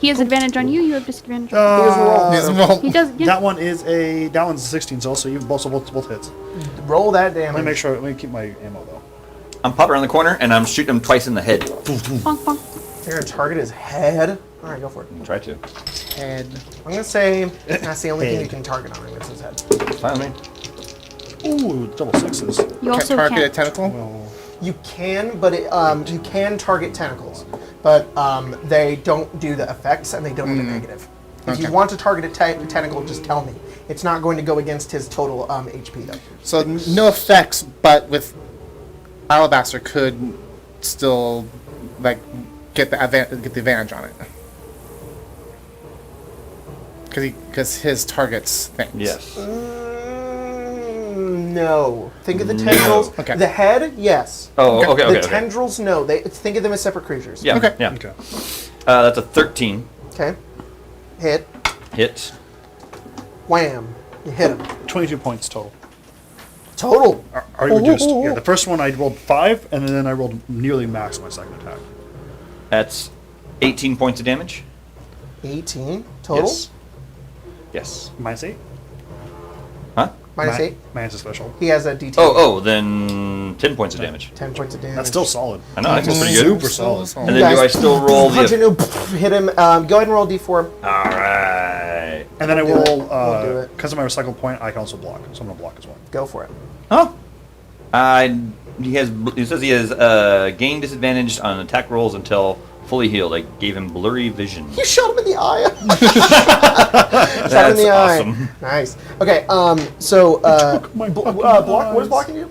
He has advantage on you. You have disadvantage. He doesn't roll. He's roll. He does. Yeah. That one's a 16, so also even both hits. Roll that Let me damage. make sure. Let me keep my ammo though. I'm popping around the corner and I'm shooting him twice in the head. Bonk, bonk. You're gonna target his head. All right, go for it. Try to. Head. I'm gonna say that's the only thing you can target on him. It's his head. Fine with me. Ooh, double sixes. You Can't also target a can't. tentacle. Well, You can, but you can target tentacles, but they don't do the effects and they don't have a negative. If you Okay. want to target a tentacle, just tell me. It's not going to go against his total HP though. So no effects, but with Alabaster could still like get the advantage on it. Because his targets things. Yes. No. Think of the tendrils. Okay. The head, yes. Oh, okay, The okay. tendrils, no. Think of them as separate creatures. Yeah. Okay. Yeah. okay. That's a 13 Okay. Hit. hit. Wham. You hit him. 22 points total. Total. Already reduced. Yeah, the first one I rolled 5, and then I rolled nearly max my second attack. That's 18 points of damage. 18 total. Yes. Yes. Minus 8. Huh? Minus 8. Minus a special. He has a D10. Oh, then 10 points of damage. 10 points of damage. That's still solid. I know, that's pretty good. Super solid. And then do I still roll punch the... into, hit him. Go ahead and roll D4. Alright. And then I We'll do it. roll, We'll do it. because of my recycle point, I can also block. So I'm going to block as well. Go for it. Huh? He says he has gained disadvantage on attack rolls until fully healed. I gave him blurry vision. You shot him in the eye. Shot him in That's the awesome. eye. Nice. Okay. So my fucking block. What is eyes. blocking you?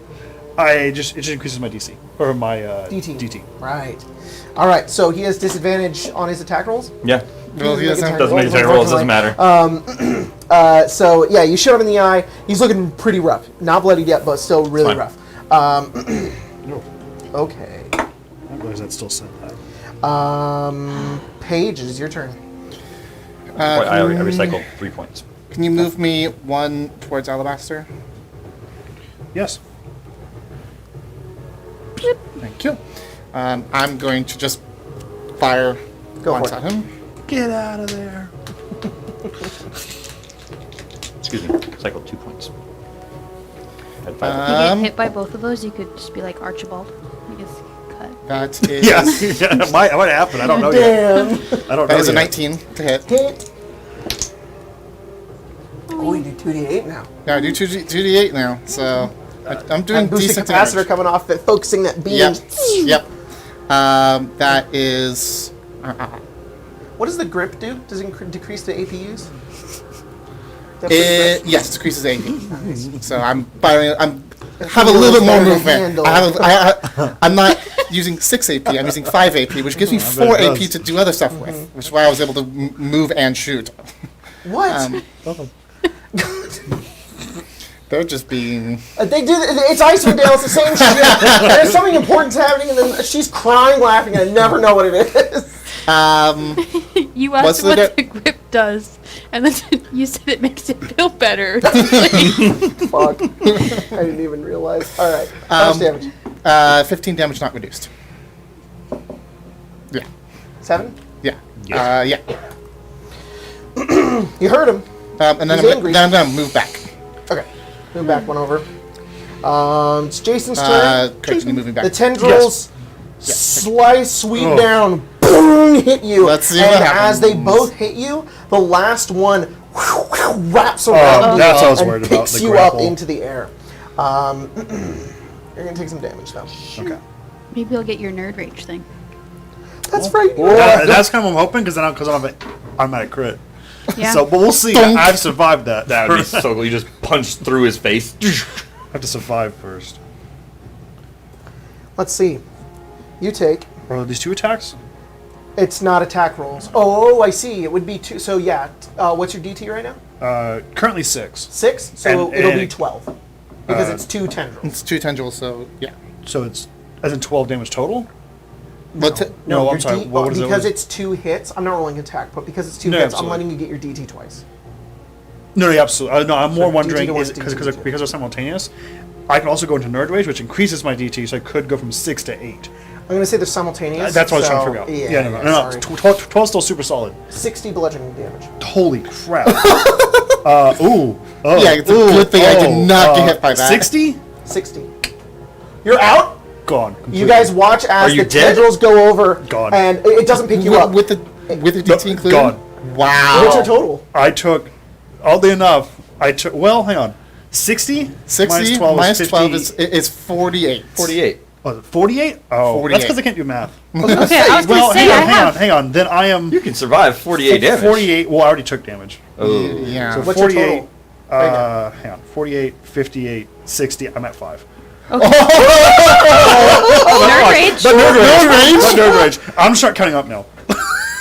It just increases my DC. Or my DT. DT. Right. All right. So he has disadvantage on his attack rolls. Yeah. Well, he doesn't have Doesn't make attack rolls, doesn't matter. So yeah, you shoot him in the eye. He's looking pretty rough. Not bloodied yet, but still really Fine. rough. No. Okay. I didn't realize that still said that. Paige, it is your turn. I recycled 3 points. Can you move me 1 towards Alabaster? Yes. Thank you. I'm going to just fire Go once for at it. him. Get out of there. Excuse me. Cycled 2 points. Had 5. If you get hit by both of those, you could just be like Archibald. I guess cut. That is, Yeah, it might happen. I don't know yet. Damn. I don't know that is a yet. 19 to hit. Hit. Oh, you do 2d8 now. Yeah, I do 2d8 now, so I'm doing That boosted decent capacitor damage. coming off, focusing that beam. Yep, yep. That is... What does the grip do? Does it decrease the APUs? That yes, it decreases AP. So I'm firing. Have a little bit more Better to movement. handle. I'm not using 6 AP. I'm using 5 AP, which gives me 4 it AP does. to do other stuff with, which is why I was able to move and shoot. What? They're just being. They do. It's Icewind Dale. It's the same shit. There's something important happening, and then she's crying, laughing, and I never know what it is. You What's asked what the the grip does, and then you said it makes it feel better. Fuck. I didn't even realize. All right. How much damage? 15 damage not reduced. Yeah. 7? Yeah. Yeah. Yeah. You heard him. And then He's I'm angry. going to move back. Okay. Move back one over. It's Jason's turn. Correct, can you move me back? The tendrils slice, sweep down, boom, hit you. Let's see and what as they happens. both hit you, the last one wraps around you that's what I was and worried about, picks the you grapple. up into the air. You're going to take some damage, though. Okay. Maybe you'll get your nerd rage thing. That's right. That's kind of what I'm hoping because I'm at crit. Yeah. So, but we'll see. Donk. I've survived that. That would be so cool. You just punched through his face. I have to survive first. Let's see. You take. Are these 2 attacks? It's not attack rolls. Oh, I see. It would be 2. So, yeah. What's your DT right now? Currently 6. 6? So And- it'll and be it- 12. Because it's 2 tendrils. It's 2 tendrils, so yeah. So it's as in 12 damage total. But No, I'm your sorry. What is it? because it's 2 hits, I'm not rolling attack, but because it's 2 No, hits, I'm absolutely. letting you get your DT twice. No, absolutely. No, I'm more So wondering DT to one, is DT to because two. they're simultaneous. I can also go into nerd rage, which increases my DT, so I could go from 6 to 8. I'm going to say they're simultaneous. That's what I was so, trying to figure out. Yeah, No. sorry. 12 still super solid. 60 bludgeoning damage. Holy crap. Ooh. Oh, Yeah, it's a good thing I did not get hit by that. 60? 60. You're out. Gone. You completely. guys watch Are as you the dead? tendrils go over, Gone. and it doesn't pick you up. With the DT included? Gone. Wow. What's your total? I took, oddly enough, well, hang on. 60? 60 minus 12 is 48. 48. Was it 48? Oh, 48. that's because I can't do math. Okay, I was Well, gonna say hang on. Then I am You can survive 48 damage. 48. Well, I already took damage. Oh. Yeah. So What's your 48. total? Hang on. 48, 58, 60. I'm at 5. Nerd rage. But nerd rage. I'm just not counting up now.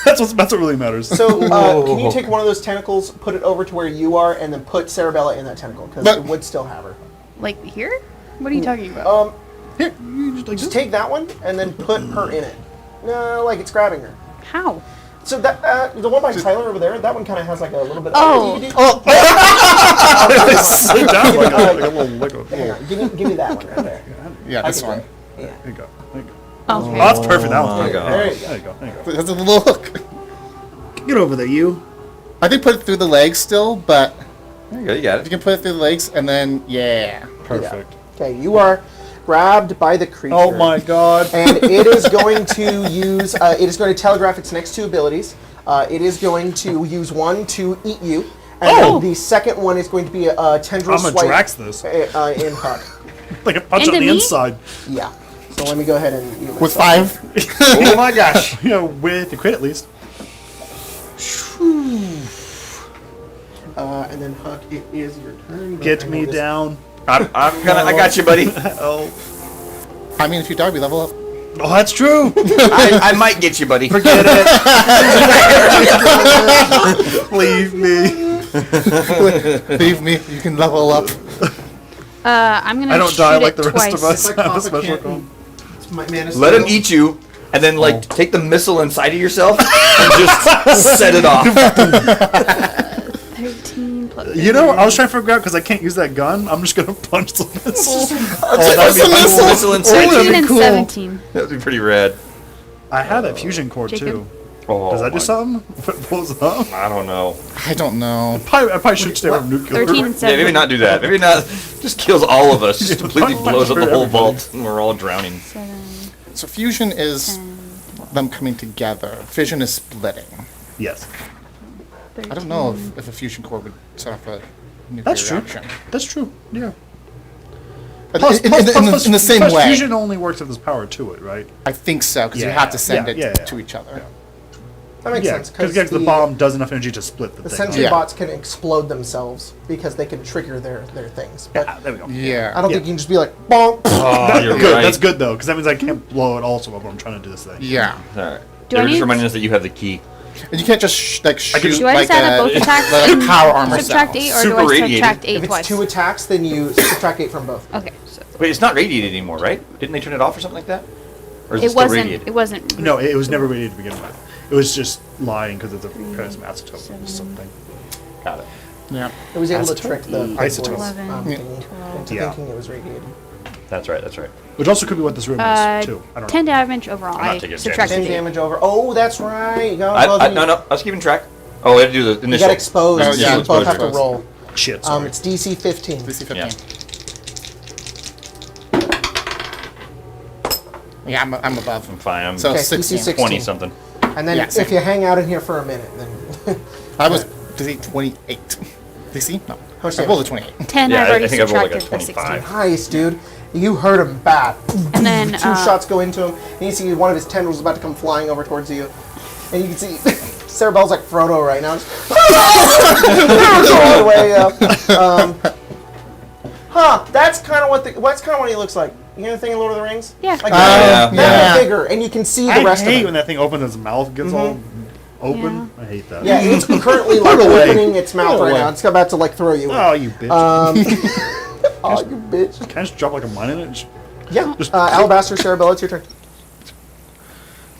that's what really matters. So, can you take one of those tentacles, put it over to where you are, and then put Cerabella in that tentacle? Because But- it would still have her. Like here? What are you talking about? Here, you just like Just this. take that one and then put her in it. No, like it's grabbing her. How? So that the one by Tyler over there, that one kind of has like a little bit. Oh. Sit down like a little liquid. Hang on, give me that one right there. Yeah, this one. Yeah. There you go. There you go. Okay. Oh, that's perfect. That one's my perfect. God. There you There you go. There you go. That's a little hook. Get over there, you. I think put it through the legs still, but There you go. You got if it. you can put it through the legs and then, yeah. Perfect. Okay, you are grabbed by the creature. Oh my god. And it is going to use. It is going to telegraph its next two abilities. It is going to use one to eat you, and Oh! then the second one is going to be a tendril I'm a swipe. Drax this. In Huck. Like a punch Into on the me? inside. Yeah. So let me go ahead and eat With myself. 5. Oh my gosh. You know, with the crit at least. And then Huck, it is your turn. but Get I me know down. I got you, buddy. Oh. I mean, if you die, we level up. Oh, that's true. I might get you, buddy. Forget it. Leave me. Leave me. You can level up. I'm gonna I don't shoot die it like the rest of twice. us. It's like I have a Papa special can't- call. It's my mana Let him steel. eat you, and then take the missile inside of yourself and just set it off. 13 plus. You know, I was trying to figure out because I can't use that gun. I'm just gonna punch the missile. That's a missile. Missile inside 13 you. and cool. 17. That would be pretty rad. I have that fusion core Jacob? too. Oh, Does that do something? If it blows up? I don't know. I don't know. I probably should stay with nuclear. 13 and 17. Yeah, maybe not do that. Maybe not. Just kills all of us. Just completely Punch blows up the for whole everybody. vault, and we're all drowning. 7, So fusion is 10, them coming together. Fission is splitting. Yes, 13. I don't know if a fusion core would set off a nuclear that's true. reaction. That's true. Yeah. In the same plus way. fusion only works if there's power to it, right? I think so, because you Yeah, have to send yeah, it yeah. to each other. That makes Yeah, sense because the bomb does enough energy to split the The thing. sentry Yeah. bots can explode themselves because they can trigger their things. But Ah, there we go. Yeah. I don't Yeah. think you can just be like bonk. Oh, you're Good. right. That's good though, because that means I can't blow it also when I'm trying to do this thing. Yeah. All right. Do They I were just need- reminding us that you have the key. And you can't just shoot Do I like just add up both attacks like a and power armor subtract cells. 8, or Super do I radiated. subtract 8 If it's twice? 2 attacks, then you subtract 8 from both. Okay. So Wait, it's not radiated anymore, right? Didn't they turn it off or something like that? Or is it, it still wasn't. radiated? It wasn't. No, it was never ready to begin with. It was just lying because it's a Three, kind of isotope or 7, something. Got it. Yeah. It was able to Isotope? trick the Isotope. boys, 11, thingy 12. into Yeah. thinking it was radiated. That's right. That's right. Which also could be what this room is too. I don't 10 know. damage overall. I'm not I taking subtracted 10 8. damage over. Oh, that's right. No, I was keeping track. Oh, we had to do the You initial. got exposed. Oh, so yeah, you both have to exposure. roll. Shit. Sorry. It's DC 15. DC 15. Yeah. Yeah, I'm above. I'm fine. I'm So Okay, 16. DC 16. 20 something. And then Yeah, if same. you hang out in here for a minute, then I was DC 28. DC? No. How much I damage? rolled a 28. 10, Yeah, I've I already think I rolled like a subtracted the 16. 25. nice, dude. You hurt him bad. And then 2 shots go into him, and you see one of his tendrils about to come flying over towards you, and you can see Cerabella's like Frodo right now, just all the way up. That's kind of what he looks like. You know the thing in Lord of the Rings? Yeah. Like yeah. that Yeah. bigger, and you can see the I rest of hate it. when that thing opens its mouth, gets all open. I hate that. Yeah, it's currently like Put it away. opening its mouth Put it right away. now. It's about to like throw you. Oh, you bitch. Oh, you bitch. Can I just drop like a mine in it? Just- Yeah. Alabaster, Cerabella, it's your turn.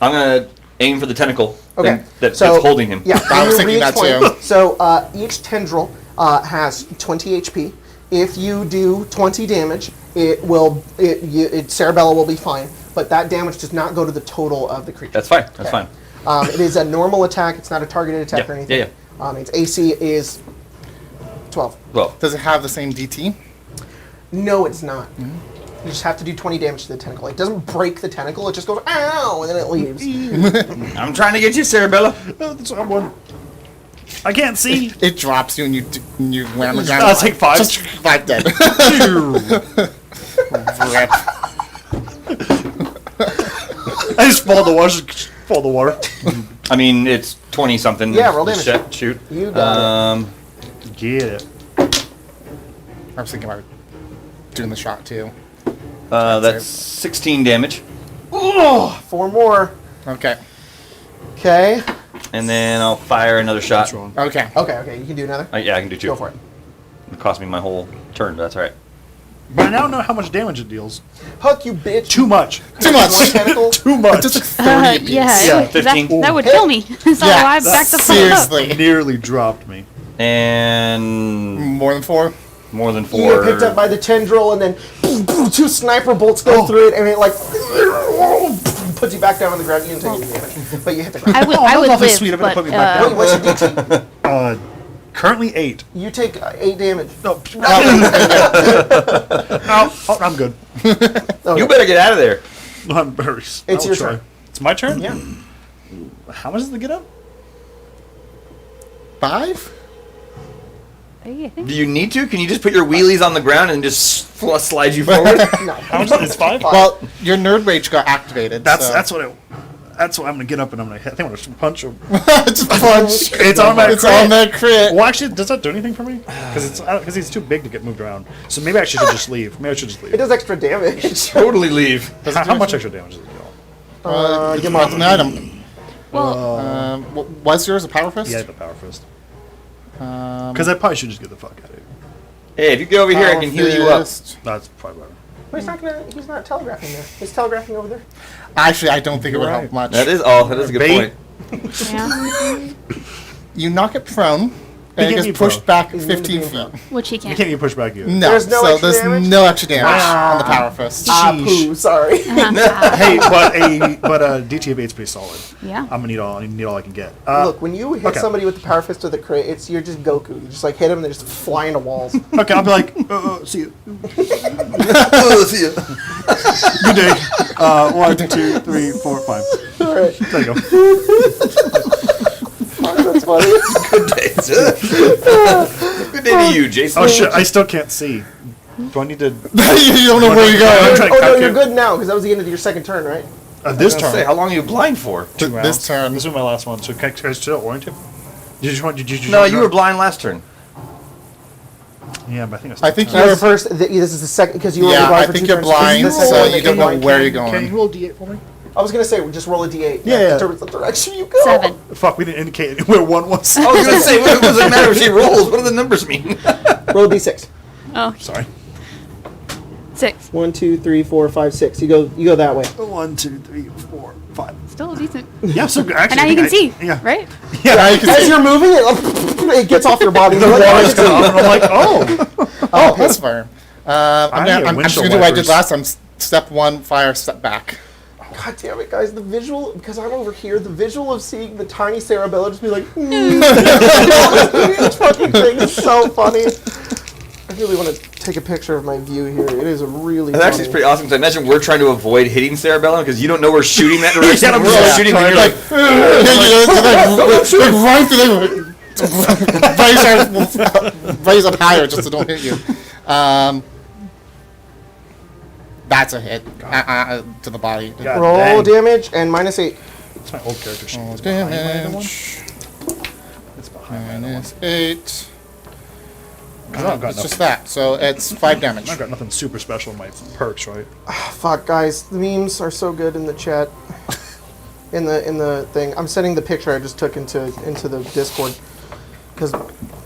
I'm gonna aim for the tentacle Okay. that's so, holding him. Yeah, I was let me thinking that re-explain. too. So each tendril has 20 HP. If you do 20 damage, Cerabella will be fine. but that damage does not go to the total of the creature. That's fine. That's fine. It is a normal attack. It's not a targeted attack or anything. Its AC is 12. Well, Does it have the same DT? No, it's not. You just have to do 20 damage to the tentacle. It doesn't break the tentacle. It just goes, ow, and then it leaves. I'm trying to get you, Cerabella. That's what I want. I can't see. It drops you and you land on the ground. I'll take 5. Just 5 dead. Rip. I just fall in the water. Just fall in the water. I mean, it's 20 something. Yeah, roll damage. Shoot. You got Get it. I was thinking about doing the shot too. That's 16 damage. it. 4 more. Okay. Okay. And then I'll fire another shot. That's wrong. Okay. Okay, you can do another. Yeah, I can do 2. Go for it. It cost me my whole turn, but that's alright. But I now know how much damage it deals. Huck, you bitch. Too much. Too much. One tentacle. Too much. Just like 30 apiece. Yeah, it would, 15. that would kill me. So Yeah, I backed the fuck up. seriously. Nearly dropped me. And More than 4? more than You 4. get picked up by the tendril, and then 2 sniper bolts go through it, and it like puts you back down on the ground. You didn't take any damage, but you hit the ground. I would, Oh, I would that's awfully live, sweet. I'm gonna but put me back down. Wait, what's your DT? Currently 8. You take 8 damage. No. Oh, I'm good. Okay. You better get out of there. I'm very. It's I'll your try. turn. It's my turn. Yeah. How much is the get up? 5? Hey, I think Do you need to? Can you just put your wheelies on the ground and just slide you forward? No. How much is it? 5? Well, your nerd rage got activated. That's so. that's what it. That's what I'm gonna get up and I'm gonna. I think I'm gonna punch him. Just punch. It's on my It's crit. on that crit. Well, actually, does that do anything for me? Because he's too big to get moved around. So maybe I should just leave. Maybe I should just leave. It does extra damage. Totally leave. How much extra damage does it deal? Give me an item. well, Was yours a power fist? Yeah, the power fist. Because I probably should just get the fuck out of here. Hey, if you get over here, I can heal you up. Fist. That's probably better. But he's not telegraphing there. He's telegraphing over there. Actually, I don't think it would Right. help much. That is a good Bait. point. yeah, You knock it prone, He and it can't gets be pushed prone. back He's 15 moving feet. prone. which he You can't. can't even push back either. No, There's no so extra there's damage? no extra damage on the power fist. Poo, sorry. Hey, but a DT of 8's pretty solid. Yeah. I'm gonna need all I can get. Look, when you hit okay. somebody with the power fist or the crit, you're just Goku. You just like hit them and they just fly into walls. Okay, I'll be like, see you. See ya. Good day. 1, 2, 3, 4, 5. All right, There you go. that's funny. Good day, sir. Good day to you, Jason. Oh shit! I still can't see. Do I need to? You don't know where you're I'm going. trying to Oh no, calculate- you're good now because that was the end of your second turn, right? This Say, turn. how long are you blind for? 2 This rounds. turn. This is my last one. So can I still orient him? Did you? No, you were blind last turn. Yeah, but I think I think That was you're the first. This is the second because you were Yeah, blind I for think 2 you're turns. blind, The second so one you that don't came know out- where you're Can going. you roll D8 for me? I was gonna say just roll a d8. Yeah, yeah. Determines the direction you go. 7. Fuck, we didn't indicate where 1 was. I was gonna say, what does it matter if she rolls? What do the numbers mean? Roll a d6. Oh, Sorry. 6. 1, 2, 3, 4, 5, 6. You go that way. 1, 2, 3, 4, 5. Still decent. Yeah, so And actually. now you can see, Yeah. right? Yeah, you can As see. you're moving, it gets off your body. The You're like, water's coming up, and I'm like, oh. Oh, that's fire. I'm need just gonna windshield do what I did wipers. last time. Step 1, fire. Step back. God damn it, guys! The visual, because I'm over here, the visual of seeing the tiny Cerabella just be like, this fucking thing is so funny. I really want to take a picture of my view here. It is a really. That actually is pretty awesome. Because I imagine we're trying to avoid hitting Cerebellum because you don't know we're shooting that direction. Yeah, We're all yeah. shooting. And you're like, Raise up higher just so don't hit you. That's a hit to the body. God roll dang. damage and -8. It's my old character sheet. Roll It's behind my other one. damage. It's behind my other one. -8. I've got It's nothing. just that. So it's 5 damage. I've got nothing super special in my perks, right? Fuck, guys, the memes are so good in the chat. In the thing, I'm sending the picture I just took into the Discord because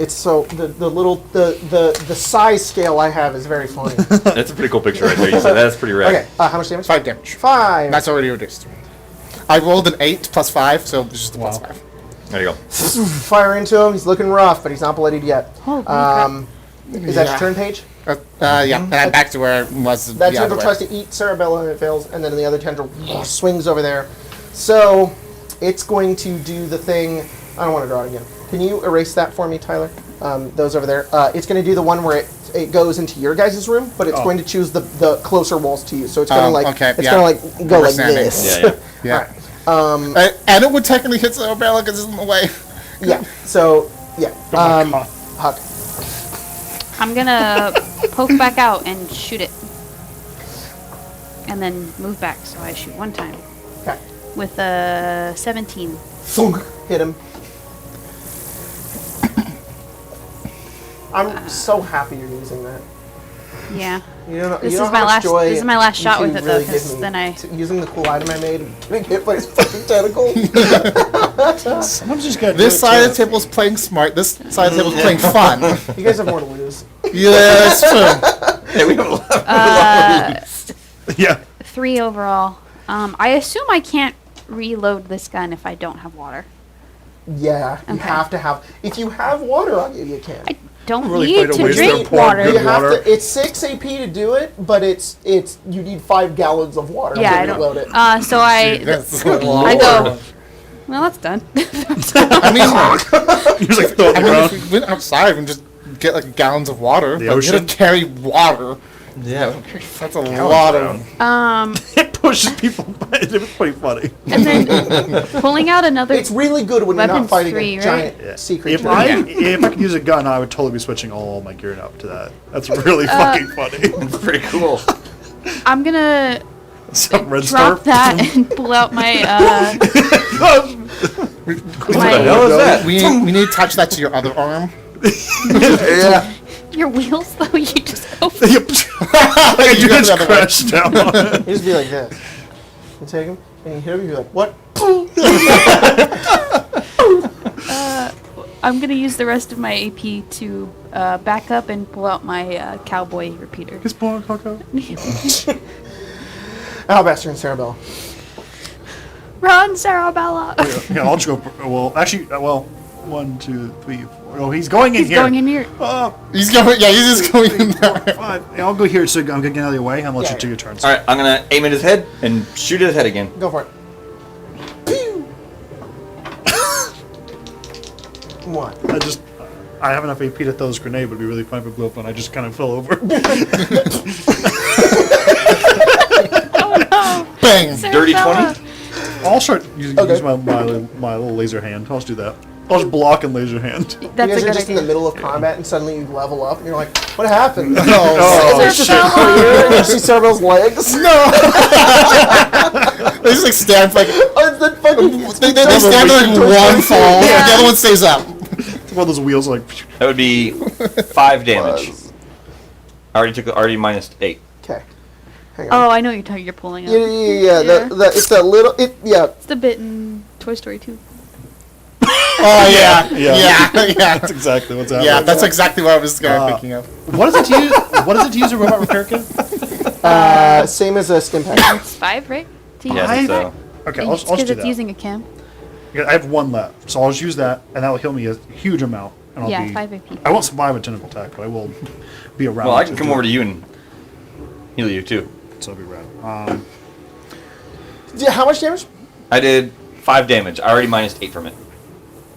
it's so the size scale I have is very funny. that's a pretty cool picture right there. You said that's pretty rad. Okay, how much damage? 5 damage. 5. That's already reduced. I rolled an 8 plus 5, so it's just a plus Wow. 5. There you go. Fire into him. He's looking rough, but he's not bloodied yet. Holy crap. Is that your turn page? Yeah, and I'm back to where it was. That the other tendril way. tries to eat Cerabella and it fails, and then the other tendril swings over there. So it's going to do the thing. I don't want to draw it again. Can you erase that for me, Tyler? Those over there. It's going to do the one where it goes into your guys' room, but it's going to choose the closer walls to you. So it's going to go like Understanding. this. Yeah. Yeah. And it would technically hit Cerabella because it's in the way. Yeah. So yeah. Huck. I'm gonna poke back out and shoot it. And then move back, so I shoot one time. Okay. With a 17. Thunk. Hit him. I'm so happy you're using that. Yeah. You know, This you know is how my much last- joy this is my last you shot two with it, though, really 'cause give me then I- using the cool item I made and getting hit by his fucking tentacle. Sometimes you just gotta This do side it of the table is playing smart. This side of the table is playing fun. You guys have more to lose. Yeah, that's true. Hey, we have a lot. Yeah. 3 overall. I assume I can't reload this gun if I don't have water. Yeah, you Okay. have to have. If you have water on you, you can. I don't Really need fight to to waste their drink poor water. good You have water. to. It's 6 AP to do it, but it's you need 5 gallons of water Yeah, to I don't. reload it. So I That's I go. Well, that's done. I mean, You just like throw it I on the mean, ground. if we went outside and just get like gallons of water, The but you ocean? gotta carry water. Yeah. That's a lot of. It pushes people by. It was pretty funny. And then pulling out another. It's really good when you're not Weapons fighting 3, a right? giant Yeah. sea If creature. I could use a gun, I would totally be switching all my gear up to that. That's really fucking funny. It's pretty cool. I'm gonna Some red drop scarf. that and pull out my What the hell is that? We need to touch that to your other arm. Yeah. your wheels though. You just go. You You got just the other one. crash down on it. You just be like this. You take him and you hit him. You're like, what? I'm gonna use the rest of my AP to back up and pull out my cowboy repeater. He's pulling a cocoa. Alabaster and Cerabella. Run, Cerabella! Yeah, I'll just go. Well, actually, 1, 2, 3, 4. Oh, he's going in He's here. going in here. He's going. Yeah, he's just going in there. 5. Yeah, I'll go here, so I'm gonna get out of your way and let Yeah, you do your turns. All right, I'm gonna aim at his head and shoot at his head again. Go for it. Pew! What? I have enough AP to throw this grenade, but it'd be really fun if it blew up and I just kind of fell over. Oh no! Bang. Dirty Cerabella. 20? I'll start using Okay. my little laser hand. I'll just do that. I'll just block and laser hand. That's You a guys are good just in the idea. middle of combat and suddenly you level up and you're like, what happened? Oh, It's just clear and you see Cerabell's legs. No. They just like stand for like. Oh, the fucking They stand for like one fall. Yeah. The other one stays up. One of those wheels like. That would be 5 damage. I already minus 8. Okay. Hang on. Oh, I know what you're pulling up. Yeah. Yeah. It's that little. Yeah. It's the bit in Toy Story 2. Oh yeah. Yeah. Yeah. That's exactly what's happening. Yeah, that's exactly what I was thinking of. What is it to use? What is it to use a robot repair kit? Same as a stim pack. It's 5, right? To Yeah, I think so. Okay, I'll just do Because it's that. using a cam. Yeah, I have 1 left, so I'll just use that, and that will heal me a huge amount. And I'll Yeah, be, 5 AP. I won't survive a tentacle attack, but I will be around. Well, I can come over to you and heal you too. So it'll be rad. Yeah, how much damage? I did 5 damage. I already minus 8 from it.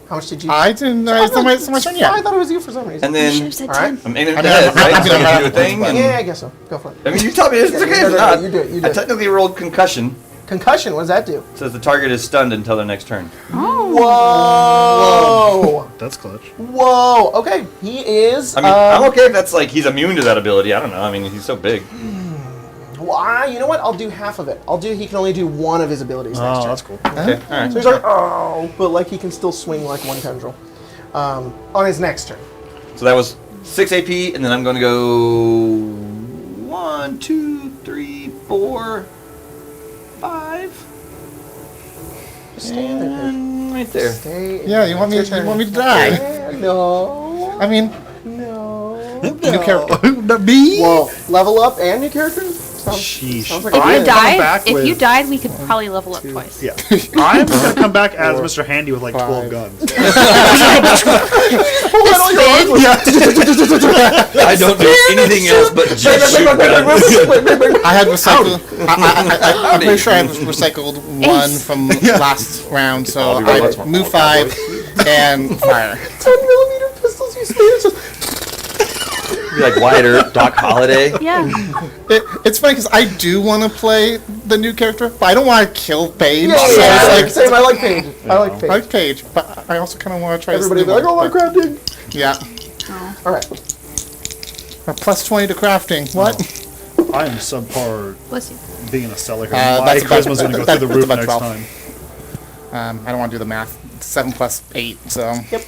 How much did you? I didn't. It's not my turn I yet. thought it was you for some reason. And You should then have said All right. 10. I'm aiming I at the mean, head, I'm right? happy So I to can do a have thing. one, And, yeah, I guess so. Go for it. I mean, you tell me it's Yeah, okay no, if no, not. you do it, you do I it. technically rolled concussion. Concussion. What does that do? It says the target is stunned until their next turn. Whoa! That's clutch. Whoa! Okay, he is. I mean, I'm okay if that's like he's immune to that ability. I don't know. I mean, he's so big. Well, you know what? I'll do half of it. He can only do one of his abilities next Oh, turn. that's cool. Okay, all right. So he's like, oh, but like he can still swing like one tendril on his next turn. So that was 6 AP, and then I'm going to go 1, 2, 3, 4, 5. Stand there. And right there. Stay. Yeah, you want me? It's your You want me to turn. die? No. I mean, No. new character. Me? Whoa! Level up and new character? Sheesh. sounds like If I'm you coming back died, if with- you died, we could probably level up twice. Yeah. I'm gonna come back as Four, Mr. Handy with like 12 guns. I don't do anything else but just shoot guns. I had recycled. I'm pretty sure I had recycled one from last round, so I'll be right back. I move 5 and fire. 10mm pistols, you spiritual. Be like Wyatt Earp, Doc Holliday. Yeah. It's funny because I do want to play the new character, but I don't want to kill Paige. Yeah, so it's same. I like Paige. I like I Paige. like Paige, but I also kind of want to try. Everybody this be new like, oh, one, my crafting. but- Yeah, All right. plus 20 to crafting. What? I am subpar Bless you. being a seller here. Uh, My that's about- charisma's gonna go that- through the that's roof about next 12. time. I don't want to do the math. 7 plus 8, so Yep.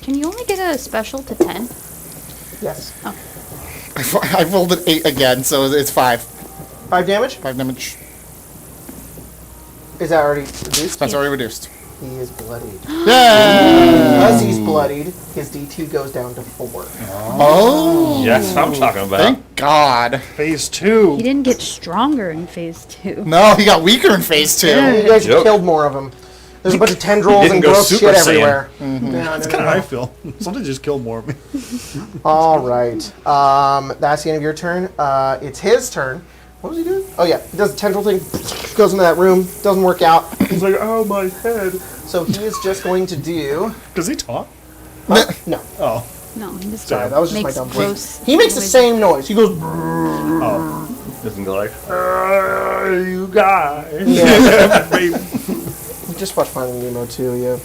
Can you only get a special to 10? Yes. Oh. I rolled an 8 again, so it's 5. 5 damage. 5 damage. Is that already reduced? That's already reduced. He is bloodied. Yeah. As he's bloodied, his DT goes down to 4. Oh. Yeah, that's what I'm talking about. Thank God. Phase 2. He didn't get stronger in phase 2. No, he got weaker in phase 2. You guys Joke. killed more of them. There's a bunch of tendrils Didn't and go gross Super shit Saiyan. everywhere. Mm-hmm. Yeah, That's kind of how I feel. Somebody just killed more of me. All right. That's the end of your turn. It's his turn. What was he doing? Oh yeah, he does the tendril thing. Goes into that room. Doesn't work out. He's like, oh, my head. So he is just going to do. Does he talk? No, Oh. No, he just sorry, that was just makes my dumb gross. He makes the noises. same noise. He goes. Oh. Doesn't go like. You guys. Yeah. Baby. Just watch Finding Nemo too. Yeah.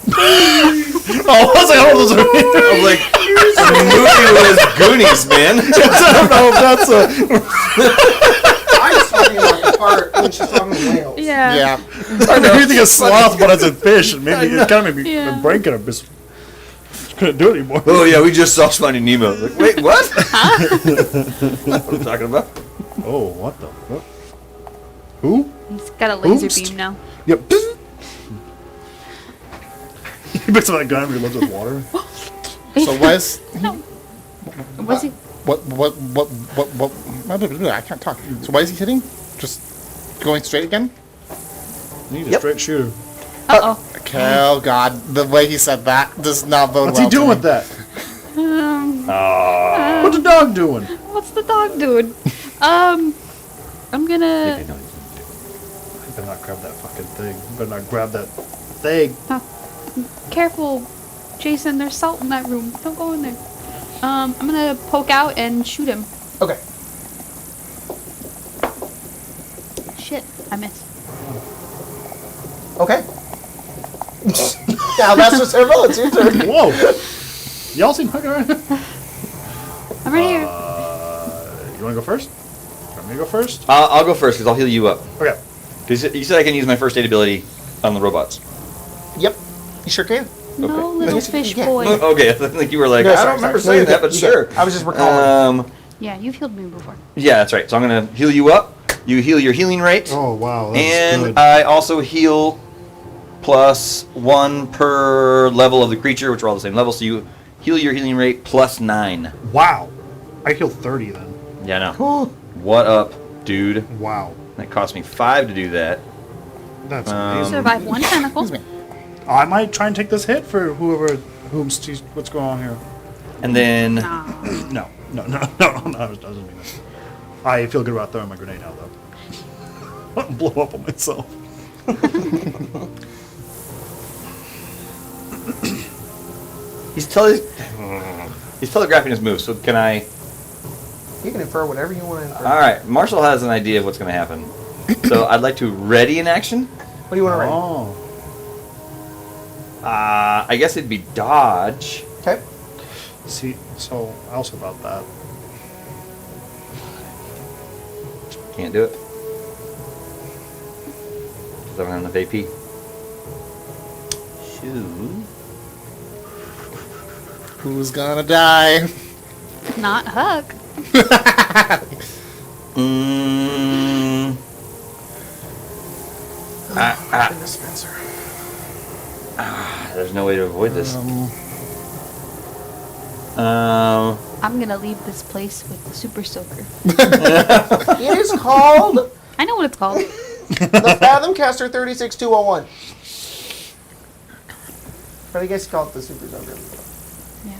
Oh, I was like, oh, those are I'm like, the movie was Goonies, man. I don't know if that's a... I just want to be like a part when she's talking to whales. Yeah. Yeah. Everything is sloth, but as a fish, and maybe it kind of made me Yeah. my brain kind of just couldn't do it anymore. Oh yeah, we just saw Finding Nemo. Like, wait, what? What am I talking about? Oh, what the fuck? Who? He's got a laser Oops. beam now. Yep. He picks up that gun and he loads it with water. So was Was he? what I can't talk. So why is he hitting? Just going straight again? You need a Yep. straight shooter. Uh-oh. Oh God, the way he said that does not bode What's well he doing to with me. that? Oh. What's the dog doing? What's the dog doing? I'm gonna... I better not grab that fucking thing. I better not grab that thing. Careful, Jason, there's salt in that room. Don't go in there. I'm gonna poke out and shoot him. Okay. Shit, I missed. Okay. Now that's just Cerabella. It's your turn. Whoa! Y'all seem fucking around. I'm right here. You wanna go first? You want me to go first? I'll go first because I'll heal you up. Okay. Because you said I can use my first aid ability on the robots. Yep. You sure can. No, little Yes, fish yeah. boy. Okay, I think you were like, No, I sorry, don't remember sorry. No, saying that, but you get- sure. I was just recalling. Yeah, you've healed me before. Yeah, that's right. So I'm gonna heal you up. You heal your healing rate, Oh wow, that's and good. I also heal +1 per level of the creature, which are all the same level. So you heal your healing rate +9. Wow. I healed 30 then. Yeah, no. What up, dude? Wow. That cost me 5 to do that. That's Um, amazing. Survive one tentacle. Excuse me. I might try and take this hit for whoever, what's going on here? And then Nah. No, I doesn't mean that. I feel good about throwing my grenade out though. Blow up on myself. he's telegraphing his moves. So can I? You can infer whatever you want to infer. All right, Marshall has an idea of what's going to happen. So I'd like to ready an action. What do you want to write? Oh. I guess it'd be dodge. Okay. See, so also about that. Can't do it. 'Cause I don't have enough AP. Shoot. Who's gonna die? Not Huck. Dispenser. There's no way to avoid this. I'm gonna leave this place with the super soaker. It is called I know what it's called. the Fathomcaster 36201. But I guess call it the Super Soaker. Yeah.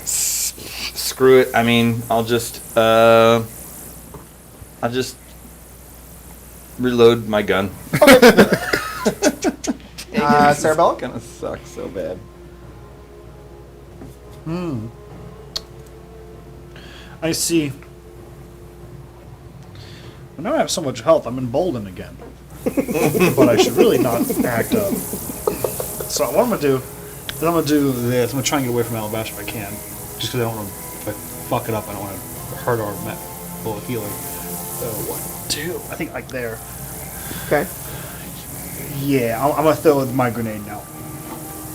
Screw it. I mean, I'll just reload my gun. Cerabella? It's gonna suck so bad. I see. Well, now I have so much health, I'm emboldened again. But I should really not act up. So what I'm gonna do is I'm gonna do this. I'm gonna try and get away from Alabaster if I can. Just because I don't want to, if I fuck it up, I don't want to hurt our little healer. So 1, 2, I think like there. Okay. Yeah, I'm gonna throw my grenade now.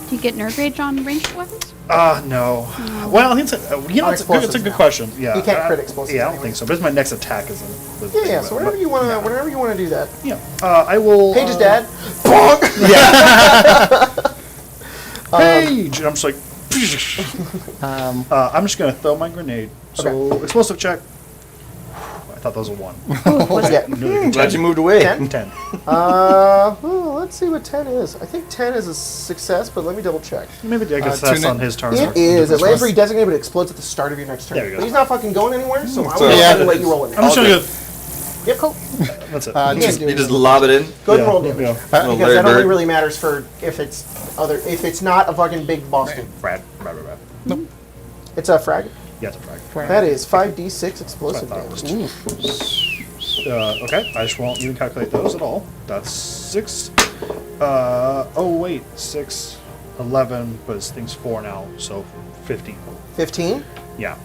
Do you get nerve rage on ranged weapons? No. Well, it's a good question. Yeah. You can't crit explosives Yeah, I don't anyway. think so. But it's my next attack is Yeah, so whenever you want to do that. Yeah. I will. Page's dad. Bonk! Page! And I'm just like. I'm just gonna throw my grenade. So explosive check. I thought that was a 1. Yeah. Really Glad you moved away. 10? 10. Let's see what 10 is. I think 10 is a success, but let me double check. Maybe I guess that's on his turn. It is. It lands where you designate, but it explodes at the start of your next turn. There we go. But he's not fucking going anywhere, so I So- will Yeah. let you roll it. I'm just gonna go. Yep. Cool. That's it. You can't do You it. just lob it in. Go ahead and Yeah, roll damage. yeah. Little Because that Larry only Bird. really matters for if it's not a fucking big boss dude. Brad. It's a frag. Yeah, it's a frag. That is 5d6 explosive I thought it damage. Okay, I just won't even calculate those at all. That's 6. 6, 11, but this thing's 4 now, so 15. 15. Yeah.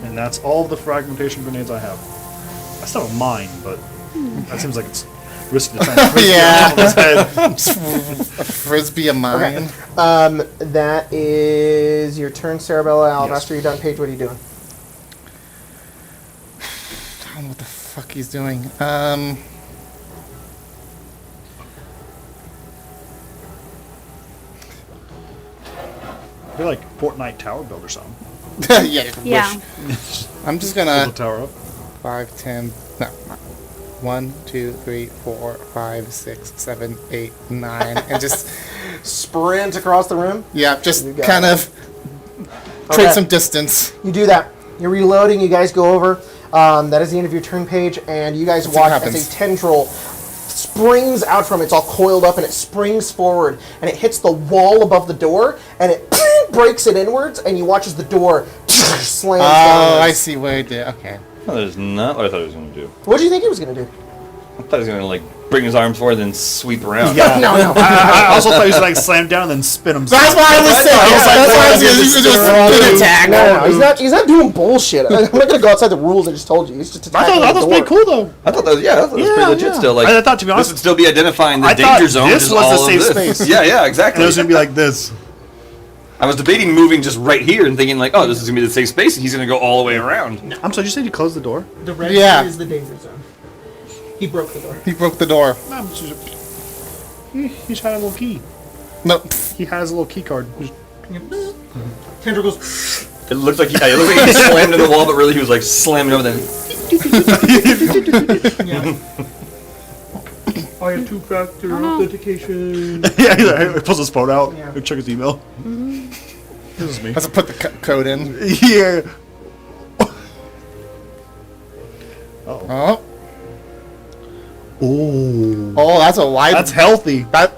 And that's all the fragmentation grenades I have. I still have mine, but that seems like it's risky to try and frisbee Yeah. on top of his head. A frisbee of mine. That is your turn, Cerabella. Alabaster, you're done. Paige, what are you doing? I don't know what the fuck he's doing. They're like Fortnite tower build or something. Yeah. Yeah. Wish. I'm just Build gonna a tower up. 5, 10. No. 1, 2, 3, 4, 5, 6, 7, 8, 9, and just Sprint across the room. just You got kind it. of trade Okay. some distance. You do that. You're reloading. You guys go over. That is the end of your turn, Page, and you guys Let's see what watch as happens. a tendril springs out from it. It's all coiled up, and it springs forward, and it hits the wall above the door, and it breaks it inwards, and you watch as the door slams down. Oh, I see what I did. Okay. That is not what I thought he was going to do. What do you think he was going to do? I thought he was going to like bring his arms forward and then sweep around. Yeah. No. I also thought he was like slam down and then spin him. That's what I was saying. That's why I was going to do attack. No, he's not doing bullshit. I'm not going to go outside the rules I just told you. He's just I attacking thought that the was door. pretty cool though. I thought that was, pretty legit still. Like, I thought, to be honest, this would still be identifying the I thought danger zone. this which is was all the of safe this. space. Yeah, exactly. it was gonna be like this. I was debating moving just right here and thinking like, oh, this is going to be the safe space, and he's going to go all the way around. I'm sorry, you said you closed the door? The red Yeah. is the danger zone. He broke the door. He broke the door. No, he's had a little key. No. He has a little key card. Tendril goes. It looked like he slammed in the wall, but really he was like slamming over them. I have two-factor Oh, no. authentication. Yeah, he pulls his phone out. Yeah. Check his email. This is me. Let's put the code in. Yeah. Oh. Oh. Oh, that's a wide. That's healthy. That.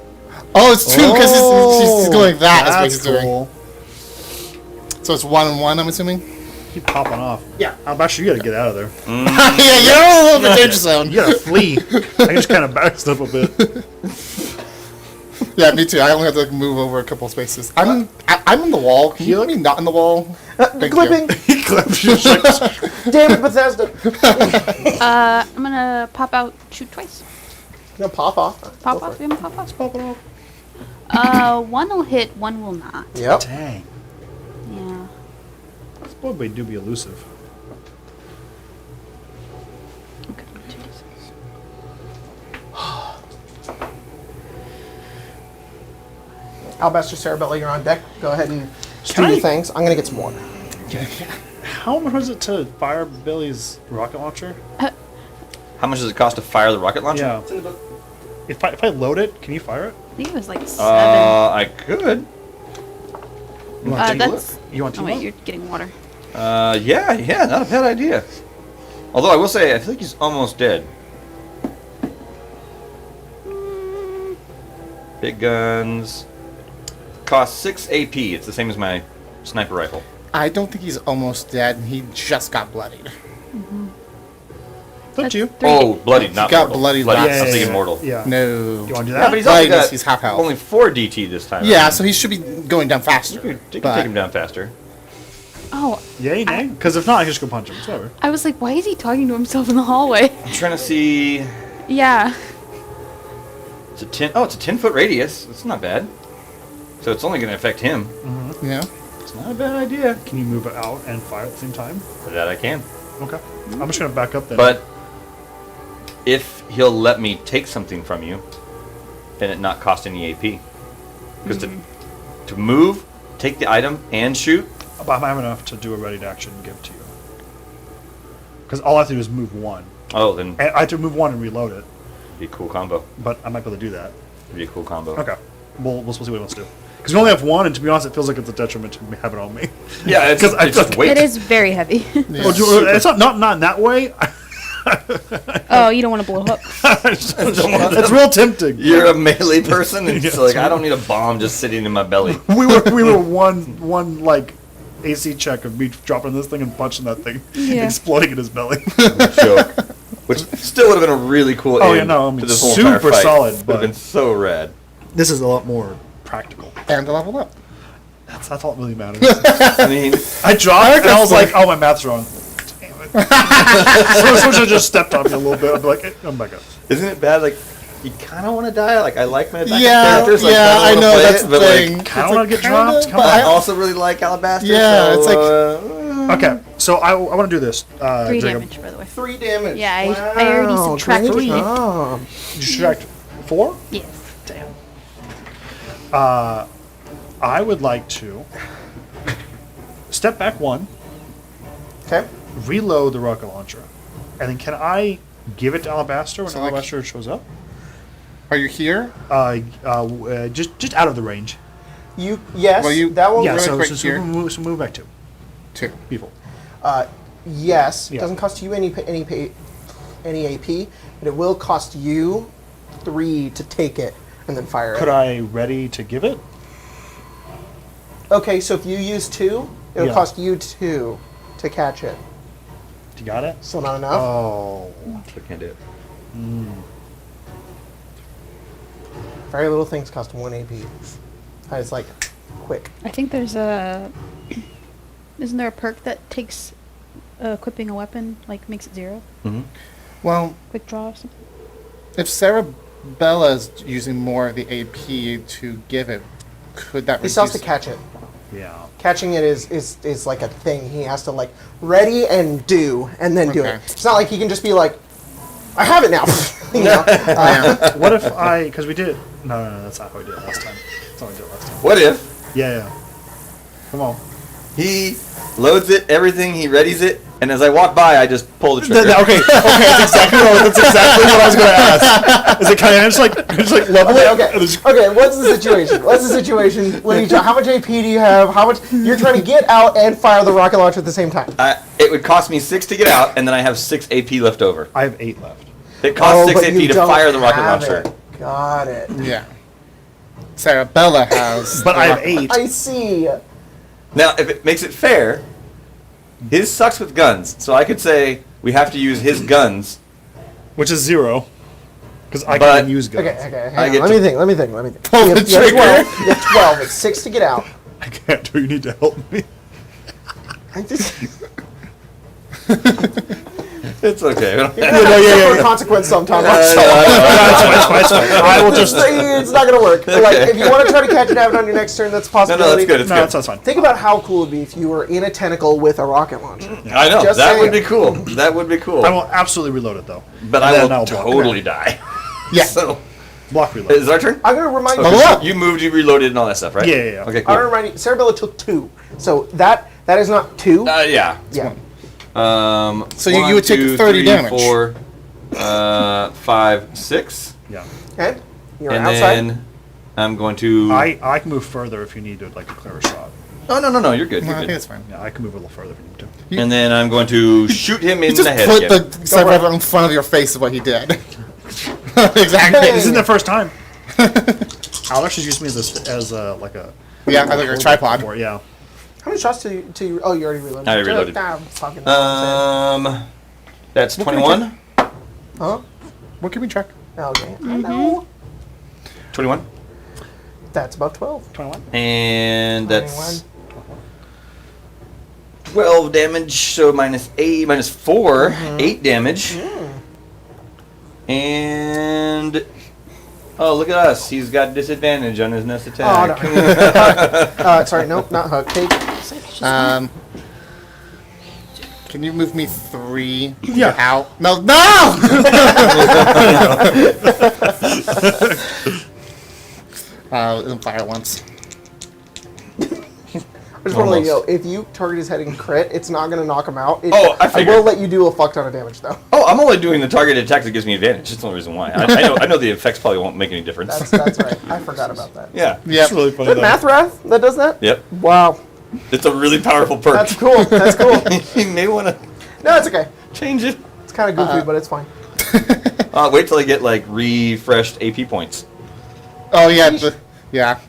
Oh, it's two because he's going that. That's what he's doing. cool. So it's 1 and 1. I'm assuming. Keep popping off. Yeah. Alabaster, you gotta get out of there. Yeah, you're a little bit danger zone. You gotta flee. I just kind of backstep a bit. Yeah, me too. I only have to like, move over a couple spaces. I'm in the wall. Can you let me not in the wall? Thank Clipping. He claps you like, Damn it, Bethesda. I'm gonna pop out, shoot twice. No, pop off. Pop Go off, for it. yeah, pop off. One will hit, one will not. Yep. dang. Yeah. This boy do be elusive. Okay. 2d6. Alabaster, Cerabella, you're on deck. Go ahead and do I- your things. I'm gonna get some water. How much was it to fire Billy's rocket launcher? How much does it cost to fire the rocket launcher? Yeah. If I load it, can you fire it? I think it was like 7. I could. You want to That's. You want to Oh wait, look? you're getting water. Yeah, not a bad idea. Although I will say, I think he's almost dead. Big guns. Cost 6 AP. It's the same as my sniper rifle. I don't think he's almost dead. He just got bloodied. Don't you? 3. Oh, bloodied, not got mortal. bloodied Bloodied. last I'm thinking yeah. mortal. Yeah. No. You want to do Yeah, that? but he's also Bloodiness, got he's half health. only 4 DT this time. Yeah, so he should be going down faster. You can but- take him down faster. Oh, Yay, nay? Because if not, I can just go punch him. It's whatever. I was like, why is he talking to himself in the hallway? I'm trying to see. Yeah. It's a 10-foot radius. That's not bad. So it's only going to affect him. Yeah. It's not a bad idea. Can you move it out and fire at the same time? For that I can. Okay. I'm just gonna back up then. But if he'll let me take something from you, and it not cost any AP. Because to move, take the item, and shoot, But I have enough to do a ready to action and give it to you. Because all I have to do is move one. oh, then And I have to move one and reload it, it'd be a cool combo. but I might be able to do that. It'd be a cool combo. Okay. We'll see what he wants to do. Because we only have one, and to be honest, it feels like it's a detriment to have it on me. Yeah, it's, 'Cause I it's just took- weight. It is very heavy. Yeah. It's not in that way. Oh, you don't want to blow up. It's real tempting. You're a melee person, and it's Yeah, like, that's I don't need a bomb just sitting in my belly. we were one like AC check of me dropping this thing and punching that thing, Yeah. exploding in his belly. Joke. Which still would have been a really cool Oh, end yeah, no, I mean, to this whole entire super fight. solid, Would have but- been so rad. This is a lot more practical. And to level up. That's all that really matters. I mean, I dropped and I was like, oh, my math's wrong. Damn it. so I just stepped on me a little bit. I'm like, I'm back up. isn't it bad? Like, you kind of want to die. Like, I like my attack Yeah, characters. Like, yeah, I kinda wanna know, play that's it, the but, like, thing. Kinda It's wanna get kinda, dropped, but come I on. also really like Alabaster. Yeah, so, it's like- Okay, so I want to do this. 3 Jacob. damage, by the way. 3 damage. Yeah, I already Wow, subtracted great it. job. You subtract 4? Yes. Damn. I would like to step back 1, Okay. reload the rocket launcher, and then can I give it to Alabaster when So, like- Alabaster shows up? Are you here? Just out of the range. Yes. Well, you- that one. Yeah, really so, quick so, here. move back 2 Two. people. Yes. It Yeah. doesn't cost you any AP, but it will cost you 3 to take it and then fire Could it. I ready to give it? Okay, so if you use 2, it'll Yeah. cost you 2 to catch it. You got it? Still not enough. Oh. I can't do it. Very little things cost 1 AP. It's like quick. I think there's a. Isn't there a perk that takes equipping a weapon, like makes it 0? Well, Quick draw or something? if Cerebella's using more of the AP to give it, could that He still has to reduce- catch it. Yeah. Catching it is like a thing. He has to like ready and do and then do Okay. it. It's not like he can just be like, I have it now. You know? Yeah. What if I? Because we did it. No, that's not how we did it last time. That's how we did it last time. What if Yeah. Come on. he loads it, everything, he readies it, and as I walk by, I just pull the trigger? Okay, that's exactly what I was going to ask. Is it kind of just like level it? Okay. And just- Okay. What's the situation? What's the situation? What do you? How much AP do you have? How much? You're trying to get out and fire the rocket launcher at the same time. It would cost me 6 to get out, and then I have 6 AP left over. I have 8 left. It costs 6 but AP you to don't fire the rocket have launcher. it. Got it. Yeah. Cerebella has. But the I have rocket- 8. I see. Now, if it makes it fair, his sucks with guns, so I could say we have to use his guns. Which is 0. Because I But- can use guns. Okay. Okay. I Hang get on. to- Let me think. Pull You the have 12. trigger. You have 12. It's 6 to get out. I can't do. You need to help me. I just. It's okay. You're gonna have to consequence sometime. It's fine. I will just. It's not gonna work. Like, if you want to try to catch it, have it on your next turn. That's a No, possibility. that's good. It's No, good. that's fine. Think about how cool it'd be if you were in a tentacle with a rocket launcher. I know. Just That would saying. be cool. That would be cool. I will absolutely reload it though. But And I then will I'll block. totally die. Yeah. So, Block reload. Is it our turn? I'm gonna remind you. Okay, Level so up. you moved, you reloaded, and all that stuff, right? Yeah, yeah, yeah. Okay, I'm cool. gonna remind you. Cerabella took 2, so that is not 2. Yeah. yeah. So you would take 30 damage. 4, 5, 6. Yeah. Okay. You're And outside. then I'm going to... I can move further if you need to, like, declare a shot. Oh, no, you're good. No, You're I think good. it's fine. Yeah, I can move a little further if you need to. And then I'm going to shoot him in You just the head put again. the Cerabella in front of your face is what he did. Exactly. This isn't the first time. Alex has used me as like a... Yeah, I think a tripod. Before, yeah. How many shots do you? Oh, you already reloaded. I already reloaded. Ah, fucking hell, That's 21. huh? What can we check? Okay. No. 21. That's about 12. 21. And that's 12 damage, so minus 4, 8 damage. And oh, look at us. He's got disadvantage on his next Oh, attack. no. Sorry, nope, not hook. Take. Can you move me 3 Yeah. out? No! Fire once. I just want to let you know, if you target his head and crit, it's not going to knock him out. Oh, I I figured. will let you do a fuck ton of damage, though. Oh, I'm only doing the targeted attack that gives me advantage. That's the only reason why. I know the effects probably won't make any difference. That's right. I forgot about that. Yeah. Yeah. It's really funny, Is that Math Wrath that does that? Yep. Wow. It's a really powerful perk. That's cool. That's cool. You may want to No, it's okay. change it. It's kind of goofy, but it's fine. Wait till I get like refreshed AP points. Oh, yeah. Yeah.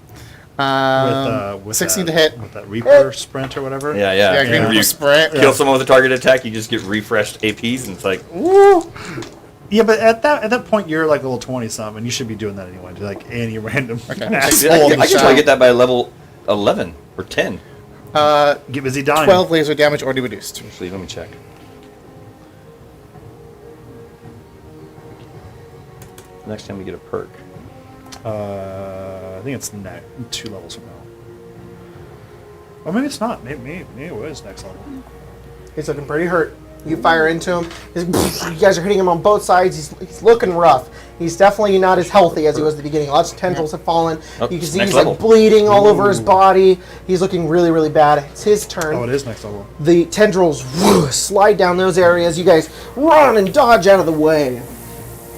With 16 that, to hit. With that Reaper sprint or whatever. Yeah. Yeah, green Whenever you sprint. kill someone with a target attack, you just get refreshed APs, and it's like, Yeah, but at that point you're like level 20 something, and you should be doing that anyway. To like any random Okay. asshole. I on can the probably shot. get that by level 11 or 10. Get busy dying. 12 laser damage already reduced. Actually, let me check. Next time we get a perk. I think it's 2 levels from now. Or maybe it's not. Maybe it was next level. He's looking pretty hurt. You fire into him. You guys are hitting him on both sides. He's looking rough. He's definitely not as healthy as he was at the beginning. Lots of tendrils have fallen. Oh, You can see next he's level. like bleeding all over his body. He's looking really, really bad. It's his turn. Oh, it is next level. The tendrils slide down those areas. You guys run and dodge out of the way.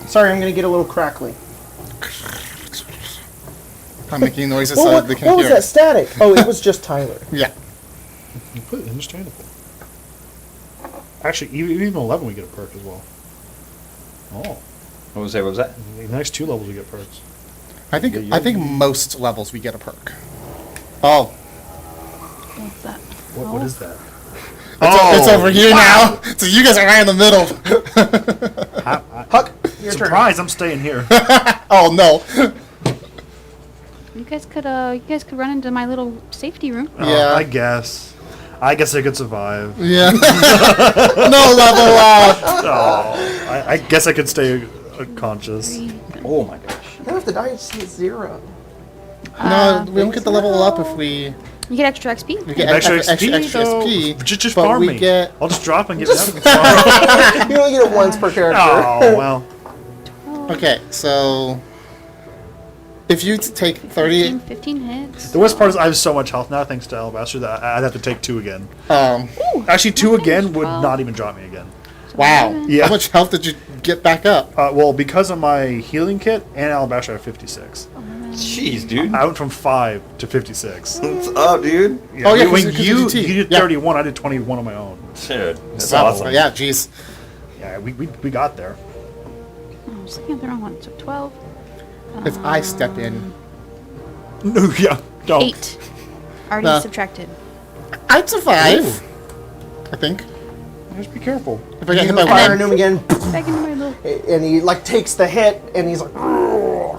Sorry, I'm going to get a little crackly. I'm making noises so they can What was hear. that static? Oh, it was just Tyler. Yeah. Completely understandable. Actually, even 11 we get a perk as well. Oh, What was that? the next 2 levels we get perks. I think most levels we get a perk. Oh. What's that? What is that? It's over here now. So you guys are right in the middle. Huck, your turn. Surprise! I'm staying here. Oh no. You guys could run into my little safety room. Yeah. I guess I could survive. Yeah. No level up. Oh, I guess I could stay conscious. Oh my gosh. Now if the dice is 0. No, we don't get the level up if we You get extra XP. get Extra extra XP, though. Just but farm we me. get I'll just drop and get down. You only get it once per character. Oh well. okay. So if you take 30, 15 hits. The worst part is I have so much health now, thanks to Alabaster, that I'd have to take 2 again. Actually, 2 okay. again would 12. not even drop me again. wow. Yeah. How much health did you get back up? Well, because of my healing kit and Alabaster, I have 56. Jeez, dude. I went from 5 to 56. What's up, dude? Yeah, Oh, yeah, when 'cause you did did Yeah. 31, I did 21 on my own. Dude, that's Wow. awesome. Yeah. Jeez. Yeah, we got there. Oh, I was looking at the wrong one. So 12. If I step in, No, yeah, don't. 8. Already No. subtracted. I'd survive. I think. Just be careful. If I get You hit by fire one. into him again, Back into my little. and he like takes the hit, and he's like,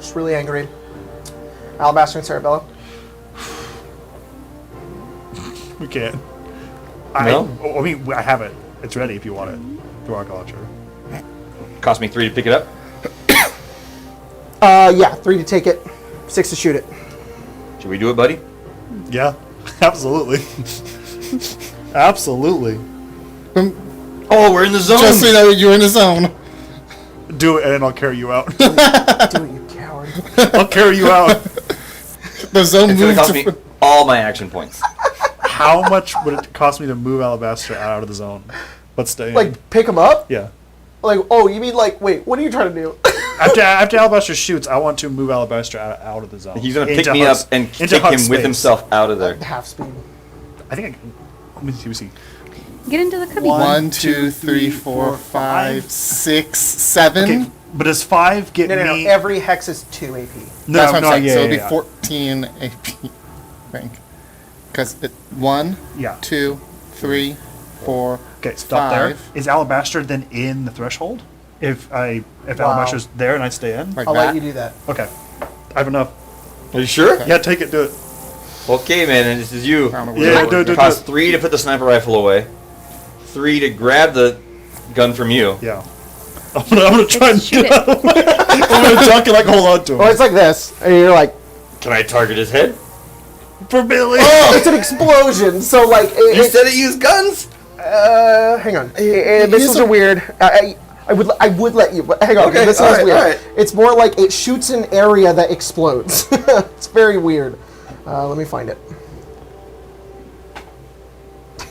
just really angry. Alabaster and Cerabella. We can't. No? I mean, I have it. It's ready if you want it. The rocket launcher. Cost me 3 to pick it up. Yeah, 3 to take it, 6 to shoot it. Should we do it, buddy? Yeah, absolutely. Absolutely. Oh, we're in the zone. Just so you know, you're in the zone. Do it, and then I'll carry you out. Do it, you coward. I'll carry you out. The zone It's gonna moves. cost me all my action points. How much would it cost me to move Alabaster out of the zone? Let's stay in. Like, pick him up? Yeah. Like, oh, you mean like, wait, what are you trying to do? After Alabaster shoots, I want to move Alabaster out of the zone. He's gonna pick Into me Huck's- up and into take Huck's him with space. himself out of there. Half speed. I think I can. Let me see. Get into the cubby. 1, 2, 3, 4, 5, 6, 7. Okay, but does 5 get No, me? every hex is 2 AP. No, That's what I'm no, saying. yeah, So it'll yeah, be yeah. 14 AP, I think. Because 1, Yeah. 2, 3, 4, Okay, stop there. 5. Is Alabaster then in the threshold? If Wow. Alabaster's there and I stay in? Like I'll that. let you do that. Okay. I have enough. Are you sure? Yeah, take it, do it. Okay, man, and this is you. I don't know Yeah, where do we're it, do It it. costs 3 to put the sniper rifle away. 3 to grab the gun from you. Yeah. I'm gonna try and Shoot get it. out of the way. I'm gonna duck and like hold on to him. Or it's like this, and you're like, Can I target his head? For Billy. oh, it's an explosion. So like, You said it used guns? hang on. Missiles are weird. I would let you, but hang on. Okay, This is alright, weird. alright. It's more like it shoots an area that explodes. It's very weird. Let me find it.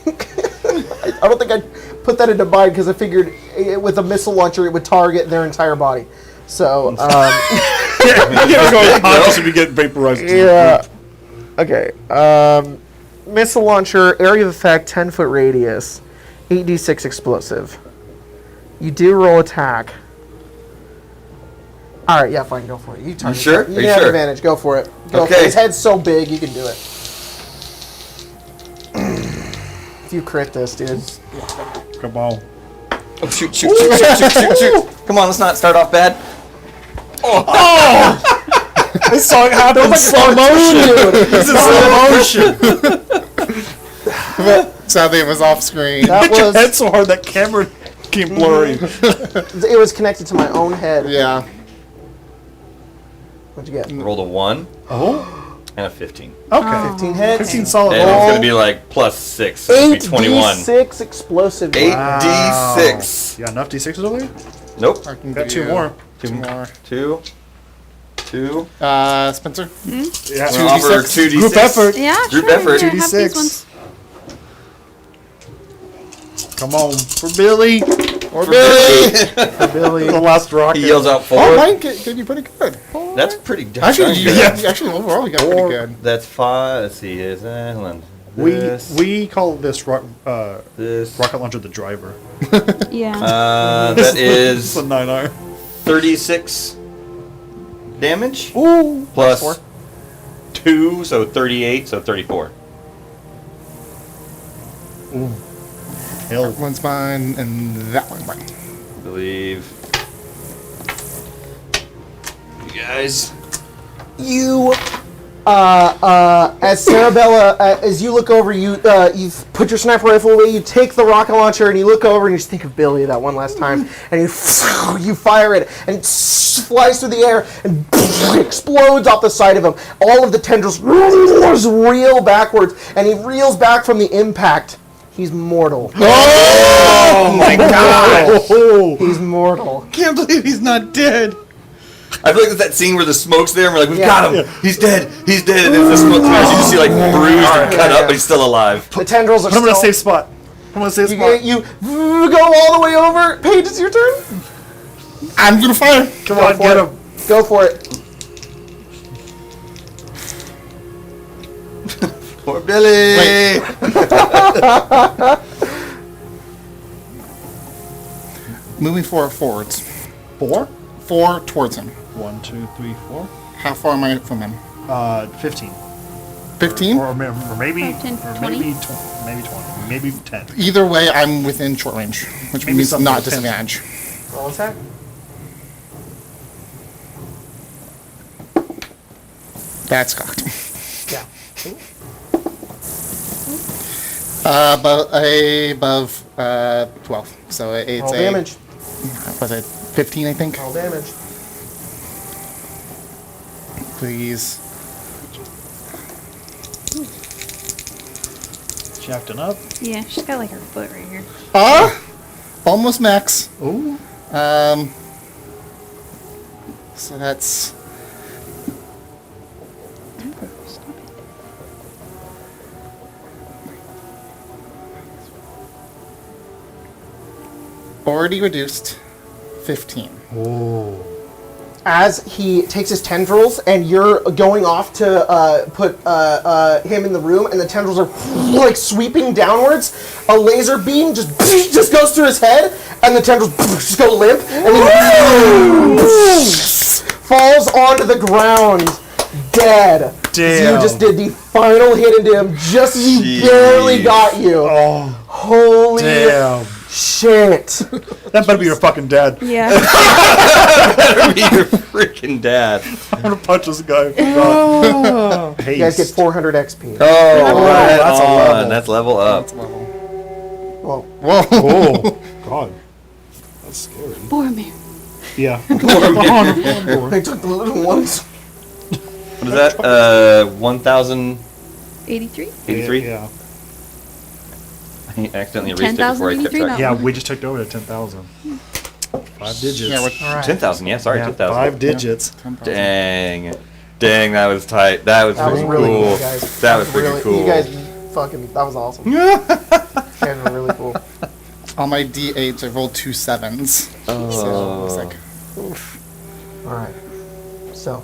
I don't think I'd put that into mind because I figured with a missile launcher it would target their entire body. So, You're going hot to be getting vaporized. yeah. Okay. Missile launcher, area of effect, 10-foot radius, 8d6 explosive. You do roll attack. All right, yeah, fine, go for it. You target. sure? You Are you have sure? advantage. Go for it. Go for Okay. it. His head's so big, you can do it. If you crit this, dude. Come on. Oh, shoot. Come on, let's not start off bad. This song happened in slow motion. This is slow motion. Sadly, it was off screen. That Hit your head was. so hard that camera came blurry. It was connected to my own head. Yeah. What'd you get? Rolled a 1 Oh. and a 15. Okay. 15 hits. 15 solid And it's roll. going to be like plus 6, so it'll be 21. 8d6 explosive. 8d6. You got enough D6s over there? Nope. I can Got give 2 you more. Two more. 2. Spencer? Yeah. We're gonna offer 2d6. Group effort. Yeah, Group sure. effort. Here, have 2d6. these ones. Come on. For Billy. For Billy. Billy. The last rocket. He yells out Oh, forward. mine did you pretty good. That's pretty damn Actually, you, good. actually overall, you got pretty good. That's 5. Let's see. Hold on. This, We call this this. rocket launcher the driver. Yeah. That is It's a 9R. 36 damage. Ooh. Plus Four. 2, so 38, so 34. Hell. One's mine, and that one's mine. I believe. You guys. You, as Cerabella, as you look over, you put your sniper rifle away, you take the rocket launcher, and you look over and you just think of Billy that one last time, and you fire it, and it flies through the air and explodes off the side of him. All of the tendrils reel backwards, and he reels back from the impact. He's mortal. Oh my god! He's mortal. Can't believe he's not dead. I feel like it's that scene where the smoke's there and we're like, we've Yeah. got him! He's dead! He's dead! And as the smoke clears, you just see like bruised and cut up, but he's still alive. The tendrils are I'm gonna still... safe spot. I'm gonna safe You, spot. you go all the way over. Paige, it's your turn. I'm gonna fire. Come on, get him. Go for it. Poor Billy! Wait. Moving forwards. 4? 4 towards him. 1, 2, 3, 4. How far am I from him? 15. 15? Or maybe 10, or 20? maybe 20. Maybe 10. Either way, I'm within short range, which Maybe means something not with 10. disadvantage. Roll attack. That's cocked. Yeah. Above 12. So it's Roll a damage. Was it 15? I think. Roll damage. Please. She acting up. Yeah, she's got like her foot right here. Almost max. Ooh. So that's Already reduced 15. Oh. As he takes his tendrils and you're going off to put him in the room, and the tendrils are like sweeping downwards, a laser beam just goes through his head, and the tendrils just go limp, and he falls onto the ground, dead. Damn. You just did the final hit into him, just as he barely got you. Oh. Holy Damn. shit. That better be your fucking dad. Yeah. Be your freaking dad. I'm gonna punch this guy. You guys get 400 XP. Oh, right that's a on. level. That's level up. Well, Whoa. Oh. God. That's scary. Boromir. Yeah. I took the little ones. What is that? 1,083? 83? Yeah. I accidentally erased it before I kept 10,083 track. now. Yeah, we just took over to 10,000. 5 digits. Yeah, we're All right. 10,000, yeah, sorry, Yeah, 10,000. 5 digits. 10,000. Dang, that was tight. That was That was freaking really cool. cool, guys. That was freaking really, cool. You guys fucking, that was awesome. You guys were really cool. On my D8s, I rolled 2 7s. So it's like, All right. So,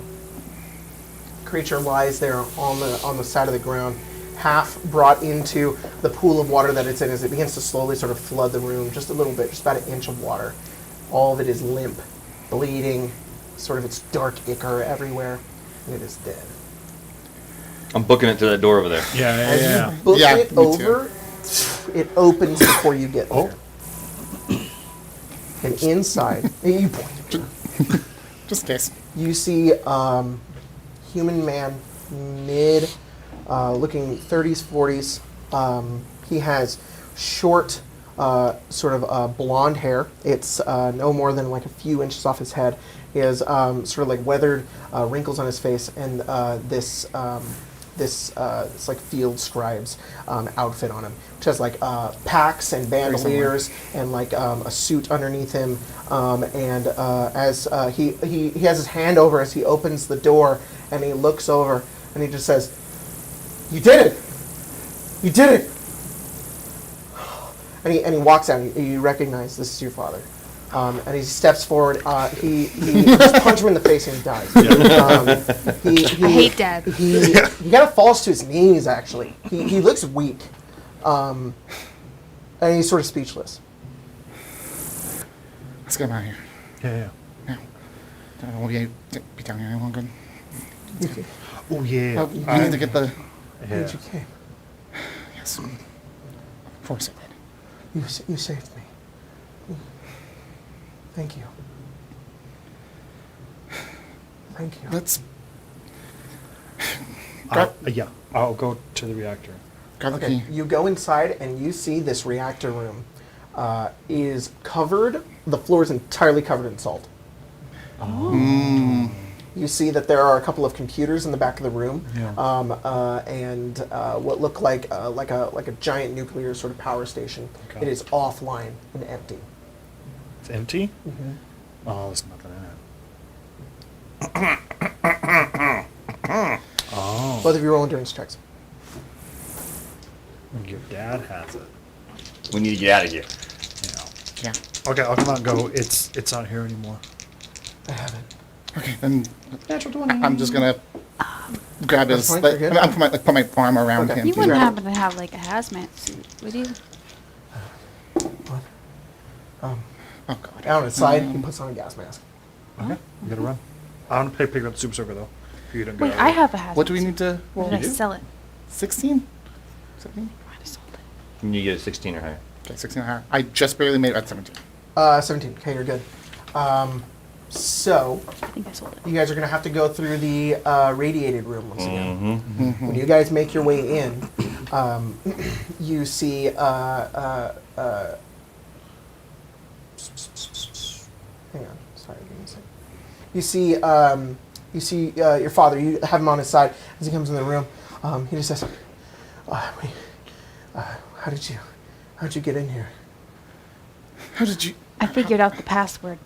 creature lies there on the side of the ground, half brought into the pool of water that it's in as it begins to slowly sort of flood the room, just a little bit, just about an inch of water. All of it is limp, bleeding, sort of its dark ichor everywhere, and it is dead. I'm booking it to that door over there. Yeah, As you book Yeah, it me too. over, it opens before you get there. And inside, you point. just in case. You see human man, mid, looking 30s, 40s. He has short, sort of blonde hair. It's no more than like a few inches off his head. He has sort of like weathered wrinkles on his face, and this it's like field scribe's outfit on him, which has like packs and bandoliers and like a suit underneath him. And as he has his hand over as he opens the door, and he looks over and he just says, "You did it! You did it!" And he walks out. And you recognize this is your father. And he steps forward. He just punch him in the face and he dies. I hate Dad. He kind of falls to his knees. Actually, he looks weak, and he's sort of speechless. Let's get him out of here. Yeah. Now. I don't want to be down here any longer. Oh, yeah. We need to get the... Yeah. You came. Yes. Of course I did. You saved me. Thank you. Thank you. Let's Yeah, I'll go to the reactor. grab the Okay, key. you go inside and you see this reactor room is covered. The floor is entirely covered in salt. You see that there are a couple of computers in the back of the room, and what look like a giant nuclear sort of power station. Okay. It is offline and empty. It's empty? Mm-hmm. Oh, there's nothing in it. Oh. Both of you roll endurance checks. Your dad has it. We need to get out of here. Yeah. Yeah. Okay, I'll come out and go. It's not here anymore. I have it. Okay, then Natural 20. I'm just gonna grab That's his... fine, Like, you're good. I'm put my arm around Okay. him. You too. wouldn't happen to have like a hazmat suit, would you? What? Oh, God. Down inside, he puts on a gas mask. Okay, you gotta run. I'm gonna pick up the super soaker though. If you don't go Wait, out. I have a hazmat. What do we need to Or roll? did I sell it? 16? 17? Might have sold it. Can you get a 16 or higher? Okay, 16 higher. I just barely made it at 17. 17. Okay, you're good. So, I think I sold it. you guys are going to have to go through the radiated room once again. Mm-hmm. When you guys make your way in, you see hang on, sorry, give me a second. You see your father. You have him on his side as he comes in the room. He just says, "How did you get in here?" How did you... I figured out the password.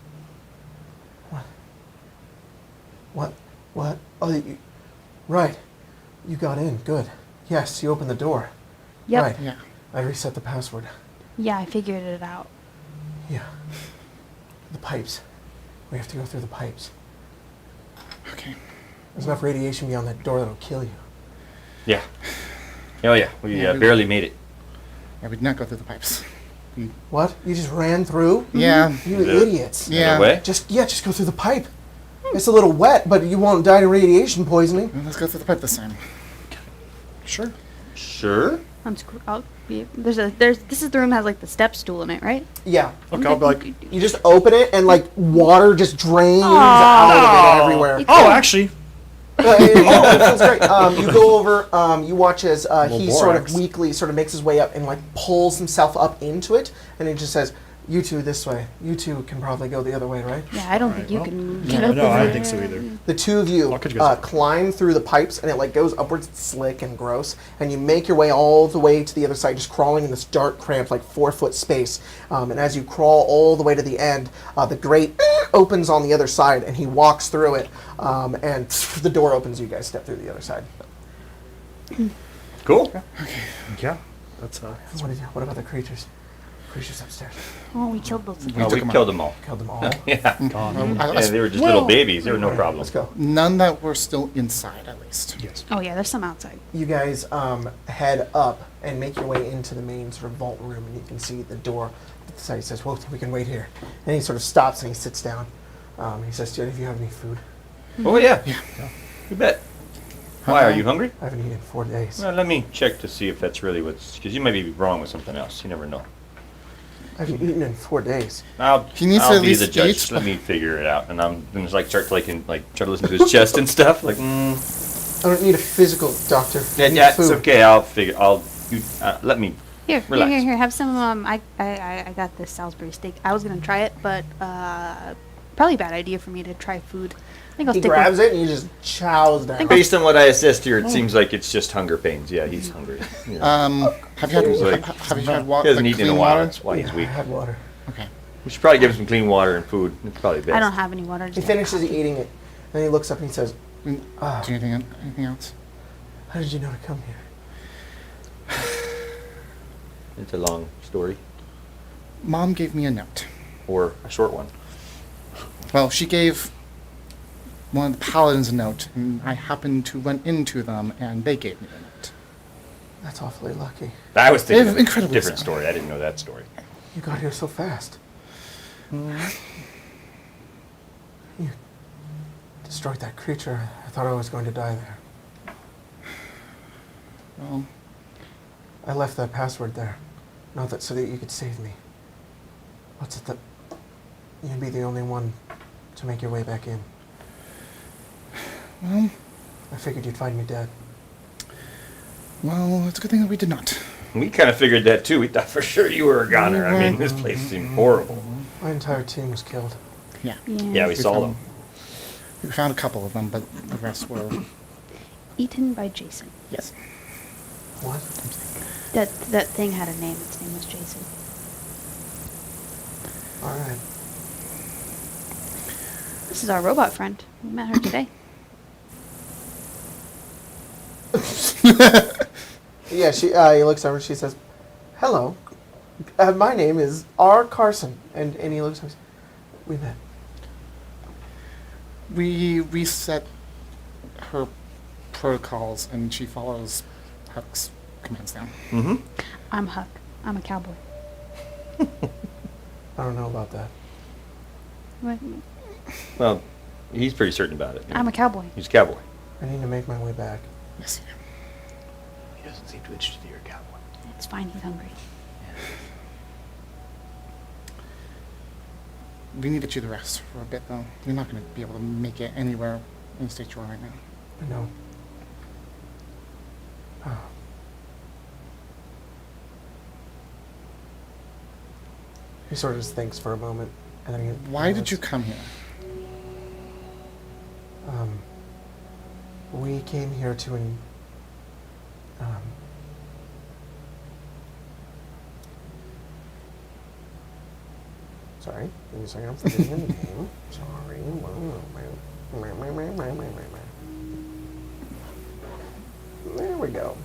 What? Oh, right. You got in. Good. Yes, you opened the door. Yep. Right. Yeah. I reset the password. Yeah, I figured it out. Yeah. The pipes. We have to go through the pipes. Okay. There's enough radiation beyond that door that'll kill you. Yeah. Oh yeah, we Yeah, we- barely made it. Yeah, we did not go through the pipes. What? You just ran through? Yeah. You Is it idiots. Yeah. Another way? Just go through the pipe. It's a little wet, but you won't die to radiation poisoning. Well, let's go through the pipe this time. Sure. Sure. This is the room that has like the step stool in it, right? Yeah. Okay, I'll be like, You just open it and like water just drains out of it everywhere. oh, actually, It feels great. You go over, you watch as he sort of borax. weakly sort of makes his way up and like pulls himself up into it, and he just says, "You two this way. You two can probably go the other way, right?" Yeah, I don't think you well, can no, get up no, I over don't think so there. either. The two of you I'll catch you guys up. climb through the pipes, and it like goes upwards. It's slick and gross, and you make your way all the way to the other side, just crawling in this dark, cramped, like 4-foot space. And as you crawl all the way to the end, the grate opens on the other side, and he walks through it, and the door opens. You guys step through the other side. Cool. Yeah, that's What about the creatures? Creatures upstairs. Oh, we killed those. Oh, took we 'em killed out. them all. Killed them all. Yeah. gone. Yeah, they were just little babies. They were no problem. Let's go. None that were still inside, at least. Yes. Oh yeah, there's some outside. You guys head up and make your way into the main sort of vault room, and you can see the door at the side. He says, "Well, we can wait here." And he sort of stops and he sits down. He says, "Do any of you have any food?" Oh yeah. You bet. Why are you hungry? I haven't eaten in 4 days. Well, let me check to see if that's really what's. Because you might be wrong with something else. You never know. I haven't eaten in 4 days. He needs to I'll at be least the judge. eat. Let me figure it out, and I'm gonna just like start to try to listen to his chest and stuff. Like, I don't need a physical doctor. I need that's food. okay. I'll figure. Let me. Here, Relax. here. Have some. I got this Salisbury steak. I was gonna try it, but probably a bad idea for me to try food. I think I'll He stick grabs with. it and he just chows down. Based on what I assessed here, it seems like it's just hunger pains. Yeah, he's hungry. Yeah. Have you had, He's like- have you had He water? hasn't eaten in a clean while. water? That's why he's Yeah, weak. I had water. Okay. We should probably give him some clean water and food. It's probably best. I don't have any water. He just finishes eating it, and he looks up and he says, Do you need anything else? "How did you know to come here?" It's a long story, Mom gave me a note. or a short one. Well, she gave one of the paladins a note, and I happened to run into them, and they gave me the note. That's awfully lucky. I was thinking of a Incredibly different so. story. I didn't know that story. You got here so fast. You destroyed that creature. I thought I was going to die there. Well, I left that password there. Not that so that you could save me. What's it that you'd be the only one to make your way back in? well, I figured you'd find me dead. well, it's a good thing that we did not. We kind of figured that too. We thought for sure you were a goner. I mean, this place seemed horrible. My entire team was killed. Yeah. Yeah, we saw them. We found a couple of them, but the rest were... eaten by Jason. Yes. What? That thing had a name. Its name was Jason. All right. This is our robot friend. We met her today. Yeah, he looks over. She says, "Hello, my name is R. Carson," and he looks over. We met. We reset her protocols, and she follows Huck's commands now. Mm-hmm. I'm Huck. I'm a cowboy. I don't know about that. What? Well, he's pretty certain about it. I'm a cowboy. He's a cowboy. I need to make my way back. Yes. He doesn't seem too interested in your cowboy. It's fine. He's hungry. We need to get you the rest for a bit, though. You're not going to be able to make it anywhere in the state you are right now. I know. Oh. He sort of just thinks for a moment, and then he. Why did you come here? We came here to sorry, give me a second. I'm forgetting the name. Sorry. There we go.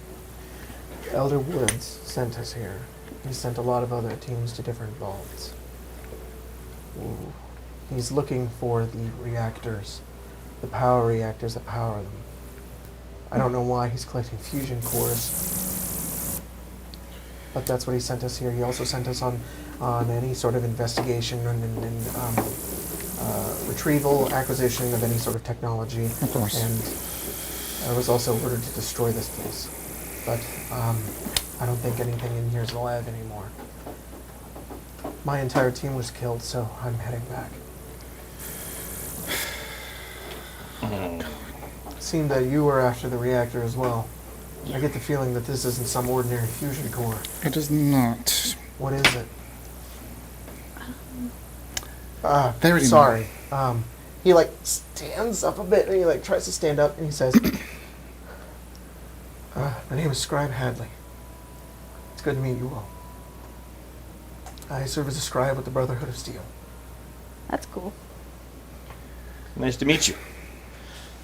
Elder Woods sent us here. He sent a lot of other teams to different vaults. Ooh. He's looking for the reactors, the power reactors that power them. I don't know why he's collecting fusion cores, but that's what he sent us here. He also sent us on any sort of investigation and retrieval, acquisition of any sort of technology. Of course. And I was also ordered to destroy this place, but I don't think anything in here is alive anymore. My entire team was killed, so I'm heading back. It seemed that you were after the reactor as well. I get the feeling that this isn't some ordinary fusion core. It is not. What is it? They already know. Sorry. He like stands up a bit and he like tries to stand up and he says, "My name is Scribe Hadley. It's good to meet you all. I serve as a scribe with the Brotherhood of Steel." That's cool. Nice to meet you.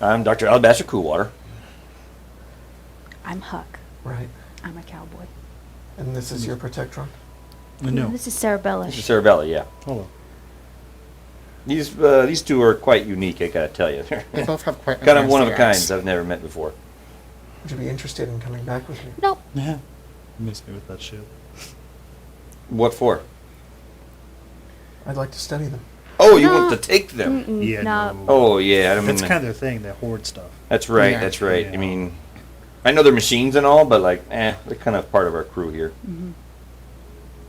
I'm Dr. Alabaster Coolwater. I'm Huck. Right. I'm a cowboy. And this is your Protectron? No. This is Cerabella. This is Cerabella, yeah. Hello. These two are quite unique, I gotta tell you. They both have quite Kind of advanced one of a kind AIs. I've never met before. Would you be interested in coming back with me? Nope. Yeah. Miss me with that shit. What for? I'd like to study them. Oh, you No. want to take them? Mm-mm, Yeah, no. Oh, yeah. I don't That's mean, kind of their thing. They hoard stuff. that's right. Yeah. That's right. Yeah. I mean, I know they're machines and all, but like, they're kind of part of our crew here.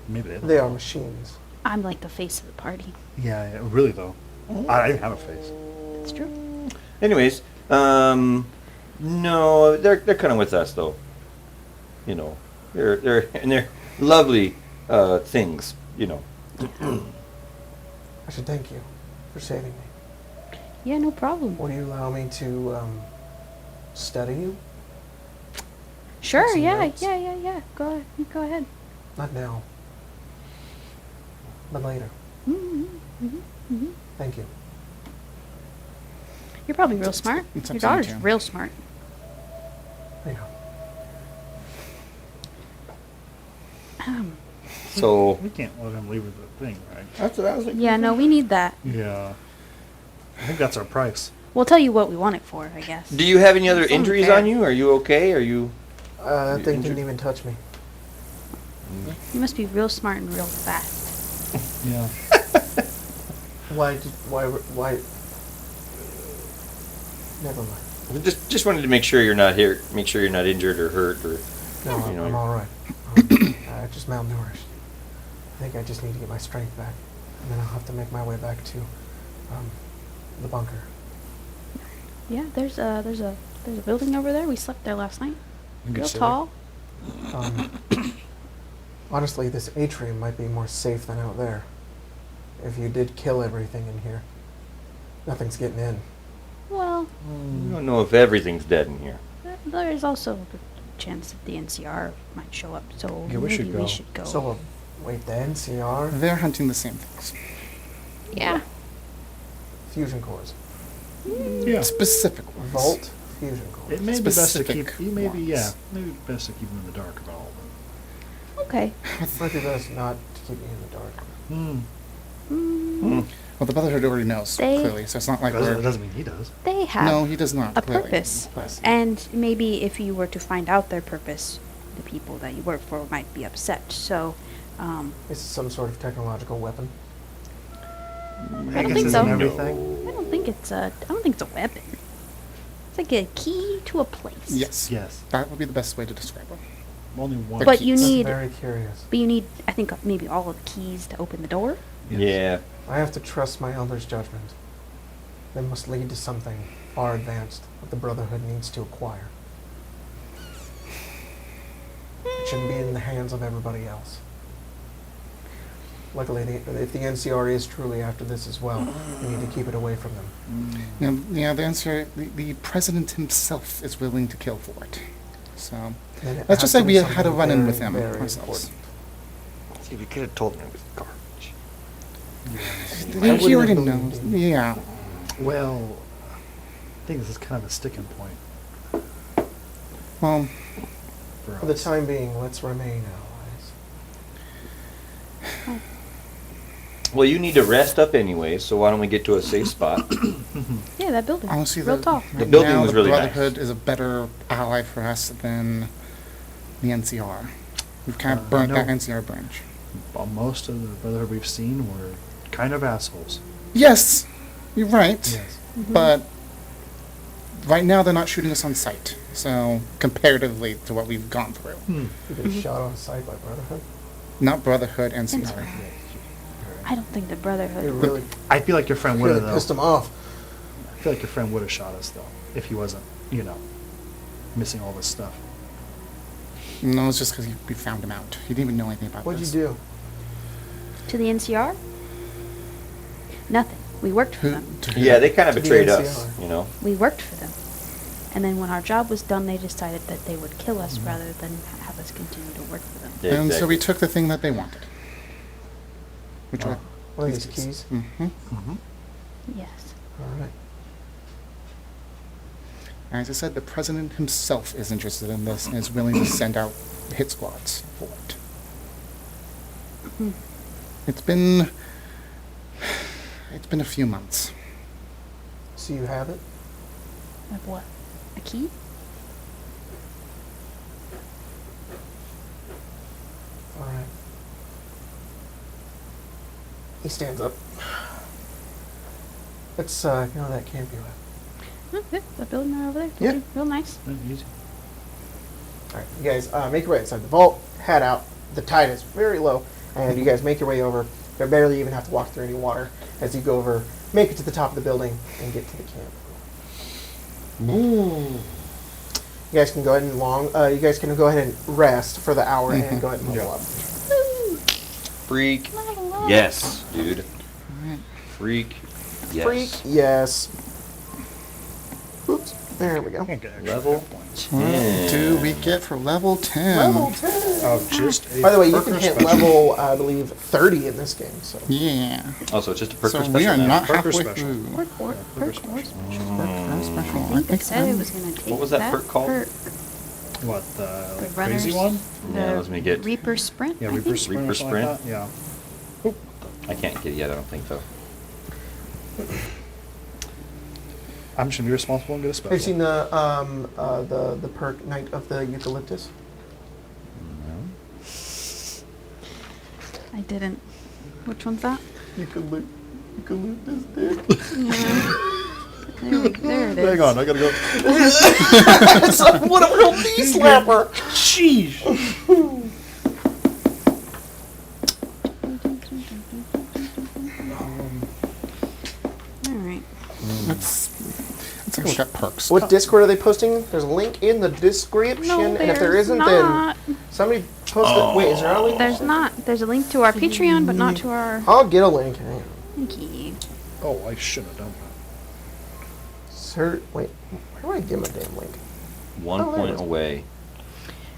Maybe they. They are machines. I'm like the face of the party. Yeah, yeah, really though. I didn't have a face. It's true. Anyways, no, they're kind of with us though. You know, they're lovely things. You know. I should thank you for saving me. Yeah, no problem. Will you allow me to study you? Sure. some Yeah. notes? Yeah. Go ahead. Not now, but later. Thank you. You're probably real smart. it's Your up to you, daughter's Jim. real smart. Yeah. So We can't let him leave with the thing, right? that's what I was thinking. Yeah, no, we need that. Yeah. I think that's our price. We'll tell you what we want it for, I guess. Do you have any other It's only injuries fair. on you? Are you okay? Are you? That You thing injured? didn't even touch me. You must be real smart and real fast. Yeah. Why? Never mind. Just wanted to make sure you're not here. Make sure you're not injured or hurt or. No, You know, I'm all right. Just malnourished. I think I just need to get my strength back, and then I'll have to make my way back to the bunker. Yeah, there's a building over there. We slept there last night. You can Real sit tall. Honestly, this atrium might be more safe than out there. If you did kill everything in here, nothing's getting in. Well, I don't know if everything's dead in here. there's also the chance that the NCR might show up. So Yeah, we maybe should go. we should go. So, wait, the NCR They're hunting the same things. yeah. fusion cores, there. Yeah. Specific ones. Vault fusion cores. It may be best to Specific keep. Maybe yeah. ones. Maybe best to keep him in the dark about all of them. Okay. Might be best not to keep me in the dark. Well, the Brotherhood already knows, They- clearly, so it's not like That we're... doesn't mean he does. They have No, he does not, a clearly. purpose, I see. and maybe if you were to find out their purpose, the people that you work for might be upset. So, Is it some sort of technological weapon? I don't think so. Isn't everything? I don't think it's a weapon. It's like a key to a place. Yes. Yes. That would be the best way to describe it. Only one. But you keys. need, I'm very curious. but you need, I think maybe all of the keys to open the door. Yes. Yeah. I have to trust my elders' judgment. They must lead to something far advanced that the Brotherhood needs to acquire. It shouldn't be in the hands of everybody else. Luckily, if the NCR is truly after this as well, we need to keep it away from them. Now, yeah, the answer, the President himself is willing to kill for it. So, And it let's has just say to be we had a something run-in with very, him very ourselves. important. See, we could have told him it was garbage. I He already wouldn't have knows. believed him. Yeah. Well, I think this is kind of a sticking point Well, for For the us. time being, let's remain allies. Well, you need to rest up anyway, so why don't we get to a safe spot? Yeah, that building. Honestly, Real tall. The building now was the really nice. Brotherhood is a better ally for us than the NCR. We've kind of burnt no. that NCR branch. Well, most of the Brotherhood we've seen were kind of assholes. Yes, you're right. Yes. But right now they're not shooting us on sight. So comparatively to what we've gone through, You've been shot on sight by Brotherhood. not Brotherhood, NCR. I don't think the Brotherhood. It really, I feel like your friend would really have, pissed though. him off. I feel like your friend would have shot us, though, if he wasn't, missing all this stuff. No, it's just because we found him out. He didn't even know anything about What'd this. you do? To the NCR? Nothing. We worked for Who- them. to who? Yeah, they kind of To the betrayed NCR. us, you know. We worked for them. And then when our job was done, they decided that they would kill us rather than have us continue to work for them. Yeah, And so exactly. we took the thing that they wanted. Which Oh. were One of these keys. Mm-hmm. Yes. All right. As I said, the president himself is interested in this and is willing to send out hit squads for it. It's been a few months. So you have it? Of what? A key? All right. He stands up. Let's that can't be right. Okay, the building right over there. Yeah. Really, real nice. Easy. All right, you guys make your way inside the vault. Head out. The tide is very low, and you guys make your way over. You barely even have to walk through any water as you go over. Make it to the top of the building and get to the camp. You guys can go ahead and You guys can go ahead and rest for the hour and go ahead and level up. Freak. Level up. Yes, dude. Freak. Yes. Freak, yes. Oops, there we go. Can't get extra Level hit points. What do we get for level 10? Level 10. Of just a By the way, you perk can or hit special? level, I believe, 30 in this game. So Yeah. Also, it's just a perk So or we special are now. not Perk or halfway special? through. Perk or Perk or perk or special? Perk or special. I think it said it was going to take What was that perk called? What, The the crazy runners. one? Yeah, let me get. Reaper Sprint. Yeah, I Reaper think. Sprint. or Reaper something like Sprint? that? Yeah. I can't get it yet. I don't think so. I'm just gonna be responsible and get a special. have you seen the perk Knight of the Eucalyptus? I didn't. Which one's that? Eucalyptus dick. There it is. Hang on, I gotta go. It's like, what a real knee slapper. Sheesh. All right. Let's take a look at perks. What Discord are they posting? There's a link in the description, No, and if there there's isn't, not. then somebody post it. Wait, is there not a link? There's not. There's a link to our Patreon, but not to our I'll get a link. Hang on. Linky. Oh, I should have done that. Sir, wait, where do I get my damn link? 1 Oh, there it point is. away.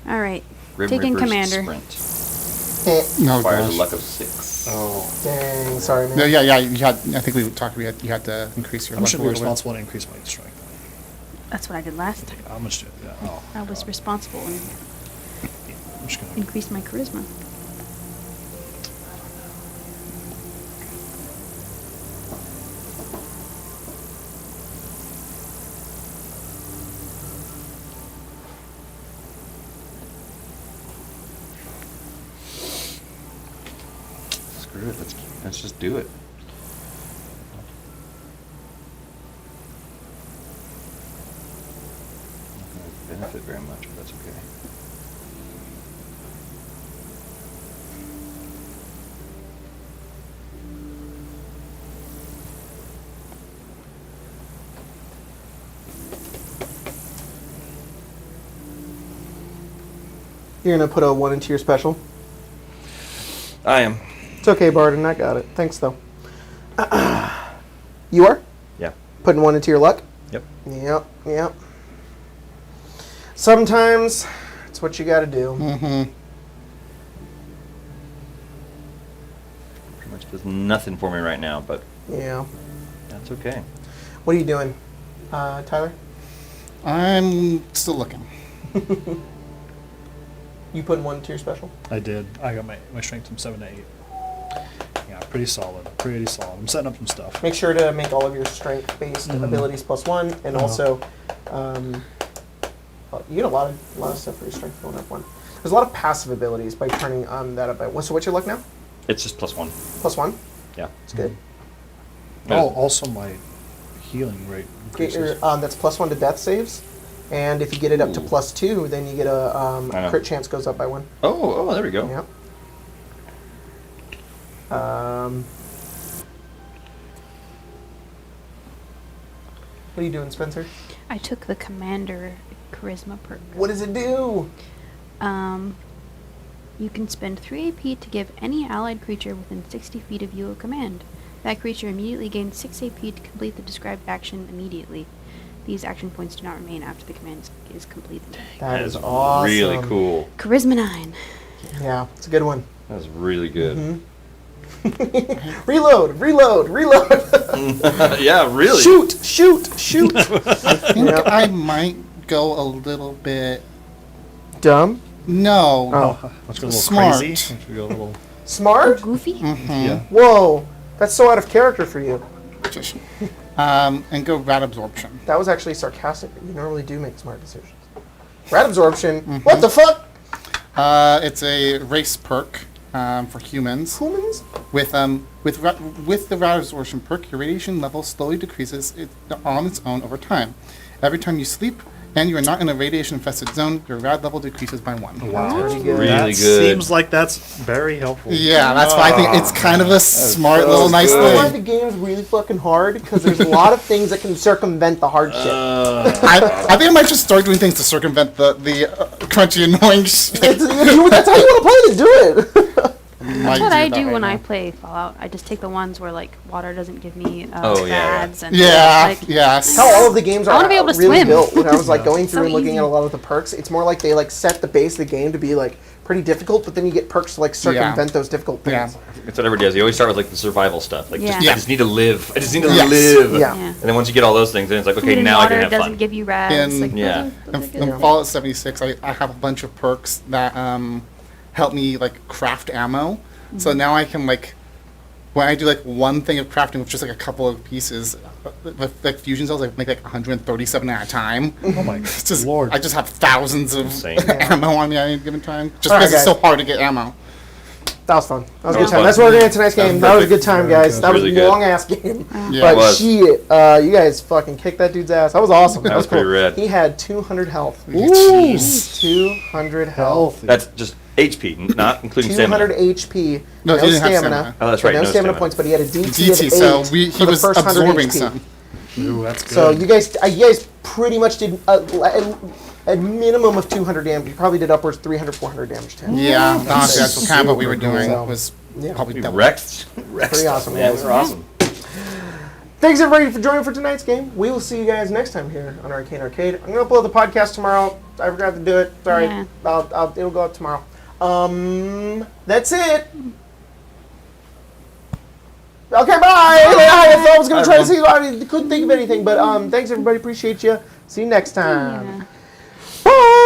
All right. Grim Taking Reaper's Commander. Sprint. No, Requires a gosh. luck of 6. Oh. Dang, sorry, man. No, yeah. You had. I think we talked. You had to increase your. I'm just level gonna be a little bit. responsible and increase my strength. That's what I did last time. How much do yeah. Oh. I was responsible and I'm just gonna. increased my charisma. Screw it. Let's just do it. Not gonna benefit very much, but that's okay. You're gonna put a 1 into your special? I am. It's okay, Barden. I got it. Thanks, though. You are? Yeah. Putting 1 into your luck? Yep. Yep. Sometimes it's what you gotta do. Mm-hmm. Pretty much does nothing for me right now, but Yeah. that's okay. What are you doing, Tyler? I'm still looking. You putting 1 into your special? I did. I got my strength from 7 to 8. Yeah, pretty solid. Pretty solid. I'm setting up some stuff. Make sure to make all of your strength-based abilities +1, and also, you get a lot of stuff for your strength going up 1. There's a lot of passive abilities by turning that up by 1. So what's your luck now? It's just +1. +1. Yeah. That's good. Oh, also my healing rate Get your, increases. that's +1 to death saves, and if you get it up to +2, then you get a crit chance goes up by 1. Oh, there we go. Yep. What are you doing, Spencer? I took the Commander Charisma perk. What does it do? You can spend 3 AP to give any allied creature within 60 feet of you a command. That creature immediately gains 6 AP to complete the described action immediately. These action points do not remain after the command is completed. That is awesome. Really cool. Charisma 9. Yeah, it's a good one. That's really good. Reload. Yeah, really. Shoot. I think I might go a little bit. Dumb. No. Oh. Let's go a little Smart. crazy. Let's go a little. Smart? Goofy? Yeah. Whoa. That's so out of character for you. And go rat absorption. That was actually sarcastic. You normally do make smart decisions. Rat absorption. What the fuck? It's a race perk for humans. Humans? With the rat absorption perk, your radiation level slowly decreases on its own over time. Every time you sleep and you are not in a radiation-infested zone, your rad level decreases by 1. Wow. Pretty good. Really That good. seems like that's very helpful. Yeah, that's why I think it's kind of a smart so little nice You know why good. the thing. game's really fucking hard? Because there's a lot of things that can circumvent the hard shit. I think I might just start doing things to circumvent the crunchy, annoying shit. That's how you want to play to do it. That's what I do when I play Fallout. I just take the ones where like water doesn't give me Oh, yeah. fads and Yeah, like, yes. How all of the games I are wanna be able to really swim. built. When I was like going through So and looking easy. at a lot of the perks, it's more like they like set the base of the game to be like pretty difficult, but then you get perks to like circumvent those difficult things. That's what everybody does. You always start with like the survival stuff. Like, Yeah. I just need to live. I just need to Yes. live. Yeah. Yeah. And then once you get all those things, then it's like, Food okay, and now I water can have doesn't fun. give you rads. In- Like, Yeah. those are In good. Fallout 76, I have a bunch of perks that help me like craft ammo. So now I can like, when I do like one thing of crafting with just like a couple of pieces, with like fusion cells, I make like 137 at a time. Oh my It's just, lord. I just have thousands of Insane. ammo on me at any given time. Just All right, because it's guys. so hard to get ammo. That was fun. That was a That good was time. fun. That's what we're doing tonight's That was game. That was a good perfect. time, Very guys. good. That was Really a good. long ass game. Yeah. But It was. shit, you guys fucking kicked that dude's ass. That was awesome. That was pretty rad. He had 200 health. Jeez. 200 health. That's just HP, not including 200 stamina. HP. No, No, he didn't have stamina. stamina. Oh, that's right, No no stamina stamina. points, but he had a DT, DT, of 8 so for he the was first 100 absorbing HP. some. Ooh, that's good. So you guys pretty much did a minimum of 200 damage. You probably did upwards 300, 400 damage to him. Yeah, honestly, that's kind of what we were doing. So, Was yeah. probably We double. wrecked. Pretty awesome, Yeah, guys. we were awesome. Thanks everybody for joining for tonight's game. We will see you guys next time here on Arcane Arcade. I'm gonna upload the podcast tomorrow. I forgot to do it. Sorry. Yeah. It'll go up tomorrow. That's it. Okay, bye. I thought I was gonna try to say I couldn't think of anything, but thanks everybody. Appreciate you. See you next time. Yeah. Bye.